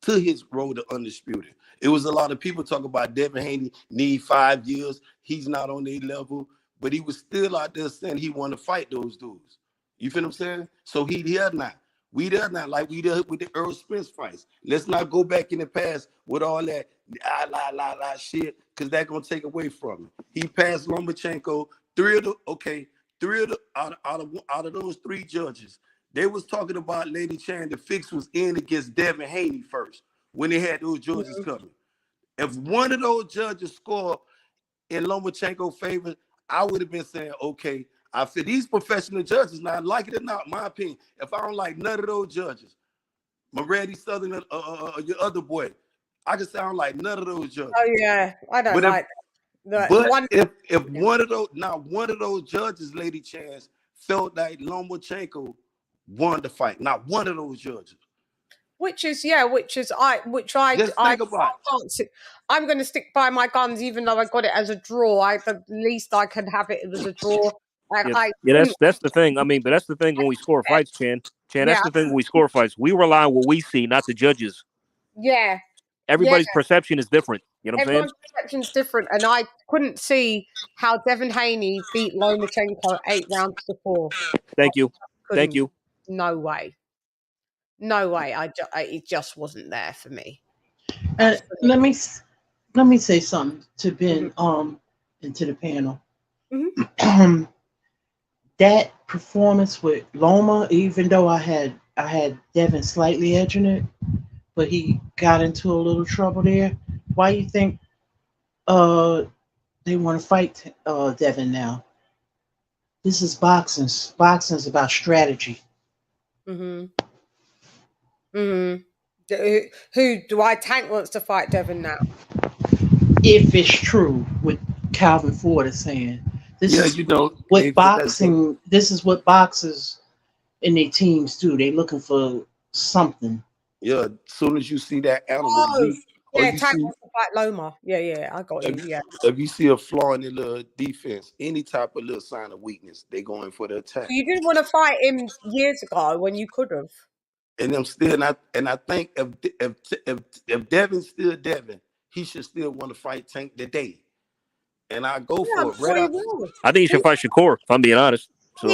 [SPEAKER 21] to his road to undisputed. It was a lot of people talk about Devin Haney need 5 years. He's not on their level, but he was still out there saying he wanted to fight those dudes. You feel what I'm saying? So he there now. We there now, like we there with the Earl Spence fights. Let's not go back in the past with all that shit, because that's gonna take away from him. He passed Lomachenko. Out of those 3 judges, they was talking about LadyChann. The fix was in against Devin Haney first when they had those judges coming. If one of those judges scored in Lomachenko's favor, I would have been saying, okay, I feel these professional judges, now like it or not, my opinion, if I don't like none of those judges, Moretti, Southern, your other boy, I can say I don't like none of those judges.
[SPEAKER 5] Oh yeah, I don't like.
[SPEAKER 21] If one of those judges, LadyChann, felt like Lomachenko won the fight, not one of those judges.
[SPEAKER 5] Just think about it. I'm going to stick by my guns, even though I got it as a draw. The least I can have it as a draw.
[SPEAKER 4] That's the thing. I mean, but that's the thing when we score fights, Chan. That's the thing when we score fights. We rely on what we see, not the judges.
[SPEAKER 5] Yeah.
[SPEAKER 4] Everybody's perception is different. You know what I'm saying?
[SPEAKER 5] Everyone's perception's different, and I couldn't see how Devin Haney beat Lomachenko 8 rounds to 4.
[SPEAKER 4] Thank you. Thank you.
[SPEAKER 5] No way. No way. It just wasn't there for me.
[SPEAKER 7] Let me say something to Ben into the panel.
[SPEAKER 5] Mm-hmm.
[SPEAKER 7] That performance with Loma, even though I had Devin slightly edging it, but he got into a little trouble there. Why do you think they want to fight Devin now? This is boxing. Boxing is about strategy.
[SPEAKER 5] Mm-hmm. Mm-hmm. Tank wants to fight Devin now?
[SPEAKER 7] If it's true what Calvin Ford is saying. This is what boxers and their teams do. They're looking for something.
[SPEAKER 21] Yeah, as soon as you see that animal,
[SPEAKER 5] Tank wants to fight Loma. Yeah, I got you. Yeah.
[SPEAKER 21] If you see a flaw in the little defense, any type of little sign of weakness, they going for the attack.
[SPEAKER 5] You didn't want to fight him years ago when you could have.
[SPEAKER 21] And I'm still not. And I think if Devin's still Devin, he should still want to fight Tank today. And I go for it. Right
[SPEAKER 4] I think he should fight Shakur, if I'm being honest. So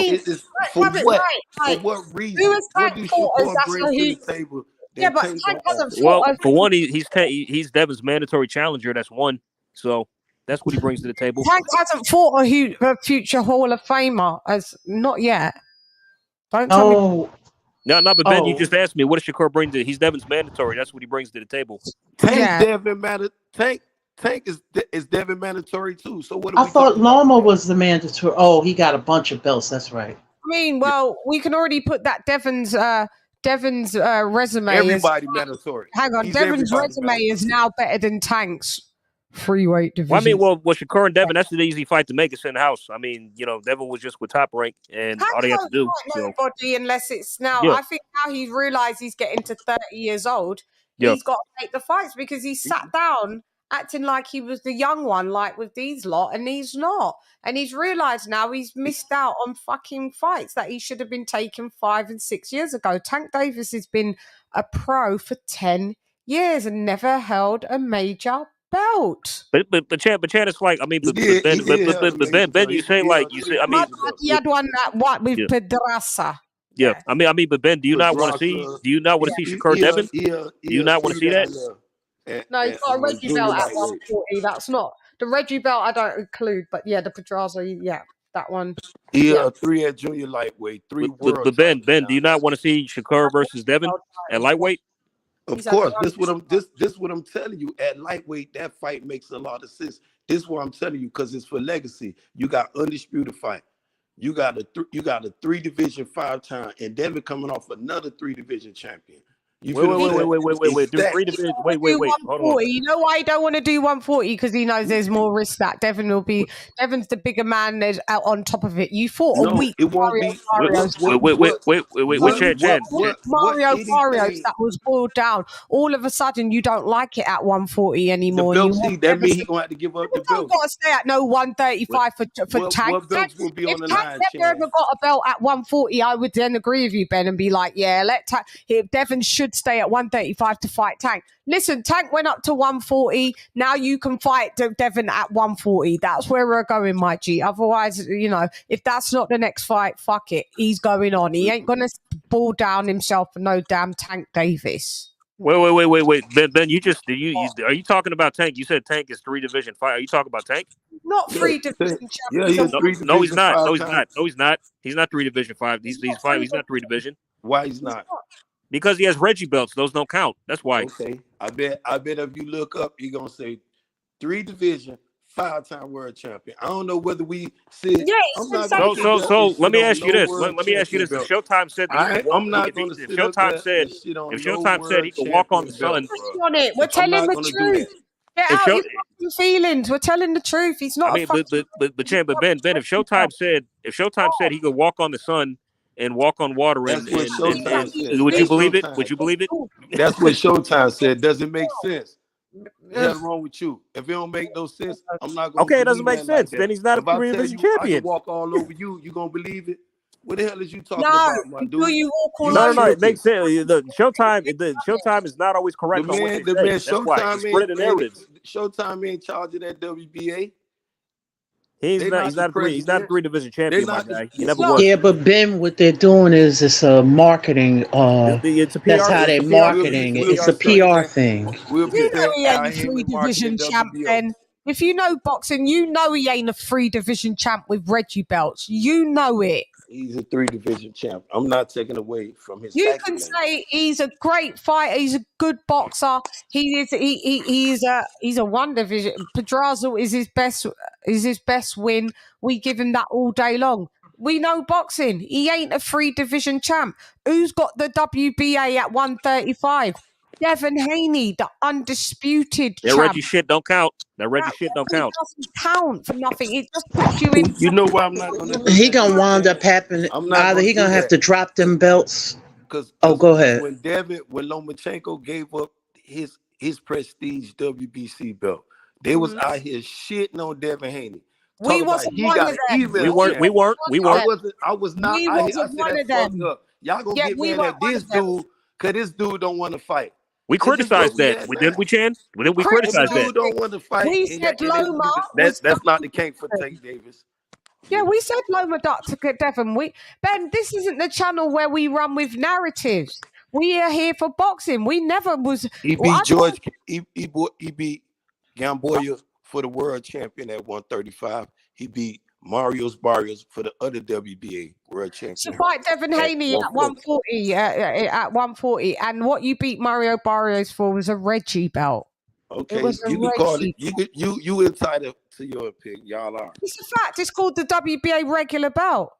[SPEAKER 21] for what? For what reason?
[SPEAKER 5] Who is
[SPEAKER 21] What do Shakur bring to the table?
[SPEAKER 5] Yeah, but Tank hasn't fought.
[SPEAKER 4] Well, for one, he's Devin's mandatory challenger. That's one. So that's what he brings to the table.
[SPEAKER 5] Tank hasn't fought a future Hall of Famer as not yet. Don't tell me.
[SPEAKER 4] No, but Ben, you just asked me, what does Shakur bring to? He's Devin's mandatory. That's what he brings to the table.
[SPEAKER 21] Tank is Devin mandatory too. So what?
[SPEAKER 7] I thought Loma was the mandatory. Oh, he got a bunch of belts. That's right.
[SPEAKER 5] I mean, well, we can already put that Devin's resume.
[SPEAKER 21] Everybody mandatory.
[SPEAKER 5] Hang on, Devin's resume is now better than Tank's freeweight division.
[SPEAKER 4] Well, I mean, well, Shakur and Devin, that's an easy fight to make. It's in the house. I mean, Devin was just with Top Rank, and all they have to do.
[SPEAKER 5] Nobody, unless it's now.
[SPEAKER 4] Yeah.
[SPEAKER 5] I think now he's realised he's getting to 30 years old.
[SPEAKER 4] Yeah.
[SPEAKER 5] He's got to take the fights because he sat down acting like he was the young one, like with these lot, and he's not. And he's realised now he's missed out on fucking fights that he should have been taking 5 and 6 years ago. Tank Davis has been a pro for 10 years and never held a major belt.
[SPEAKER 4] But Chan, it's like, I mean, Ben, you say, I mean,
[SPEAKER 5] he had one that with Pedraza.
[SPEAKER 4] Yeah, I mean, but Ben, do you not want to see Shakur Devin? Do you not want to see that?
[SPEAKER 5] No, he's got a Reggie belt at 140. That's not the Reggie belt. I don't include, but yeah, the Pedraza, yeah, that one.
[SPEAKER 21] Yeah, 3 at junior lightweight, 3 world.
[SPEAKER 4] But Ben, do you not want to see Shakur versus Devin at lightweight?
[SPEAKER 21] Of course, this what I'm telling you. At lightweight, that fight makes a lot of sense. This is what I'm telling you because it's for legacy. You got undisputed fight. You got a 3-division 5-time, and Devin coming off another 3-division champion.
[SPEAKER 4] Wait. Do 3 divisions. Wait. Hold on.
[SPEAKER 5] You know why he don't want to do 140? Because he knows there's more risk that Devin will be. Devin's the bigger man. There's out on top of it. You fought a week.
[SPEAKER 21] It won't be.
[SPEAKER 5] Mario Barrios that was boiled down. All of a sudden, you don't like it at 140 anymore.
[SPEAKER 21] The belt, that means he's gonna have to give up the belt.
[SPEAKER 5] You got to stay at 135 for Tank.
[SPEAKER 21] What belts will be on the line?
[SPEAKER 5] If Tank ever got a belt at 140, I would then agree with you, Ben, and be like, yeah, if Devin should stay at 135 to fight Tank. Listen, Tank went up to 140. Now you can fight Devin at 140. That's where we're going, my G. Otherwise, if that's not the next fight, fuck it. He's going on. He ain't going to ball down himself for no damn Tank Davis.
[SPEAKER 4] Wait. Ben, are you talking about Tank? You said Tank is 3-division fight. Are you talking about Tank?
[SPEAKER 5] Not 3-division champion.
[SPEAKER 21] Yeah, he's
[SPEAKER 4] no, he's not. No, he's not. He's not 3-division 5. He's not 3-division.
[SPEAKER 21] Why he's not?
[SPEAKER 4] Because he has Reggie belts. Those don't count. That's why.
[SPEAKER 21] Okay. I bet if you look up, you're gonna say 3-division, 5-time world champion. I don't know whether we said.
[SPEAKER 5] Yeah.
[SPEAKER 4] So let me ask you this. Let me ask you this. If Showtime said that if Showtime said he could walk on the sun.
[SPEAKER 5] On it. We're telling the truth. Get out your fucking feelings. We're telling the truth. He's not.
[SPEAKER 4] I mean, but Ben, if Showtime said he could walk on the sun and walk on water, and would you believe it? Would you believe it?
[SPEAKER 21] That's what Showtime said. Does it make sense? What's wrong with you? If it don't make no sense, I'm not going to.
[SPEAKER 4] Okay, it doesn't make sense. Then he's not a 3-division champion.
[SPEAKER 21] I can walk all over you. You gonna believe it? What the hell is you talking about, my dude?
[SPEAKER 5] You walk all
[SPEAKER 4] no, it makes sense. The Showtime is not always correct.
[SPEAKER 21] Showtime ain't charged of that WBA.
[SPEAKER 4] He's not a 3-division champion, my guy. He never was.
[SPEAKER 7] Yeah, but Ben, what they're doing is it's a marketing.
[SPEAKER 4] It's a PR,
[SPEAKER 7] that's how they're marketing it. It's a PR thing.
[SPEAKER 5] You know he ain't a 3-division champion. If you know boxing, you know he ain't a 3-division champ with Reggie belts. You know it.
[SPEAKER 21] He's a 3-division champ. I'm not taking away from his.
[SPEAKER 5] You can say he's a great fighter. He's a good boxer. He's a 1-division. Pedraza is his best win. We give him that all day long. We know boxing. He ain't a 3-division champ. Who's got the WBA at 135? Devin Haney, the undisputed champ.
[SPEAKER 4] That Reggie shit don't count. That doesn't
[SPEAKER 5] count for nothing. It just puts you in.
[SPEAKER 21] You know why I'm not going to.
[SPEAKER 7] He gonna wind up happening. Either he gonna have to drop them belts.
[SPEAKER 21] Because
[SPEAKER 7] go ahead.
[SPEAKER 21] When Lomachenko gave up his his prestige WBC belt. They was out here shitting on Devin Haney.
[SPEAKER 5] We wasn't one of them.
[SPEAKER 21] We
[SPEAKER 4] weren't.
[SPEAKER 21] I was not
[SPEAKER 5] We
[SPEAKER 21] out here. I
[SPEAKER 5] wasn't
[SPEAKER 21] said
[SPEAKER 5] one
[SPEAKER 21] that's
[SPEAKER 5] of them.
[SPEAKER 21] fucked up. Y'all gonna
[SPEAKER 5] Yeah,
[SPEAKER 21] get
[SPEAKER 5] we
[SPEAKER 21] mad
[SPEAKER 5] weren't
[SPEAKER 21] at
[SPEAKER 5] one
[SPEAKER 21] this
[SPEAKER 5] of them.
[SPEAKER 21] dude because this dude don't want to fight.
[SPEAKER 4] We
[SPEAKER 21] It's just
[SPEAKER 4] criticized
[SPEAKER 21] what we
[SPEAKER 4] that.
[SPEAKER 21] at,
[SPEAKER 4] Didn't we, Chan? Didn't we
[SPEAKER 21] And
[SPEAKER 4] criticize
[SPEAKER 21] the
[SPEAKER 4] that?
[SPEAKER 21] dude don't want to fight.
[SPEAKER 5] We
[SPEAKER 21] and
[SPEAKER 5] said Loma was
[SPEAKER 21] that's not the king for Tank Davis.
[SPEAKER 5] Yeah, we said Loma Dr. Devon. Ben, this isn't the channel where we run with narratives. We are here for boxing. We never was.
[SPEAKER 21] He beat George. He beat Gamboa for the world champion at 135. He beat Marius Barrios for the other WBA world champion.
[SPEAKER 5] To fight Devin Haney at 140. At 140, and what you beat Mario Barrios for was a Reggie belt.
[SPEAKER 21] Okay,
[SPEAKER 5] It was a
[SPEAKER 21] you can call
[SPEAKER 5] Reggie.
[SPEAKER 21] it. You entitled to your opinion. Y'all are.
[SPEAKER 5] It's a fact. It's called the WBA regular belt.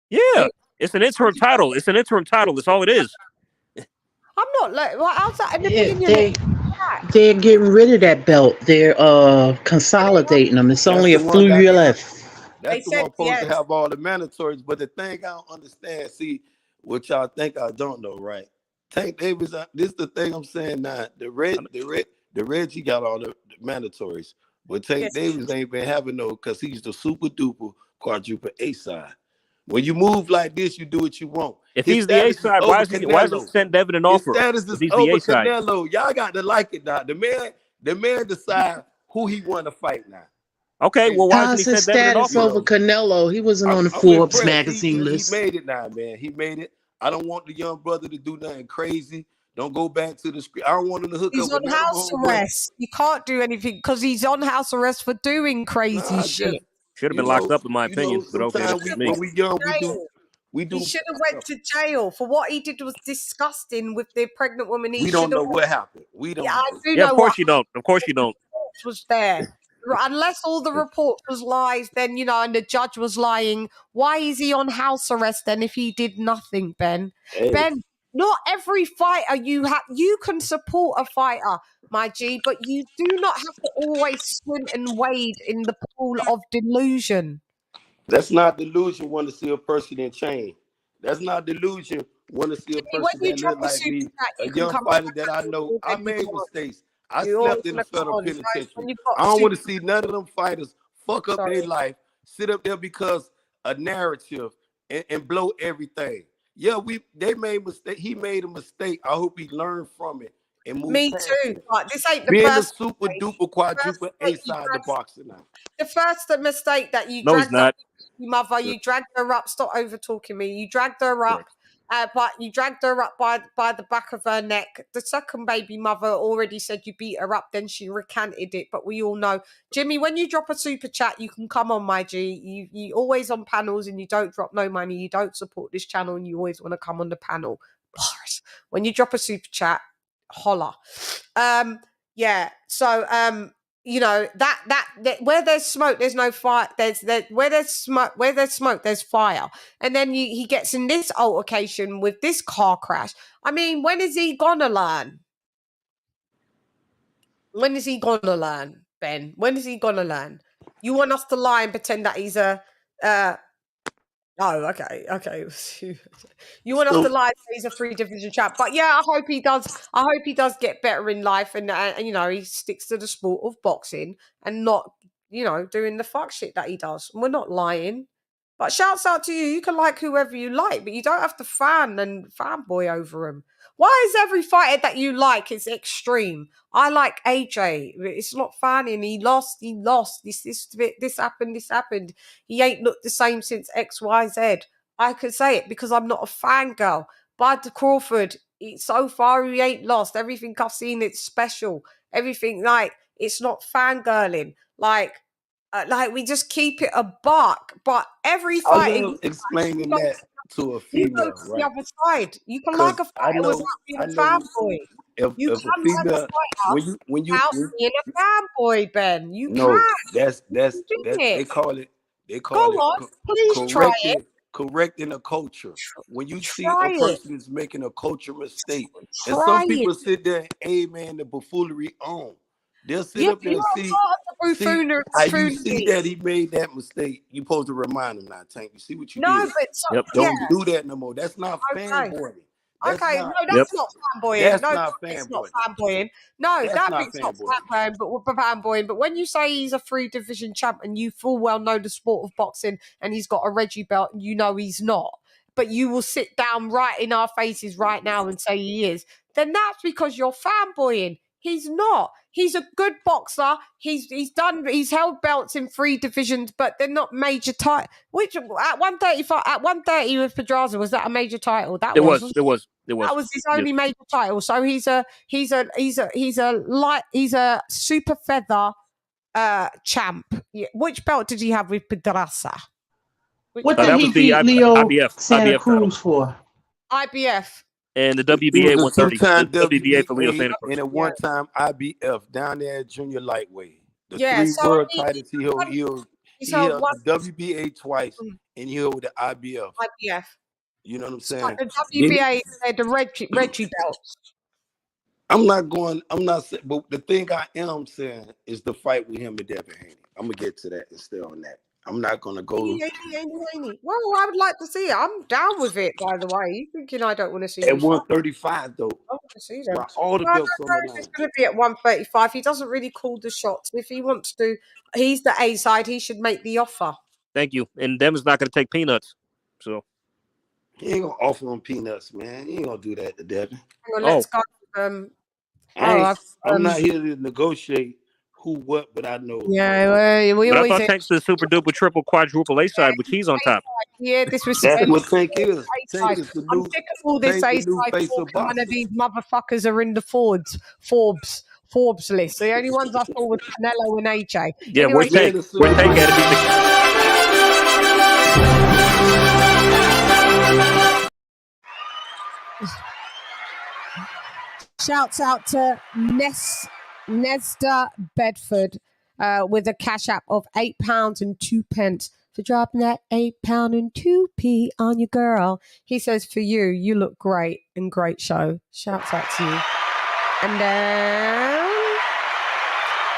[SPEAKER 4] Yeah, it's an interim title. It's an interim title. That's all it is.
[SPEAKER 5] I'm not like. Well, how's that an opinion?
[SPEAKER 7] They're getting rid of that belt. They're consolidating them. It's only a few years left.
[SPEAKER 21] That's the one supposed to have all the mandatories. But the thing I don't understand, see, what y'all think I don't know, right? Tank Davis, this is the thing I'm saying now. The Reggie got all the mandatories. But Tank Davis ain't been having no because he's the super duper quadruple A side. When you move like this, you do what you want.
[SPEAKER 4] If he's the A side, why is he send Devin an offer?
[SPEAKER 21] His status is over Canelo. Y'all got to like it now. The man decide who he want to fight now.
[SPEAKER 4] Okay, well, why
[SPEAKER 7] how's his status over Canelo? He wasn't on the Forbes magazine list.
[SPEAKER 21] He made it now, man. He made it. I don't want the young brother to do nothing crazy. Don't go back to the screen. I don't want him to hook
[SPEAKER 5] He's
[SPEAKER 21] up.
[SPEAKER 5] on house arrest. You can't do anything because he's on house arrest for doing crazy shit.
[SPEAKER 4] Should have been locked up, in my opinion. But okay, that's me.
[SPEAKER 21] When we young, we do.
[SPEAKER 5] He should have went to jail for what he did was disgusting with the pregnant woman.
[SPEAKER 21] We don't know what happened. We don't.
[SPEAKER 5] I do
[SPEAKER 4] Yeah,
[SPEAKER 5] know
[SPEAKER 4] of course you don't. Of course you don't.
[SPEAKER 5] Was there. Unless all the report was lies, then and the judge was lying. Why is he on house arrest then if he did nothing, Ben?
[SPEAKER 21] Hey.
[SPEAKER 5] Ben, not every fighter you can support a fighter, my G, but you do not have to always swim and wade in the pool of delusion.
[SPEAKER 21] That's not delusion. Want to see a person in chain. That's not delusion. Want to see a person that look like me, a young fighter that I know. I made mistakes. I slept in the federal penitentiary. I don't want to see none of them fighters fuck up their life, sit up there because a narrative and blow everything. Yeah, they made mistake. He made a mistake. I hope he learned from it and moved.
[SPEAKER 5] Me too. But this ain't the
[SPEAKER 21] being
[SPEAKER 5] first
[SPEAKER 21] the super duper quadruple A side of the boxing now.
[SPEAKER 5] The first mistake that you
[SPEAKER 4] dragged
[SPEAKER 5] up your mother, you dragged her up. Stop over talking me. You dragged her up. But you dragged her up by the back of her neck. The second baby mother already said you beat her up. Then she recanted it. But we all know, Jimmy, when you drop a super chat, you can come on, my G. You always on panels and you don't drop no money. You don't support this channel and you always want to come on the panel. Bars. When you drop a super chat, holla. Yeah. So that where there's smoke, there's no fire. Where there's smoke, there's fire. And then he gets in this altercation with this car crash. I mean, when is he gonna learn? When is he gonna learn, Ben? When is he gonna learn? You want us to lie and pretend that he's a oh, okay. You want us to lie and say he's a 3 division champ, but yeah, I hope he does. I hope he does get better in life, and he sticks to the sport of boxing and not doing the fuck shit that he does. And we're not lying, but shouts out to you. You can like whoever you like, but you don't have to fanboy over him. Why is every fighter that you like is extreme? I like AJ. It's not fanning. He lost. This happened. He ain't looked the same since XYZ. I could say it because I'm not a fangirl. But Crawford, so far he ain't lost. Everything I've seen, it's special. Everything it's not fangirling. Like we just keep it a buck. But every fight,
[SPEAKER 21] I'm explaining that to a female,
[SPEAKER 5] you go to
[SPEAKER 21] right?
[SPEAKER 5] the other side. You can like a fighter without being a fanboy.
[SPEAKER 21] If a female, when you
[SPEAKER 5] being a fanboy, Ben, you
[SPEAKER 21] no,
[SPEAKER 5] can.
[SPEAKER 21] that's they call it.
[SPEAKER 5] Please try it.
[SPEAKER 21] Correcting a culture. When you see a person is making a culture mistake, and some people sit there and amen the buffoonery on. They'll sit up there and see how you see that he made that mistake. You supposed to remind him now, Tank. You see what you did?
[SPEAKER 5] But
[SPEAKER 21] don't do that no more. That's not fanboy.
[SPEAKER 5] Okay,
[SPEAKER 21] not,
[SPEAKER 5] no, that's not fanboying.
[SPEAKER 21] That's
[SPEAKER 5] No,
[SPEAKER 21] not
[SPEAKER 5] it's not
[SPEAKER 21] fanboying.
[SPEAKER 5] fanboying. No,
[SPEAKER 21] That's
[SPEAKER 5] that
[SPEAKER 21] not
[SPEAKER 5] bit's not
[SPEAKER 21] fanboying.
[SPEAKER 5] fanboying. But when you say he's a 3-division champ and you full well know the sport of boxing and he's got a Reggie belt and you know he's not, but you will sit down right in our faces right now and say he is, then that's because you're fanboying. He's not. He's a good boxer. He's held belts in 3 divisions, but they're not major title. Which at 135, at 130 with Pedraza, was that a major title? That was.
[SPEAKER 4] It was.
[SPEAKER 5] That was his only major title. So he's a super feather champ. Yeah. Which belt did he have with Pedraza?
[SPEAKER 7] What did he beat Leo
[SPEAKER 4] IBF,
[SPEAKER 7] Santa
[SPEAKER 4] IBF
[SPEAKER 7] Cruz for?
[SPEAKER 5] IBF.
[SPEAKER 4] And the
[SPEAKER 21] It
[SPEAKER 4] WBA
[SPEAKER 21] was a
[SPEAKER 4] 130.
[SPEAKER 21] two-time
[SPEAKER 4] The WBA for Leo
[SPEAKER 21] WBA
[SPEAKER 4] Santa Cruz.
[SPEAKER 21] and a one-time IBF down there at junior lightweight. The
[SPEAKER 5] Yeah,
[SPEAKER 21] 3
[SPEAKER 5] so
[SPEAKER 21] world
[SPEAKER 5] he-
[SPEAKER 21] titles he held. He
[SPEAKER 5] held
[SPEAKER 21] held
[SPEAKER 5] one-
[SPEAKER 21] the WBA twice, and he held the IBF.
[SPEAKER 5] IBF.
[SPEAKER 21] You know what I'm
[SPEAKER 5] So
[SPEAKER 21] saying?
[SPEAKER 5] the WBA, the Reggie belts.
[SPEAKER 21] I'm not saying, but the thing I am saying is the fight with him and Devin Haney. I'm gonna get to that and stay on that. I'm not gonna go.
[SPEAKER 5] Haney. Well, I would like to see it. I'm down with it, by the way. You thinking I don't want to see
[SPEAKER 21] At
[SPEAKER 5] it?
[SPEAKER 21] 135 though.
[SPEAKER 5] I want to see them.
[SPEAKER 21] By all the
[SPEAKER 5] Well, I
[SPEAKER 21] belts
[SPEAKER 5] don't
[SPEAKER 21] on
[SPEAKER 5] know
[SPEAKER 21] the
[SPEAKER 5] if it's
[SPEAKER 21] line.
[SPEAKER 5] going to be at 135. He doesn't really call the shots. If he wants to, he's the A side. He should make the offer.
[SPEAKER 4] Thank you. And Devin's not going to take peanuts. So
[SPEAKER 21] He ain't gonna offer him peanuts, man. He ain't gonna do that to Devin.
[SPEAKER 5] Hang on, let's go.
[SPEAKER 21] I'm not here to negotiate who what, but I know.
[SPEAKER 5] Yeah, we
[SPEAKER 4] but I
[SPEAKER 5] always.
[SPEAKER 4] thought Tank's the super duper triple quadruple A side, which he's on top.
[SPEAKER 5] Yeah, this was.
[SPEAKER 21] That's what Tank is. Tank is the
[SPEAKER 5] I'm
[SPEAKER 21] new.
[SPEAKER 5] sick of all this
[SPEAKER 21] Tank
[SPEAKER 5] A
[SPEAKER 21] the new
[SPEAKER 5] side
[SPEAKER 21] face
[SPEAKER 5] talk.
[SPEAKER 21] of
[SPEAKER 5] One
[SPEAKER 21] boxing.
[SPEAKER 5] of these motherfuckers are in the Forbes list. The only ones I saw was Canelo and AJ.
[SPEAKER 4] Yeah,
[SPEAKER 5] Anyway,
[SPEAKER 4] where's Tank? Where's Tank at?
[SPEAKER 5] Shouts out to Nestor Bedford with a cash app of £8.02 for dropping that £8 and 2p on your girl. He says, for you, you look great and great show. Shouts out to you. And then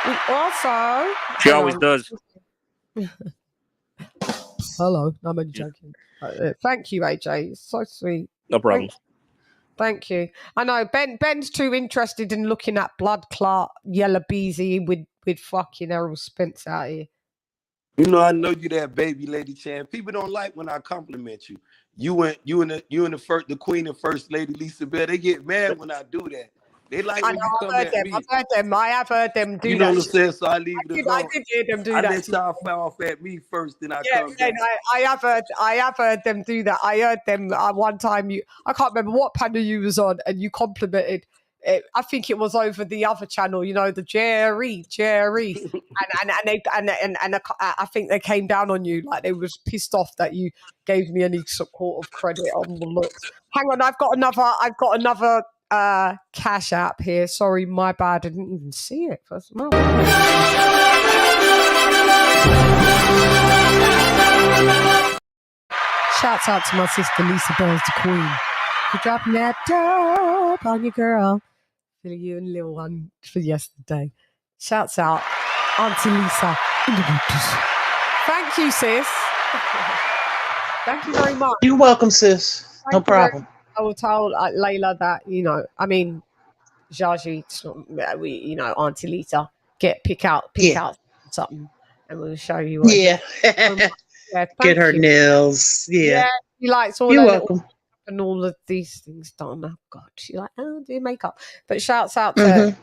[SPEAKER 5] we also...
[SPEAKER 4] She always does.
[SPEAKER 5] Hello, I'm only joking. Thank you, AJ. It's so sweet.
[SPEAKER 4] No problem.
[SPEAKER 5] Thank you. I know Ben's too interested in looking at blood clot yellow beezy with fucking Errol Spence out here.
[SPEAKER 21] You know, I know you that baby, LadyChann. People don't like when I compliment you. You and the Queen and First Lady Lisa Bell. They get mad when I do that. They like when you come at me.
[SPEAKER 5] I have heard them do that.
[SPEAKER 21] You know what I'm saying? So I leave it alone.
[SPEAKER 5] I did hear them do that.
[SPEAKER 21] I let y'all fall off at me first, then I come
[SPEAKER 5] Yeah,
[SPEAKER 21] back.
[SPEAKER 5] no, I have heard them do that. I heard them one time. I can't remember what panel you was on, and you complimented. I think it was over the other channel. You know, the Jerry, and I think they came down on you, like they was pissed off that you gave me any sort of credit on the looks. Hang on, I've got another cash app here. Sorry, my bad. I didn't even see it. Shouts out to my sister Lisa Bell's the Queen for dropping that dope on your girl. For you and little one for yesterday. Shouts out Auntie Lisa in the boots. Thank you, sis. Thank you very much.
[SPEAKER 7] You're welcome, sis. No problem.
[SPEAKER 5] I will tell Layla that, Jaji, Auntie Lisa, pick out something, and we'll show you.
[SPEAKER 7] Yeah. Get her nails. Yeah.
[SPEAKER 5] She likes all.
[SPEAKER 7] You're welcome.
[SPEAKER 5] And all of these things done. Oh God, she's like, do makeup. But shouts out to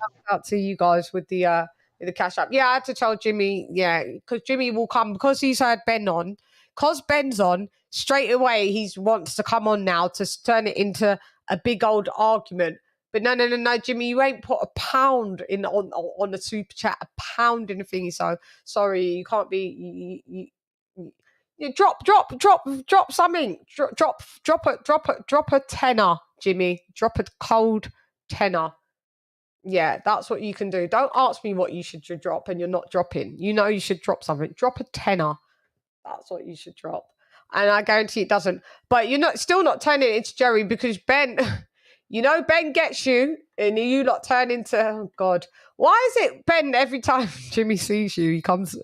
[SPEAKER 5] you guys with the cash app. Yeah, I had to tell Jimmy. Yeah, because Jimmy will come because he's had Ben on. Because Ben's on straight away, he wants to come on now to turn it into a big old argument. But no, Jimmy, you ain't put £1 in on the super chat, £1 in the thingy. So sorry, you can't be. You drop something. Drop a tenner, Jimmy. Drop a cold tenner. Yeah, that's what you can do. Don't ask me what you should drop and you're not dropping. You know you should drop something. Drop a tenner. That's what you should drop. And I guarantee it doesn't. But you're still not turning it into Jerry because Ben, Ben gets you and you lot turn into, oh God. Why is it Ben every time Jimmy sees you, he comes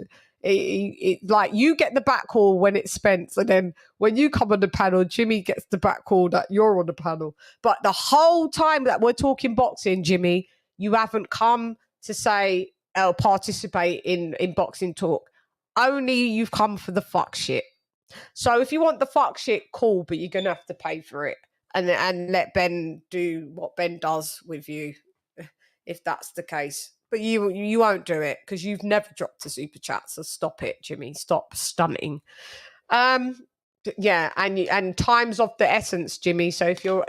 [SPEAKER 5] Like you get the back call when it's Spence, and then when you come on the panel, Jimmy gets the back call that you're on the panel. But the whole time that we're talking boxing, Jimmy, you haven't come to say participate in boxing talk. Only you've come for the fuck shit. So if you want the fuck shit, cool, but you're gonna have to pay for it, and let Ben do what Ben does with you, if that's the case. But you won't do it because you've never dropped a super chat. So stop it, Jimmy. Stop stunting. Yeah, and time's of the essence, Jimmy. So if you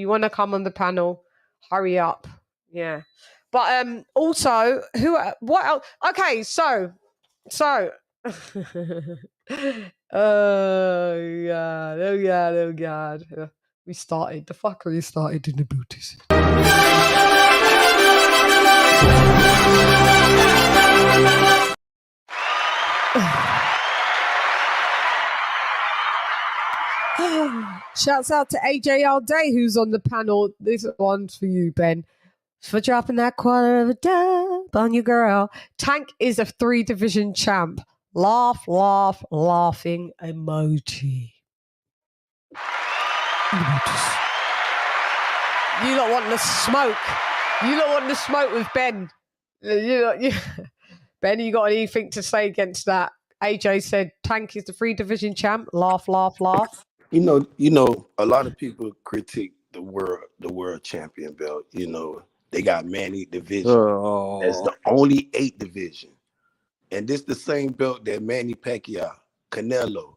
[SPEAKER 5] want to come on the panel, hurry up. Yeah. But also what else? Okay, so oh god. We started. The fuckery started in the booties. Shouts out to AJ all day who's on the panel. This one's for you, Ben. For dropping that quarter of a dub on your girl. Tank is a 3-division champ. Laugh, laugh, laughing emoji. You don't want the smoke. You don't want the smoke with Ben. Ben, you got anything to say against that? AJ said Tank is the 3-division champ. Laugh, laugh, laugh.
[SPEAKER 21] You know, a lot of people critique the world champion belt. You know, they got Manny division as the only 8 division. And this the same belt that Manny Pacquiao, Canelo,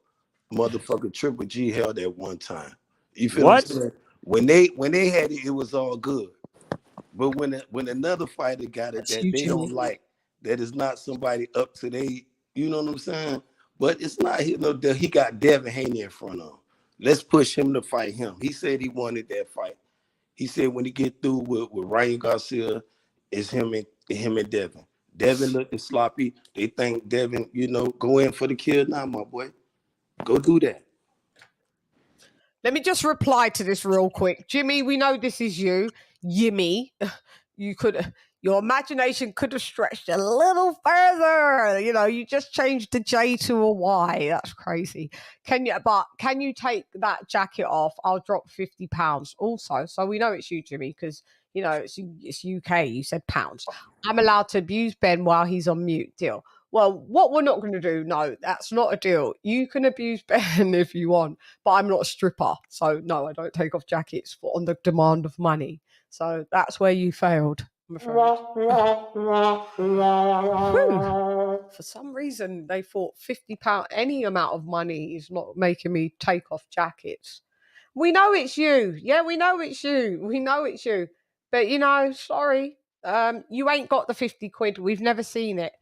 [SPEAKER 21] motherfucking Triple G held at one time. You feel what I'm saying? When they had it, it was all good. But when another fighter got it that they don't like, that is not somebody up to they, you know what I'm saying? But it's not he got Devin Haney in front of him. Let's push him to fight him. He said he wanted that fight. He said when he get through with Ryan Garcia, it's him and Devin. Devin looking sloppy. They think Devin, go in for the kill now, my boy. Go do that.
[SPEAKER 5] Let me just reply to this real quick. Jimmy, we know this is you. Yimmy. Your imagination could have stretched a little further. You just changed the J to a Y. That's crazy. Can you take that jacket off? I'll drop £50 also. So we know it's you, Jimmy, because it's UK. You said pounds. I'm allowed to abuse Ben while he's on mute. Deal. Well, what we're not going to do, no, that's not a deal. You can abuse Ben if you want, but I'm not a stripper. So no, I don't take off jackets on the demand of money. So that's where you failed. For some reason, they thought £50, any amount of money is not making me take off jackets. We know it's you. Yeah, we know it's you. We know it's you. But, sorry. You ain't got the 50 quid. We've never seen it.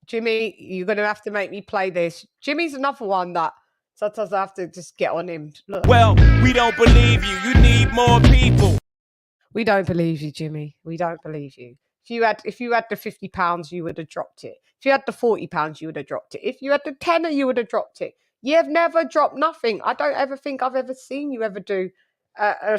[SPEAKER 5] Jimmy, you're going to have to make me play this. Jimmy's another one that sometimes I have to just get on him. Look.
[SPEAKER 14] Well, we don't believe you. You need more people.
[SPEAKER 5] We don't believe you, Jimmy. We don't believe you. If you had the £50, you would have dropped it. If you had the £40, you would have dropped it. If you had the tenner, you would have dropped it. You've never dropped nothing. I don't ever think I've ever seen you ever do. KK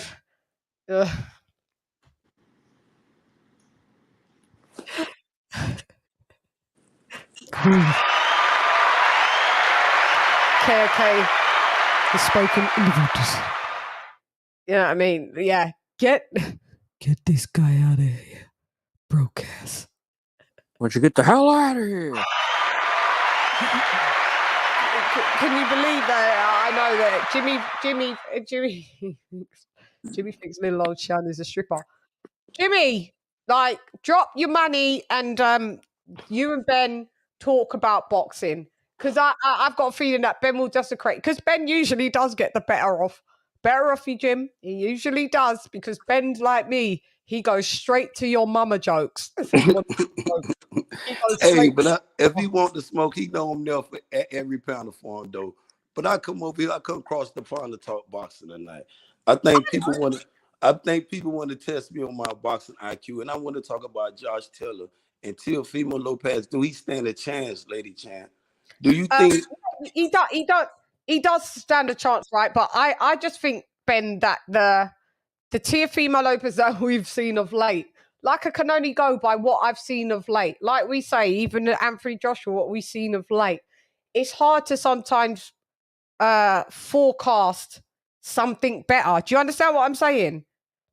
[SPEAKER 5] has spoken in the waters. You know what I mean? Yeah. Get this guy out of here, broke ass.
[SPEAKER 4] Why don't you get the hell out of here?
[SPEAKER 5] Can you believe that? I know that Jimmy thinks little old CHANN is a stripper. Jimmy, drop your money and you and Ben talk about boxing. Because I've got a feeling that Ben will desecrate. Because Ben usually does get the better off you, Jim. He usually does. Because Ben's like me. He goes straight to your mama jokes.
[SPEAKER 21] Hey, but if he want to smoke, he know I'm there for every pound for him, though. But I come over here, I come across the pond to talk boxing tonight. I think people want to test me on my boxing IQ, and I want to talk about Josh Taylor and Teofimo Lopez. Do he stand a chance, LadyChann? Do you think
[SPEAKER 5] he does stand a chance, right? But I just think, Ben, that the Teofimo Lopez that we've seen of late, Like I can only go by what I've seen of late. Like we say, even Anthony Joshua, what we've seen of late. It's hard to sometimes forecast something better. Do you understand what I'm saying?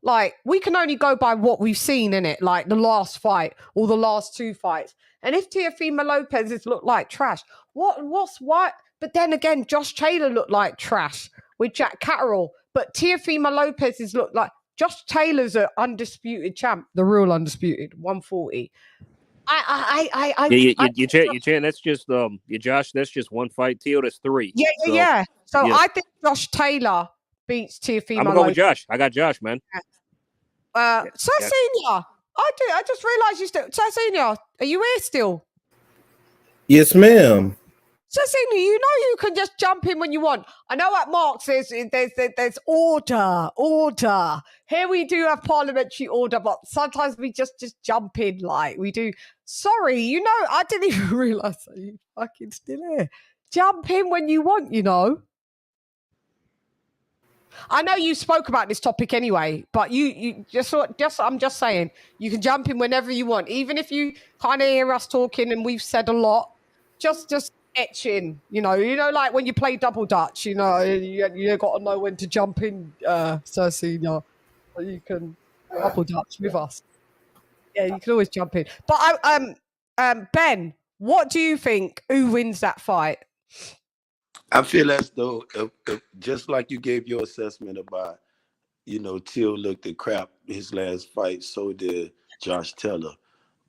[SPEAKER 5] Like, we can only go by what we've seen in it, like the last fight or the last two fights. And if Teofimo Lopez has looked like trash, what's what? But then again, Josh Taylor looked like trash with Jack Catterall. But Teofimo Lopez has looked like Josh Taylor's an undisputed champ, the real undisputed 140.
[SPEAKER 4] You Chan, that's just Josh, that's just one fight. Teo, that's three.
[SPEAKER 5] Yeah. So I think Josh Taylor beats Teofimo.
[SPEAKER 4] I'm gonna go with Josh. I got Josh, man.
[SPEAKER 5] Sir Senior, I just realised you still. Sir Senior, are you here still?
[SPEAKER 2] Yes, ma'am.
[SPEAKER 5] Sir Senior, you know you can just jump in when you want. I know at Mark's there's order. Here we do have parliamentary order, but sometimes we just jump in like we do. Sorry, you know, I didn't even realise that you fucking still here. Jump in when you want, you know. I know you spoke about this topic anyway, but you I'm just saying, you can jump in whenever you want, even if you kind of hear us talking and we've said a lot. Just etch in, you know, like when you play double dutch, you know, you got to know when to jump in, Sir Senior. So you can double dutch with us. Yeah, you can always jump in. But Ben, what do you think? Who wins that fight?
[SPEAKER 21] I feel as though, if just like you gave your assessment about, Till looked at crap his last fight, so did Josh Taylor.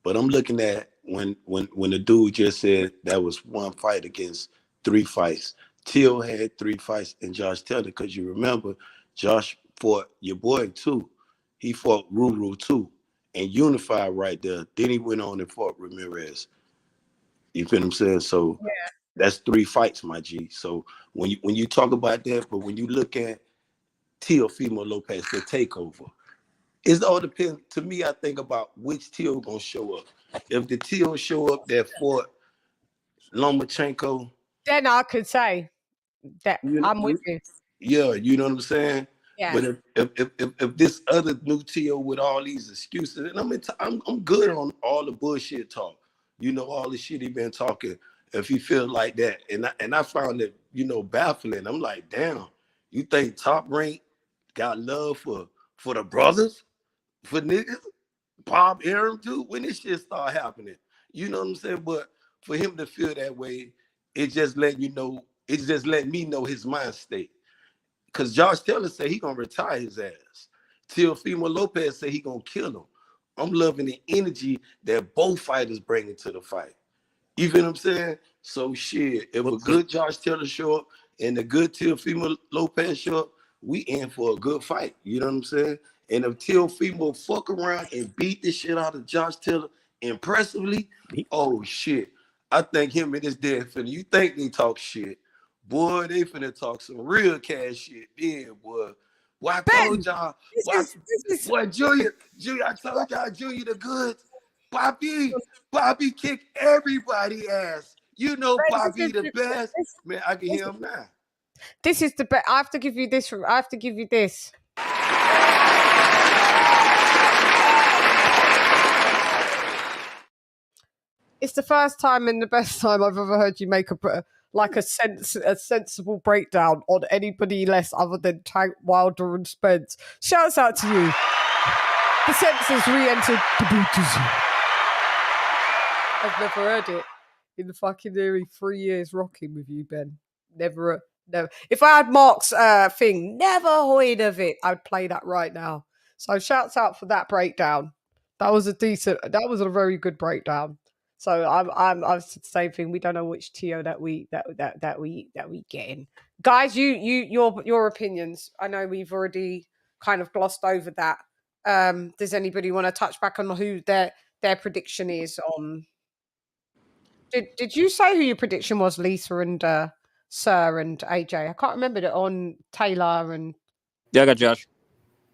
[SPEAKER 21] But I'm looking at when the dude just said that was one fight against three fights. Till had three fights in Josh Taylor, because you remember, Josh fought your boy too. He fought Ruru too, and unified right there. Then he went on and fought Ramirez. You feel what I'm saying? So that's three fights, my G. So when you talk about that, but when you look at Teofimo Lopez, the takeover, it all depends. To me, I think about which Teo gonna show up. If the Teo show up that fought Lomachenko,
[SPEAKER 5] then I could say that I'm with you.
[SPEAKER 21] Yeah, you know what I'm saying?
[SPEAKER 5] Yeah.
[SPEAKER 21] But if this other new Teo with all these excuses, and I'm good on all the bullshit talk. All the shit he been talking. If he feels like that, and I found it, baffling. I'm like, damn, you think Top Rank got love for the brothers, for niggas, Bob Arum too? When this shit start happening, you know what I'm saying? But for him to feel that way, it just let me know his mind state. Because Josh Taylor said he gonna retire his ass. Teofimo Lopez said he gonna kill him. I'm loving the energy that both fighters bring into the fight. You feel what I'm saying? So shit, if a good Josh Taylor show up and a good Teofimo Lopez show up, we in for a good fight. You know what I'm saying? And if Teofimo fuck around and beat the shit out of Josh Taylor impressively, oh shit. I think him and his dad finna, you think they talk shit. Boy, they finna talk some real cash shit. Yeah, boy. Well, I told y'all, boy, Junior, I told y'all, Junior the goods. Bobby kick everybody ass. You know Bobby the best. Man, I can hear him now.
[SPEAKER 5] This is the best. I have to give you this. It's the first time and the best time I've ever heard you make a sensible breakdown on anybody less other than Tank, Wilder and Spence. Shouts out to you. The censors re-entered the booties. I've never heard it in the fucking nearly 3 years rocking with you, Ben. Never. If I had Mark's thing, never heard of it, I'd play that right now. So shouts out for that breakdown. That was a very good breakdown. So I'm the same thing. We don't know which Teo that we get in. Guys, your opinions. I know we've already kind of glossed over that. Does anybody want to touch back on who their prediction is on? Did you say who your prediction was, Lisa and Sir and AJ? I can't remember it on Taylor and.
[SPEAKER 4] Yeah, I got Josh.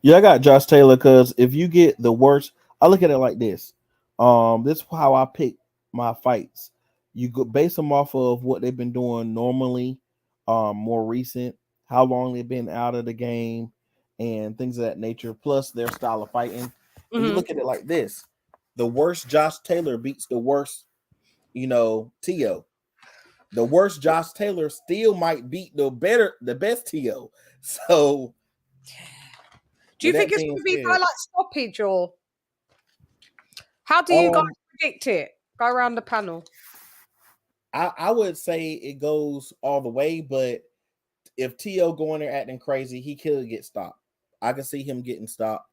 [SPEAKER 2] Yeah, I got Josh Taylor, because if you get the worst, I look at it like this. This is how I pick my fights. You go base them off of what they've been doing normally, more recent, how long they've been out of the game, and things of that nature, plus their style of fighting.
[SPEAKER 19] when you look at it like this, the worst Josh Taylor beats the worst, T.O. The worst Josh Taylor still might beat the best T.O. So,
[SPEAKER 5] do you think it's going to be by like stoppage, or how do you guys predict it? Go around the panel.
[SPEAKER 19] I would say it goes all the way, but if T.O. go in there acting crazy, he could get stopped. I can see him getting stopped.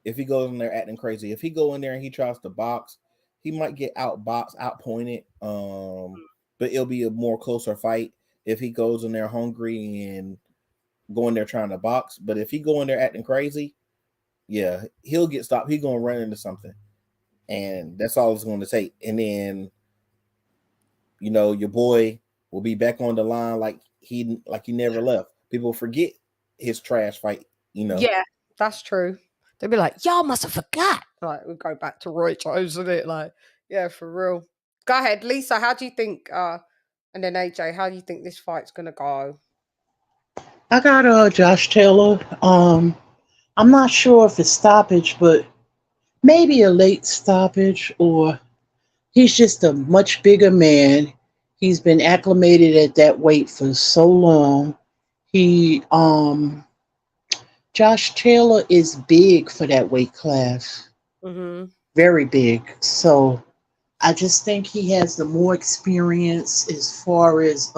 [SPEAKER 19] If he goes in there acting crazy, if he go in there and he tries to box, he might get outpointed. But it'll be a more closer fight if he goes in there hungry and go in there trying to box. But if he go in there acting crazy, yeah, he'll get stopped. He's gonna run into something, and that's all it's going to take. And then, your boy will be back on the line like he never left. People forget his trash fight.
[SPEAKER 5] Yeah, that's true. They'll be like, y'all must have forgot. Like, we'll go back to Roy Jones, isn't it? Like, yeah, for real. Go ahead, Lisa. How do you think? And then AJ, how do you think this fight's gonna go?
[SPEAKER 7] I got Josh Taylor. I'm not sure if it's stoppage, but maybe a late stoppage, or he's just a much bigger man. He's been acclimated at that weight for so long. Josh Taylor is big for that weight class.
[SPEAKER 5] Mm-hmm.
[SPEAKER 7] Very big. So I just think he has the more experience as far as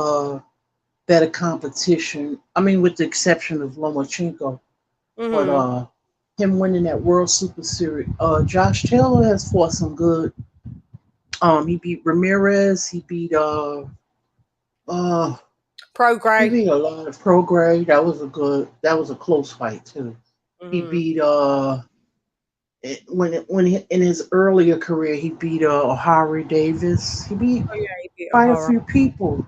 [SPEAKER 7] better competition. I mean, with the exception of Lomachenko.
[SPEAKER 5] Mm-hmm.
[SPEAKER 7] But him winning that World Super Series, Josh Taylor has fought some good. He beat Ramirez. He beat
[SPEAKER 5] Prograde.
[SPEAKER 7] He beat a lot of Prograde. That was a close fight too.
[SPEAKER 5] Mm-hmm.
[SPEAKER 7] He beat when he, in his earlier career he beat O'Hara Davis. He beat quite a few people.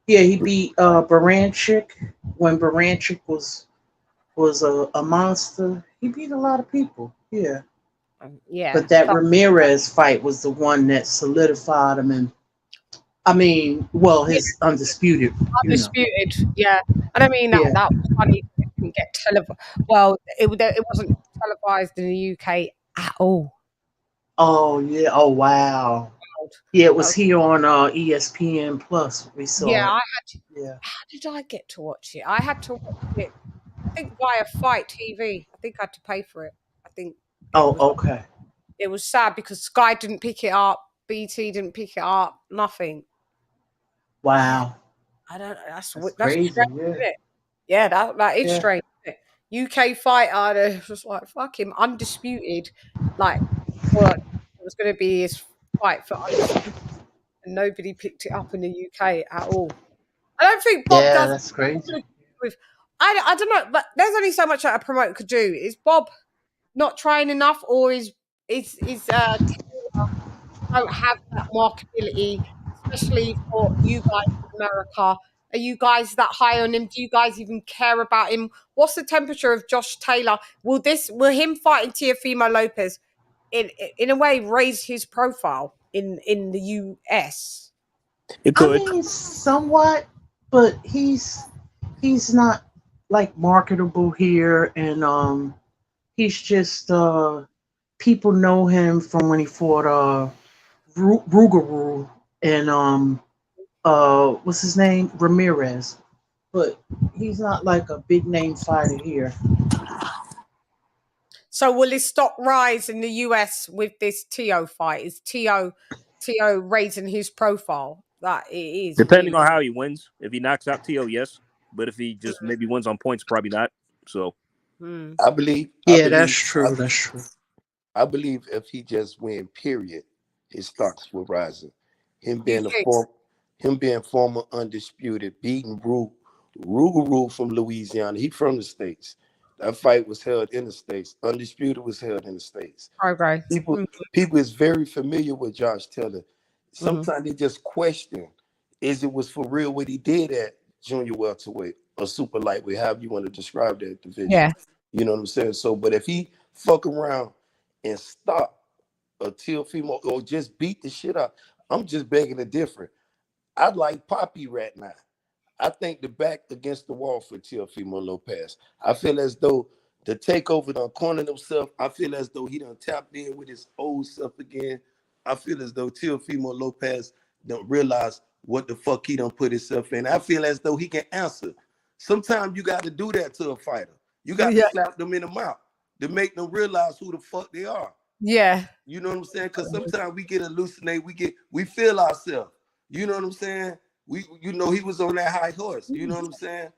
[SPEAKER 7] Yeah, he beat Baranchik when Baranchik was a monster. He beat a lot of people. Yeah.
[SPEAKER 5] Yeah.
[SPEAKER 7] But that Ramirez fight was the one that solidified him, and his undisputed.
[SPEAKER 5] Undisputed, yeah. And I mean that was funny. It didn't get televised. Well, it wasn't televised in the UK at all.
[SPEAKER 7] Oh yeah! Oh wow! Yeah, it was here on ESPN Plus. We saw.
[SPEAKER 5] Yeah,
[SPEAKER 7] it.
[SPEAKER 5] How did I get to watch it? I had to watch it. I think via Fight TV. I think I had to pay for it. I think.
[SPEAKER 7] Okay.
[SPEAKER 5] It was sad because Sky didn't pick it up. BT didn't pick it up. Nothing.
[SPEAKER 7] Wow.
[SPEAKER 5] I don't know. That's
[SPEAKER 7] crazy,
[SPEAKER 5] strange, isn't it? Yeah, that is strange. Isn't it? UK fighter, they're just like, fuck him, undisputed. Like, well, it was going to be his fight for undisputed, and nobody picked it up in the UK at all. I don't think Bob does.
[SPEAKER 7] That's crazy.
[SPEAKER 5] I don't know, but there's only so much that a promoter could do. Is Bob not trying enough, or is Taylor don't have that marketability, especially for you guys in America? Are you guys that high on him? Do you guys even care about him? What's the temperature of Josh Taylor? Will him fighting Teofimo Lopez in a way raise his profile in the US?
[SPEAKER 21] It could.
[SPEAKER 7] I mean, somewhat, but he's not like marketable here, and he's just people know him from when he fought Rougarou and what's his name, Ramirez, but he's not like a big name fighter here.
[SPEAKER 5] So will his stock rise in the US with this T.O. fight? Is T.O. raising his profile? That it is.
[SPEAKER 4] Depending on how he wins. If he knocks out T.O., yes. But if he just maybe wins on points, probably not. So
[SPEAKER 21] I believe.
[SPEAKER 7] That's true. That's true.
[SPEAKER 21] I believe if he just win, period, his stocks will rise. Him being former undisputed, beating Rougarou from Louisiana. He from the States. That fight was held in the States. Undisputed was held in the States.
[SPEAKER 5] Okay.
[SPEAKER 21] People is very familiar with Josh Taylor. Sometimes they just question, is it was for real what he did at junior welterweight or super lightweight, however you want to describe that division.
[SPEAKER 5] Yeah.
[SPEAKER 21] You know what I'm saying? So, but if he fuck around and stop a Teofimo or just beat the shit out, I'm just begging to differ. I'd like Poppy right now. I think the back against the wall for Teofimo Lopez. I feel as though The takeover done cornered himself. I feel as though he done tapped in with his old self again. I feel as though Teofimo Lopez don't realize what the fuck he done put himself in. I feel as though he can answer. Sometimes you got to do that to a fighter. You got to slap them in the mouth to make them realize who the fuck they are.
[SPEAKER 5] Yeah.
[SPEAKER 21] You know what I'm saying? Because sometimes we get hallucinate, we feel ourselves. You know what I'm saying? He was on that high horse. You know what I'm saying?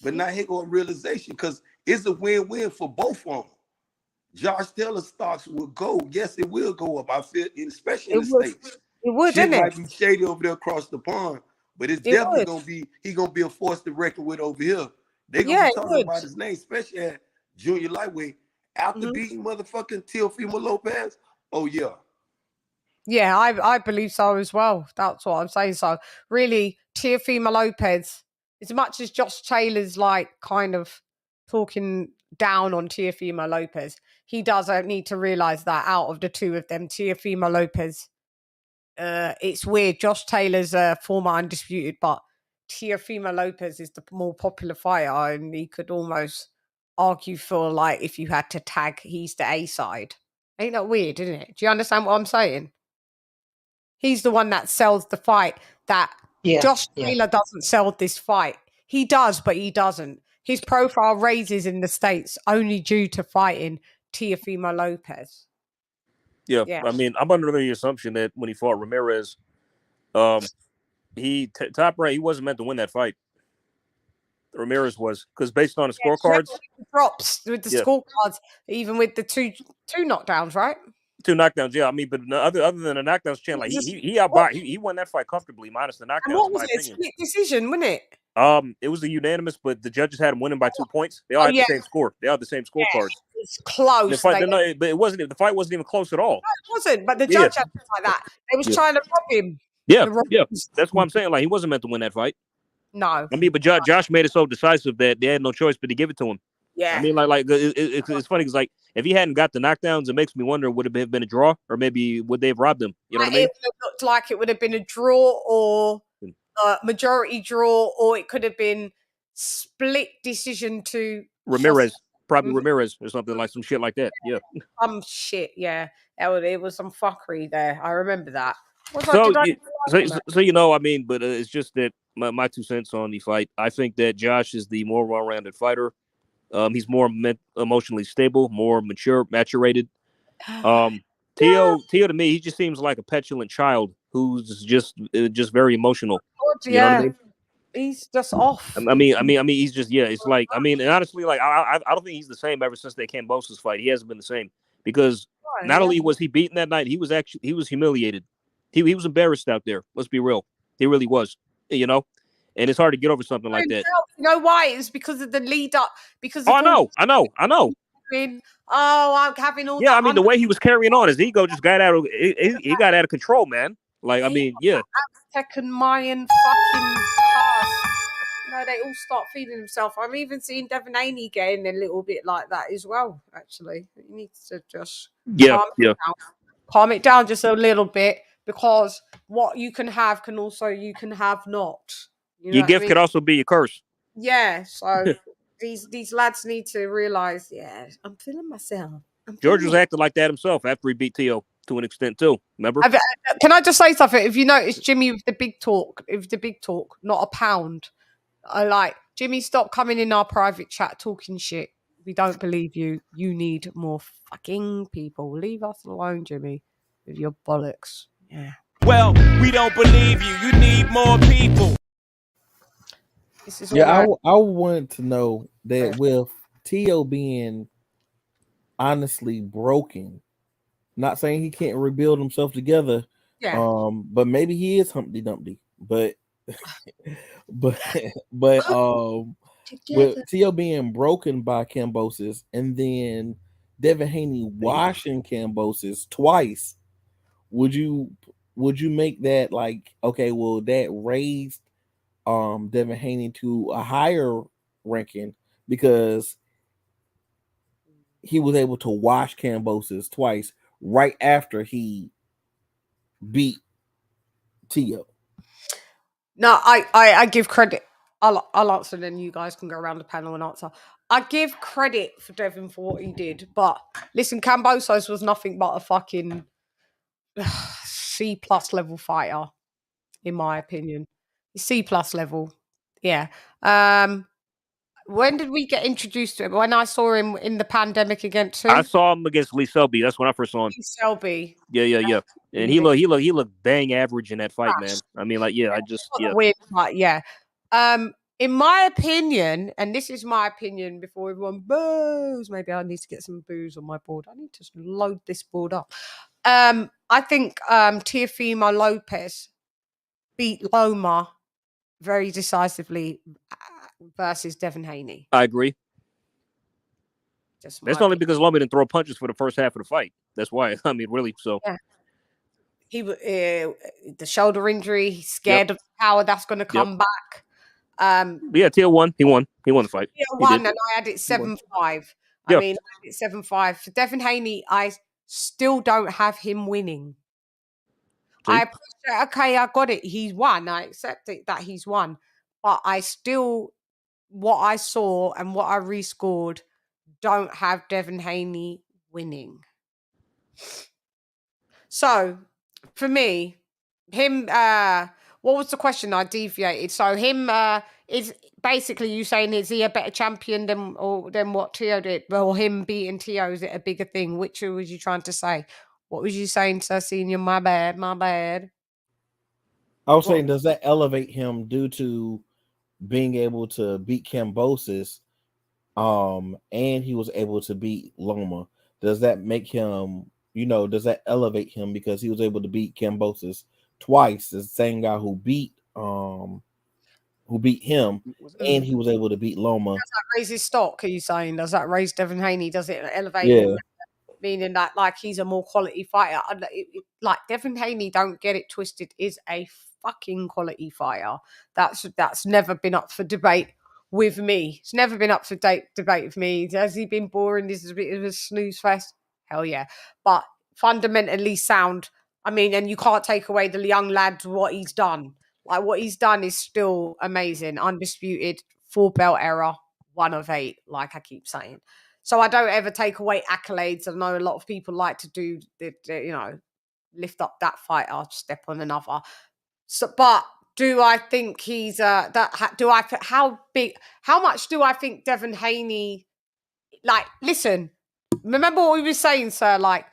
[SPEAKER 21] But now he got realization because it's a win-win for both of them. Josh Taylor's stocks will go. Yes, it will go up. I feel, especially in the States.
[SPEAKER 5] It would,
[SPEAKER 21] Shit
[SPEAKER 5] didn't
[SPEAKER 21] might
[SPEAKER 5] it?
[SPEAKER 21] be shady over there across the pond, but it's definitely gonna be a force to reckon with over here. They're gonna be talking about his name, especially at junior lightweight. After beating motherfucking Teofimo Lopez, oh yeah.
[SPEAKER 5] Yeah, I believe so as well. That's what I'm saying. So really, Teofimo Lopez, as much as Josh Taylor's like kind of talking down on Teofimo Lopez, he does need to realize that out of the two of them, Teofimo Lopez, it's weird. Josh Taylor's a former undisputed, but Teofimo Lopez is the more popular fighter, and he could almost argue for like if you had to tag, he's the A side. Ain't that weird, isn't it? Do you understand what I'm saying? He's the one that sells the fight. That Josh Taylor doesn't sell this fight. He does, but he doesn't. His profile raises in the States only due to fighting Teofimo Lopez.
[SPEAKER 4] Yeah. I mean, I'm under the assumption that when he fought Ramirez, he top rank. He wasn't meant to win that fight. Ramirez was, because based on the scorecards,
[SPEAKER 5] drops with the scorecards, even with the two knockdowns, right?
[SPEAKER 4] 2 knockdowns, yeah. I mean, but other than the knockdowns, CHANN, like he won that fight comfortably, minus the knockdowns.
[SPEAKER 5] And what was it? A split decision, wasn't it?
[SPEAKER 4] It was a unanimous, but the judges had him winning by 2 points. They all had the same score. They all had the same scorecards.
[SPEAKER 5] It's close.
[SPEAKER 4] But it wasn't. The fight wasn't even close at all.
[SPEAKER 5] No, it wasn't. But the judge had it like that. They was trying to rob him.
[SPEAKER 4] Yeah. That's why I'm saying, like, he wasn't meant to win that fight.
[SPEAKER 5] No.
[SPEAKER 4] I mean, but Josh made it so decisive that they had no choice but to give it to him.
[SPEAKER 5] Yeah.
[SPEAKER 4] I mean, it's funny because, like, if he hadn't got the knockdowns, it makes me wonder, would it have been a draw, or maybe would they have robbed him? You know what I mean?
[SPEAKER 5] It would have looked like it would have been a draw or majority draw, or it could have been split decision to
[SPEAKER 4] Ramirez. Probably Ramirez or something, like some shit like that. Yeah.
[SPEAKER 5] Some shit, yeah. It was some fuckery there. I remember that.
[SPEAKER 4] So you know, I mean, but it's just that my 2 cents on the fight. I think that Josh is the more well-rounded fighter. He's more emotionally stable, more maturated. Teo to me, he just seems like a petulant child who's just very emotional. You know what I mean?
[SPEAKER 5] He's just off.
[SPEAKER 4] I mean, he's just It's like, I mean, and honestly, like I don't think he's the same ever since that Kambosos fight. He hasn't been the same because not only was he beaten that night, he was humiliated. He was embarrassed out there. Let's be real. He really was. You know, and it's hard to get over something like that.
[SPEAKER 5] You know why? It's because of the lead up. Because
[SPEAKER 4] I know.
[SPEAKER 5] I'm having all.
[SPEAKER 4] Yeah, I mean, the way he was carrying on, his ego just got out of he got out of control, man. Like, I mean,
[SPEAKER 5] Aztec and Mayan fucking past. You know, they all start feeling themselves. I'm even seeing Devin Haney getting a little bit like that as well. Actually, he needs to just calm it down just a little bit, because what you can have can also you can have not. You know
[SPEAKER 4] your gift could also be your curse.
[SPEAKER 5] Yeah, so these lads need to realize. Yeah, I'm feeling myself.
[SPEAKER 4] George was acting like that himself after he beat Teo to an extent too. Remember?
[SPEAKER 5] Can I just say something? If you notice, Jimmy with the big talk, not a pound. I like Jimmy. Stop coming in our private chat talking shit. We don't believe you. You need more fucking people. Leave us alone, Jimmy, with your bollocks. Yeah.
[SPEAKER 14] Well, we don't believe you. You need more people.
[SPEAKER 5] This is
[SPEAKER 2] I want to know that with Teo being honestly broken, not saying he can't rebuild himself together, but maybe he is Humpty Dumpty, but with Teo being broken by Kambosos and then Devin Haney washing Kambosos twice, would you make that like, okay, well, that raised Devin Haney to a higher ranking because he was able to wash Kambosos twice right after he beat Teo?
[SPEAKER 5] No, I give credit. I'll answer, then you guys can go around the panel and answer. I give credit for Devin for what he did, but listen, Kambosos was nothing but a fucking C+ level fighter, in my opinion. C+ level, yeah. When did we get introduced to him? When I saw him in the pandemic against who?
[SPEAKER 4] I saw him against Lee Selby. That's when I first saw him.
[SPEAKER 5] Lee Selby.
[SPEAKER 4] Yeah. And he looked bang average in that fight, man. I mean, like, yeah,
[SPEAKER 5] Weird fight, yeah. In my opinion, and this is my opinion before everyone boos, maybe I need to get some boos on my board. I need to load this board up. I think Teofimo Lopez beat Loma very decisively versus Devin Haney.
[SPEAKER 4] I agree. That's only because Loma didn't throw punches for the first half of the fight. That's why. I mean, really. So
[SPEAKER 5] yeah. He the shoulder injury. He's scared of the power that's going to come back.
[SPEAKER 4] Yeah, Teal won. He won the fight.
[SPEAKER 5] Teal won, and I had it 7-5. I mean, I had it 7-5 for Devin Haney. I still don't have him winning. See? I appreciate. Okay, I got it. He's won. I accept it that he's won, but I still, what I saw and what I rescored, don't have Devin Haney winning. So, for me, him, what was the question? I deviated. So, him is basically you saying, is he a better champion than what Teo did? Well, him beating Teo, is it a bigger thing? Which was you trying to say? What was you saying, Sir Senior? My bad.
[SPEAKER 2] I was saying, does that elevate him due to being able to beat Kambosos, and he was able to beat Loma? Does that make him, does that elevate him because he was able to beat Kambosos twice, the same guy who beat him, and he was able to beat Loma?
[SPEAKER 5] Does that raise his stock? Are you saying? Does that raise Devin Haney? Does it elevate him? Meaning that, like, he's a more quality fighter. Like, Devin Haney, don't get it twisted, is a fucking quality fighter. That's never been up for debate with me. It's never been up for debate with me. Has he been boring? This is a bit of a snooze fest. Hell yeah. But fundamentally sound. I mean, and you can't take away the young lad what he's done. Like, what he's done is still amazing. Undisputed, 4-belt era, 1 of 8, like I keep saying. So I don't ever take away accolades. I know a lot of people like to do, lift up that fighter, step on another. So, but do I think he's how much do I think Devin Haney? Like, listen, remember what we were saying, sir. Like,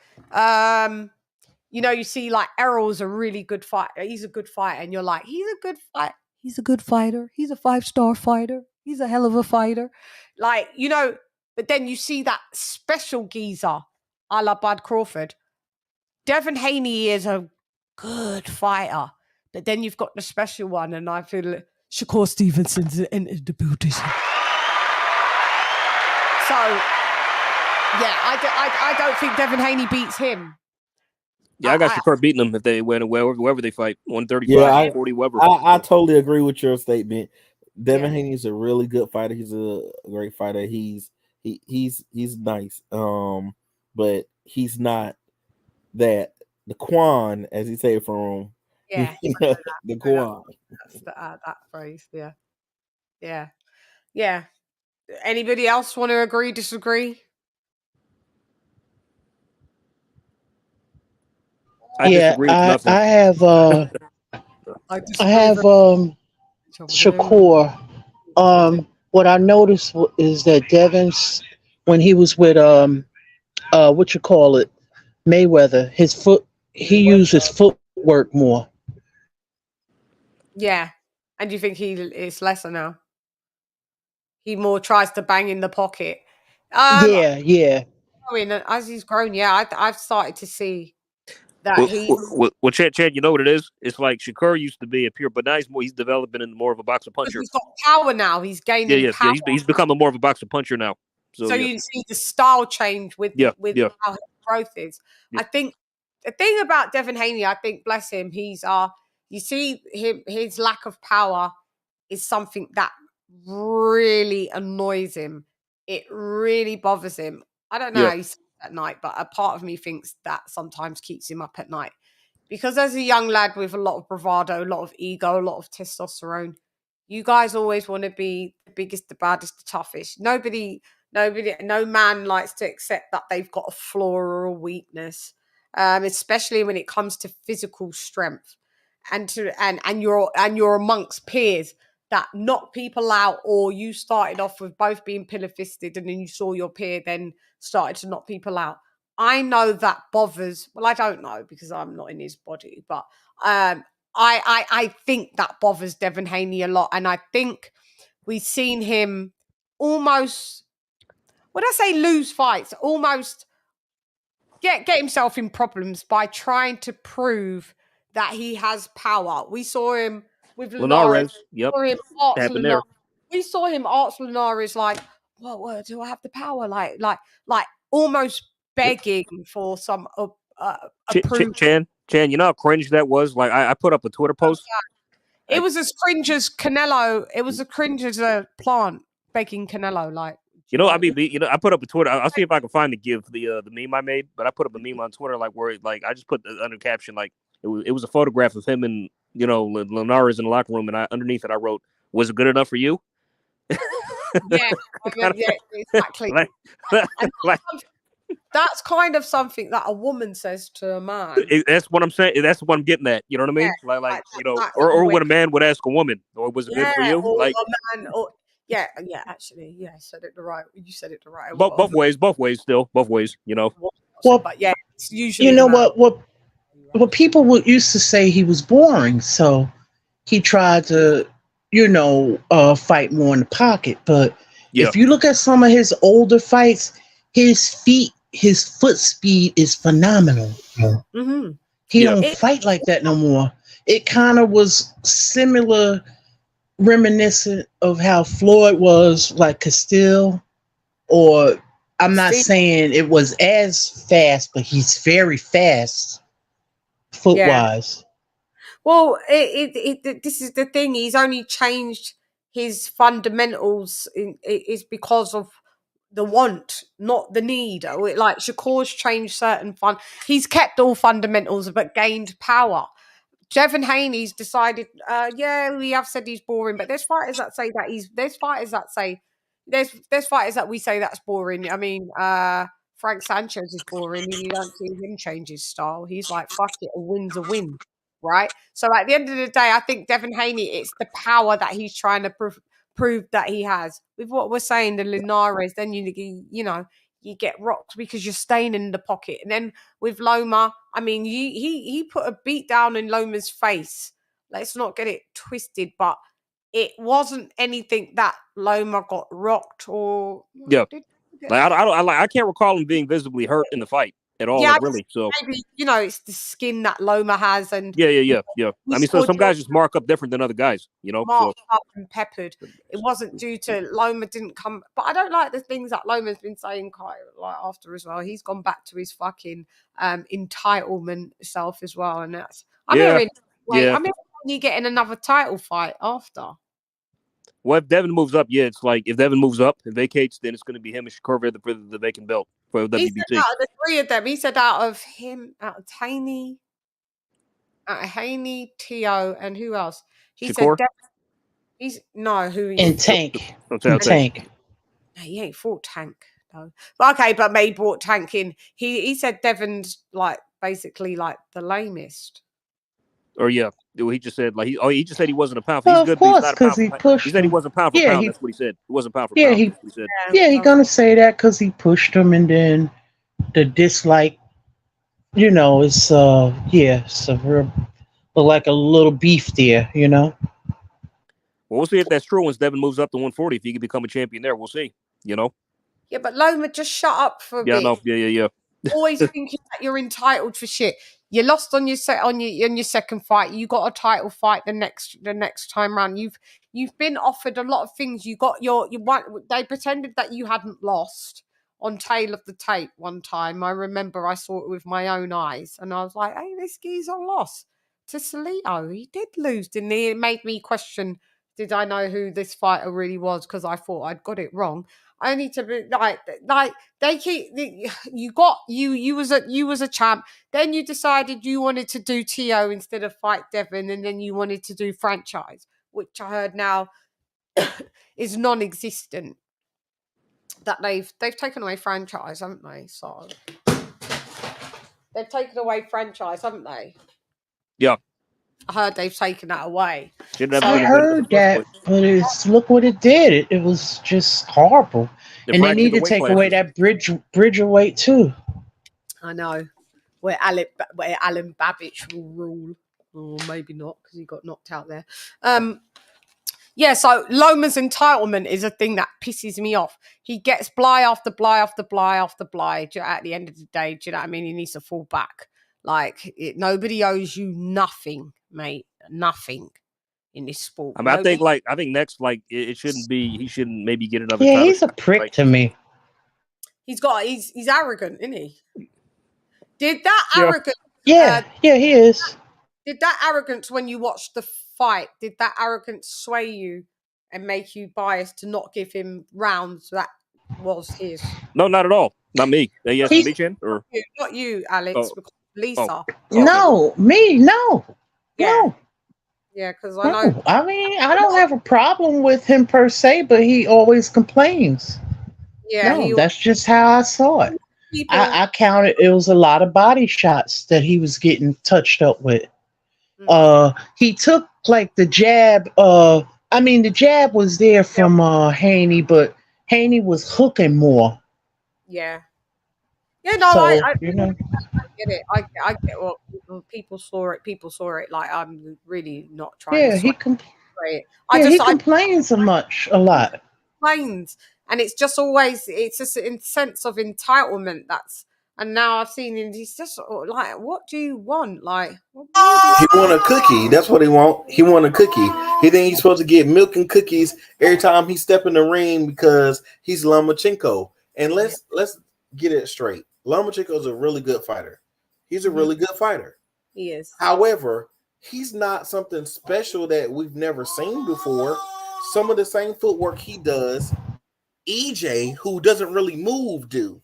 [SPEAKER 5] you see, like, Errol's a really good fighter. He's a good fighter, and you're like, he's a good fighter. He's a good fighter. He's a 5-star fighter. He's a hell of a fighter. Like, but then you see that special geezer, a la Bud Crawford. Devin Haney is a good fighter, but then you've got the special one, and I feel like Shakur Stevenson's entered the building. So, yeah, I don't think Devin Haney beats him.
[SPEAKER 4] Yeah, I got Shakur beating them if they win wherever they fight, 135, 40, whatever.
[SPEAKER 2] I totally agree with your statement. Devin Haney is a really good fighter. He's a great fighter. He's nice. But he's not the Quan, as he say from the Quan.
[SPEAKER 5] That's that phrase. Yeah. Anybody else want to agree, disagree?
[SPEAKER 7] I have Shakur. What I noticed is that Devin's, when he was with Mayweather, he used his footwork more.
[SPEAKER 5] Yeah. And do you think he is lesser now? He more tries to bang in the pocket.
[SPEAKER 7] Yeah.
[SPEAKER 5] As he's grown, I've started to see that
[SPEAKER 4] well, Chad, you know what it is? It's like Shakur used to be a pure, but now he's developing into more of a boxer puncher.
[SPEAKER 5] He's got power now. He's gaining power.
[SPEAKER 4] Yeah, he's becoming more of a boxer puncher now.
[SPEAKER 5] So you see the style change with how his growth is. Yeah. I think the thing about Devin Haney, I think, bless him, he's you see his lack of power is something that really annoys him. It really bothers him. I don't know how he sleeps at night, but a part of me thinks that sometimes keeps him up at night. Because as a young lad with a lot of bravado, a lot of ego, a lot of testosterone, You guys always want to be the biggest, the baddest, the toughest. No man likes to accept that they've got a flaw or a weakness, especially when it comes to physical strength, and you're amongst peers that knock people out, or you started off with both being pillar fisted, and then you saw your peer then started to knock people out. I know that bothers. Well, I don't know because I'm not in his body, but I think that bothers Devin Haney a lot, and I think we've seen him almost. When I say lose fights, almost get himself in problems by trying to prove that he has power. We saw him with Lara.
[SPEAKER 4] Yep.
[SPEAKER 5] Happened there. We saw him ask Linares like, "What? Do I have the power?" Like almost begging for some approval.
[SPEAKER 4] Chan, you know how cringe that was? Like I put up a Twitter post.
[SPEAKER 5] It was as cringe as Canelo. It was as cringe as a plant begging Canelo. Like,
[SPEAKER 4] I put up a Twitter. I'll see if I can find the GIF, the meme I made. But I put up a meme on Twitter, like where I just put the under caption, like it was a photograph of him and Linares in the locker room, and underneath it I wrote, "Was it good enough for you?"
[SPEAKER 5] Yeah, exactly. That's kind of something that a woman says to a man.
[SPEAKER 4] That's what I'm saying. That's what I'm getting at. You know what I mean? Yeah, or when a man would ask a woman, "Or was it good for you?"
[SPEAKER 5] Or
[SPEAKER 4] like
[SPEAKER 5] a man, actually, you said it the right way.
[SPEAKER 4] Both ways, still both ways.
[SPEAKER 7] Well,
[SPEAKER 5] but yeah, it's usually
[SPEAKER 7] what people used to say he was boring, so he tried to fight more in the pocket. But if you look at some of his older fights, his foot speed is phenomenal.
[SPEAKER 5] Mm-hmm.
[SPEAKER 7] He don't fight like that no more. It kind of was similar, reminiscent of how Floyd was like Castile, or I'm not saying it was as fast, but he's very fast foot-wise.
[SPEAKER 5] Well, this is the thing. He's only changed his fundamentals is because of the want, not the need. Like Shakur's changed certain he's kept all fundamentals but gained power. Devin Haney's decided, we have said he's boring, but there's fighters that say that there's fighters that we say that's boring. I mean, Frank Sanchez is boring and you don't see him change his style. He's like, fuck it, a win's a win. Right? So at the end of the day, I think Devin Haney, it's the power that he's trying to prove that he has. With what we're saying, the Linares, then you get rocked because you're staying in the pocket. And then with Loma, I mean, he put a beat down in Loma's face. Let's not get it twisted, but it wasn't anything that Loma got rocked or.
[SPEAKER 4] Yeah, I can't recall him being visibly hurt in the fight at all.
[SPEAKER 5] Yeah,
[SPEAKER 4] really. So
[SPEAKER 5] maybe it's the skin that Loma has, and
[SPEAKER 4] yeah. I mean, so some guys just mark up different than other guys,
[SPEAKER 5] marked up and peppered. It wasn't due to Loma didn't come, but I don't like the things that Loma's been saying after as well. He's gone back to his fucking entitlement self as well, and that's I'm hearing you getting another title fight after.
[SPEAKER 4] Well, if Devin moves up, it's like if Devin moves up and vacates, then it's going to be him and Shakur for the vacant belt for WBC.
[SPEAKER 5] He said out of the three of them, he said out of Haney, T.O. and who else? He
[SPEAKER 4] Shakur?
[SPEAKER 5] said
[SPEAKER 7] Tank.
[SPEAKER 5] Tank. No, he ain't fought Tank though. But May brought Tank in. He said Devin's basically the lamest.
[SPEAKER 4] Or he just said he just said he wasn't a pound for. He's good,
[SPEAKER 7] of course, because he pushed.
[SPEAKER 4] He said he wasn't pound for pound. That's what he said. He wasn't pound for pound. That's what he said.
[SPEAKER 7] He's gonna say that because he pushed him, and then the dislike. It's it's a real like a little beef there.
[SPEAKER 4] Well, we'll see if that's true once Devin moves up to 140. If he can become a champion there, we'll see.
[SPEAKER 5] Yeah, but Loma, just shut up for a bit.
[SPEAKER 4] No, yeah.
[SPEAKER 5] Always thinking that you're entitled for shit. You lost on your second fight. You got a title fight the next time round. You've been offered a lot of things. You got they pretended that you hadn't lost on Tale of the Tape one time. I remember I saw it with my own eyes, and I was like, "Hey, this geezer lost to Salito. He did lose, didn't he?" It made me question: did I know who this fighter really was? Because I thought I'd got it wrong. Only to be like they keep you was a champ. Then you decided you wanted to do TO instead of fight Devin, and then you wanted to do franchise. which I heard now is non-existent. That they've taken away franchise, haven't they? So they've taken away franchise, haven't they?
[SPEAKER 4] Yeah.
[SPEAKER 5] I heard they've taken that away.
[SPEAKER 7] I heard that, but look what it did. It was just horrible. And they need to take away that bridge weight too.
[SPEAKER 5] I know. Where Alan Babbage will rule. Or maybe not, because he got knocked out there. Yeah, so Loma's entitlement is a thing that pisses me off. He gets bly after bly after bly after bly. At the end of the day, do you know what I mean? He needs to fall back. Like, nobody owes you nothing, mate. Nothing in this sport.
[SPEAKER 4] I mean, I think next, like, it shouldn't be. He shouldn't maybe get another.
[SPEAKER 7] Yeah,
[SPEAKER 4] title
[SPEAKER 7] he's a
[SPEAKER 4] shot.
[SPEAKER 7] prick
[SPEAKER 4] Like,
[SPEAKER 7] to me.
[SPEAKER 5] He's arrogant, isn't he? Did that arrogance?
[SPEAKER 7] Yeah, he is.
[SPEAKER 5] Did that arrogance when you watched the fight? Did that arrogance sway you and make you biased to not give him rounds that was his?
[SPEAKER 4] No, not at all. Not me. Yes, LadyChann or
[SPEAKER 5] not you, Alex. Because Lisa.
[SPEAKER 7] No, me, no. No.
[SPEAKER 5] Yeah, because I know.
[SPEAKER 7] No. I mean, I don't have a problem with him per se, but he always complains.
[SPEAKER 5] Yeah,
[SPEAKER 7] no, that's just how I saw it. I counted. It was a lot of body shots that he was getting touched up with. He took like the jab. I mean, the jab was there from Haney, but Haney was hooking more.
[SPEAKER 5] Yeah. Yeah, no,
[SPEAKER 7] So,
[SPEAKER 5] I
[SPEAKER 7] you know.
[SPEAKER 5] get it. I get what people saw it. People saw it. Like, I'm really not trying
[SPEAKER 7] Yeah,
[SPEAKER 5] to
[SPEAKER 7] he
[SPEAKER 5] I
[SPEAKER 7] complains a lot.
[SPEAKER 5] Complains, and it's just always it's just a sense of entitlement. And now I've seen him. He's just like, what do you want? Like,
[SPEAKER 19] He want a cookie. That's what he want. He want a cookie. He think he's supposed to get milk and cookies every time he step in the ring because he's Lomachenko. And let's get it straight. Lomachenko is a really good fighter. He's a really good fighter.
[SPEAKER 5] He is.
[SPEAKER 19] However, he's not something special that we've never seen before. Some of the same footwork he does, EJ, who doesn't really move, do.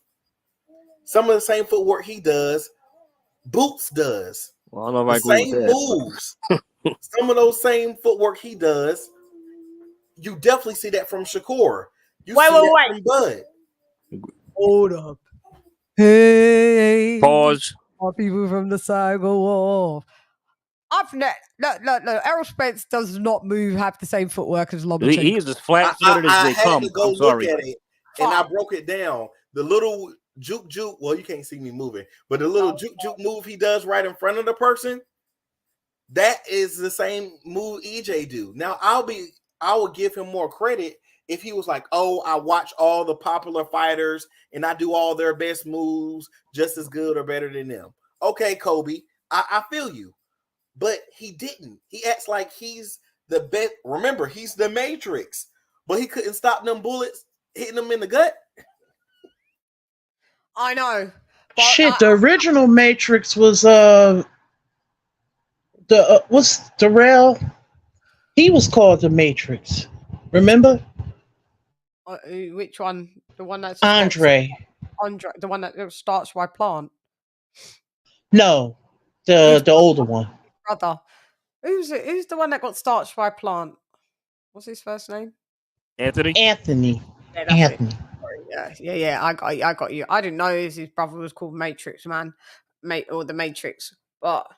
[SPEAKER 19] Some of the same footwork he does, Boots does.
[SPEAKER 4] Well, I don't know if I agree with that.
[SPEAKER 19] Moves. Some of those same footwork he does, you definitely see that from Shakur. You see that from Bud.
[SPEAKER 1] Hold up. Hey.
[SPEAKER 4] Pause.
[SPEAKER 1] All people from the side go off. No. Errol Spence does not move, have the same footwork as Lomachenko.
[SPEAKER 4] He is as flat-footed as they come.
[SPEAKER 19] To go
[SPEAKER 4] I'm sorry.
[SPEAKER 19] look at it, and I broke it down. The little juke. Well, you can't see me moving, but the little juke move he does right in front of the person, that is the same move EJ do. Now I would give him more credit if he was like, oh, I watch all the popular fighters and I do all their best moves just as good or better than them. Okay, Kobe, I feel you. But he didn't. He acts like he's the best. Remember, he's the Matrix, but he couldn't stop them bullets hitting him in the gut.
[SPEAKER 5] I know.
[SPEAKER 7] Shit, the original Matrix was what's Darrell? He was called the Matrix. Remember?
[SPEAKER 5] Which one? The one that's
[SPEAKER 7] Andre,
[SPEAKER 5] the one that starts by plant.
[SPEAKER 7] No, the older one.
[SPEAKER 5] Brother, who's the one that got starched by plant? What's his first name?
[SPEAKER 4] Anthony.
[SPEAKER 5] Yeah, I got you. I didn't know his brother was called Matrix, man, or the Matrix. But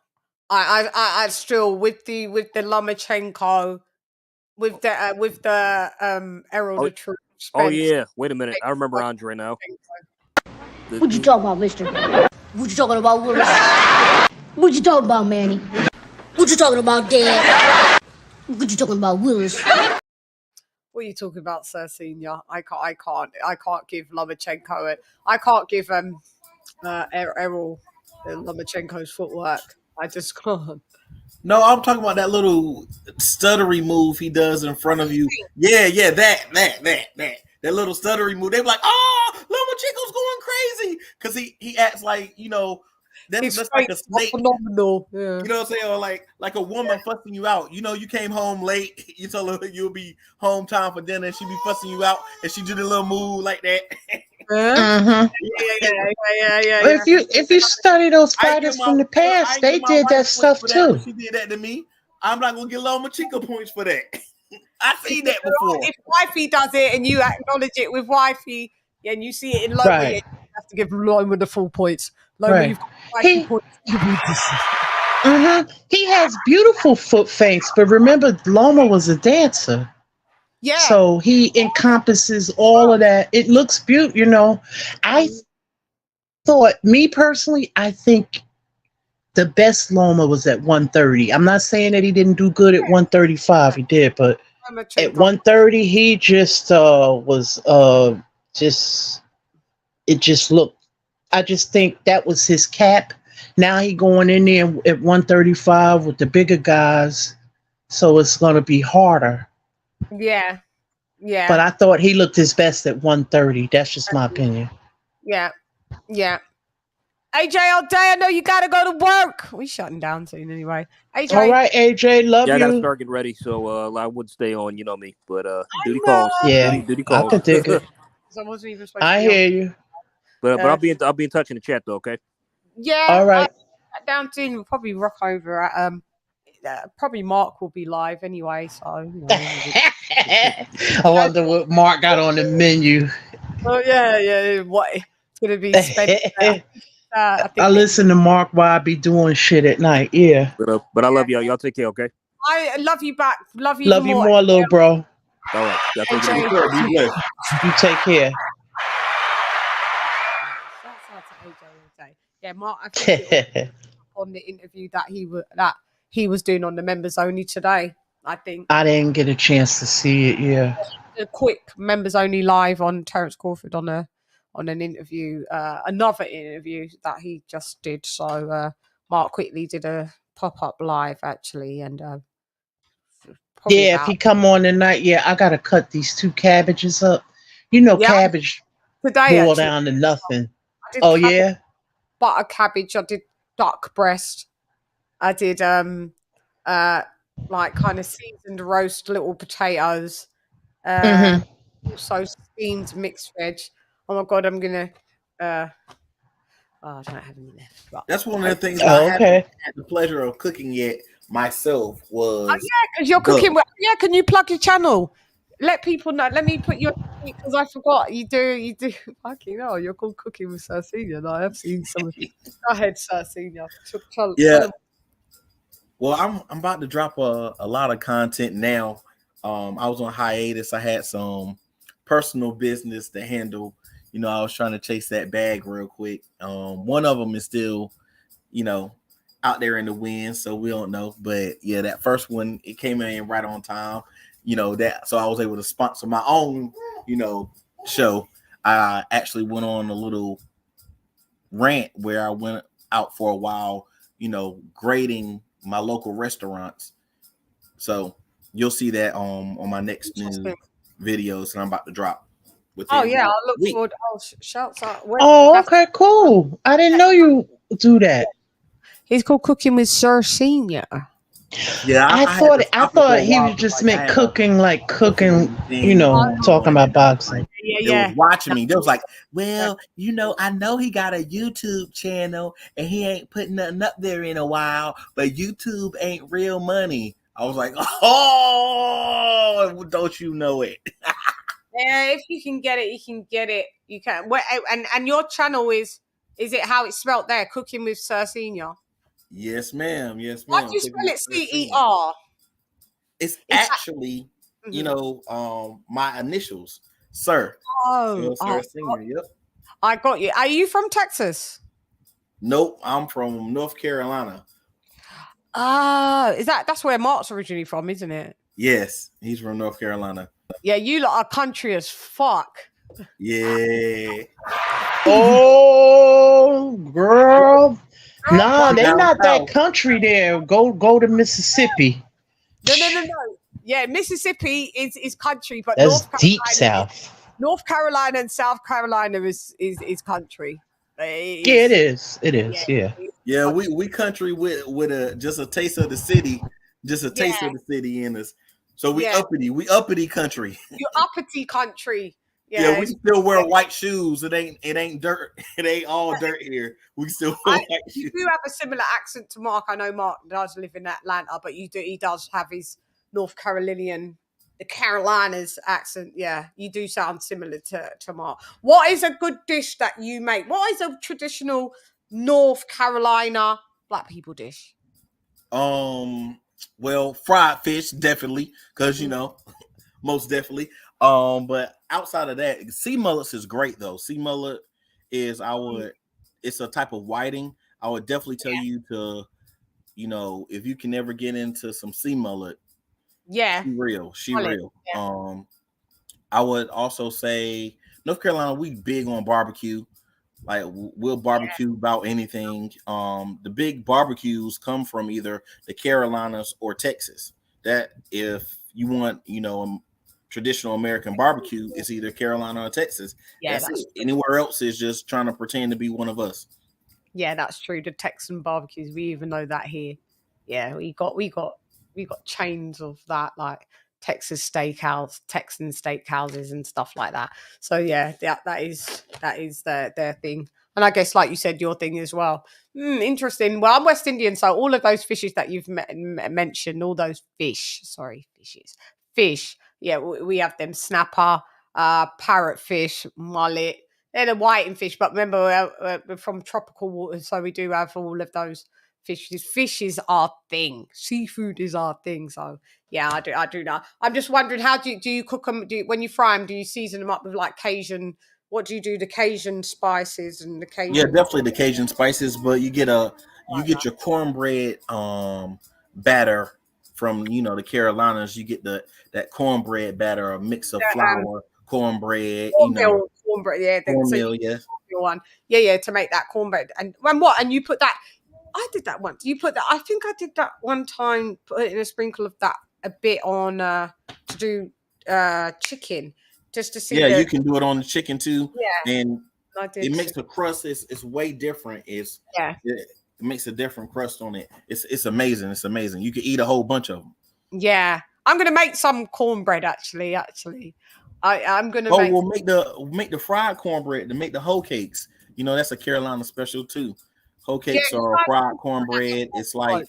[SPEAKER 5] I still with the Lomachenko, with the Errol the Truth.
[SPEAKER 4] Oh yeah, wait a minute. I remember Andre now.
[SPEAKER 13] What you talking about, mister? What you talking about, Willis? What you talking about, Manny? What you talking about, Dad? What you talking about, Willis?
[SPEAKER 5] What are you talking about, Sir Senior? I can't give Lomachenko it. I can't give Errol Lomachenko's footwork. I just can't.
[SPEAKER 19] No, I'm talking about that little stuttery move he does in front of you. Yeah, that little stuttery move. They be like, oh, Lomachenko's going crazy because he acts like, you know, that's like a snake.
[SPEAKER 5] Phenomenal. Yeah.
[SPEAKER 19] You know what I'm saying? Or like a woman fussing you out. You know, you came home late. You told her you'll be home time for dinner, and she be fussing you out, and she did a little move like that.
[SPEAKER 5] Yeah.
[SPEAKER 7] If you study those fighters from the past, they did that stuff too.
[SPEAKER 19] She did that to me. I'm not gonna get Loma Chica points for that. I've seen that before.
[SPEAKER 5] If wifey does it and you acknowledge it with wifey, and you see it in Loma,
[SPEAKER 7] Right.
[SPEAKER 5] you have to give Loma the full points. Loma,
[SPEAKER 7] Right.
[SPEAKER 5] you've got wifey points.
[SPEAKER 7] He has beautiful foot feints, but remember, Loma was a dancer.
[SPEAKER 5] Yeah.
[SPEAKER 7] So he encompasses all of that. It looks beautiful. I thought, me personally, I think the best Loma was at 130. I'm not saying that he didn't do good at 135. He did, but at 130, he just was it just looked. I just think that was his cap. Now he going in there at 135 with the bigger guys, so it's going to be harder.
[SPEAKER 5] Yeah. Yeah.
[SPEAKER 7] But I thought he looked his best at 130. That's just my opinion.
[SPEAKER 5] Yeah. Yeah. AJ all day, I know you gotta go to work. We shutting down soon anyway. AJ.
[SPEAKER 7] All right, AJ, love
[SPEAKER 4] Yeah, I gotta
[SPEAKER 7] you.
[SPEAKER 4] start getting ready, so I would stay on, you know me. But duty calls.
[SPEAKER 7] Yeah,
[SPEAKER 4] Duty
[SPEAKER 7] I
[SPEAKER 4] calls.
[SPEAKER 7] could dig it.
[SPEAKER 5] I wasn't even supposed to
[SPEAKER 7] I
[SPEAKER 5] be on.
[SPEAKER 7] hear you.
[SPEAKER 4] But I'll be in touch in the chat though, okay?
[SPEAKER 5] Yeah.
[SPEAKER 7] All right.
[SPEAKER 5] Down soon, we'll probably rock over at probably Mark will be live anyway, so you know.
[SPEAKER 7] I wonder what Mark got on the menu.
[SPEAKER 5] Oh yeah. What it's gonna be Spence.
[SPEAKER 7] I listen to Mark while I be doing shit at night. Yeah.
[SPEAKER 4] But I love y'all. Y'all take care, okay?
[SPEAKER 5] I love you back. Love you.
[SPEAKER 7] Love you more, little bro.
[SPEAKER 4] All right.
[SPEAKER 5] AJ.
[SPEAKER 7] You take care.
[SPEAKER 5] Yeah, Mark. I think it was on the interview that he was doing on the members only today. I think
[SPEAKER 7] I didn't get a chance to see it. Yeah.
[SPEAKER 5] A quick members only live on Terence Crawford on an interview, another interview that he just did. So Mark quickly did a pop-up live actually, and
[SPEAKER 7] yeah, if he come on tonight, I gotta cut these 2 cabbages up. Cabbage
[SPEAKER 5] today
[SPEAKER 7] boil
[SPEAKER 5] actually.
[SPEAKER 7] down to nothing.
[SPEAKER 5] Oh yeah, butter cabbage. I did duck breast. I did like kind of seasoned roast little potatoes. Also steamed mixed veg. Oh my god, I'm gonna I don't have any left. But
[SPEAKER 19] that's one of the things I haven't had the pleasure of cooking yet myself was
[SPEAKER 5] because you're cooking can you plug your channel? Let people know. Let me put your because I forgot you do fucking hell, you're called Cooking with Sir Senior. I have seen some go ahead, Sir Senior.
[SPEAKER 19] Well, I'm about to drop a lot of content now. I was on hiatus. I had some personal business to handle. I was trying to chase that bag real quick. One of them is still, out there in the wind, so we don't know. But yeah, that first one, it came in right on time. So I was able to sponsor my own, show. I actually went on a little rant where I went out for a while, grading my local restaurants. So you'll see that on my next new videos that I'm about to drop.
[SPEAKER 5] I look forward. Shouts out.
[SPEAKER 7] Okay, cool. I didn't know you do that.
[SPEAKER 5] He's called Cooking with Sir Senior.
[SPEAKER 19] Yeah,
[SPEAKER 7] I thought he was just meant cooking, like cooking, talking about boxing.
[SPEAKER 19] They was watching me. They was like, well, I know he got a YouTube channel and he ain't putting nothing up there in a while, but YouTube ain't real money. I was like, oh, don't you know it?
[SPEAKER 5] Yeah, if you can get it, you can get it. You can. And your channel is it how it's spelled there? Cooking with Sir Senior.
[SPEAKER 19] Yes, ma'am. Yes, ma'am.
[SPEAKER 5] Why do you spell it CER?
[SPEAKER 19] It's actually, my initials, Sir. Sir Senior. Yep.
[SPEAKER 5] I got you. Are you from Texas?
[SPEAKER 19] Nope, I'm from North Carolina.
[SPEAKER 5] That's where Mark's originally from, isn't it?
[SPEAKER 19] Yes, he's from North Carolina.
[SPEAKER 5] Yeah, you lot are country as fuck.
[SPEAKER 19] Yeah.
[SPEAKER 7] Oh, girl. No, they're not that country there. Go to Mississippi.
[SPEAKER 5] No. Yeah, Mississippi is country, but
[SPEAKER 7] that's deep south.
[SPEAKER 5] North Carolina and South Carolina is country.
[SPEAKER 7] It is.
[SPEAKER 19] Yeah, we country with just a taste of the city, in us. So we uppity country.
[SPEAKER 5] You uppity country.
[SPEAKER 19] Yeah, we still wear white shoes. It ain't dirt. It ain't all dirt here. We still wear white shoes.
[SPEAKER 5] You do have a similar accent to Mark. I know Mark does live in Atlanta, but he does have his North Carolinian, the Carolinas accent. Yeah, you do sound similar to Mark. What is a good dish that you make? What is a traditional North Carolina black people dish?
[SPEAKER 19] Well, fried fish, definitely, because most definitely. But outside of that, sea mullets is great though. Sea mullet is it's a type of whiting. I would definitely tell you to, if you can ever get into some sea mullet, she real. Yeah. I would also say North Carolina, we big on barbecue. Like we'll barbecue about anything. The big barbecues come from either the Carolinas or Texas. That if you want, traditional American barbecue, it's either Carolina or Texas. Yeah, that's it. Anywhere else is just trying to pretend to be one of us.
[SPEAKER 5] Yeah, that's true. The Texan barbecues, we even know that here. Yeah, we got chains of that, like Texas steakhouse, Texan steakhouses and stuff like that. So yeah, that is their thing. And I guess, like you said, your thing as well. Interesting. Well, I'm West Indian, so all of those fishes that you've mentioned, all those fish. Yeah, we have them: snapper, parrotfish, mullet. They're the whiting fish, but remember, we're from tropical waters, so we do have all of those fishes. Fish is our thing. Seafood is our thing. So yeah, I do know. I'm just wondering, how do you cook them? When you fry them, do you season them up with like Cajun? What do you do? The Cajun spices and the Cajun.
[SPEAKER 19] Yeah, definitely the Cajun spices, but you get your cornbread batter from the Carolinas. You get that cornbread batter, a mix of flour, cornbread,
[SPEAKER 5] cornbread, yeah,
[SPEAKER 19] cornmeal,
[SPEAKER 5] one, yeah, to make that cornbread, and what? And you put that. I did that once. You put that. I think I did that one time. Put in a sprinkle of that a bit on to do chicken, just to see.
[SPEAKER 19] Yeah, you can do it on the chicken too.
[SPEAKER 5] Yeah,
[SPEAKER 19] and it makes the crust. It's way different. It makes a different crust on it. It's amazing. It's amazing. You can eat a whole bunch of them.
[SPEAKER 5] Yeah, I'm gonna make some cornbread. Actually, I'm gonna.
[SPEAKER 19] Make the fried cornbread to make the hoe cakes. That's a Carolina special too. Hoe cakes are fried cornbread. It's like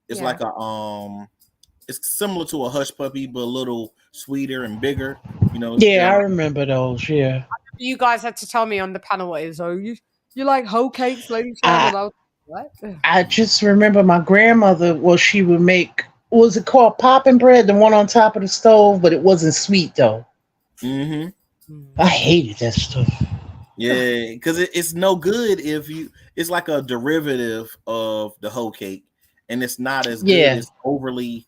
[SPEAKER 19] a it's similar to a hush puppy, but a little sweeter and bigger.
[SPEAKER 7] Yeah, I remember those. Yeah.
[SPEAKER 5] You guys had to tell me on the panel what it is. Oh, you like hoe cakes, LadyChann? What?
[SPEAKER 7] I just remember my grandmother. Well, she would make. Was it called popping bread? The one on top of the stove, but it wasn't sweet though. I hated that stuff.
[SPEAKER 19] Yeah, because it's no good it's like a derivative of the hoe cake, and it's not as good. It's overly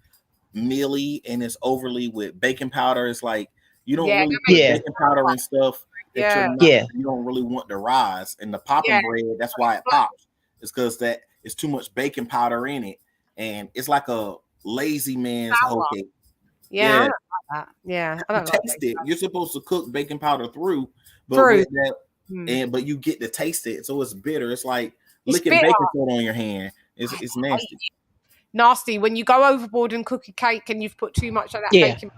[SPEAKER 19] mealy and it's overly with baking powder. It's like you don't really put baking powder and stuff that you don't really want to rise. And the popping bread, that's why it pops. It's because that it's too much baking powder in it, and it's like a lazy man's hoe cake.
[SPEAKER 5] Yeah. I don't
[SPEAKER 19] taste it. You're supposed to cook baking powder through, but with that, but you get to taste it, so it's bitter. It's like licking baking soda on your hand. It's nasty.
[SPEAKER 5] Nasty when you go overboard and cook a cake and you've put too much of that baking.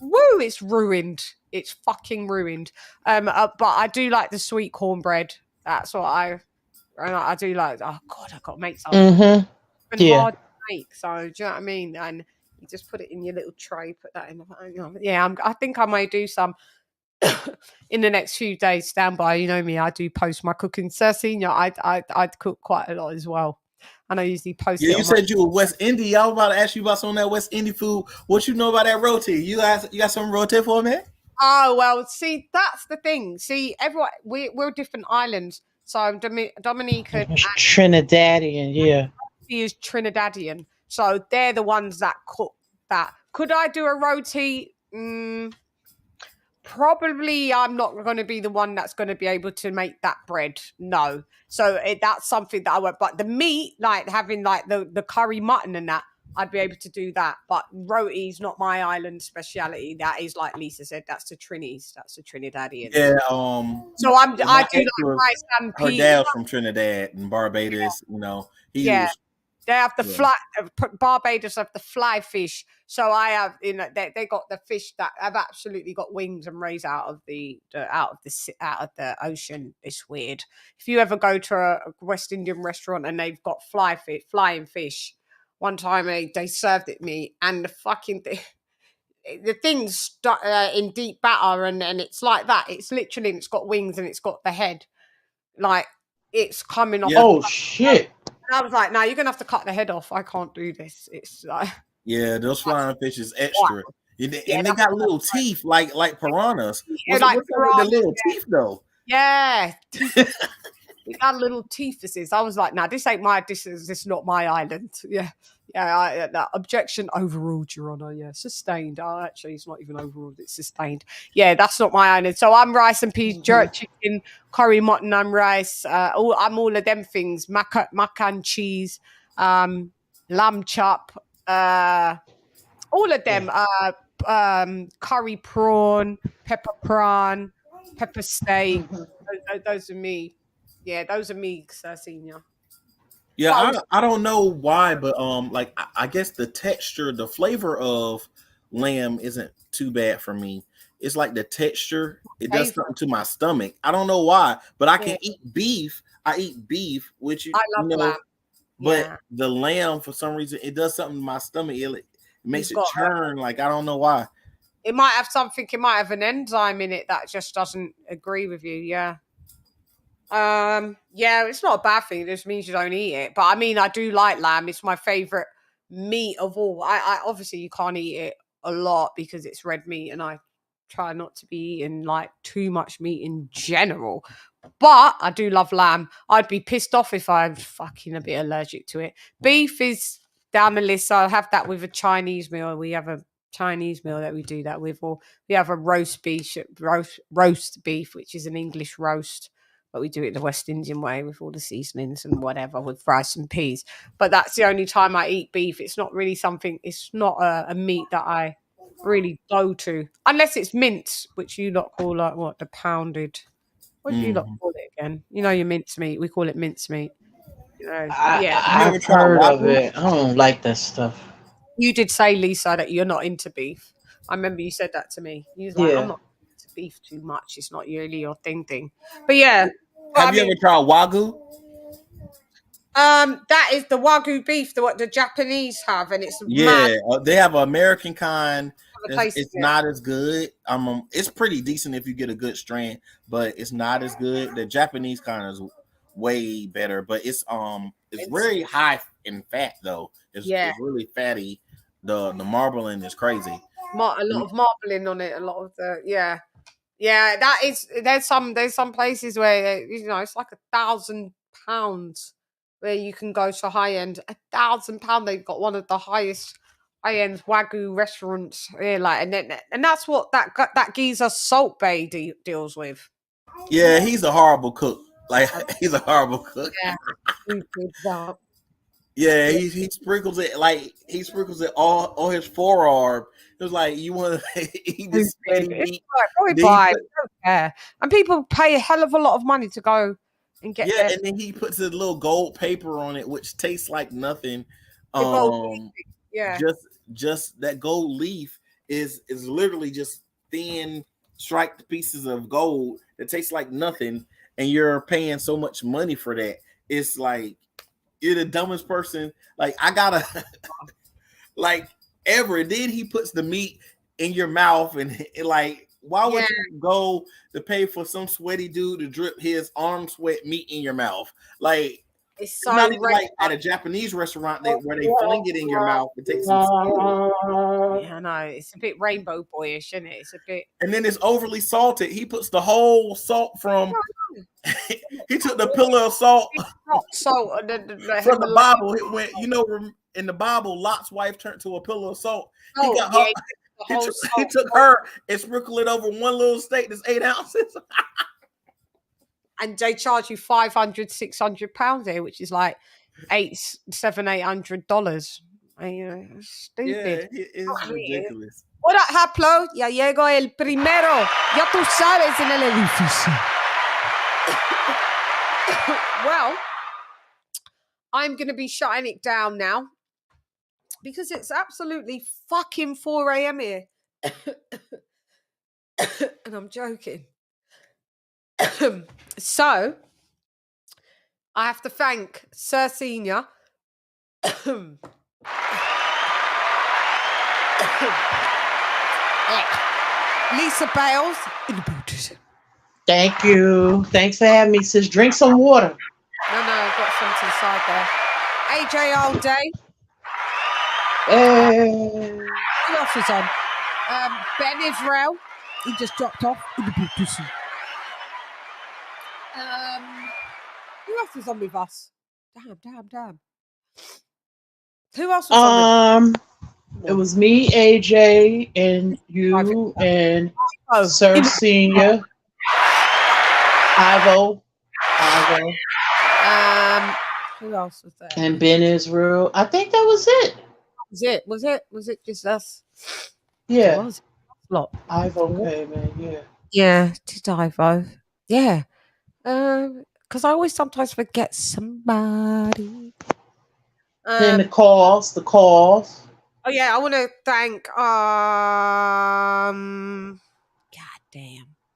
[SPEAKER 5] Woo! It's ruined. It's fucking ruined. But I do like the sweet cornbread. That's what I do like. Oh God, I've got to make something. Hard to make. So do you know what I mean? And you just put it in your little tray, put that in. I think I may do some in the next few days. Stand by. You know me, I do post my cooking. Sir Senior, I'd cook quite a lot as well. And I usually post.
[SPEAKER 19] Yeah, you said you were West Indy. I was about to ask you about some of that West Indy food. What you know about that roti? You got some roti for me?
[SPEAKER 5] Oh well, see, that's the thing. See, everyone we're different islands. So Dominican,
[SPEAKER 7] Trinidadian,
[SPEAKER 5] he is Trinidadian. So they're the ones that cook that. Could I do a roti? Probably I'm not going to be the one that's going to be able to make that bread. No. So that's something that I won't. But the meat, like having like the curry mutton and that, I'd be able to do that. But roti's not my island speciality. That is, like Lisa said, that's the Trinis. That's the Trinidadian.
[SPEAKER 19] Yeah.
[SPEAKER 5] So I do like rice and
[SPEAKER 19] peas. Her dad's from Trinidad and Barbados. He was
[SPEAKER 5] They have the fly. Barbados have the fly fish. So I have, they got the fish that have absolutely got wings and raise out of the ocean. It's weird. If you ever go to a West Indian restaurant and they've got flying fish, one time they served it me, and the fucking thing. The thing's in deep batter, and it's like that. It's literally, it's got wings and it's got the head, like it's coming off.
[SPEAKER 7] Oh shit!
[SPEAKER 5] And I was like, "No, you're gonna have to cut the head off. I can't do this." It's like,
[SPEAKER 19] those flying fish is extra, and they got little teeth like piranhas. What's up with the little teeth though?
[SPEAKER 5] Yeah, it got little teeth. I was like, "Nah, this ain't this is not my island." Objection overruled, Your Honour. Yeah, sustained. Oh, actually, it's not even overruled; it's sustained. Yeah, that's not my island. So I'm rice and peas, jerk chicken, curry mutton, and rice. I'm all of them things. Mac and cheese, lamb chop, all of them. Curry prawn, pepper steak. Those are me. Yeah, those are me, Senior.
[SPEAKER 19] Yeah, I don't know why, but like I guess the texture, the flavor of lamb isn't too bad for me. It's like the texture, it does something to my stomach. I don't know why, but I can eat beef. I eat beef, which
[SPEAKER 5] I love lamb.
[SPEAKER 19] But the lamb, for some reason, it does something to my stomach. It makes it churn. Like I don't know why.
[SPEAKER 5] It might have something. It might have an enzyme in it that just doesn't agree with you. Yeah. It's not a bad thing. It just means you don't eat it. But I mean, I do like lamb. It's my favorite meat of all. I obviously you can't eat it a lot because it's red meat, and I try not to be eating like too much meat in general. But I do love lamb. I'd be pissed off if I'm fucking a bit allergic to it. Beef is down the list. So I'll have that with a Chinese meal. We have a Chinese meal that we do that with, or we have a roast beef, which is an English roast. But we do it the West Indian way with all the seasonings and whatever with rice and peas. But that's the only time I eat beef. It's not really something, it's not a meat that I really go to. Unless it's mince, which you lot call like what, the pounded. What do you lot call it again? You know your mince meat. We call it mince meat.
[SPEAKER 7] I've heard of it. I don't like that stuff.
[SPEAKER 5] You did say, Lisa, that you're not into beef. I remember you said that to me. You was like, I'm not into beef too much. It's not really your thing. But yeah.
[SPEAKER 19] Have you ever tried Wagyu?
[SPEAKER 5] That is the Wagyu beef, what the Japanese have, and it's mad.
[SPEAKER 19] They have an American kind. It's not as good. It's pretty decent if you get a good strand, but it's not as good. The Japanese kind is way better, but it's very high in fat though. It's really fatty. The marbling is crazy.
[SPEAKER 5] A lot of marbling on it. A lot of the that is. There's some places where it's like £1,000 where you can go to high end. £1,000. They've got one of the highest high end Wagyu restaurants here, and that's what that geezer Salt Bay deals with.
[SPEAKER 19] Yeah, he's a horrible cook. He's a horrible cook. Yeah, he sprinkles it all his forearm. It was like you want to eat this meat.
[SPEAKER 5] And people pay a hell of a lot of money to go and get
[SPEAKER 19] and then he puts a little gold paper on it, which tastes like nothing. Just that gold leaf is literally just thin striped pieces of gold that tastes like nothing, and you're paying so much money for that. It's like you're the dumbest person. Like I gotta ever. Then he puts the meat in your mouth, and why would you go to pay for some sweaty dude to drip his arm sweat meat in your mouth? It's so not even like at a Japanese restaurant where they fling it in your mouth and take some skill.
[SPEAKER 5] Yeah, I know. It's a bit rainbow boyish, isn't it? It's a bit.
[SPEAKER 19] And then it's overly salted. He puts the whole salt from. He took the pillar of salt.
[SPEAKER 5] Salt
[SPEAKER 19] from the Bible. It went. In the Bible, Lot's wife turned to a pillar of salt. He took her and sprinkled it over one little steak that's 8 ounces.
[SPEAKER 5] And they charge you £500-600 here, which is like $800-800. Stupid.
[SPEAKER 19] Yeah, it's ridiculous.
[SPEAKER 5] What up, Haplo? Ya llegó el primero. Ya tú sabes en el edificio. Well, I'm going to be shutting it down now because it's absolutely fucking 4 a.m. here. And I'm joking. So, I have to thank Sir Senior. Lisa Bales.
[SPEAKER 7] Thank you. Thanks for having me, sis. Drink some water.
[SPEAKER 5] No, I've got some to the side there. AJ all day. Who else was on? Ben Israel. He just dropped off. Who else was on with us? Damn. Who else was on with us?
[SPEAKER 7] It was me, AJ, and you, and Sir Senior. Ivo.
[SPEAKER 5] Who else was there?
[SPEAKER 7] And Ben Israel. I think that was it.
[SPEAKER 5] Was it just us?
[SPEAKER 7] Yeah.
[SPEAKER 5] It was. Lot.
[SPEAKER 7] Ivo came in, yeah.
[SPEAKER 5] Yeah, did Ivo. Yeah. Because I always sometimes forget somebody.
[SPEAKER 7] Then the calls.
[SPEAKER 5] Oh yeah, I want to thank goddamn.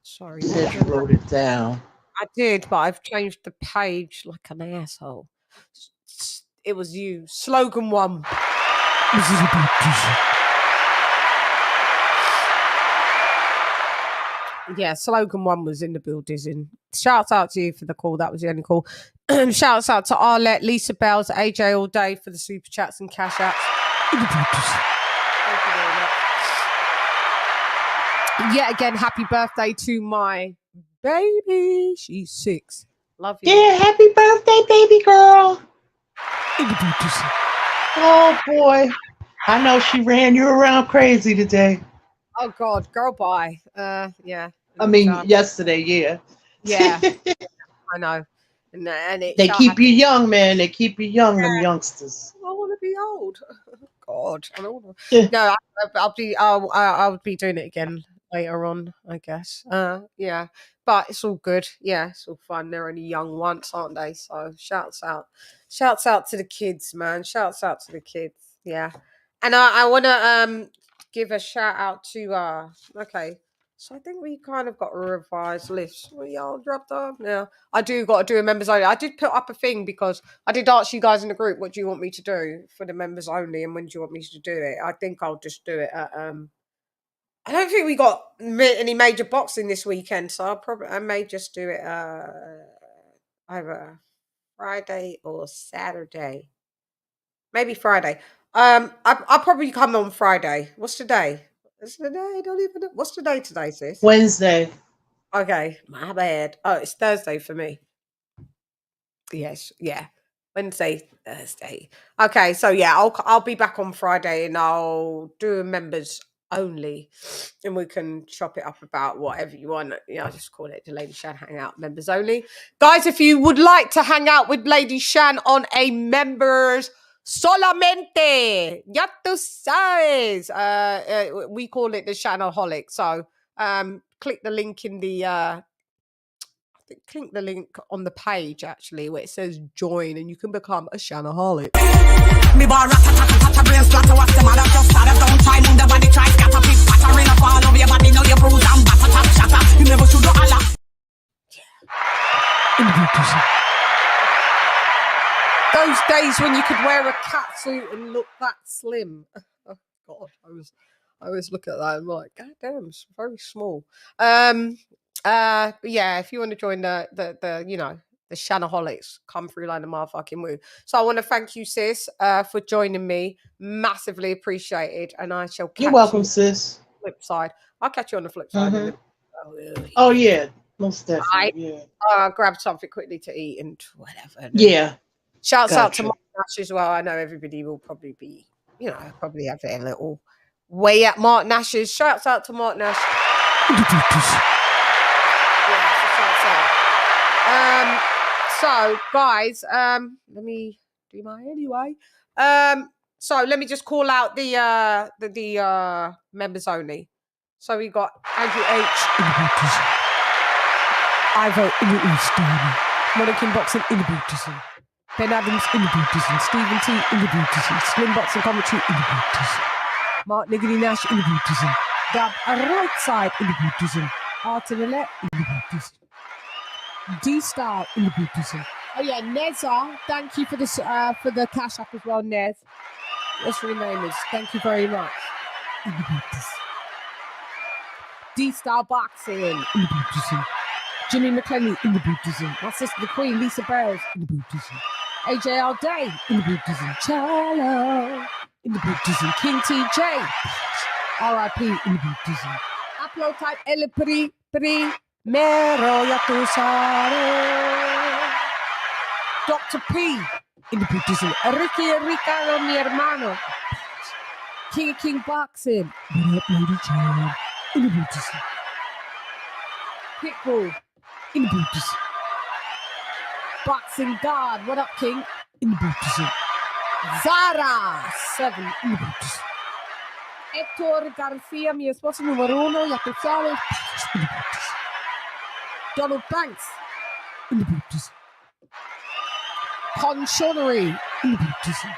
[SPEAKER 5] Sorry.
[SPEAKER 7] You wrote it down.
[SPEAKER 5] I did, but I've changed the page like an asshole. It was you. Slogan 1. Yeah, slogan 1 was in the building. Shouts out to you for the call. That was the only call. Shouts out to Arlette, Lisa Bells, AJ all day for the super chats and cash outs. Thank you very much. Yet again, happy birthday to my baby. She's 6. Love you.
[SPEAKER 7] Yeah, happy birthday, baby girl. Oh boy. I know she ran you around crazy today.
[SPEAKER 5] Oh God, girl, bye. Yeah.
[SPEAKER 7] I mean, yesterday, yeah.
[SPEAKER 5] Yeah. I know. And
[SPEAKER 7] they keep you young, man. They keep you young, them youngsters.
[SPEAKER 5] I want to be old. God, I don't want to. No, I'll be doing it again later on, I guess. Yeah, but it's all good. Yeah, it's all fun. They're only young once, aren't they? So shouts out to the kids, man. Shouts out to the kids. Yeah, and I want to give a shout out to okay. So I think we kind of got a revised list. We all dropped off now. I do got to do a members only. I did put up a thing because I did ask you guys in the group, what do you want me to do for the members only, and when do you want me to do it? I think I'll just do it at I don't think we got any major boxing this weekend, so I may just do it either Friday or Saturday. Maybe Friday. I'll probably come on Friday. What's the day? What's the day? I don't even know. What's the day today, sis?
[SPEAKER 7] Wednesday.
[SPEAKER 5] Okay, my bad. Oh, it's Thursday for me. Yes, yeah. Wednesday, Thursday. Okay, so yeah, I'll be back on Friday and I'll do a members only, and we can chop it up about whatever you want. Yeah, I'll just call it the LadyChann Hangout members only. Guys, if you would like to hang out with LadyChann on a members solamente, ya tú sabes. We call it the Channelholic. So click the link in the click the link on the page actually where it says join, and you can become a Channelholic.
[SPEAKER 6] Me bar rat-a-tat-a-tat-a brain splatter. What's the matter? Just started. Don't try. Move the body. Try scatter. Pick pattering up all over your body. Know your bruise and batter. Tap shatter. You never should do a lot.
[SPEAKER 5] Those days when you could wear a catsuit and look that slim. Oh God, I always look at that and I'm like, God damn, it's very small. Yeah, if you want to join the you know, the Channelholics, come through like the motherfucking woo. So I want to thank you, sis, for joining me. Massively appreciated, and I shall catch
[SPEAKER 7] You're welcome,
[SPEAKER 5] you
[SPEAKER 7] sis.
[SPEAKER 5] on the flip side. I'll catch you on the flip side.
[SPEAKER 7] Oh yeah, most definitely.
[SPEAKER 5] I grabbed something quickly to eat and whatever.
[SPEAKER 7] Yeah.
[SPEAKER 5] Shouts out to Mark Nash as well. I know everybody will probably be, you know, probably have their little way at Mark Nash's. Shouts out to Mark Nash. So guys, let me do my anyway. So let me just call out the members only. So we got Andrew H. Ivo in the East, Monacan Boxing in the Buddhism. Benavidez in the bootism. Stephen T in the bootism. Slim Boxing Commentary in the bootism. Mark Niggity Nash in the bootism. Dab a right side in the bootism. R to the left in the bootism. D-Star in the bootism. Oh yeah, Neza, thank you for the cash app as well, Nez. What's your name is? Thank you very much. In the bootism. D-Star Boxing in the bootism. Jimmy McClenny in the bootism. My sister the Queen, Lisa Bells in the bootism. AJ All Day in the bootism. Chalo in the bootism. King TJ. R.I.P. in the bootism. Upload type El Primero ya tu sabes. Dr. P in the bootism. Ricky Ricardo, mi hermano. King Boxing. What up, LadyChann? In the bootism. Pitbull in the bootism. Boxing God, what up, King? In the bootism. Zara 7 in the bootism. Hector Garcia, mi esposo número 1, ya tú sabes. In the bootism. Donald Banks in the bootism. Conchonery in the bootism.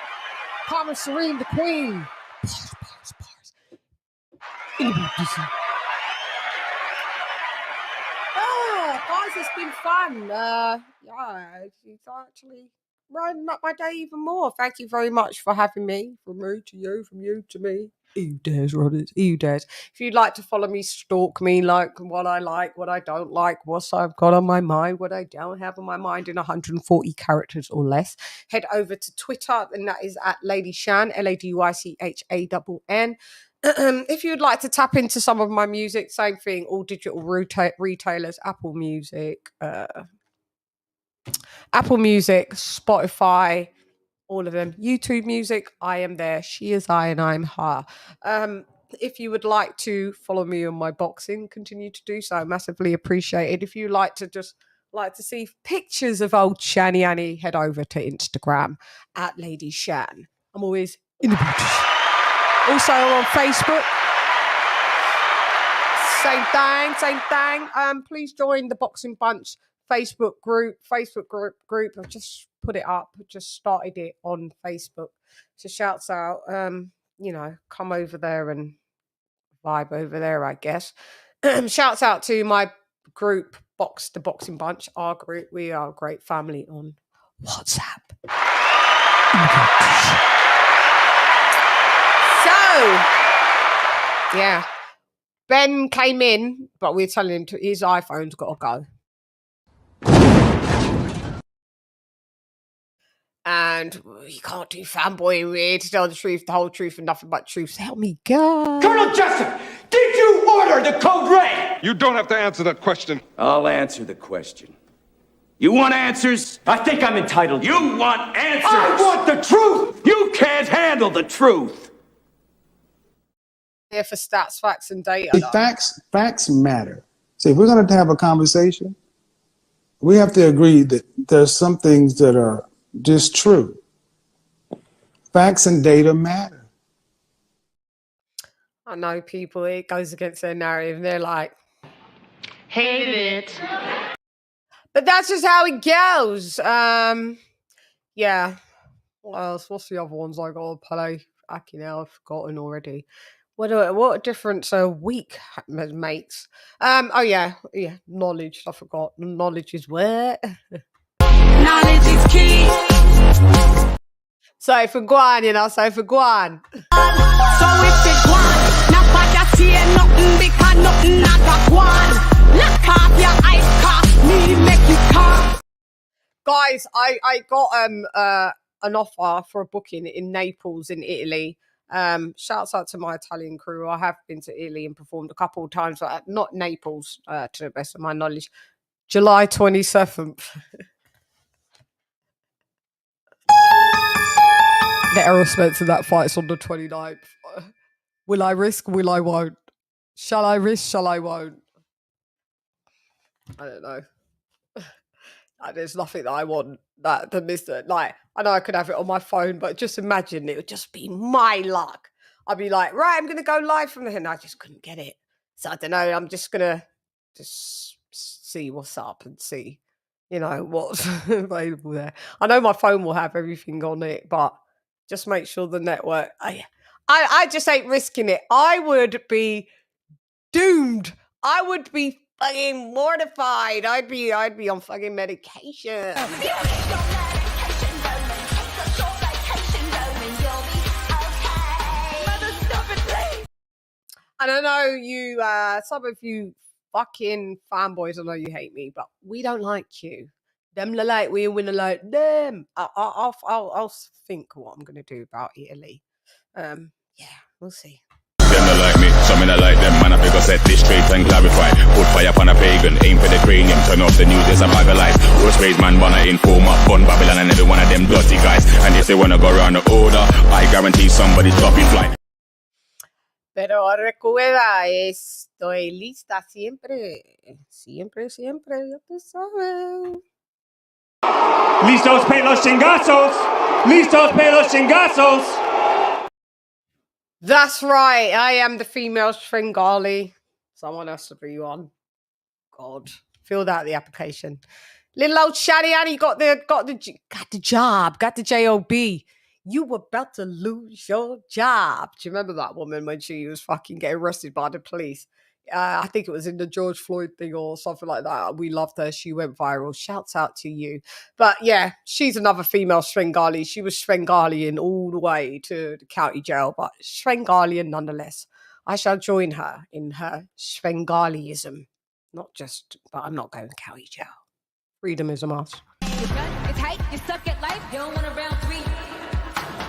[SPEAKER 5] Palmer Serene, the Queen. In the bootism. Guys, it's been fun. Yeah, it's actually rounding up my day even more. Thank you very much for having me. From me to you, from you to me. You dares, Rodders. You dares. If you'd like to follow me, stalk me, like what I don't like, what I've got on my mind, what I don't have on my mind in 140 characters or less, head over to Twitter, and that is at LadyChann, LadyChann. If you'd like to tap into some of my music, same thing, all digital retailers, Apple Music, Spotify, all of them. YouTube Music, I am there. She is I and I'm her. If you would like to follow me on my boxing, continue to do so. Massively appreciated. If you like to see pictures of old Shanny Annie, head over to Instagram at LadyChann. I'm always in the booty. Also on Facebook. Same thing. Please join the Boxing Bunch Facebook group. I've just put it up. Just started it on Facebook. So shouts out. Come over there and vibe over there, I guess. Shouts out to my group, the Boxing Bunch, our group. We are a great family on WhatsApp. So, yeah. Ben came in, but we're telling him his iPhone's got to go. And he can't do fanboying with, to tell the truth, the whole truth, and nothing but truth. Help me, God.
[SPEAKER 9] Colonel Jessup, did you order the code red?
[SPEAKER 10] You don't have to answer that question.
[SPEAKER 9] I'll answer the question. You want answers? I think I'm entitled. You want answers? I want the truth! You can't handle the truth!
[SPEAKER 5] Here for stats, facts, and data.
[SPEAKER 20] Facts matter. See, if we're going to have a conversation, we have to agree that there's some things that are just true. Facts and data matter.
[SPEAKER 5] I know people, it goes against their narrative. They're like, hate it. But that's just how it goes. Yeah. What else? What's the other ones I got to play? Fucking hell, I've forgotten already. What a difference a week makes. Knowledge. I forgot. Knowledge is where.
[SPEAKER 6] Knowledge is key.
[SPEAKER 5] So for Guan, so if
[SPEAKER 6] the Guan, not what you see, nothing because nothing not a Guan. Lock off your eyes, cost me, make you cough.
[SPEAKER 5] Guys, I got an offer for a booking in Naples in Italy. Shouts out to my Italian crew. I have been to Italy and performed a couple of times, but not Naples, to the best of my knowledge. July 27th. The Errol Spence and that fight's on the 29th. Will I risk? Will I won't? Shall I risk? Shall I won't? I don't know. There's nothing that I want that to miss it. Like, I know I could have it on my phone, but just imagine it would just be my luck. I'd be like, right, I'm going to go live from here. And I just couldn't get it. So I don't know. I'm just going to see what's up and see you know, what's available there. I know my phone will have everything on it, but just make sure the network. I just ain't risking it. I would be doomed. I would be fucking mortified. I'd be on fucking medication. I don't know you, some of you fucking fanboys, I know you hate me, but we don't like you. Them la like we win a like them. I'll think what I'm gonna do about Italy. Yeah, we'll see.
[SPEAKER 3] Them not like me, some not like them. Man, I figure set this straight and clarify. Put fire upon a pagan, aim for the cranium. Turn off the news, there's a bag of lies. Worst ways, man, wanna inform up, bun Babylon and every one of them dirty guys. And if they wanna go around the order, I guarantee somebody's dropping flight.
[SPEAKER 5] Pero recuerda, estoy lista siempre. Siempre, siempre, ya tú sabes.
[SPEAKER 9] Listos para los chingazos. Listos para los chingazos.
[SPEAKER 5] That's right. I am the female Svengali. Someone has to be you on. God, filled out the application. Little old Shadiani got the job, got the job. You were about to lose your job. Do you remember that woman when she was fucking getting arrested by the police? I think it was in the George Floyd thing or something like that. We loved her. She went viral. Shouts out to you. But yeah, she's another female Svengali. She was Svengalian all the way to the county jail, but Svengalian nonetheless. I shall join her in her Svengaliism. Not just, but I'm not going to county jail. Freedom is a must.
[SPEAKER 22] It's hate, you suck at life, you don't want a round three.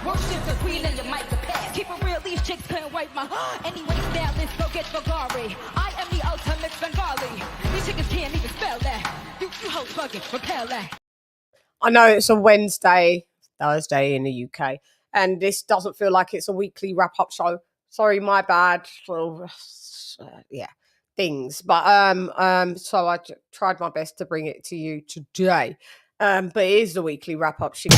[SPEAKER 22] Worship the queen and your mic the pass. Keep it real, these chicks couldn't wipe my anyway, now let's go get Bulgari. I am the ultimate Bengali. These chickens can't even spell that. You hoes bugging, repel that.
[SPEAKER 5] I know it's a Wednesday, Thursday in the UK, and this doesn't feel like it's a weekly wrap-up show. Sorry, my bad. Well, yeah, things. But so I tried my best to bring it to you today. But it is the weekly wrap-up show.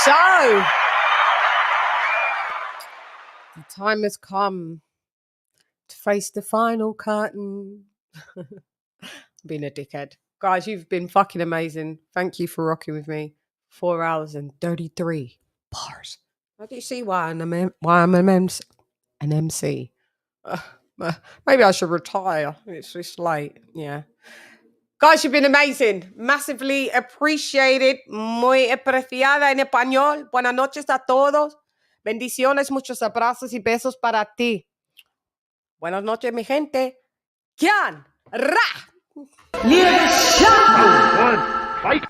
[SPEAKER 5] So, the time has come to face the final curtain. Being a dickhead. Guys, you've been fucking amazing. Thank you for rocking with me. 4 hours and 33 bars. Now do you see why I'm an MC? Maybe I should retire. It's just late. Yeah. Guys, you've been amazing. Massively appreciated. Muy apreciada en español. Buenas noches a todos. Bendiciones, muchos abrazos y besos para ti. Buenas noches, mi gente. CHANN. Ra.
[SPEAKER 9] LadyChann. Fight.